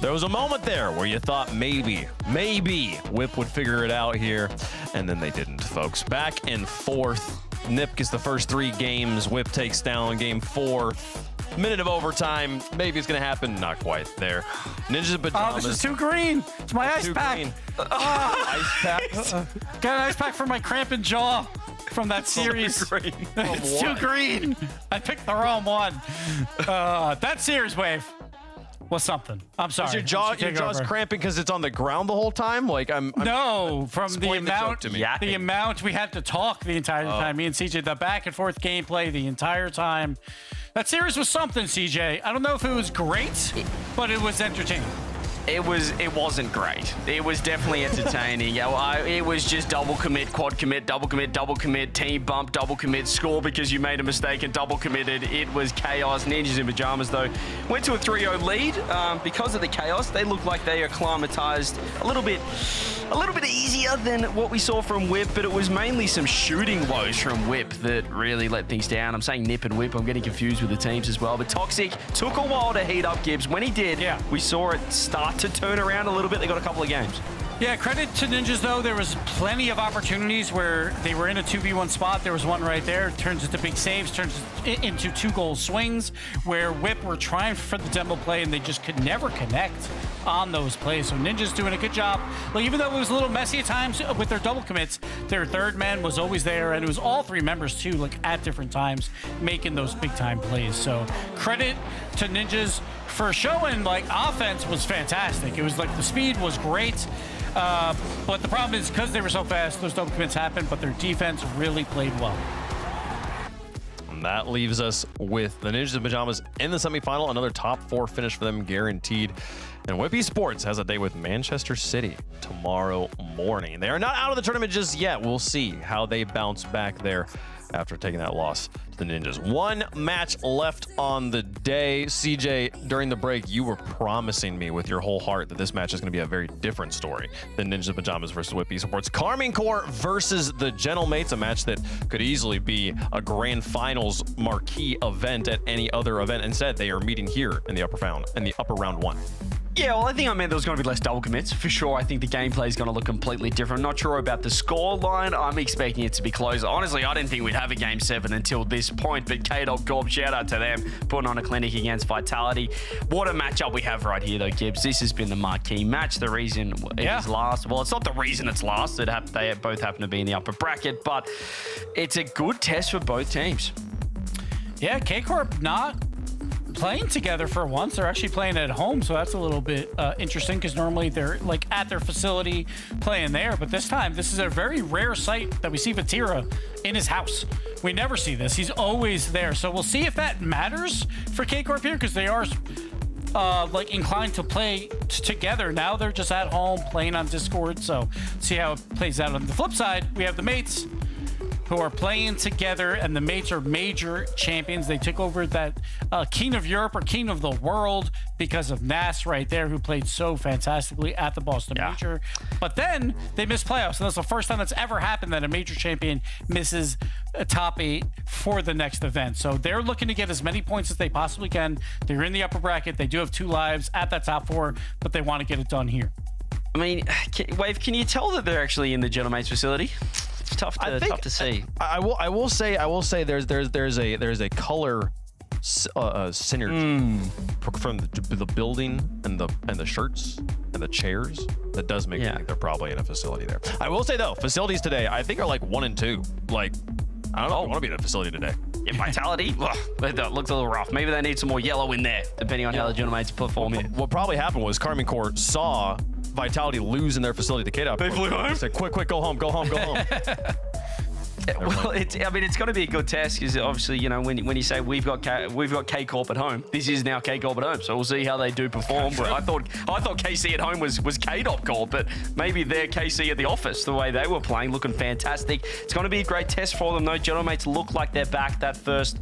There was a moment there where you thought maybe Whip would figure it out here, and then they didn't, folks. Back and forth. Nip gets the first 3 games. Whip takes down game 4. Minute of overtime. Maybe it's going to happen. Not quite there. Ninjas pajamas. Oh, this is too green. It's my ice pack. Ice pack? Got an ice pack for my cramping jaw from that series. It's too green. I picked the wrong one. That series wave was something. I'm sorry. Is your jaw's cramping because it's on the ground the whole time? Like no, from the amount the amount we had to talk the entire time. Me and CJ, the back and forth gameplay the entire time. That series was something, CJ. I don't know if it was great, but it was entertaining. It wasn't great. It was definitely entertaining. It was just double commit, quad commit, double commit, team bump, double commit, score because you made a mistake and double committed. It was chaos. Ninjas in pajamas though went to a 3-0 lead because of the chaos. They look like they acclimatized a little bit easier than what we saw from Whip, but it was mainly some shooting woes from Whip that really let things down. I'm saying Nip and Whip. I'm getting confused with the teams as well. But Toxic took a while to heat up Gibbs. When he did, we saw it start to turn around a little bit. They got a couple of games. Yeah, credit to Ninjas, though. There was plenty of opportunities where they were in a 2v1 spot. There was one right there. Turns into big saves, turns into 2-goal swings, where Whip were trying for the demo play, and they just could never connect on those plays. So Ninjas doing a good job. Like, even though it was a little messy at times with their double commits, their third man was always there, and it was all three members, too, like at different times, making those big-time plays. So credit to Ninjas for showing, like, offense was fantastic. It was like the speed was great. But the problem is because they were so fast, those double commits happened, but their defense really played well. And that leaves us with the Ninjas in Pajamas in the semifinal. Another top 4 finish for them guaranteed. And Whip Esports has a date with Manchester City tomorrow morning. They are not out of the tournament just yet. We'll see how they bounce back there after taking that loss to the Ninjas. One match left on the day. CJ, during the break, you were promising me with your whole heart that this match is going to be a very different story than Ninjas in Pajamas versus Whip Esports. Carmine Corp versus the Gentlemates, a match that could easily be a grand finals marquee event at any other event. Instead, they are meeting here in the upper round 1. Yeah, well, I think I meant there was going to be less double commits. For sure, I think the gameplay is going to look completely different. Not sure about the score line. I'm expecting it to be closer. Honestly, I didn't think we'd have a Game 7 until this point, but KC Corp, shout out to them, putting on a clinic against Vitality. What a matchup we have right here, though, Gibbs. This has been the marquee match. The reason it is last, well, it's not the reason it's last. They both happen to be in the upper bracket, but it's a good test for both teams. Yeah, KC Corp not playing together for once. They're actually playing at home, so that's a little bit interesting because normally they're like at their facility playing there, but this time this is a very rare sight that we see Vatira in his house. We never see this. He's always there, so we'll see if that matters for KC Corp here because they are like inclined to play together. Now they're just at home playing on Discord, so see how it plays out. On the flip side, we have the Mates who are playing together, and the Mates are major champions. They took over that King of Europe or King of the World because of Nas right there, who played so fantastically at the Boston Major. But then they missed playoffs, and that's the first time that's ever happened that a major champion misses a top 8 for the next event. So they're looking to get as many points as they possibly can. They're in the upper bracket. They do have 2 lives at that top 4, but they want to get it done here. I mean, Wave, can you tell that they're actually in the Gentlemates facility? It's tough to see. I will say there's a color synergy from the building and the shirts and the chairs that does make me think they're probably in a facility there. I will say though, facilities today I think are like 1 and 2. Like, I don't know. I want to be in a facility today. Yeah, Vitality, that looks a little rough. Maybe they need some more yellow in there, depending on how the Gentlemates perform here. What probably happened was Carmine Corp saw Vitality lose in their facility to KDOP. They flew home? They said, quick, go home. Well, it's going to be a good test because obviously, you know, when you say we've got KC Corp at home, this is now KC Corp at home, so we'll see how they do perform. But I thought KC at home was KC Corp, but maybe they're KC at the office. The way they were playing, looking fantastic. It's going to be a great test for them, though. Gentlemates look like they're back. That first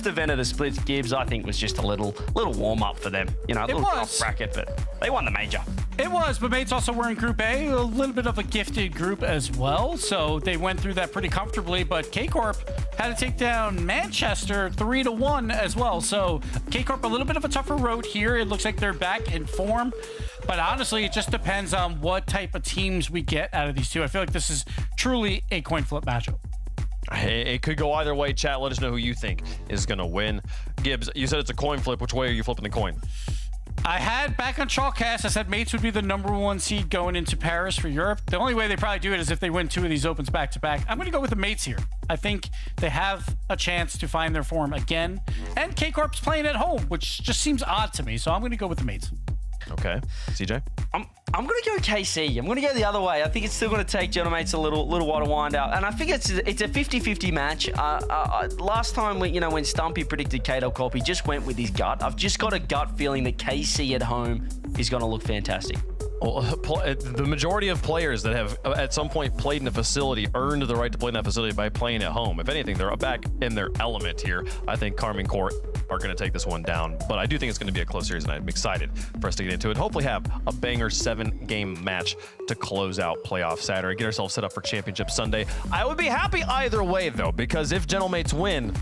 event of the splits, Gibbs, I think was just a little warm up for them. You know, a little tough bracket, but they won the major. It was, but Mates also were in Group A, a little bit of a gifted group as well. So they went through that pretty comfortably, but KC Corp had to take down Manchester 3-1 as well. So KC Corp a little bit of a tougher road here. It looks like they're back in form, but honestly, it just depends on what type of teams we get out of these two. I feel like this is truly a coin flip matchup. It could go either way. Chat, let us know who you think is going to win. Gibbs, you said it's a coin flip. Which way are you flipping the coin? I had back on Chalkcast, I said Mates would be the #1 seed going into Paris for Europe. The only way they probably do it is if they win 2 of these opens back to back. I'm going to go with the Mates here. I think they have a chance to find their form again. And KC Corp's playing at home, which just seems odd to me. So I'm going to go with the Mates. Okay. CJ? I'm going to go KC. I'm going to go the other way. I think it's still going to take Gentlemates a little while to wind out. And I think it's a 50-50 match. Last time, when Stumpy predicted KC Corp, he just went with his gut. I've just got a gut feeling that KC at home he's going to look fantastic. Well, the majority of players that have at some point played in a facility earned the right to play in that facility by playing at home. If anything, they're back in their element here. I think Karmine Corp are going to take this one down, but I do think it's going to be a close series, and I'm excited for us to get into it. Hopefully have a banger 7-game match to close out playoff Saturday, get ourselves set up for Championship Sunday. I would be happy either way, though, because if Gentlemates win,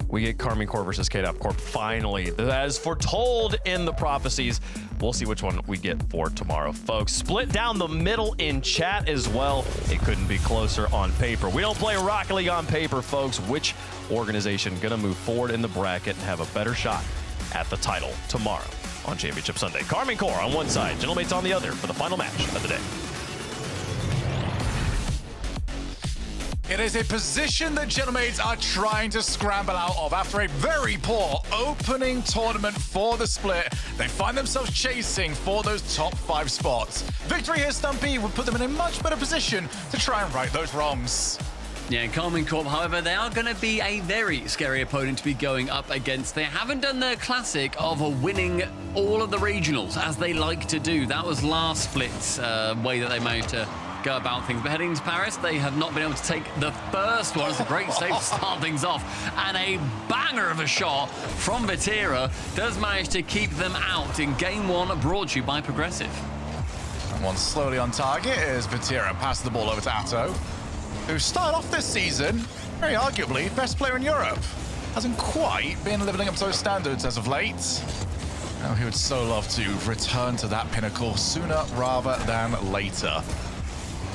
we get Karmine Corp versus KC Corp finally, as foretold in the prophecies. We'll see which one we get for tomorrow, folks. Split down the middle in chat as well. It couldn't be closer on paper. We don't play Rocket League on paper, folks. Which organization gonna move forward in the bracket and have a better shot at the title tomorrow on Championship Sunday? Karmine Corp on one side, Gentlemates on the other for the final match of the day. It is a position that Gentlemates are trying to scramble out of after a very poor opening tournament for the split. They find themselves chasing for those top 5 spots. Victory here, Stumpy, would put them in a much better position to try and right those wrongs. Yeah, Karmine Corp, however, they are going to be a very scary opponent to be going up against. They haven't done the classic of winning all of the regionals, as they like to do. That was last split's way that they managed to go about things. But heading into Paris, they have not been able to take the first one. It's a great save to start things off. And a banger of a shot from Vatira does manage to keep them out in game 1, brought to you by Progressive. And one slowly on target as Vatira passes the ball over to Atto, who started off this season, very arguably, best player in Europe. Hasn't quite been living up to those standards as of late. Now he would so love to return to that pinnacle sooner rather than later.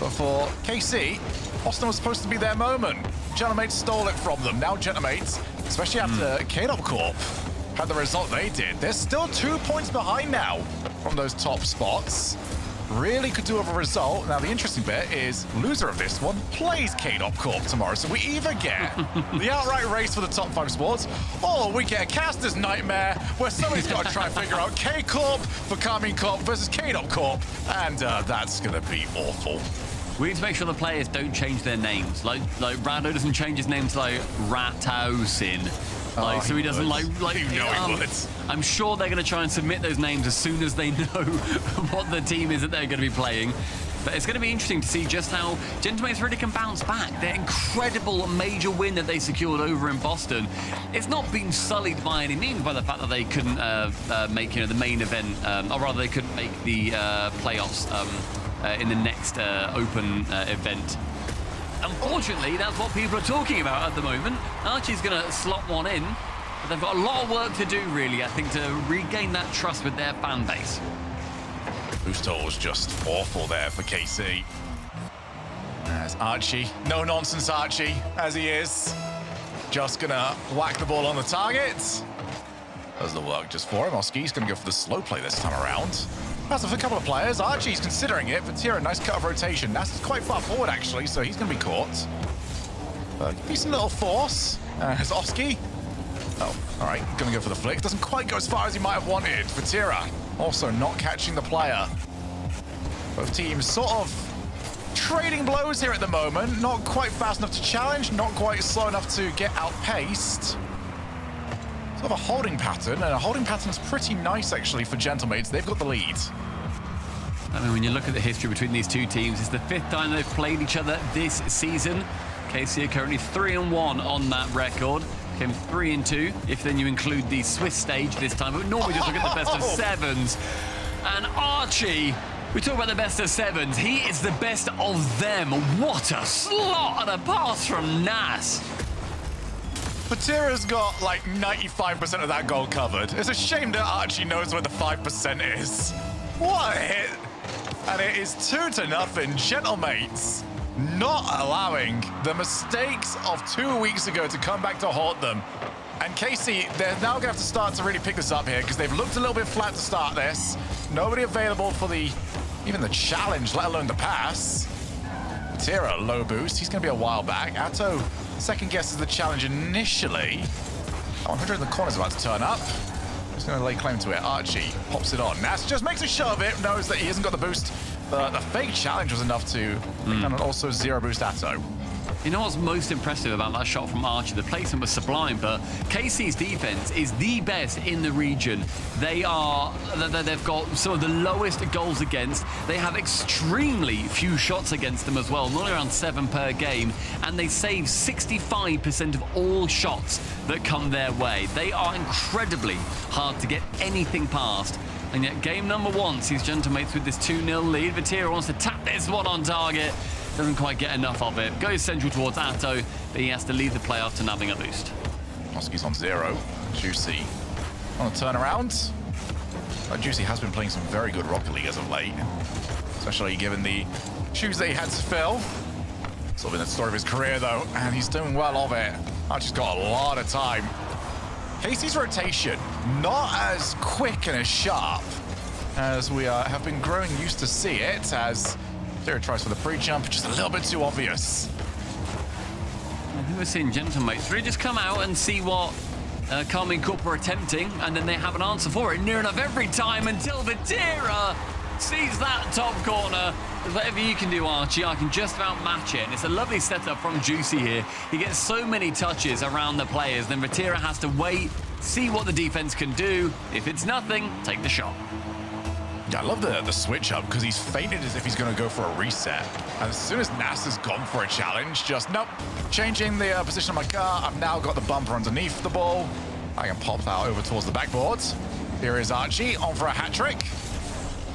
But for KC, Austin was supposed to be their moment. Gentlemates stole it from them. Now Gentlemates, especially after KC Corp had the result they did, they're still 2 points behind now from those top spots. Really could do with a result. Now the interesting bit is loser of this one plays KC Corp tomorrow. So we either get the outright race for the top 5 spots, or we get a caster's nightmare where somebody's got to try and figure out KC Corp for Karmine Corp versus KC Corp, and that's going to be awful. We need to make sure the players don't change their names. Like Rado doesn't change his name to like Ratausin. So he doesn't I'm sure they're going to try and submit those names as soon as they know what the team is that they're going to be playing. But it's going to be interesting to see just how Gentlemates really can bounce back. Their incredible major win that they secured over in Boston, it's not been sullied by any means by the fact that they couldn't make the main event, or rather they couldn't make the playoffs in the next open event. Unfortunately, that's what people are talking about at the moment. Archie's going to slot one in, but they've got a lot of work to do, really, I think, to regain that trust with their fan base. Booster was just awful there for KC. There's Archie. No nonsense Archie, as he is. Just going to whack the ball on the target. Does the work just for him. Oski's going to go for the slow play this time around. That's for a couple of players. Archie's considering it. Vatira, nice cut of rotation. That's quite far forward, actually, so he's going to be caught. Decent little force. There's Oski. Oh, all right. Going to go for the flick. Doesn't quite go as far as he might have wanted. Vatira also not catching the player. Both teams sort of trading blows here at the moment. Not quite fast enough to challenge. Not quite slow enough to get outpaced. Sort of a holding pattern, and a holding pattern's pretty nice, actually, for Gentlemates. They've got the lead. I mean, when you look at the history between these two teams, it's the 5th time they've played each other this season. KC are currently 3-1 on that record. Came 3-2, if then you include the Swiss stage this time. But normally just look at the best of 7s. And Archie, we talk about the best of 7s. He is the best of them. What a slot and a pass from Nas. Vatira's got like 95% of that goal covered. It's a shame that Archie knows where the 5% is. What a hit. And it is 2-0. Gentlemates not allowing the mistakes of 2 weeks ago to come back to haunt them. And KC, they're now going to have to start to really pick this up here because they've looked a little bit flat to start this. Nobody available for even the challenge, let alone the pass. Vatira, low boost. He's going to be a while back. Atto, second guesses the challenge initially. 100 in the corner is about to turn up. Just going to lay claim to it. Archie pops it on. Nas just makes a show of it. Knows that he hasn't got the boost. But the fake challenge was enough to and also 0 boost Atto. You know what's most impressive about that shot from Archie? The placement was sublime, but KC's defense is the best in the region. They've got some of the lowest goals against. They have extremely few shots against them as well, normally around 7 per game, and they save 65% of all shots that come their way. They are incredibly hard to get anything past. And yet game number 1 sees Gentlemates with this 2-0 lead. Vatira wants to tap this one on target. Doesn't quite get enough of it. Goes central towards Atto, but he has to lead the play after nabbing a boost. Oski's on 0. Juicy on a turnaround. Juicy has been playing some very good Rocket League as of late, especially given the shoes that he had to fill. Sort of in the story of his career, though, and he's doing well of it. Archie's got a lot of time. KC's rotation, not as quick and as sharp as we have been growing used to see it, as Zero tries for the pre-jump, just a little bit too obvious. I think we're seeing Gentlemates really just come out and see what KC Corp are attempting, and then they have an answer for it near enough every time until Vatira sees that top corner. Whatever you can do, Archie, I can just about match it. And it's a lovely setup from Juicy here. He gets so many touches around the players, then Vatira has to wait, see what the defense can do. If it's nothing, take the shot. Yeah, I love the switch up, because he's feinted as if he's going to go for a reset. And as soon as Nas has gone for a challenge, just, nope, changing the position of my car. I've now got the bumper underneath the ball. I can pop that over towards the backboard. Here is Archie on for a hat trick.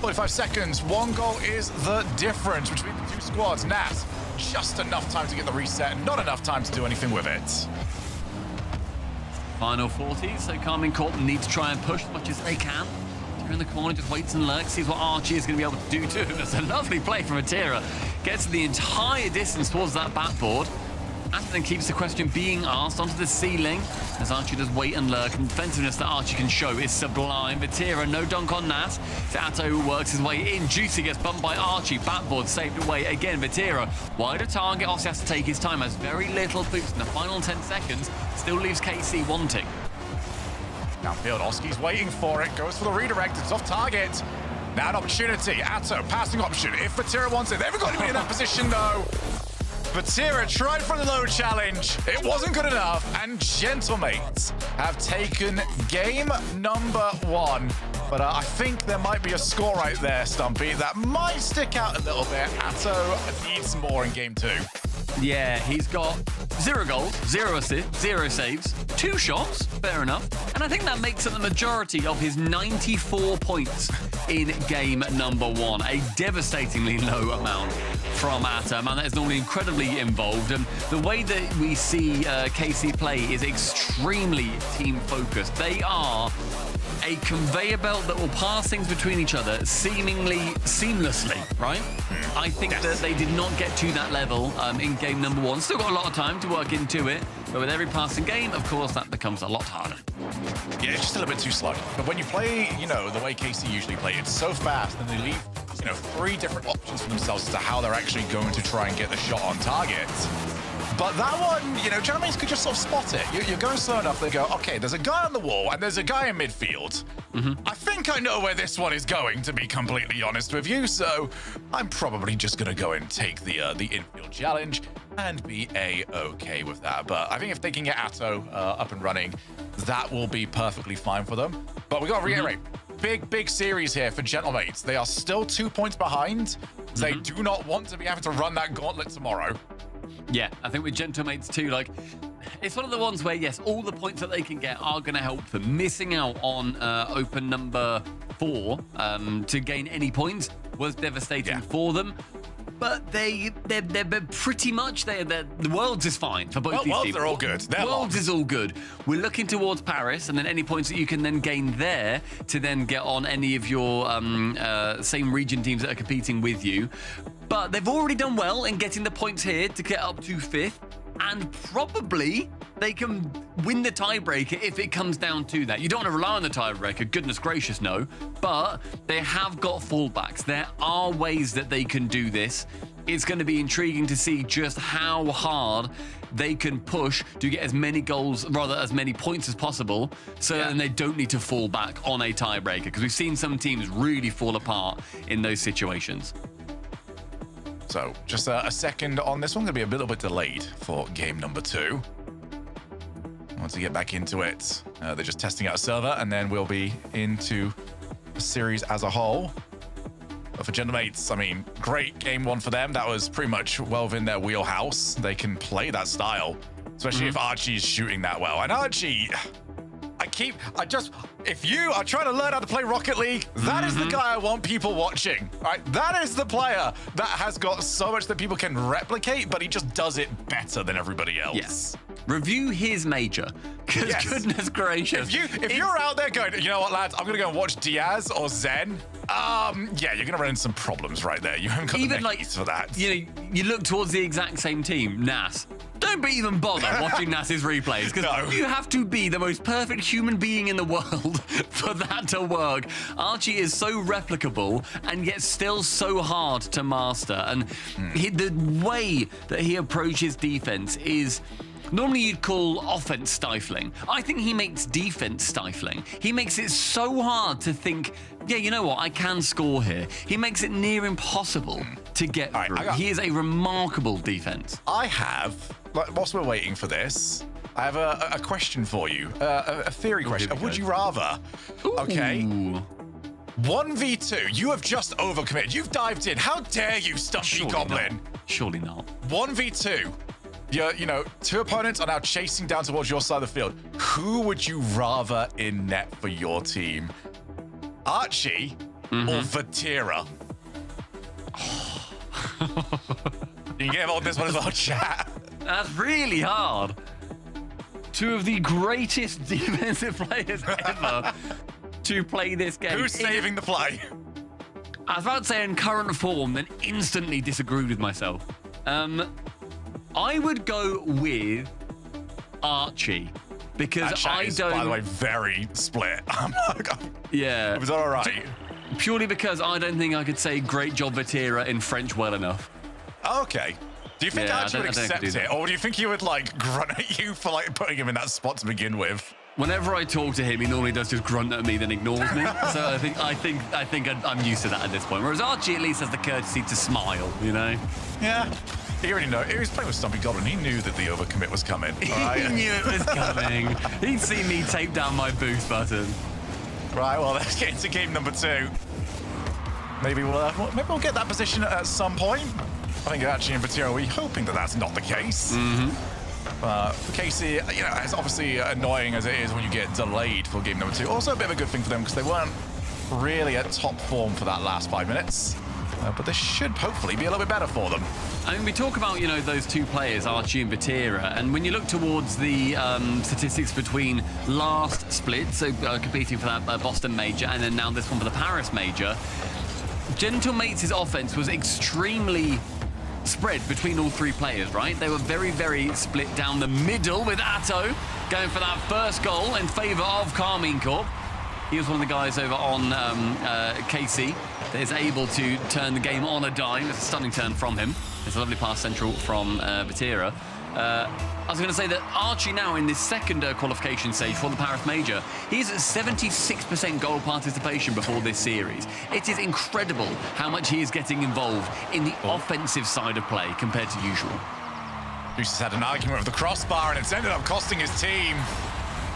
45 seconds, 1 goal is the difference between the 2 squads. Nas, just enough time to get the reset, not enough time to do anything with it. Final 40, so KC Corp need to try and push as much as they can. They're in the corner, just waits and lurks, sees what Archie is going to be able to do to him. It's a lovely play from Vatira. Gets the entire distance towards that backboard. And then keeps the question being asked onto the ceiling as Archie does wait and lurk. And defensiveness that Archie can show is sublime. Vatira, no dunk on Nas. Atto works his way in. Juicy gets bumped by Archie. Backboard saved away again. Vatira, wider target. Ossie has to take his time. Has very little boost in the final 10 seconds. Still leaves KC wanting. Downfield, Oski's waiting for it. Goes for the redirect. It's off target. Now an opportunity. Atto, passing option. If Vatira wants it. They haven't got to be in that position, though. Vatira tried for the low challenge. It wasn't good enough. And Gentlemates have taken game number 1. But I think there might be a score right there, Stumpy, that might stick out a little bit. Atto needs more in game 2. Yeah, he's got 0 goals, 0 assists, 0 saves, 2 shots, fair enough. And I think that makes it the majority of his 94 points in game number 1. A devastatingly low amount from Atto. Man, that is normally incredibly involved. And the way that we see KC play is extremely team-focused. They are a conveyor belt that will pass things between each other seemingly seamlessly, right? I think that they did not get to that level in game number 1. Still got a lot of time to work into it, but with every passing game, of course, that becomes a lot harder. Yeah, it's just a little bit too slow. But when you play, the way KC usually play, it's so fast, and they leave, 3 different options for themselves as to how they're actually going to try and get the shot on target. But that one, Gentlemates could just sort of spot it. You're going slow enough, they go, okay, there's a guy on the wall and there's a guy in midfield. I think I know where this one is going, to be completely honest with you, so I'm probably just going to go and take the infield challenge and be A-okay with that. But I think if they can get Atto up and running, that will be perfectly fine for them. But we got to reiterate, big series here for Gentlemates. They are still 2 points behind. They do not want to be having to run that gauntlet tomorrow. Yeah, I think with Gentlemates too, it's one of the ones where, yes, all the points that they can get are going to help them. Missing out on open number 4 to gain any points was devastating for them. But they're pretty much the Worlds is fine for both these Worlds teams. are all good. Worlds is all good. We're looking towards Paris, and then any points that you can then gain there to then get on any of your same region teams that are competing with you. But they've already done well in getting the points here to get up to 5th, and probably they can win the tiebreaker if it comes down to that. You don't want to rely on the tiebreaker, goodness gracious, no. But they have got fallbacks. There are ways that they can do this. It's going to be intriguing to see just how hard they can push to get as many goals, rather as many points as possible, so then they don't need to fall back on a tiebreaker, because we've seen some teams really fall apart in those situations. So just a second on this one. Going to be a little bit delayed for game number 2. Once we get back into it, they're just testing out a server, and then we'll be into the series as a whole. But for Gentlemates, I mean, great game 1 for them. That was pretty much well within their wheelhouse. They can play that style, especially if Archie is shooting that well. And Archie, if you are trying to learn how to play Rocket League, that is the guy I want people watching, right? That is the player that has got so much that people can replicate, but he just does it better than everybody else. Yes. Review his major, because goodness gracious. If you're out there going, you know what, lads, I'm going to go and watch Diaz or Zen, yeah, you're going to run into some problems right there. You haven't got the neckies for that. You know, you look towards the exact same team, Nas. Don't even bother watching Nas's replays, because you have to be the most perfect human being in the world for that to work. Archie is so replicable and yet still so hard to master. And the way that he approaches defense is... normally you'd call offense stifling. I think he makes defense stifling. He makes it so hard to think, yeah, you know what, I can score here. He makes it near impossible to get through. He is a remarkable defense. I have, whilst we're waiting for this, I have a question for you, a theory question. Would you rather? Ooh. Okay. 1v2, you have just overcommitted. You've dived in. How dare you, Stumpy Goblin? Surely not. 1v2. You know, 2 opponents are now chasing down towards your side of the field. Who would you rather in net for your team? Archie or Vatira? You can get on this one as well, chat. That's really hard. 2 of the greatest defensive players ever to play this game. Who's saving the play? I was about to say in current form, then instantly disagreed with myself. I would go with Archie because I don't. By the way, very split. Yeah. Was that all right? Purely because I don't think I could say "great job, Vatira" in French well enough. Okay. Do you think Archie would accept it, or do you think he would like grunt at you for like putting him in that spot to begin with? Whenever I talk to him, he normally does just grunt at me, then ignores me. So I think I'm used to that at this point. Whereas Archie at least has the courtesy to smile, you know? Yeah. He already know. He was playing with Stumpy Goblin. He knew that the overcommit was coming. Right? He knew it was coming. He'd seen me tape down my boost button. Right. Well, let's get into game number 2. Maybe we'll get that position at some point. I think actually in Vatira, we're hoping that that's not the case. For KC, you know, it's obviously annoying as it is when you get delayed for game number 2. Also a bit of a good thing for them because they weren't really at top form for that last 5 minutes. But this should hopefully be a little bit better for them. I mean, we talk about, you know, those 2 players, Archie and Vatira, and when you look towards the statistics between last split, so competing for that Boston major, and then now this one for the Paris major, Gentlemates' offense was extremely spread between all 3 players, right? They were very, very split down the middle with Atto going for that first goal in favor of KC Corp. He was one of the guys over on KC that is able to turn the game on a dime. It's a stunning turn from him. It's a lovely pass central from Vatira. I was going to say that Archie now in this second qualification stage for the Paris Major, he's at 76% goal participation before this series. It is incredible how much he is getting involved in the offensive side of play compared to usual. Goose has had an argument with the crossbar and it's ended up costing his team.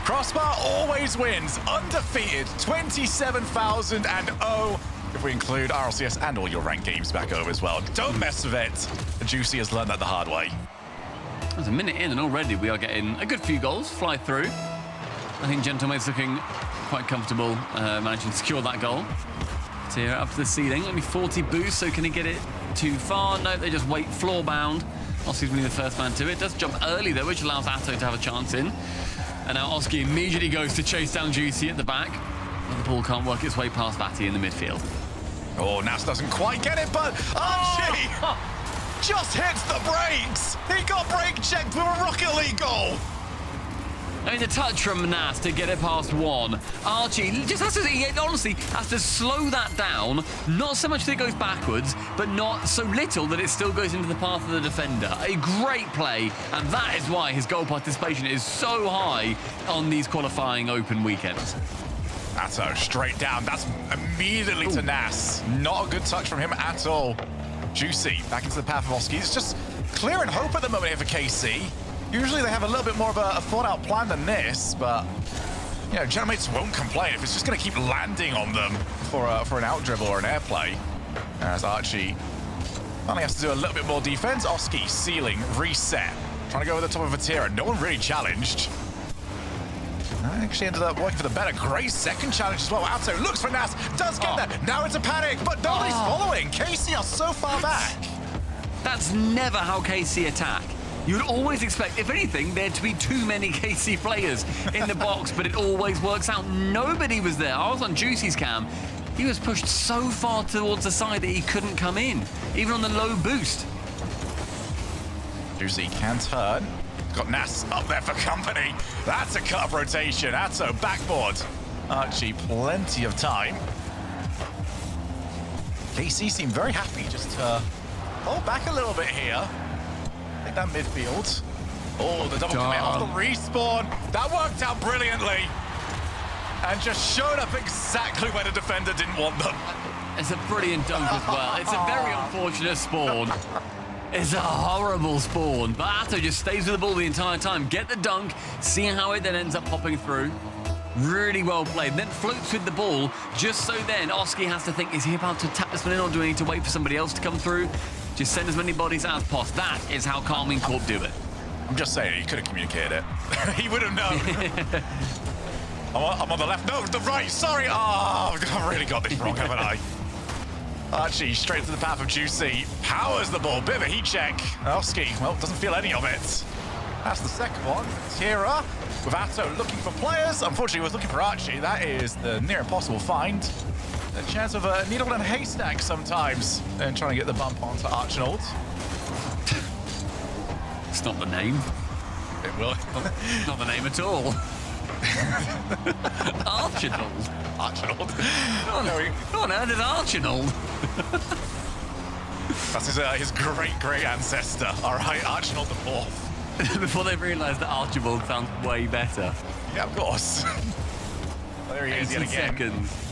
Crossbar always wins, undefeated, 27,000-0. If we include Rlcs and all your ranked games back over as well. Don't mess with it. Juicy has learned that the hard way. There's a minute in and already we are getting a good few goals fly through. I think Gentlemate's looking quite comfortable managing to secure that goal. So here up to the ceiling, only 40 boosts, so can he get it too far? No, they just wait floor bound. Oski's winning the first man to it. Does jump early though, which allows Atto to have a chance in. And now Oski immediately goes to chase down Juicy at the back. But the ball can't work its way past Batty in the midfield. Oh, Nas doesn't quite get it, but Archie just hits the brakes. He got brake checked for a Rocket League goal. I mean, the touch from Nas to get it past 1. Archie just has to, he honestly has to slow that down, not so much that it goes backwards, but not so little that it still goes into the path of the defender. A great play, and that is why his goal participation is so high on these qualifying open weekends. Atto straight down. That's immediately to Nas. Not a good touch from him at all. Juicy back into the path of Oski. It's just clear and hope at the moment here for KC. Usually they have a little bit more of a thought-out plan than this, but you know, Gentlemates won't complain if it's just going to keep landing on them for an out dribble or an airplay. As Archie finally has to do a little bit more defense. Oski sealing, reset, trying to go over the top of Vatira. No one really challenged. Actually ended up working for the better. Great second challenge as well. Alto looks for Nas, does get there. Now it's a panic, but nobody's following. KC are so far back. That's never how KC attack. You'd always expect, if anything, there to be too many KC players in the box, but it always works out. Nobody was there. I was on Juicy's cam. He was pushed so far towards the side that he couldn't come in, even on the low boost. Juicy can turn. Got Nas up there for company. That's a cut of rotation. Atto backboard. Archie, plenty of time. KC seem very happy just to hold back a little bit here. Take that midfield. Oh, the double commit off the respawn. That worked out brilliantly. And just showed up exactly where the defender didn't want them. It's a brilliant dunk as well. It's a very unfortunate spawn. It's a horrible spawn, but Atto just stays with the ball the entire time. Get the dunk, see how it then ends up popping through. Really well played. Then floats with the ball, just so then Oski has to think, is he about to tap this one in or do I need to wait for somebody else to come through? Just send as many bodies as possible. That is how KC Corp do it. I'm just saying, he could have communicated it. He would have known. I'm on the left. No, the right. Sorry. Oh, I've really got this wrong, haven't I? Archie straight to the path of Juicy. Powers the ball. Bit of a heat check. Oski, well, doesn't feel any of it. That's the second one. Tira with Atto looking for players. Unfortunately, he was looking for Archie. That is the near impossible find. The chance of a needle in a haystack sometimes. And trying to get the bump onto Archinold. It's not the name. It will. Not the name at all. Archinold. Archinold. Go on, it's Archinold. That's his great ancestor. All right, Archinold the fourth. Before they realised that Archibald sounds way better. Yeah, of course. There he is yet again. Seconds.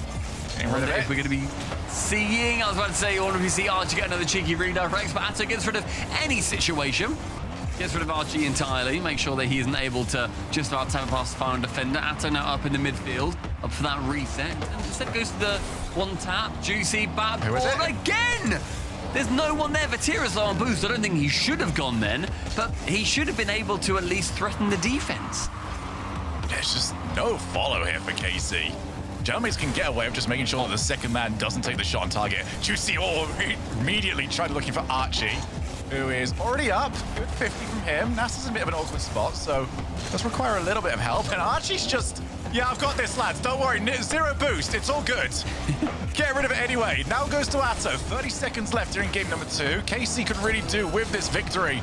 I wonder if we're going to be seeing, I was about to say, I wonder if we see Archie get another cheeky redirect, but Atto gets rid of any situation. Gets rid of Archie entirely, make sure that he isn't able to just about time past the final defender. Atto now up in the midfield, up for that reset. And instead goes to the one tap. Juicy, bad ball again! There's no one there. Vatira's low on boost. I don't think he should have gone then, but he should have been able to at least threaten the defense. There's just no follow here for KC. Gentlemen can get away with just making sure that the second man doesn't take the shot on target. Juicy immediately tried looking for Archie, who is already up. Good 50 from him. Nas is a bit of an awkward spot, so does require a little bit of help. And Archie's just, yeah, I've got this, lads. Don't worry. Zero boost. It's all good. Get rid of it anyway. Now goes to Atto. 30 seconds left here in game number 2. KC could really do with this victory.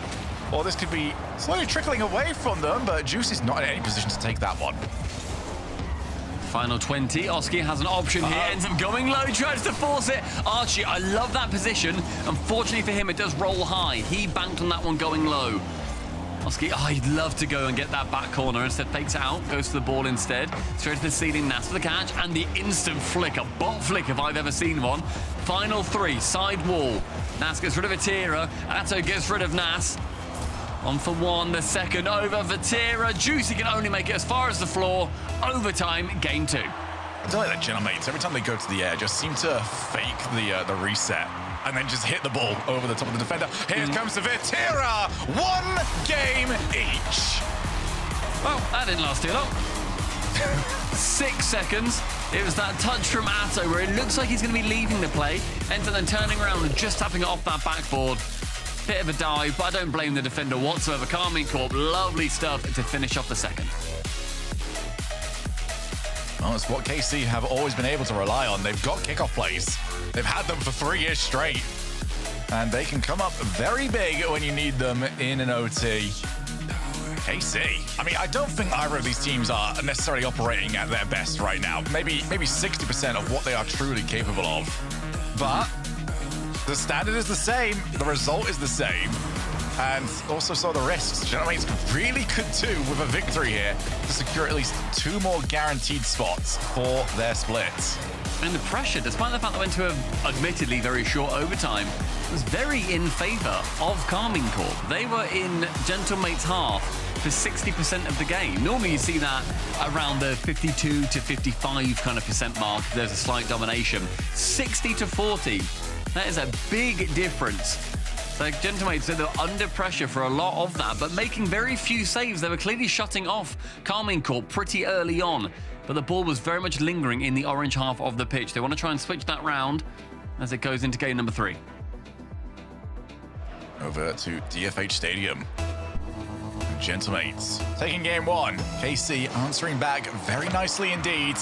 Or this could be slowly trickling away from them, but Juicy's not in any position to take that one. Final 20. Oski has an option here. Ends up going low, tries to force it. Archie, I love that position. Unfortunately for him, it does roll high. He banked on that one going low. Oski, he'd love to go and get that back corner. Instead, fakes it out, goes to the ball instead. Straight to the ceiling, Nas for the catch, and the instant flick, a bot flick if I've ever seen one. Final 3, side wall. Nas gets rid of Vatira. Atto gets rid of Nas. 1 for 1, the second over Vatira. Juicy can only make it as far as the floor. Overtime, game 2. I don't like that Gentlemates. Every time they go to the air, just seem to fake the reset and then just hit the ball over the top of the defender. Here comes the Vatira. 1 game each. Well, that didn't last too long. 6 seconds. It was that touch from Atto where it looks like he's going to be leaving the play. Ends up then turning around and just tapping it off that backboard. Bit of a dive, but I don't blame the defender whatsoever. KC Corp, lovely stuff to finish off the second. Well, it's what KC have always been able to rely on. They've got kickoff plays. They've had them for 3 years straight. And they can come up very big when you need them in an OT. KC, I mean, I don't think either of these teams are necessarily operating at their best right now. Maybe 60% of what they are truly capable of. But the standard is the same. The result is the same. And also so the risks. Gentlemen really could do with a victory here to secure at least 2 more guaranteed spots for their splits. And the pressure, despite the fact that went to a admittedly very short overtime, was very in favor of Karmine Corp. They were in Gentlemate's half for 60% of the game. Normally you see that around the 52 to 55 kind of percent mark. There's a slight domination. 60 to 40. That is a big difference. So Gentlemates, so they're under pressure for a lot of that, but making very few saves. They were clearly shutting off Karmine Corp pretty early on, but the ball was very much lingering in the orange half of the pitch. They want to try and switch that round as it goes into game number 3. Over to DFH Stadium. Gentlemates taking game 1. KC answering back very nicely indeed.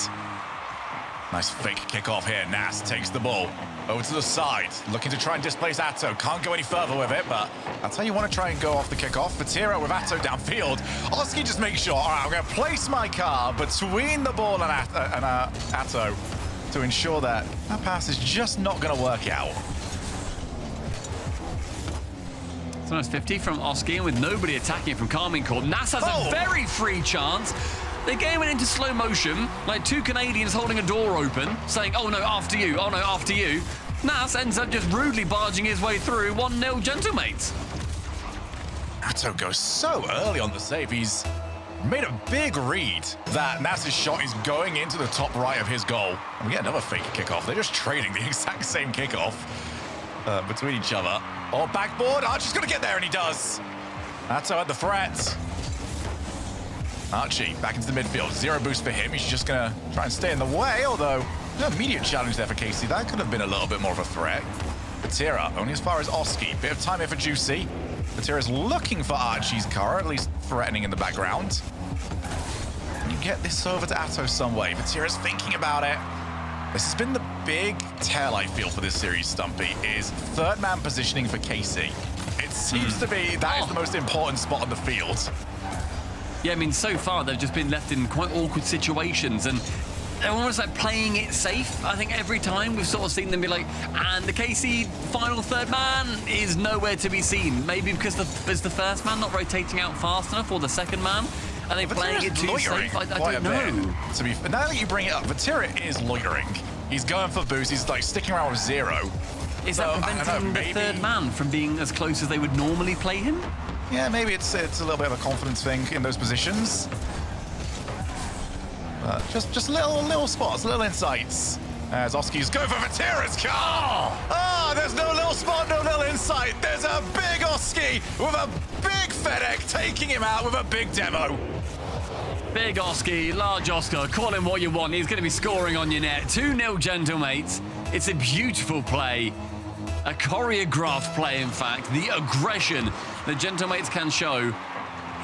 Nice fake kickoff here. Nas takes the ball over to the side, looking to try and displace Atto. Can't go any further with it, but that's how you want to try and go off the kickoff. Vatira with Atto downfield. Oski just makes sure, all right, I'm going to place my car between the ball and Atto to ensure that that pass is just not going to work out. It's a nice 50 from Oski, and with nobody attacking from Karmine Corp, Nas has a very free chance. The game went into slow motion, like two Canadians holding a door open, saying, oh no, after you, oh no, after you. Nas ends up just rudely barging his way through. 1-0 Gentlemates. Atto goes so early on the save. He's made a big read that Nas's shot is going into the top right of his goal. And we get another fake kickoff. They're just trading the exact same kickoff between each other. Oh, backboard. Archie's going to get there, and he does. Atto at the threat. Archie back into the midfield. 0 boost for him. He's just going to try and stay in the way, although no immediate challenge there for KC. That could have been a little bit more of a threat. Vatira only as far as Oski. Bit of time here for Juicy. Vatira's looking for Archie's car, at least threatening in the background. You get this over to Atto some way. Vatira's thinking about it. This has been the big tell, I feel, for this series, Stumpy, is third man positioning for KC. It seems to be that is the most important spot on the field. Yeah, I mean, so far they've just been left in quite awkward situations, and they're almost like playing it safe. I think every time we've sort of seen them be like, and the KC final third man is nowhere to be seen. Maybe because is the first man not rotating out fast enough, or the second man? Are they playing it too safe? I don't know. To be, now that you bring it up, Vatira is loitering. He's going for boost. He's like sticking around with 0. Is that preventing the third man from being as close as they would normally play him? Yeah, maybe it's a little bit of a confidence thing in those positions. Just little spots, little insights. As Oski's going for Vatira's car. Oh, there's no little spot, no little insight. There's a big Oski with a big Fennec taking him out with a big demo. Big Oski, large Oscar, call him what you want. He's going to be scoring on your net. 2-0 Gentlemates. It's a beautiful play. A choreographed play, in fact. The aggression that Gentlemates can show.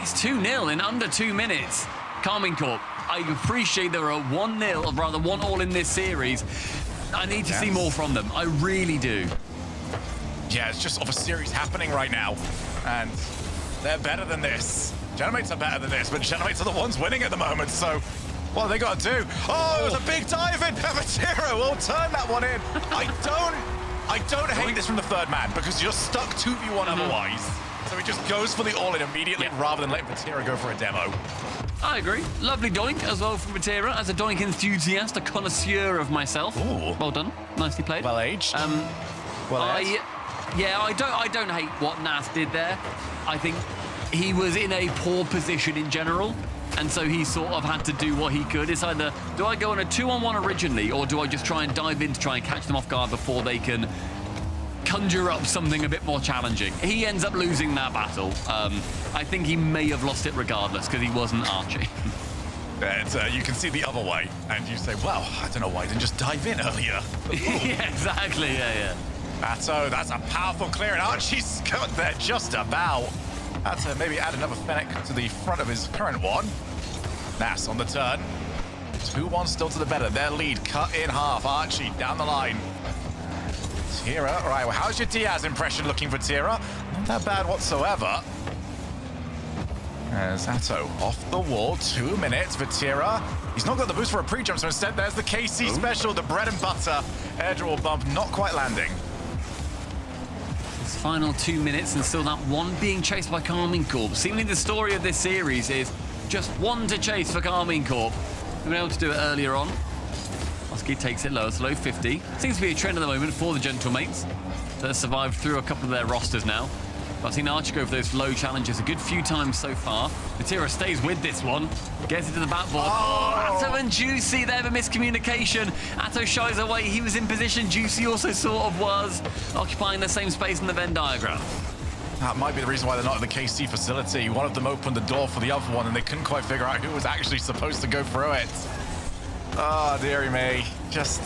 It's 2-0 in under 2 minutes. Karmine Corp, I appreciate there are 1-0, or rather 1-1 in this series. I need to see more from them. I really do. Yeah, it's just of a series happening right now. And they're better than this. Gentlemates are better than this, but Gentlemates are the ones winning at the moment, so what have they got to do? Oh, it was a big dive in. Vatira will turn that one in. I don't hate this from the third man, because you're stuck 2v1 otherwise. So he just goes for the all-in immediately rather than letting Vatira go for a demo. I agree. Lovely doink as well from Vatira. As a doink enthusiast, a connoisseur of myself. Ooh. Well done. Nicely played. Well aged. I don't hate what Nas did there. I think he was in a poor position in general, and so he sort of had to do what he could. It's either, do I go on a 2-on-1 originally, or do I just try and dive in to try and catch them off guard before they can conjure up something a bit more challenging? He ends up losing that battle. I think he may have lost it regardless, because he wasn't Archie. And you can see the other way, and you say, well, I don't know why I didn't just dive in earlier. Yeah, exactly, yeah. That's a powerful clear, and Archie's got there just about. Had to maybe add another Fennec to the front of his current one. Nas on the turn. 2-1 still to the better. Their lead cut in half. Archie down the line. Tira, all right, well, how's your Diaz impression looking for Tira? Not that bad whatsoever. As Atto off the wall, 2 minutes for Tira. He's not got the boost for a pre-jump, so instead there's the KC special, the bread and butter. Air draw bump, not quite landing. Final 2 minutes, and still that one being chased by Karmine Corp. Seemingly the story of this series is just one to chase for Karmine Corp. We've been able to do it earlier on. Oski takes it low, it's low 50. Seems to be a trend at the moment for the Gentlemates that have survived through a couple of their rosters now. I've seen Archie go for those low challenges a good few times so far. Vatira stays with this one, gets it to the backboard. Oh, Atto and Juicy, they have a miscommunication. Atto shies away, he was in position. Juicy also sort of was, occupying the same space in the Venn diagram. That might be the reason why they're not at the KC facility. One of them opened the door for the other one, and they couldn't quite figure out who was actually supposed to go through it. Oh, dearie me. Just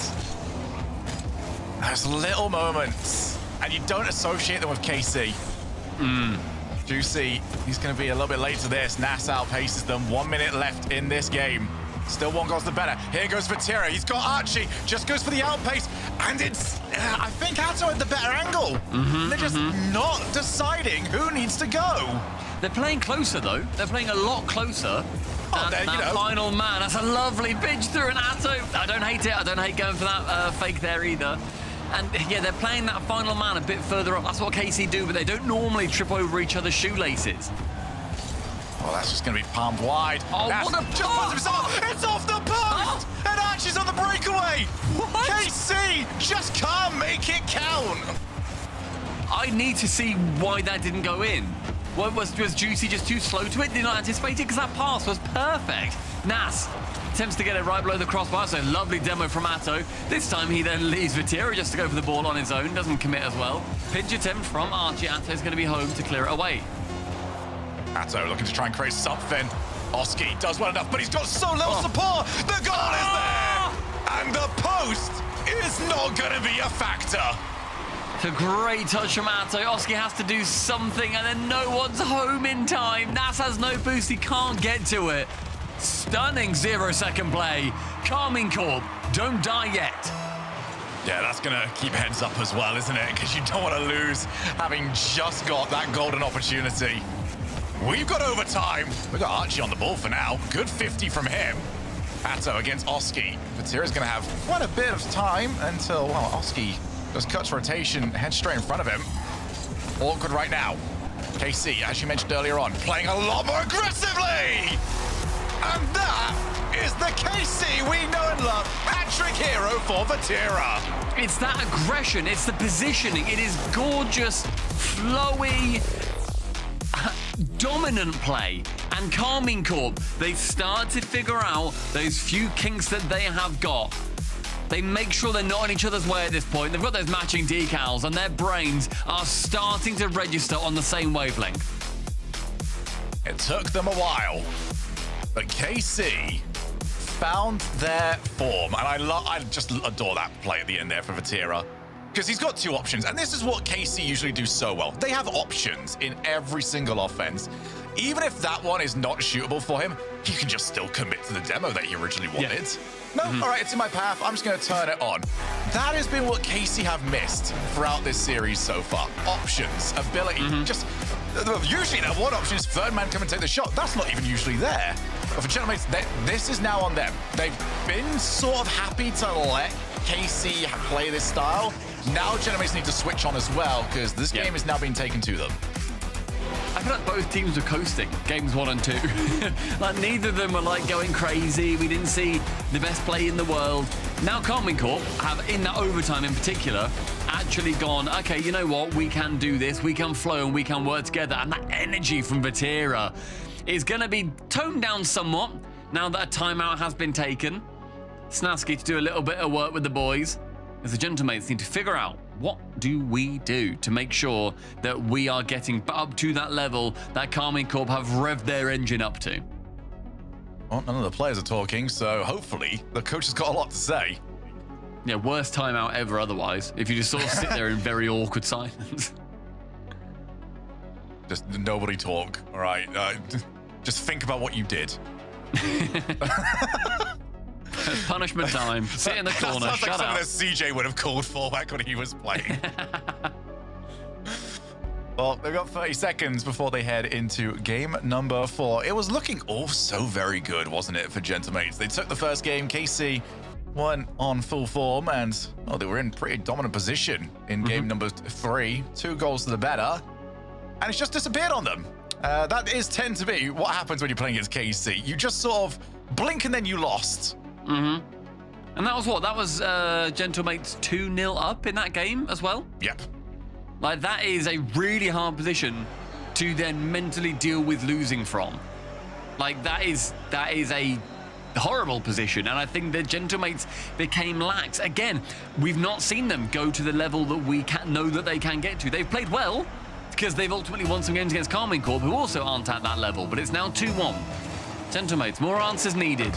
those little moments, and you don't associate them with KC. Juicy, he's going to be a little bit late to this. Nas outpaces them. 1 minute left in this game. Still one goes the better. Here goes Vatira. He's got Archie. Just goes for the outpace. And it's, I think Atto had the better angle. They're just not deciding who needs to go. They're playing closer, though. They're playing a lot closer. That final man. That's a lovely pitch through an Atto. I don't hate it. I don't hate going for that fake there either. And yeah, they're playing that final man a bit further up. That's what KC do, but they don't normally trip over each other's shoelaces. Well, that's just going to be palmed wide. Oh, what a pass! It's off the post! And Archie's on the breakaway! What? KC just can't make it count! I need to see why that didn't go in. Was Juicy just too slow to it? Did not anticipate it? Because that pass was perfect. Nas attempts to get it right below the crossbar, so lovely demo from Atto. This time he then leaves Vatira just to go for the ball on his own, doesn't commit as well. Pinch attempt from Archie. Atto's going to be home to clear it away. Atto looking to try and create something. Oski does well enough, but he's got so little support. The goal is there! And the post is not going to be a factor. It's a great touch from Atto. Oski has to do something, and then no one's home in time. Nas has no boost. He can't get to it. Stunning 0-second play. Calming Corp, don't die yet. Yeah, that's going to keep heads up as well, isn't it? Because you don't want to lose having just got that golden opportunity. We've got overtime. We've got Archie on the ball for now. Good 50 from him. Atto against Oski. Vatira's going to have quite a bit of time until, well, Oski just cuts rotation, heads straight in front of him. Awkward right now. KC, as you mentioned earlier on, playing a lot more aggressively. And that is the KC we know and love. Hat-trick hero for Vatira. It's that aggression. It's the positioning. It is gorgeous, flowy, dominant play. And Calming Corp, they start to figure out those few kinks that they have got. They make sure they're not in each other's way at this point. They've got those matching decals, and their brains are starting to register on the same wavelength. It took them a while, but KC found their form, and I just adore that play at the end there for Vatira, because he's got two options, and this is what KC usually do so well. They have options in every single offense. Even if that one is not shootable for him, he can just still commit to the demo that he originally wanted. Yeah. No, all right, it's in my path. I'm just going to turn it on. That has been what KC have missed throughout this series so far. Options, ability, just... Usually that one option is third man come and take the shot. That's not even usually there. But for Gentlemates, this is now on them. They've been sort of happy to let KC play this style. Now Gentlemates need to switch on as well, because this game is now being taken to them. I feel like both teams were coasting, games 1 and 2. Like, neither of them were, like, going crazy. We didn't see the best play in the world. Now Calming Corp have, in that overtime in particular, actually gone, okay, you know what? We can do this. We can flow and we can work together. And that energy from Vatira is going to be toned down somewhat now that a timeout has been taken. Snasky to do a little bit of work with the boys as the Gentlemates need to figure out what do we do to make sure that we are getting up to that level that Calming Corp have revved their engine up to. Well, none of the players are talking, so hopefully the coach has got a lot to say. Yeah, worst timeout ever otherwise, if you just sort of sit there in very awkward silence. Just nobody talk, all right? Just think about what you did. It's punishment time. Sit in the corner, that shut like up. Something that CJ would have called for back when he was playing. Well, they've got 30 seconds before they head into game number 4. It was looking oh so very good, wasn't it, for Gentlemates? They took the first game. KC went on full form, and they were in pretty dominant position in game number 3. 2 goals to the better, and it's just disappeared on them. That tend to be what happens when you're playing against KC. You just sort of blink and then you lost. And that was what? That was Gentlemates 2-0 up in that game as well? Yep. Like, that is a really hard position to then mentally deal with losing from. Like, that is a horrible position, and I think the Gentlemates became lax. Again, we've not seen them go to the level that we know that they can get to. They've played well, because they've ultimately won some games against Carmine Corp, who also aren't at that level, but it's now 2-1. Gentlemates, more answers needed.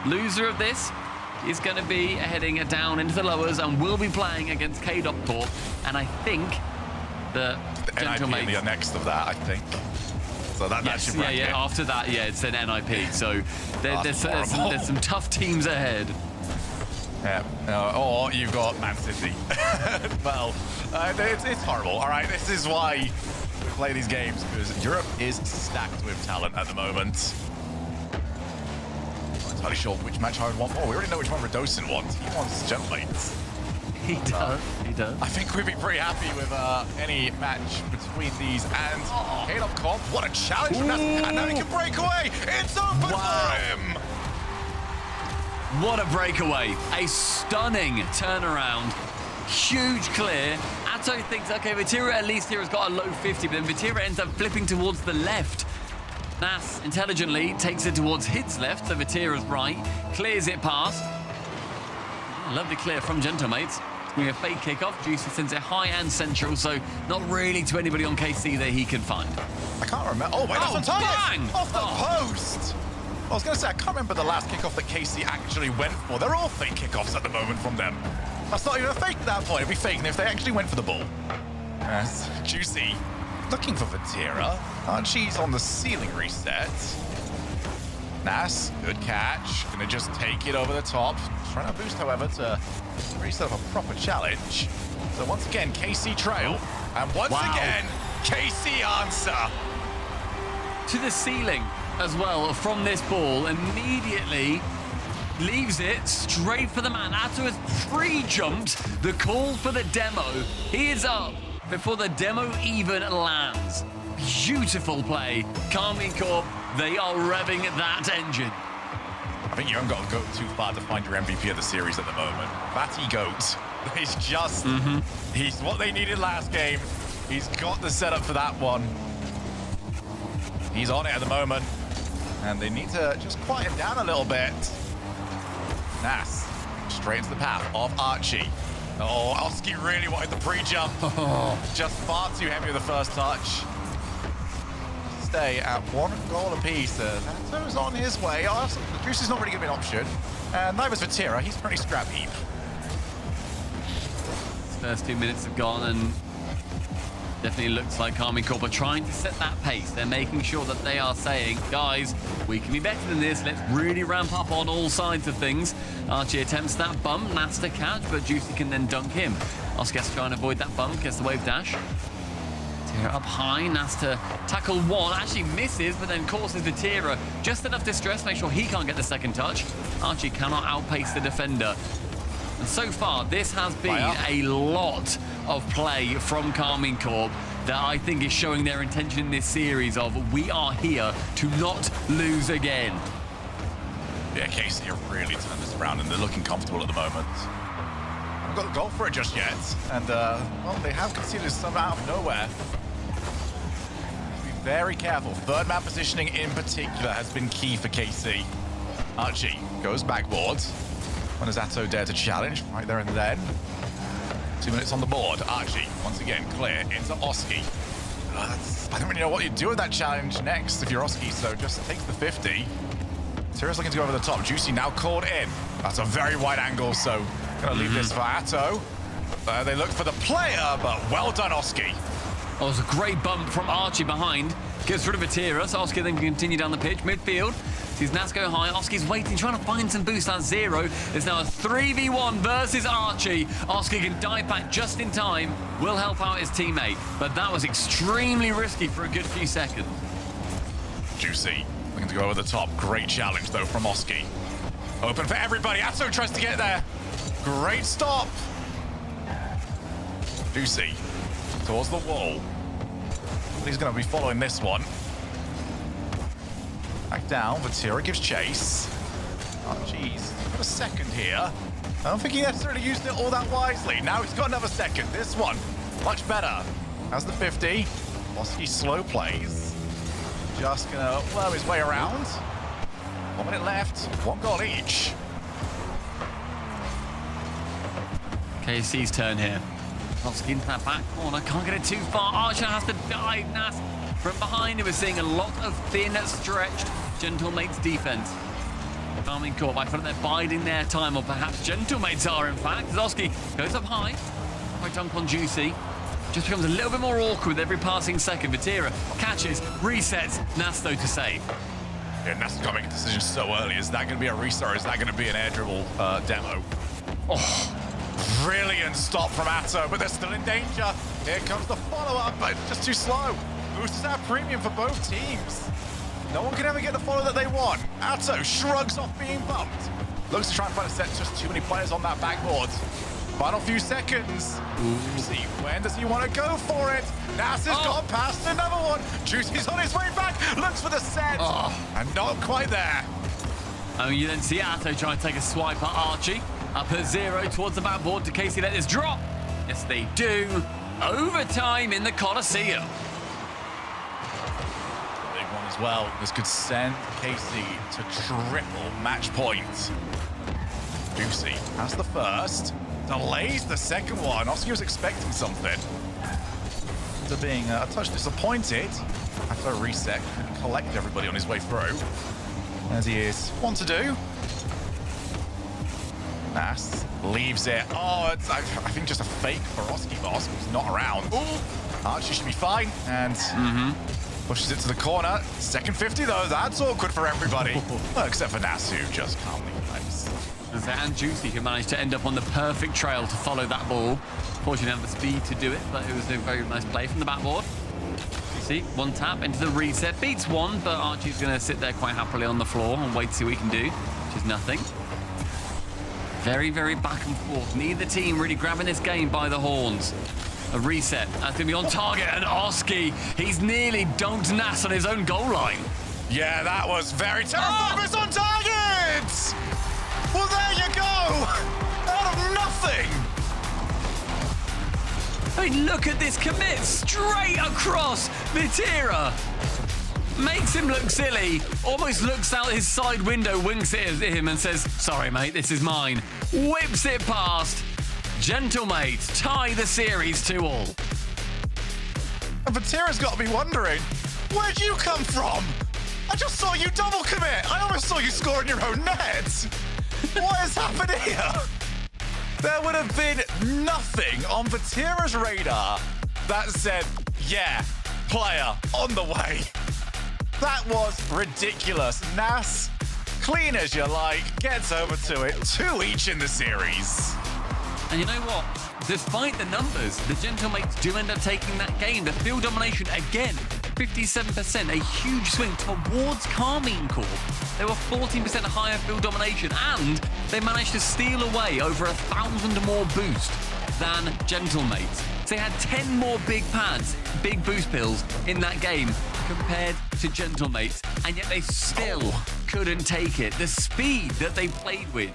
Loser of this is going to be heading down into the lowers and will be playing against K-Dot Corp, and I think that Gentlemates... NIP are next of that, I think. So that's your bracket. Yeah, after that, it's an NIP. So there's some tough teams ahead. Yeah, or you've got Man City. Well, it's horrible. All right, this is why we play these games, because Europe is stacked with talent at the moment. I'm not entirely sure which match I would want more. We already know which one Radosin wants. He wants Gentlemates. He does. I think we'd be pretty happy with any match between these and K-Dot Corp. What a challenge from Nas, and now he can break away. It's open for him. What a breakaway. A stunning turnaround. Huge clear. Atto thinks, okay, Vatira at least here has got a low 50, but then Vatira ends up flipping towards the left. Nas intelligently takes it towards his left, so Vatira's right, clears it past. Lovely clear from Gentlemates. We have fake kickoff. Juicy sends it high and central, so not really to anybody on KC that he can find. I can't remember. Oh, wait, that's on target! Bang! Off the post! I was going to say, I can't remember the last kickoff that KC actually went for. They're all fake kickoffs at the moment from them. That's not even a fake at that point. It'd be faking if they actually went for the ball. Yes, Juicy looking for Vatira. Archie's on the ceiling reset. Nas, good catch. Gonna just take it over the top. Trying to boost, however, to reset up a proper challenge. So once again, KC trail. And once again, KC answer. To the ceiling as well from this ball. Immediately leaves it straight for the man. Atto has pre-jumped the call for the demo. He is up before the demo even lands. Beautiful play. Carmine Corp, they are revving that engine. I think you haven't got to go too far to find your MVP of the series at the moment. Fatty Goat. He's just, he's what they needed last game. He's got the setup for that one. He's on it at the moment. And they need to just quiet him down a little bit. Nas, straight into the path of Archie. Oh, Oski really wanted the pre-jump. Just far too heavy with the first touch. Stay at 1 goal apiece. Atto's on his way. The Juice is not really going to be an option. And neither's Vatira. He's pretty scrap heap. First 2 minutes have gone, and definitely looks like Carmine Corp are trying to set that pace. They're making sure that they are saying, guys, we can be better than this. Let's really ramp up on all sides of things. Archie attempts that bump. Nas to catch, but Juicy can then dunk him. Oscar has to try and avoid that bump. Gets the wave dash. Vatira up high. Nas to tackle one. Actually misses, but then causes Vatira just enough distress. Make sure he can't get the second touch. Archie cannot outpace the defender. And so far, this has been a lot of play from Carmine Corp that I think is showing their intention in this series of we are here to not lose again. Yeah, KC have really turned this around and they're looking comfortable at the moment. Haven't got the goal for it just yet. And, well, they have conceded some out of nowhere. Be very careful. Third man positioning in particular has been key for KC. Archie goes backboard. When does Atto dare to challenge? Right there and then. 2 minutes on the board. Archie, once again, clear into Oski. I don't really know what you do with that challenge next if you're Oski, so just takes the 50. Tira's looking to go over the top. Juicy now called in. That's a very wide angle, so gonna leave this for Atto. They look for the player, but well done, Oski. Oh, it was a great bump from Archie behind. Gets rid of Vatira, so Oski then can continue down the pitch. Midfield, sees Nas go high. Oski's waiting, trying to find some boost at zero. There's now a 3v1 versus Archie. Oski can dive back just in time. Will help out his teammate, but that was extremely risky for a good few seconds. Juicy, looking to go over the top. Great challenge, though, from Oski. Open for everybody. Atto tries to get there. Great stop. Juicy towards the wall. He's going to be following this one. Back down. Vatira gives chase. Oh, jeez. Got a second here. I don't think he necessarily used it all that wisely. Now he's got another second. This one, much better. Has the 50. Oski slow plays. Just gonna worm his way around. 1 minute left. 1 goal each. KC's turn here. Oski into that back corner. Can't get it too far. Archer has to dive. Nas from behind. We're seeing a lot of thin, stretched Gentlemate's defense. Karmine Corp, I feel like they're biding their time, or perhaps Gentlemates are, in fact. Zoski goes up high. High dunk on Juicy. Just becomes a little bit more awkward with every passing second. Vatira catches, resets, Nasto to save. Yeah, Nasto's got to make a decision so early. Is that going to be a reset, or is that going to be an air dribble demo? Oh, brilliant stop from Atto, but they're still in danger. Here comes the follow-up, but just too slow. Goose is at premium for both teams. No one can ever get the follow that they want. Atto shrugs off being bumped. Looks to try and find a set, just too many players on that backboard. Final few seconds. See, when does he want to go for it? Nas has gone past another one. Juicy's on his way back. Looks for the set. And not quite there. Oh, you then see Atto trying to take a swipe at Archie. Up at 0 towards the backboard. Do KC let this drop? Yes, they do. Overtime in the Coliseum. As well, this could send KC to triple match points. Juicy has the first, delays the second one. Oski was expecting something. After being a touch disappointed, after a reset, couldn't collect everybody on his way through, as he is want to do. Nas leaves it. Oh, it's, I think just a fake for Oski, but Oski's not around. Archie should be fine, and pushes it to the corner. Second 50 though, that's awkward for everybody. Well, except for Nas, who just calmly plays. And Juicy, who managed to end up on the perfect trail to follow that ball. Fortunately, had the speed to do it, but it was a very nice play from the backboard. You see, one tap into the reset. Beats one, but Archie's going to sit there quite happily on the floor and wait to see what he can do, which is nothing. Very, very back and forth. Neither team really grabbing this game by the horns. A reset. That's going to be on target, and Oski, he's nearly dunked Nas on his own goal line. Yeah, that was very terrifying, but it's on target! Well, there you go! Out of nothing! I mean, look at this commit, straight across Vatira. Makes him look silly, almost looks out his side window, winks at him and says, sorry mate, this is mine. Whips it past. Gentlemates tie the series 2-2. And Vatira's got to be wondering, where'd you come from? I just saw you double commit. I almost saw you score in your own net. What has happened here? There would have been nothing on Vatira's radar that said, yeah, player on the way. That was ridiculous. Nas, clean as you like, gets over to it. 2 each in the series. And you know what? Despite the numbers, the Gentlemates do end up taking that game. The field domination again, 57%, a huge swing towards Karmine Corp. They were 14% higher field domination, and they managed to steal away over 1,000 more boost than Gentlemates. So they had 10 more big pads, big boost pills in that game compared to Gentlemates, and yet they still couldn't take it. The speed that they played with.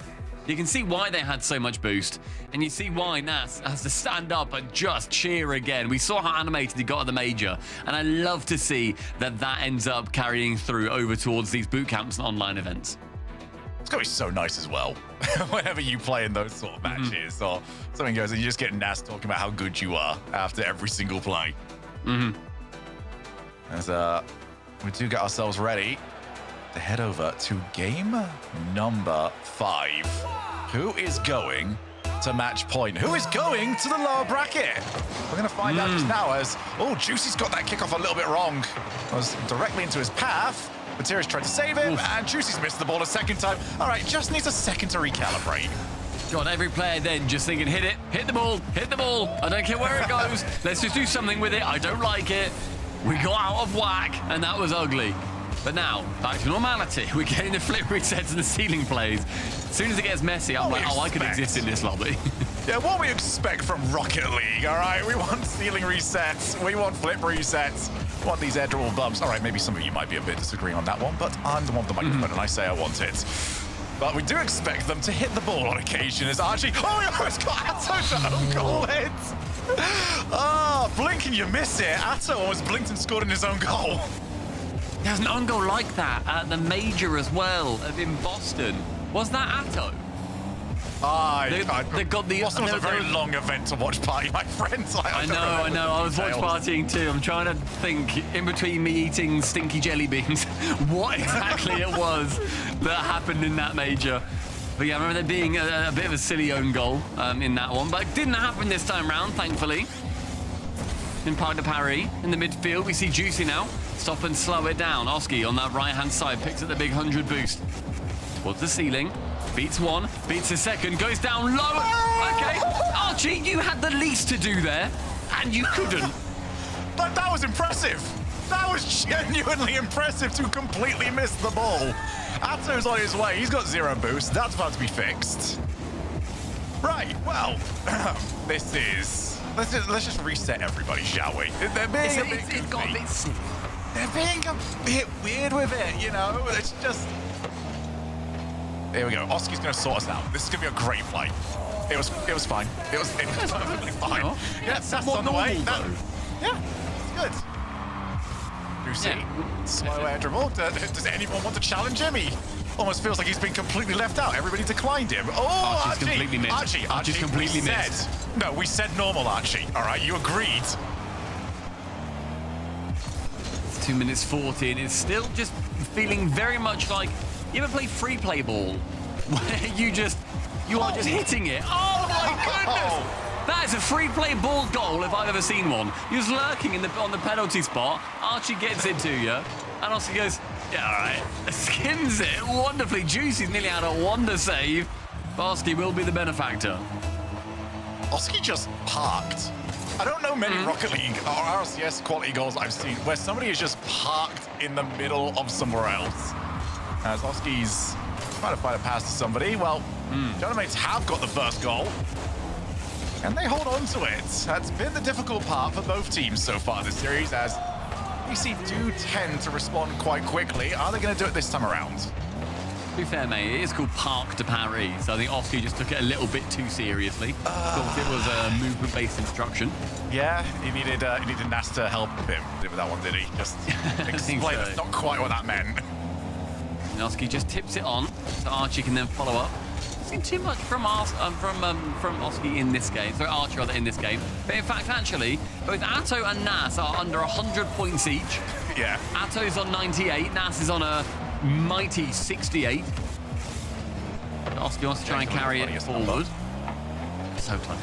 You can see why they had so much boost, and you see why Nas has to stand up and just cheer again. We saw how animated he got at the major, and I love to see that that ends up carrying through over towards these boot camps and online events. It's going to be so nice as well. Whenever you play in those sort of matches or something goes and you just get Nas talking about how good you are after every single play. As we do get ourselves ready to head over to game number 5. Who is going to match point? Who is going to the lower bracket? We're going to find out just now as, Juicy's got that kickoff a little bit wrong. It was directly into his path. Matera's tried to save it, and Juicy's missed the ball a second time. All right, just needs a second to recalibrate. God, every player then just thinking, hit it, hit the ball. I don't care where it goes. Let's just do something with it. I don't like it. We got out of whack, and that was ugly. But now, back to normality. We're getting the flip resets and the ceiling plays. As soon as it gets messy, I'm like, I could exist in this lobby. Yeah, what we expect from Rocket League, all right? We want ceiling resets. We want flip resets. We want these air dribble bumps. All right, maybe some of you might be a bit disagreeing on that one, but I'm the one with the microphone, and I say I want it. But we do expect them to hit the ball on occasion as Archie... Oh, he almost got Atto to own goal hit. Oh, blink and you miss it. Atto almost blinked and scored in his own goal. There's an own goal like that at the major as well, in Boston. Was that Atto? They got the... Boston was a very long event to watch party, my friends. I know. I was watch partying too. I'm trying to think, in between me eating stinky jelly beans, what exactly it was that happened in that major. But yeah, I remember there being a bit of a silly own goal in that one, but it didn't happen this time round, thankfully. In Park de Paris, in the midfield, we see Juicy now. Stop and slow it down. Oski on that right-hand side picks up the big 100 boost. Towards the ceiling. Beats one, beats a second, goes down low. Okay, Archie, you had the least to do there, and you couldn't. But that was impressive. That was genuinely impressive to completely miss the ball. Atto's on his way. He's got 0 boost. That's about to be fixed. Right, well, let's just reset everybody, shall we? They're being a bit goofy. They're being a bit weird with it, you know? It's just... Here we go. Oski's going to sort us out. This is going to be a great play. It was fine. It was perfectly fine. Yeah, that's on the way. Yeah, it's good. Goosey, slow air dribble. Does anyone want to challenge him? He almost feels like he's been completely left out. Everybody declined him. Oh, Archie's completely missed. Archie's completely missed. No, we said normal, Archie. All right, you agreed. 2 minutes 40, and it's still just feeling very much like... You ever play free play ball? Where you are just hitting it. Oh my goodness! That is a free play ball goal if I've ever seen one. He was lurking on the penalty spot. Archie gets it to you, and Oski goes, yeah, all right. Skins it wonderfully. Juicy's nearly had a wonder save. Oski will be the benefactor. Oski just parked. I don't know many Rocket League or RLCS quality goals I've seen where somebody is just parked in the middle of somewhere else. As Oski's trying to find a pass to somebody. Well, Genomates have got the first goal. And they hold on to it. That's been the difficult part for both teams so far this series, as PC do tend to respond quite quickly. Are they going to do it this time around? To be fair, mate, it is called Park de Paris, so I think Oski just took it a little bit too seriously. Thought it was a movement-based instruction. Yeah, he needed Nas to help him with that one, did he? Just explain that's not quite what that meant. And Oski just tips it on, so Archie can then follow up. Not seen too much from Oski in this game, sorry, Archie rather in this game. But in fact, actually, both Atto and Nas are under 100 points each. Yeah. Atto's on 98, Nas is on a mighty 68. Oski wants to try and carry it forward. So close.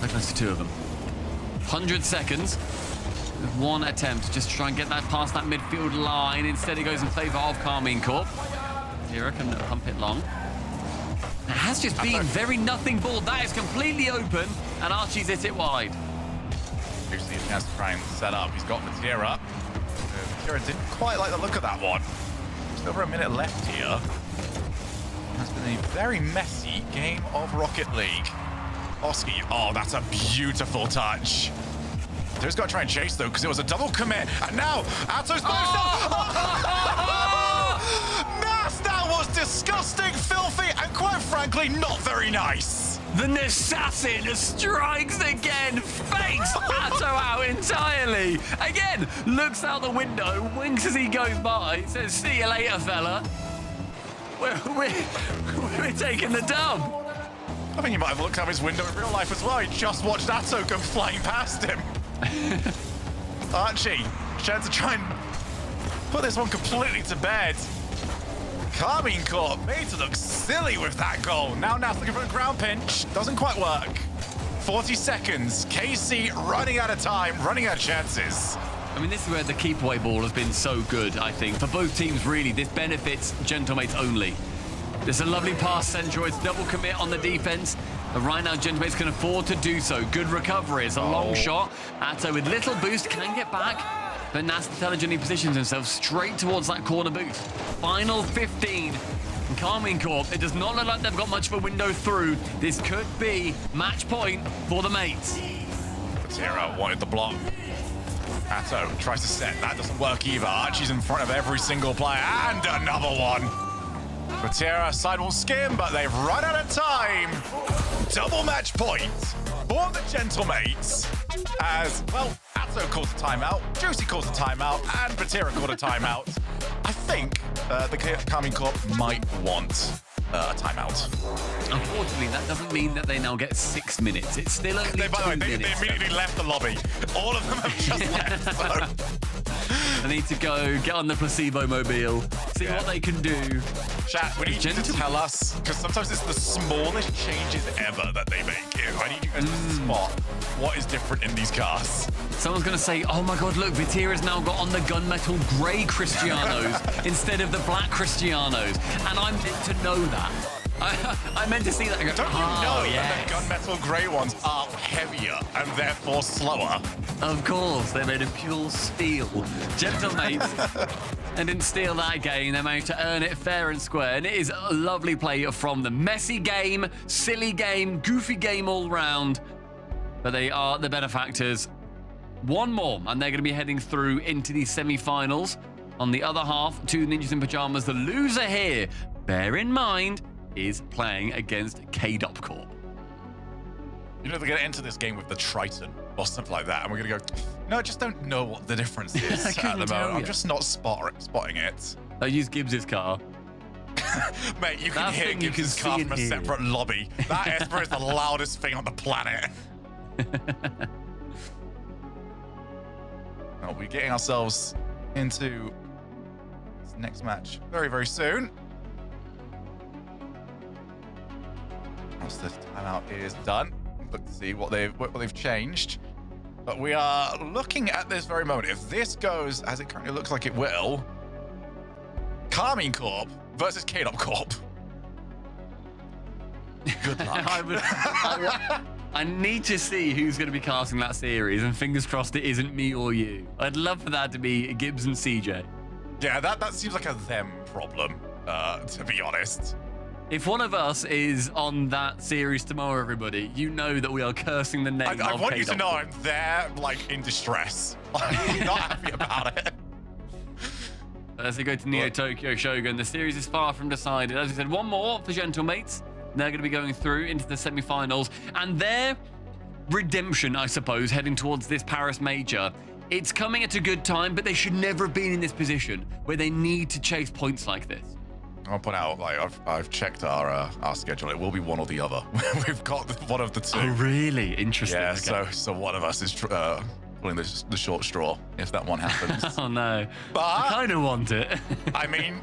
So close to 2 of them. 100 seconds. With 1 attempt just to try and get that past that midfield line. Instead, it goes in favor of KC Corp. Zero can pump it long. It has just been very nothing ball. That is completely open, and Archie's hit it wide. Usually he has to try and set up. He's got Matera. Matera didn't quite like the look of that one. Just over a minute left here. It's been a very messy game of Rocket League. Oski, oh, that's a beautiful touch. He's got to try and chase, though, because it was a double commit. And now, Atto's Nas, that was disgusting, filthy, and quite frankly, not very nice. The assassin strikes again, fakes Atto out entirely. Again, looks out the window, winks as he goes by, says, see you later, fella. We're taking the dub. I think he might have looked out his window in real life as well. He just watched Atto go flying past him. Archie, trying to try and put this one completely to bed. KC Corp made to look silly with that goal. Now Nas looking for a ground pinch. Doesn't quite work. 40 seconds. KC running out of time, running out of chances. I mean, this is where the keep away ball has been so good, I think. For both teams, really, this benefits Gentlemates only. There's a lovely pass, Centroids double commit on the defense. But right now, Gentlemates can afford to do so. Good recovery. It's a long shot. Atto with little boost can get back. But Nas intelligently positions himself straight towards that corner boost. Final 15. And KC Corp, it does not look like they've got much of a window through. This could be match point for the mates. Zero wanted the block. Atto tries to set. That doesn't work either. Archie's in front of every single player. And another one. Vatira sidewall skim, but they've run out of time. Double match point for the Gentlemates. As, well, Atso calls a timeout, Juicy calls a timeout, and Vatira called a timeout. I think the KC Corp might want a timeout. Unfortunately, that doesn't mean that they now get 6 minutes. It's still only 2 minutes. They immediately left the lobby. All of them have just left. So. They need to go get on the placebo mobile, see what they can do. Chat, we need you to tell us, because sometimes it's the smallest changes ever that they make. I need you guys to spot what is different in these cars. Someone's going to say, oh my god, look, Vatira's now got on the gunmetal grey Cristianos instead of the black Cristianos. And I'm meant to know that. I meant to see that. Don't you know that the gunmetal grey ones are heavier and therefore slower? Of course, they're made of pure steel. Gentlemates. And didn't steal that game. They managed to earn it fair and square. And it is a lovely play from them. Messy game, silly game, goofy game all round. But they are the benefactors. One more, and they're going to be heading through into the semi-finals. On the other half, two Ninjas in Pajamas. The loser here, bear in mind, is playing against KC Corp. You know, they're going to enter this game with the Triton or something like that, and we're going to go, no, I just don't know what the difference is at the moment. I'm just not spotting it. I use Gibbs's car. Mate, you can hear Gibbs's car from a separate lobby. That Esper is the loudest thing on the planet. Well, we're getting ourselves into this next match very, very soon. Once this timeout is done, look to see what they've changed. But we are looking at this very moment. If this goes as it currently looks like it will, KC Corp versus KC Corp. Good luck. I need to see who's going to be casting that series, and fingers crossed it isn't me or you. I'd love for that to be Gibbs and CJ. Yeah, that seems like a them problem, to be honest. If one of us is on that series tomorrow, everybody, you know that we are cursing the name I want you to know I'm there, like, in distress. I'm not happy about it. As they go to Neo Tokyo Shogun, the series is far from decided. As I said, one more for Gentlemates. They're going to be going through into the semi-finals, and their redemption, I suppose, heading towards this Paris Major. It's coming at a good time, but they should never have been in this position where they need to chase points like this. I'll put out, like, I've checked our schedule. It will be one or the other. We've got one of the two. Oh, really? Interesting. Yeah, okay. so one of us is pulling the short straw if that one happens. Oh, no. But I kind of want it. I mean,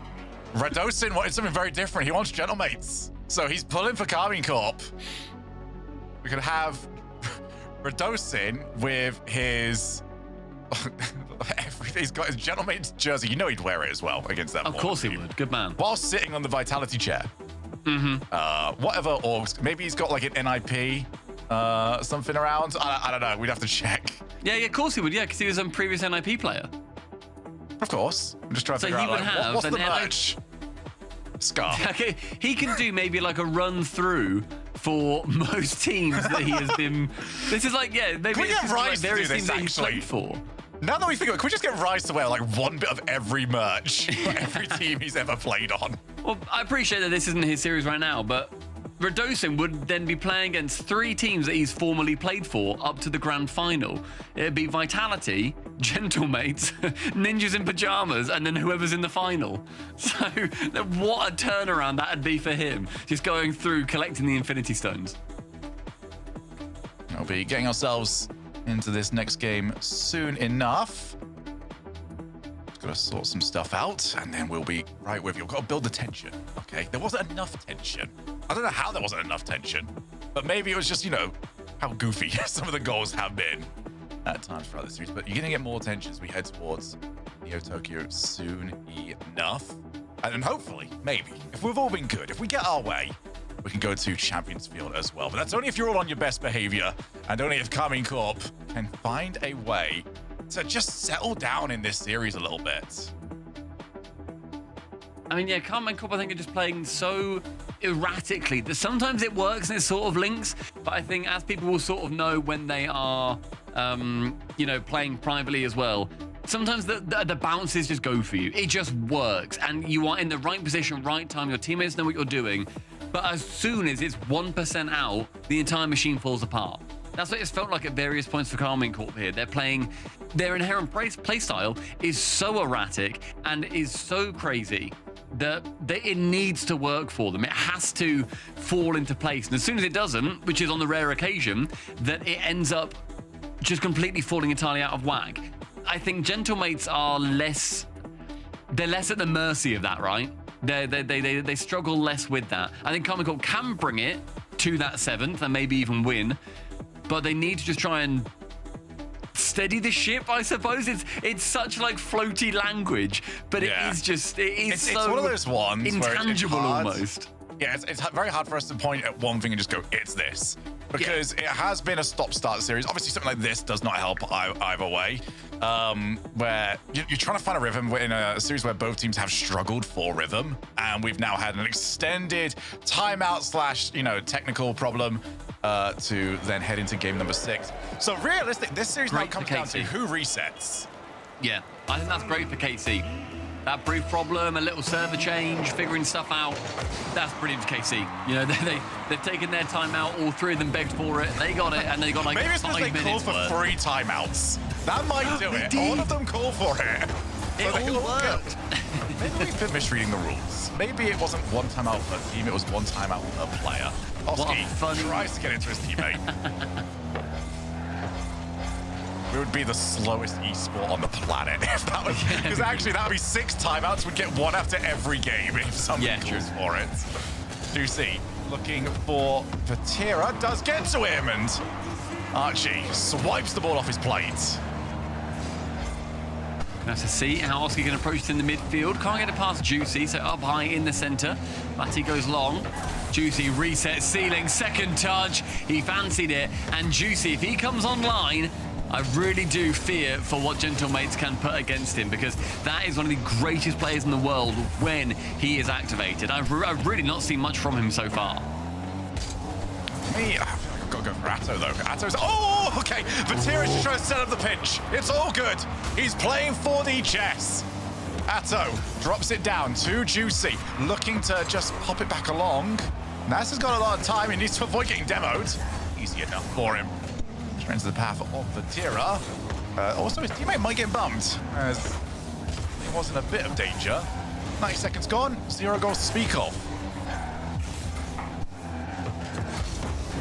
Radosin wanted something very different. He wants Gentlemates. So he's pulling for KC Corp. We could have Radosin with his... He's got his Gentlemates jersey. You know he'd wear it as well against that. Of course he would. Good man. While sitting on the Vitality chair. Whatever orgs. Maybe he's got like an NIP something around. I don't know. We'd have to check. Yeah, of course he would. Yeah, because he was a previous NIP player. Of course. I'm just trying to figure out like, what's the merch? Scarf. Okay, he can do maybe like a run through for most teams that he has been. This is like, yeah, maybe it's like various teams that he's played for. Now that we think, can we just get Rice to wear like one bit of every merch for every team he's ever played on? Well, I appreciate that this isn't his series right now, but Radosin would then be playing against 3 teams that he's formerly played for up to the grand final. It'd be Vitality, Gentlemates, Ninjas in Pajamas, and then whoever's in the final. So what a turnaround that'd be for him, just going through collecting the Infinity Stones. We'll be getting ourselves into this next game soon enough. Just gotta sort some stuff out, and then we'll be right with you. We've got to build the tension, okay? There wasn't enough tension. I don't know how there wasn't enough tension, but maybe it was just, you know, how goofy some of the goals have been at times throughout the series. But you're gonna get more tension as we head towards Neo Tokyo soon enough. And then hopefully, maybe, if we've all been good, if we get our way, we can go to Champions Field as well. But that's only if you're all on your best behavior, and only if KC Corp can find a way to just settle down in this series a little bit. I mean, yeah, KC Corp, I think, are just playing so erratically that sometimes it works and it sort of links, but I think as people will sort of know when they are, you know, playing privately as well, sometimes the bounces just go for you. It just works, and you are in the right position, right time. Your teammates know what you're doing. But as soon as it's 1% out, the entire machine falls apart. That's what it's felt like at various points for KC Corp here. Their inherent play style is so erratic and is so crazy that it needs to work for them. It has to fall into place. And as soon as it doesn't, which is on the rare occasion, that it ends up just completely falling entirely out of whack. I think Gentlemates are less at the mercy of that, right? They struggle less with that. I think KC Corp can bring it to that 7th and maybe even win, but they need to just try and steady the ship, I suppose. It's such like floaty language, but it is just it's so one of those ones intangible where almost. Yeah, it's very hard for us to point at one thing and just go, it's this. Because it has been a stop-start series. Obviously, something like this does not help either way. Where you're trying to find a rhythm in a series where both teams have struggled for rhythm. And we've now had an extended timeout / technical problem to then head into game number 6. So realistic, this series now comes down to who resets. Yeah, I think that's great for KC. That brief problem, a little server change, figuring stuff out, that's brilliant for KC. You know, they've taken their timeout, all 3 of them begged for it, they got it, and they got like Maybe it's 5 because they minutes called for 3 timeouts. That might do it. All of them call for it. It all worked. Maybe we've been misreading the rules. Maybe it wasn't 1 timeout per team, it was 1 timeout per player. Oski tries to get into his teammate. We would be the slowest esport on the planet if that was, because actually that would be 6 timeouts. We'd get 1 after every game if someone calls for it. Juicy looking for Vatira, does get to him, and Archie swipes the ball off his plate. Nice to see how Oski can approach it in the midfield. Can't get it past Juicy, so up high in the center. Matty goes long. Juicy resets ceiling, second touch. He fancied it, and Juicy, if he comes online, I really do fear for what Gentlemates can put against him, because that is one of the greatest players in the world when he is activated. I've really not seen much from him so far. I've got to go for Atto, though. Atto's... Oh, okay. Vatira's just trying to set up the pinch. It's all good. He's playing 4D chess. Atto drops it down to Juicy, looking to just pop it back along. Nas has got a lot of time. He needs to avoid getting demoed. Easy enough for him. Into the path of Vatira. Also, his teammate might get bumped, as he was in a bit of danger. 90 seconds gone, 0 goals to speak of.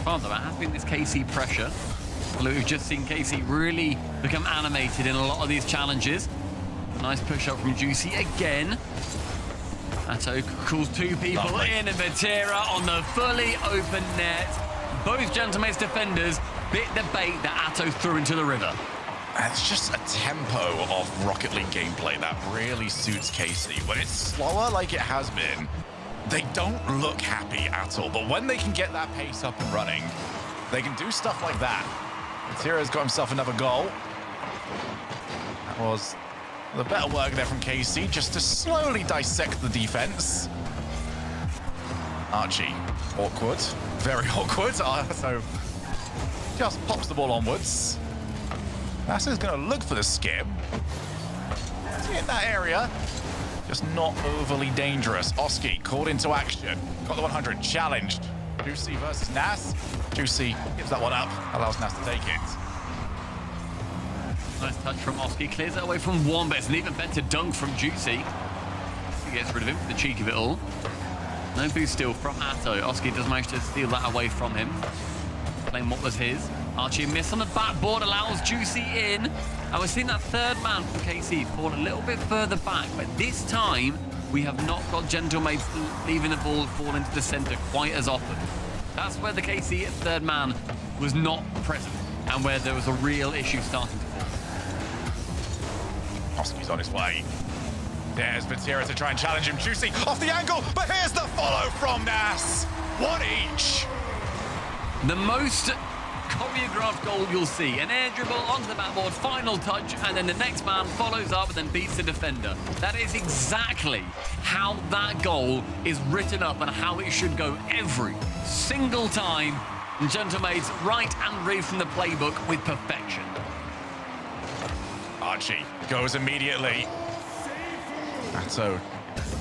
Father, there has been this KC pressure. We've just seen KC really become animated in a lot of these challenges. A nice push up from Juicy again. Atto calls 2 people in, and Vatira on the fully open net. Both Gentlemates defenders bit the bait that Atto threw into the river. It's just a tempo of Rocket League gameplay that really suits KC. When it's slower like it has been, they don't look happy at all. But when they can get that pace up and running, they can do stuff like that. Vatira's got himself another goal. That was the better work there from KC, just to slowly dissect the defense. Archie, awkward, very awkward. So just pops the ball onwards. Nasser's going to look for the skim. It's in that area, just not overly dangerous. Oski called into action. Got the 100, challenged. Juicy versus Nas. Juicy gives that one up, allows Nas to take it. Nice touch from Oski, clears it away from Wombats, and even better dunk from Juicy. He gets rid of him for the cheek of it all. No boost steal from Atto. Oski does manage to steal that away from him. Playing what was his. Archie miss on the backboard, allows Juicy in. And we're seeing that 3rd man from KC fall a little bit further back, but this time we have not got Gentlemates leaving the ball fall into the center quite as often. That's where the KC 3rd man was not present, and where there was a real issue starting to fall. Oski's on his way. There's Vatira to try and challenge him. Juicy off the angle, but here's the follow from Nas. 1 each. The most choreographed goal you'll see. An air dribble onto the backboard, final touch, and then the next man follows up and then beats the defender. That is exactly how that goal is written up and how it should go every single time. Gentlemates right and read from the playbook with perfection. Archie goes immediately. Atto,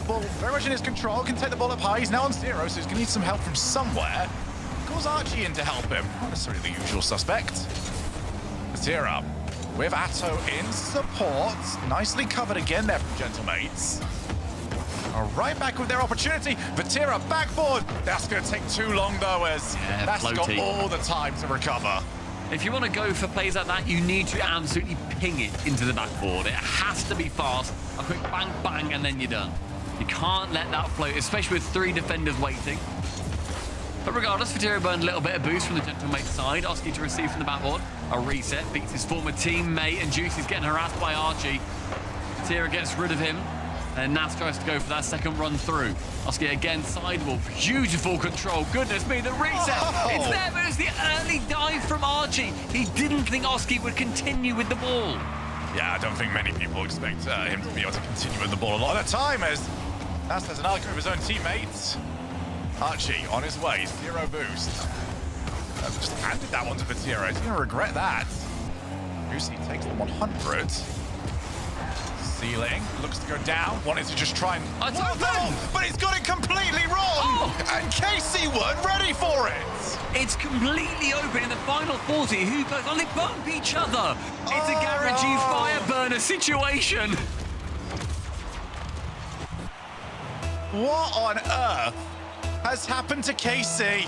ball very much in his control, can take the ball up high. He's now on 0, so he's going to need some help from somewhere. Calls Archie in to help him. Not necessarily the usual suspect. Vatira with Atto in support. Nicely covered again there from Gentlemates. Right back with their opportunity. Vatira backboard. That's going to take too long though, as that's got all the time to recover. If you want to go for plays like that, you need to absolutely ping it into the backboard. It has to be fast. A quick bang, bang, and then you're done. You can't let that float, especially with 3 defenders waiting. But regardless, Vatira burned a little bit of boost from the Gentlemates side. Oski to receive from the backboard. A reset, beats his former teammate, and Juicy's getting harassed by Archie. Vatira gets rid of him. And Nas tries to go for that second run through. Oski again, sidewall. Beautiful control. Goodness me, the reset. Oh. It's there, but it's the early dive from Archie. He didn't think Oski would continue with the ball. Yeah, I don't think many people expect him to be able to continue with the ball a lot of the time, as Nas has an argument with his own teammates. Archie on his way, 0 boost. Just handed that one to Vatira. He's going to regret that. Goose takes the 100. Ceiling, looks to go down, wanted to just try and... but he's got it completely wrong! And KC weren't ready for it! It's completely open in the final 40. Who goes on? They bump each other! It's a garagey fire burner situation! What on earth has happened to KC?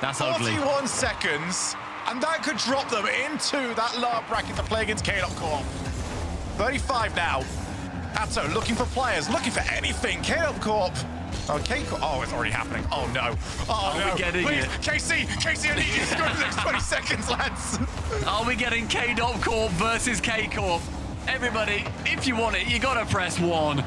That's ugly. 41 seconds, and that could drop them into that lower bracket to play against KC Corp. 35 now. Atto looking for players, looking for anything. KC Corp. Oh, it's already happening. Oh no. Oh no. Are we getting Please, it? KC, I need you to go for the next 20 seconds, lads. Are we getting KC Corp versus K Corp? Everybody, if you want it, you gotta press 1.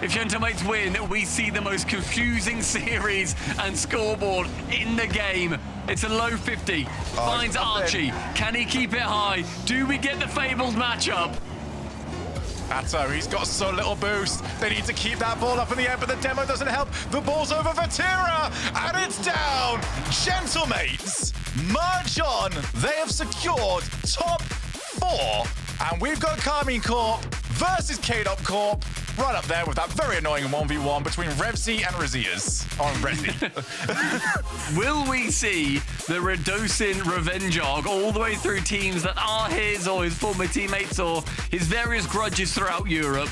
If Gentlemates win, we see the most confusing series and scoreboard in the game. It's a low 50. Finds Archie. Can he keep it high? Do we get the fabled matchup? Atto, he's got so little boost. They need to keep that ball up in the air, but the demo doesn't help. The ball's over Vatira, and it's down. Gentlemates march on. They have secured top 4, and we've got KC Corp versus KC Corp right up there with that very annoying 1v1 between Revsy and Raziers. Or Resi. Will we see the Redosin revenge arc all the way through teams that are his or his former teammates or his various grudges throughout Europe?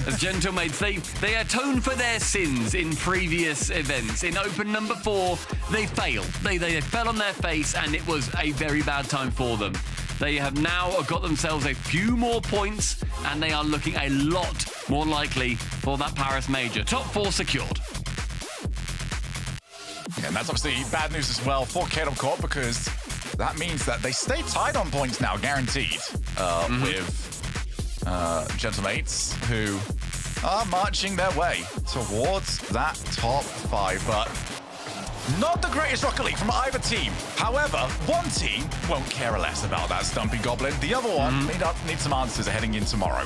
As Gentlemates, they atone for their sins in previous events. In Open number 4, they failed. They fell on their face, and it was a very bad time for them. They have now got themselves a few more points, and they are looking a lot more likely for that Paris Major. Top 4 secured. Yeah, and that's obviously bad news as well for KC Corp, because that means that they stay tied on points now, guaranteed, with Gentlemates, who are marching their way towards that top 5, but not the greatest Rocket League from either team. However, one team won't care less about that Stumpy Goblin. The other one may not need some answers heading in tomorrow.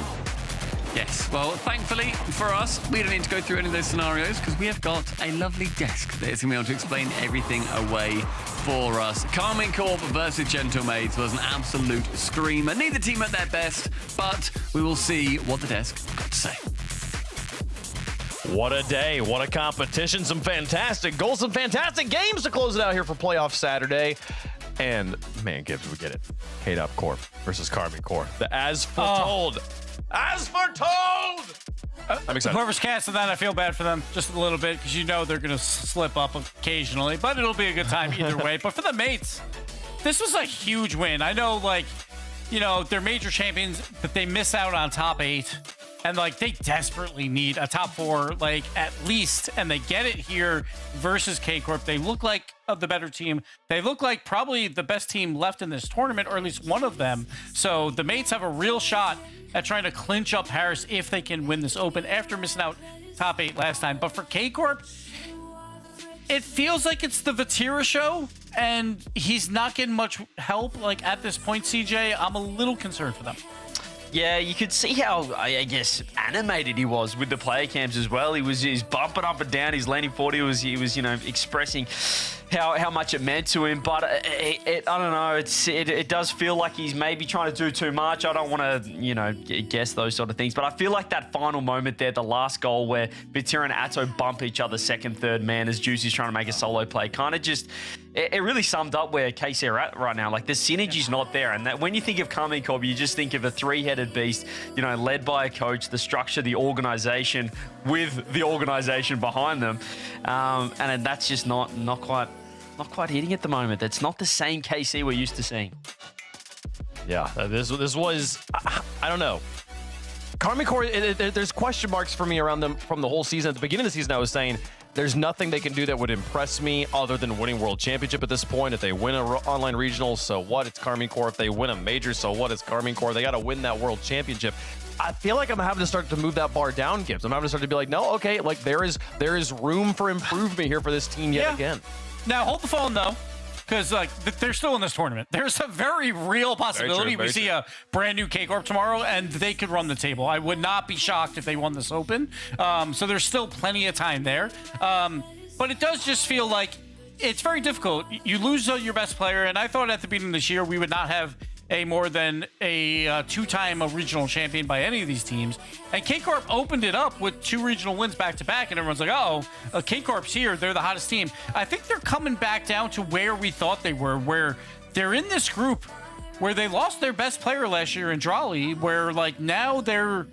Yes, well, thankfully for us, we don't need to go through any of those scenarios because we have got a lovely desk that is going to be able to explain everything away for us. KC Corp versus Gentlemates was an absolute screamer. Neither team at their best, but we will see what the desk got to say. What a day. What a competition. Some fantastic goals, some fantastic games to close it out here for playoff Saturday. And, man, Gibbs, we get it. KC Corp versus KC Corp. The as foretold. As foretold! I'm excited. Whoever's casting that, I feel bad for them just a little bit because you know they're going to slip up occasionally, but it'll be a good time either way. But for the mates, this was a huge win. I know, like, you know, they're major champions, but they miss out on top 8. And, like, they desperately need a top 4, like, at least. And they get it here versus KC Corp. They look like the better team. They look like probably the best team left in this tournament, or at least one of them. So the mates have a real shot at trying to clinch up Paris if they can win this Open after missing out top 8 last time. But for KC Corp, it feels like it's the Vatira show, and he's not getting much help, like, at this point, CJ. I'm a little concerned for them. Yeah, you could see how, I guess, animated he was with the player cams as well. He's bumping up and down. He's leaning forward. He was expressing how much it meant to him. But I don't know. It does feel like he's maybe trying to do too much. I don't want to, guess those sort of things. But I feel like that final moment there, the last goal where Vitira and Atto bump each other second, third man as Juicy's trying to make a solo play, kind of just... It really summed up where KC are at right now. Like, the synergy's not there. And that when you think of KC Corp, you just think of a three-headed beast, led by a coach, the structure, the organization, with the organization behind them. And that's just not quite hitting at the moment. That's not the same KC we're used to seeing. Yeah, this was, I don't know. KC Corp, there's question marks for me around them from the whole season. At the beginning of the season, I was saying, there's nothing they can do that would impress me other than winning World Championship at this point. If they win an online regional, so what? It's KC Corp. If they win a major, so what? It's KC Corp. They got to win that World Championship. I feel like I'm having to start to move that bar down, Gibbs. I'm having to start to be like, no, okay, like there is room for improvement here for this team yet again. Now, hold the phone, though, because they're still in this tournament. There's a very real possibility we see a brand new KC Corp tomorrow, and they could run the table. I would not be shocked if they won this Open. So there's still plenty of time there. But it does just feel like it's very difficult. You lose your best player, and I thought at the beginning of this year we would not have more than a two-time regional champion by any of these teams. And KC Corp opened it up with 2 regional wins back-to-back, and everyone's like, KC Corp's here. They're the hottest team. I think they're coming back down to where we thought they were, where they're in this group where they lost their best player last year in Drali, where now they're...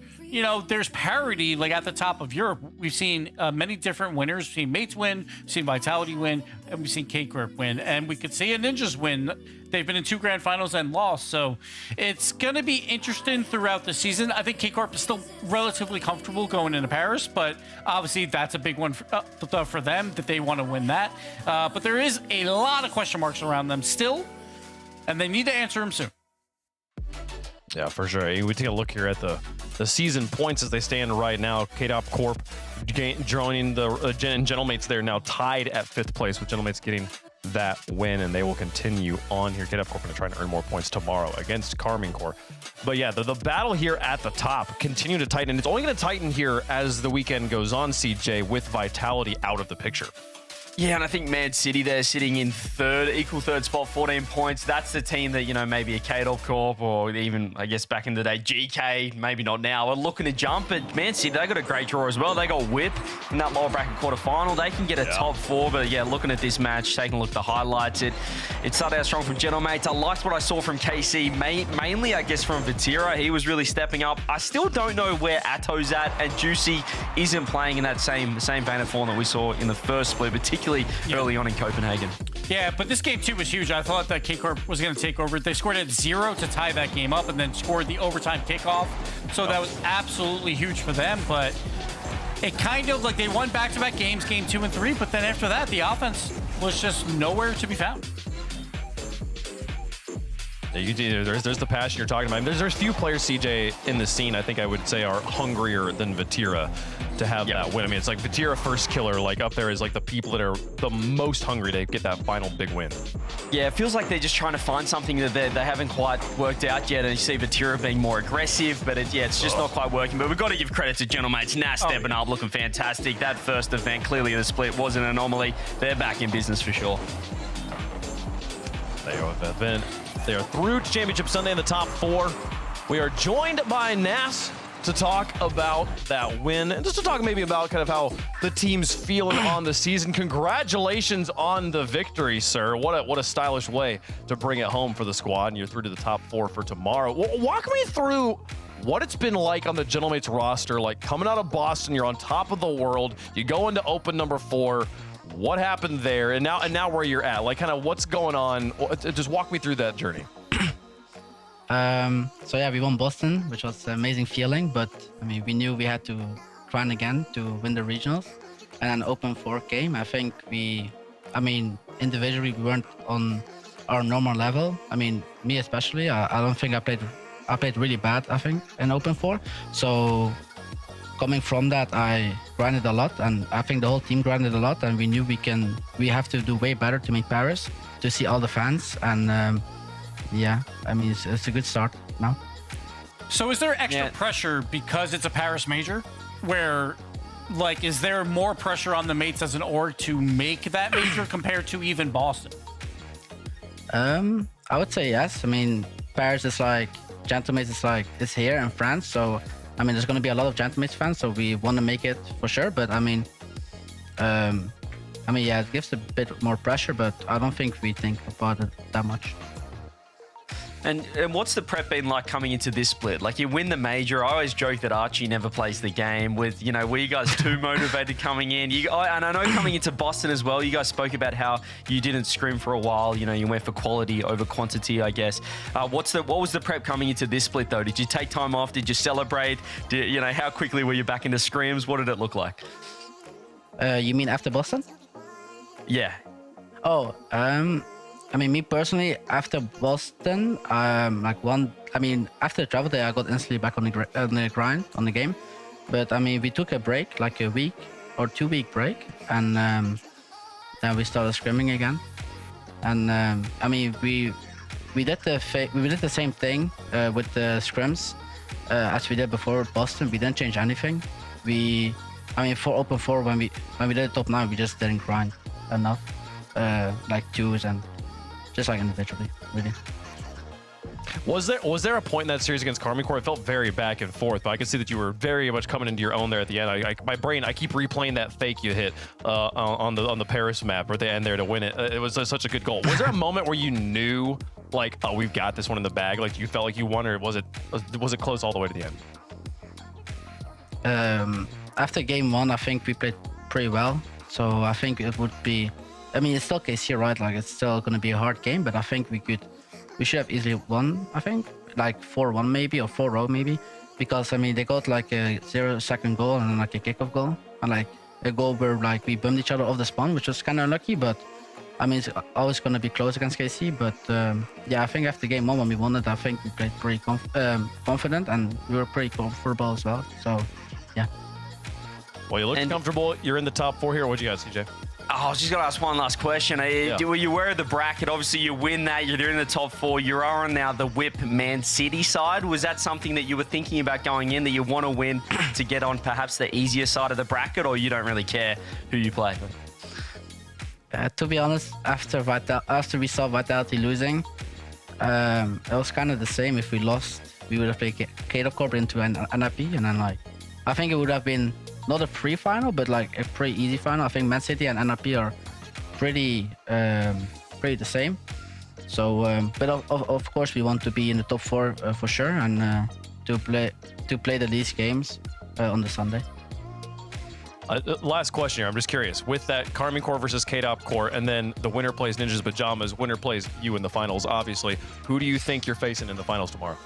there's parity at the top of Europe. We've seen many different winners. We've seen Mates win, we've seen Vitality win, and we've seen KC Corp win. And we could see a Ninjas win. They've been in 2 grand finals and lost. So it's going to be interesting throughout the season. I think KC Corp is still relatively comfortable going into Paris, but obviously that's a big one for them that they want to win that. But there is a lot of question marks around them still, and they need to answer them soon. Yeah, for sure. We take a look here at the season points as they stand right now. KC Corp joining the Gentlemates. They're now tied at 5th place, with Gentlemates getting that win, and they will continue on here. KC Corp going to try and earn more points tomorrow against KC Corp. But yeah, the battle here at the top continue to tighten, and it's only going to tighten here as the weekend goes on, CJ, with Vitality out of the picture. Yeah, and I think Man City, they're sitting in equal third spot, 14 points. That's the team that, maybe a KC Corp or even, I guess, back in the day, GK, maybe not now, are looking to jump. But Man City, they got a great draw as well. They got Whip in that lower bracket quarterfinal. They can get a top 4. But yeah, looking at this match, taking a look at the highlights, it started out strong from Gentlemates. I liked what I saw from KC, mainly, I guess, from Vitira. He was really stepping up. I still don't know where Atto's at, and Juicy isn't playing in that same vein of form that we saw in the first split, particularly early on in Copenhagen. Yeah, but this game too was huge. I thought that KC Corp was going to take over. They scored at 0 to tie that game up, and then scored the overtime kickoff. So that was absolutely huge for them. But it kind of they won back-to-back games, game 2 and 3. But then after that, the offense was just nowhere to be found. There's the passion you're talking about. There's few players, CJ, in the scene I think I would say are hungrier than Vitira to have that win. I mean, it's like Vitira first killer, up there is the people that are the most hungry to get that final big win. Yeah, it feels like they're just trying to find something that they haven't quite worked out yet. And you see Vitira being more aggressive, but it's just not quite working. But we've got to give credit to Gentlemates. Nas stepping up, looking fantastic. That first event, clearly the split was an anomaly. They're back in business for sure. They are the event. They are through to Championship Sunday in the top 4. We are joined by Nas to talk about that win and just to talk maybe about kind of how the team's feeling on the season. Congratulations on the victory, sir. What a stylish way to bring it home for the squad, and you're through to the top 4 for tomorrow. Walk me through what it's been like on the Gentlemates roster, coming out of Boston, you're on top of the world, you go into Open number 4. What happened there, and now where you're at? Kind of what's going on? Just walk me through that journey. So yeah, we won Boston, which was an amazing feeling. But I mean, we knew we had to grind again to win the regionals, and an Open 4 game. I think individually we weren't on our normal level. I mean, me especially. I don't think I played really bad. I think in Open 4. So coming from that, I grinded a lot, and I think the whole team grinded a lot, and we knew we have to do way better to make Paris, to see all the fans, and it's a good start now. So is there extra pressure because it's a Paris major? Where, like, is there more pressure on the mates as an org to make that major compared to even Boston? I would say yes. I mean, Paris is like, Gentlemates is like, it's here in France. So, I mean, there's going to be a lot of Gentlemates fans. So we want to make it for sure. But I mean, yeah, it gives a bit more pressure, but I don't think we think about it that much. And what's the prep been like coming into this split? Like, you win the major. I always joke that Archie never plays the game. With, you know, were you guys too motivated coming in? And I know coming into Boston as well, you guys spoke about how you didn't scrim for a while. You know, you went for quality over quantity, I guess. What was the prep coming into this split though? Did you take time off? Did you celebrate? You know, how quickly were you back into scrims? What did it look like? You mean after Boston? Yeah. Oh, I mean, me personally, after Boston, after the travel day, I got instantly back on the grind, on the game. But I mean, we took a break, like a week or 2 week break, and then we started scrimming again. And I mean, we did the same thing with the scrims as we did before Boston. We didn't change anything. For Open 4, when we did the top 9, we just didn't grind enough, like twos and just like individually, really. Was there a point in that series against Karmine Corp? It felt very back and forth, but I could see that you were very much coming into your own there at the end. My brain, I keep replaying that fake you hit on the Paris map at the end there to win it. It was such a good goal. Was there a moment where you knew, like, oh, we've got this one in the bag? Like, you felt like you won, or was it close all the way to the end? After game 1, I think we played pretty well. So I think it would be, I mean, it's still KC, right? Like, it's still going to be a hard game, but I think we should have easily won, I think. Like 4-1 maybe, or 4-0 maybe. Because, I mean, they got like a 0-second goal and then like a kickoff goal. And like a goal where like we bummed each other off the spawn, which was kind of unlucky, but I mean, it's always going to be close against KC. But yeah, I think after game 1 when we won it, I think we played pretty confident and we were pretty comfortable as well. So, yeah. Well, you look comfortable. You're in the top 4 here. What'd you got, CJ? Oh, I was just going to ask one last question. Were you aware of the bracket? Obviously, you win that. You're in the top 4. You are on now the Whip Man City side. Was that something that you were thinking about going in, that you want to win to get on perhaps the easier side of the bracket, or you don't really care who you play? To be honest, after we saw Vitality losing, it was kind of the same. If we lost, we would have played KC Corp into an NIP, and then like, I think it would have been not a free final, but like a pretty easy final. I think Man City and NRP are pretty the same. So, but of course we want to be in the top 4 for sure, and to play the least games on the Sunday. Last question here. I'm just curious. With that Karmine Corp versus KC Corp, and then the winner plays Ninjas Pajamas, winner plays you in the finals, obviously. Who do you think you're facing in the finals tomorrow?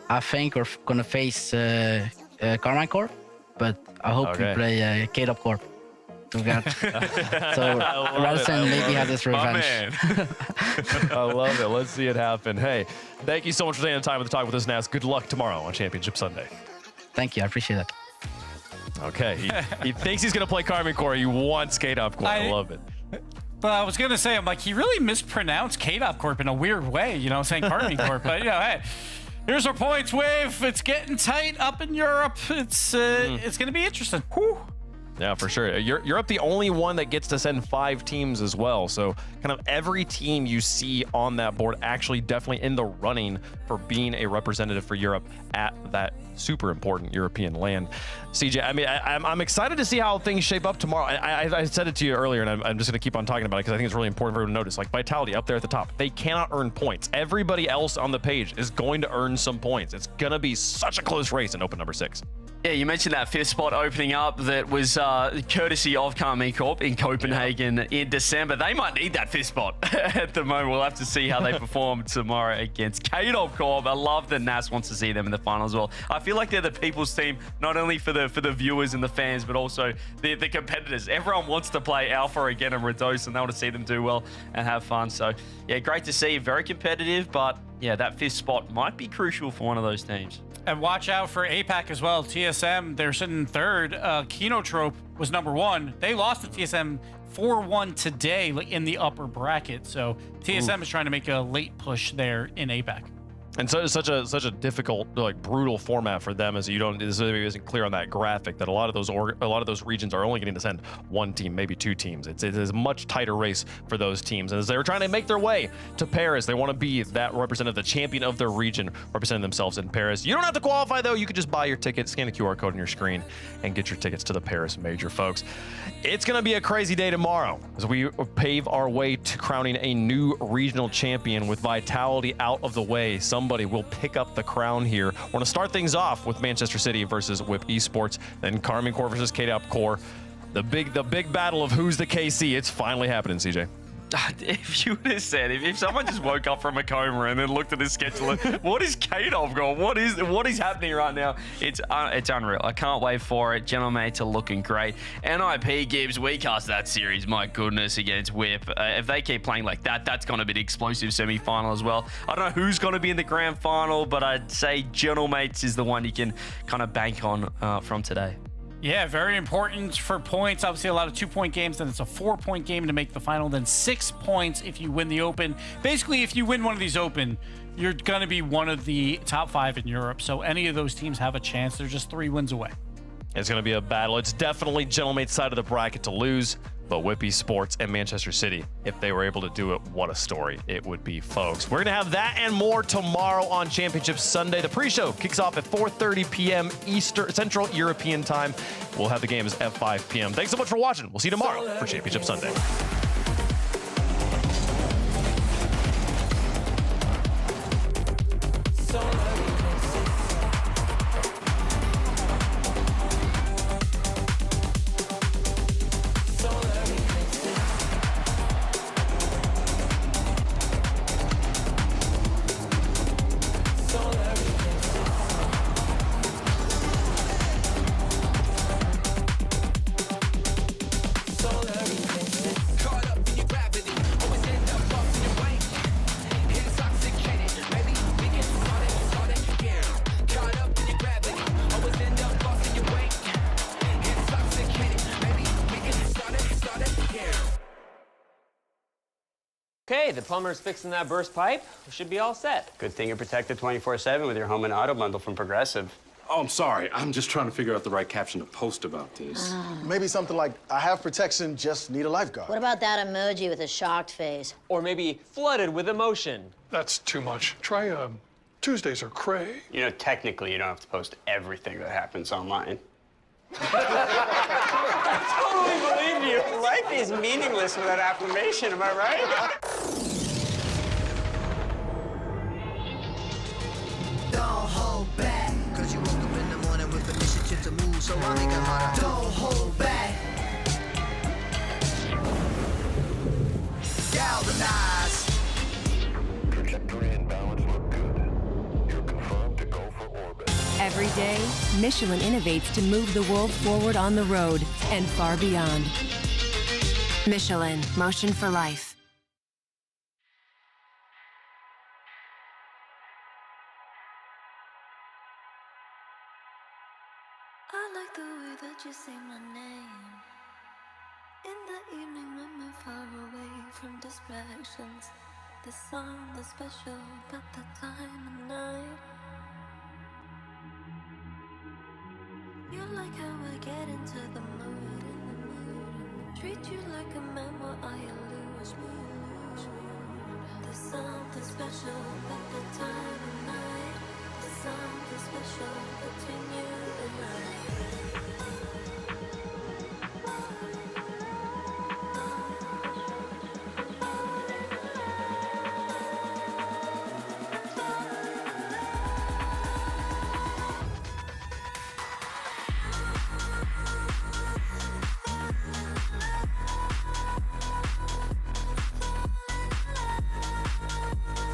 I think we're going to face Karmine Corp, but I hope we play KC Corp together. So Rlcs maybe has his revenge. I love it. Let's see it happen. Hey, thank you so much for taking the time to talk with us, Nas. Good luck tomorrow on Championship Sunday. Thank you. I appreciate it. Okay. He thinks he's going to play Karmine Corp. He wants KC Corp. I love it. But I was going to say, I'm like, he really mispronounced KC Corp in a weird way, you know, saying Karmine Corp. But, you know, hey. Here's our points wave. It's getting tight up in Europe. It's going to be interesting. Whew. Yeah, for sure. Europe the only one that gets to send 5 teams as well. So kind of every team you see on that board actually definitely in the running for being a representative for Europe at that super important European land. CJ, I mean, I'm excited to see how things shape up tomorrow. I said it to you earlier, and I'm just going to keep on talking about it because I think it's really important for everyone to notice. Like Vitality up there at the top, they cannot earn points. Everybody else on the page is going to earn some points. It's going to be such a close race in open number 6. Yeah, you mentioned that 5th spot opening up that was courtesy of Karmine Corp in Copenhagen in December. They might need that 5th spot at the moment. We'll have to see how they perform tomorrow against KC Corp. I love that Nas wants to see them in the final as well. I feel like they're the people's team, not only for the viewers and the fans, but also the competitors. Everyone wants to play Alpha again and Redos, and they want to see them do well and have fun. So, yeah, great to see. Very competitive, but yeah, that 5th spot might be crucial for one of those teams. And watch out for APAC as well. TSM, they're sitting in 3rd. Kinotrope was number 1. They lost to TSM 4-1 today in the upper bracket. So TSM is trying to make a late push there in APAC. And so it's such a difficult, like brutal format for them, as you don't, this isn't clear on that graphic, that a lot of those regions are only getting to send one team, maybe two teams. It is a much tighter race for those teams. And as they're trying to make their way to Paris, they want to be that representative, the champion of their region, representing themselves in Paris. You don't have to qualify though. You could just buy your ticket, scan the QR code on your screen, and get your tickets to the Paris Major, folks. It's going to be a crazy day tomorrow as we pave our way to crowning a new regional champion with Vitality out of the way. Somebody will pick up the crown here. We're going to start things off with Manchester City versus Whip Esports, then Karmine Corp versus KC Corp. The big battle of who's the KC. It's finally happening, CJ. If you would have said, if someone just woke up from a coma and then looked at his schedule, what is K-Dov going? What is happening right now? It's unreal. I can't wait for it. Gentlemates are looking great. NIP Gibbs, we cast that series, my goodness, against Whip. If they keep playing like that, that's going to be an explosive semi-final as well. I don't know who's going to be in the grand final, but I'd say Gentlemates is the one you can kind of bank on from today. Yeah, very important for points. Obviously, a lot of 2-point games. Then it's a 4-point game to make the final. Then 6 points if you win the Open. Basically, if you win one of these Open, you're going to be one of the top 5 in Europe. So any of those teams have a chance. They're just 3 wins away. It's going to be a battle. It's definitely Gentlemate's side of the bracket to lose. But Whip Esports and Manchester City, if they were able to do it, what a story it would be, folks. We're going to have that and more tomorrow on Championship Sunday. The pre-show kicks off at 4:30 p.m. Central European time. We'll have the games at 5 p.m. Thanks so much for watching. We'll see you tomorrow for Championship Sunday. Okay, the plumber's fixing that burst pipe. We should be all set. Good thing you're protected 24/7 with your home and auto bundle from Progressive. Oh, I'm sorry. I'm just trying to figure out the right caption to post about this. Maybe something like, I have protection, just need a lifeguard. What about that emoji with a shocked face? Or maybe flooded with emotion. That's too much. Try Tuesdays are cray. You know, technically, you don't have to post everything that happens online. I totally believe you. Life is meaningless without affirmation, am I right? Don't hold back, cause you woke up in the morning with initiative to move, so I make it harder. Don't hold back. Galvanize. Trajectory and balance look good. You're confirmed to go for orbit. Every day, Michelin innovates to move the world forward on the road and far beyond. Michelin, motion for life. I like the way that you say my name. In the evening when we're far away from distractions. There's something special about that time of night. You like how I get into the mood, treat you like a man while I lose mood. There's something special about that time of night. There's something special between you and I.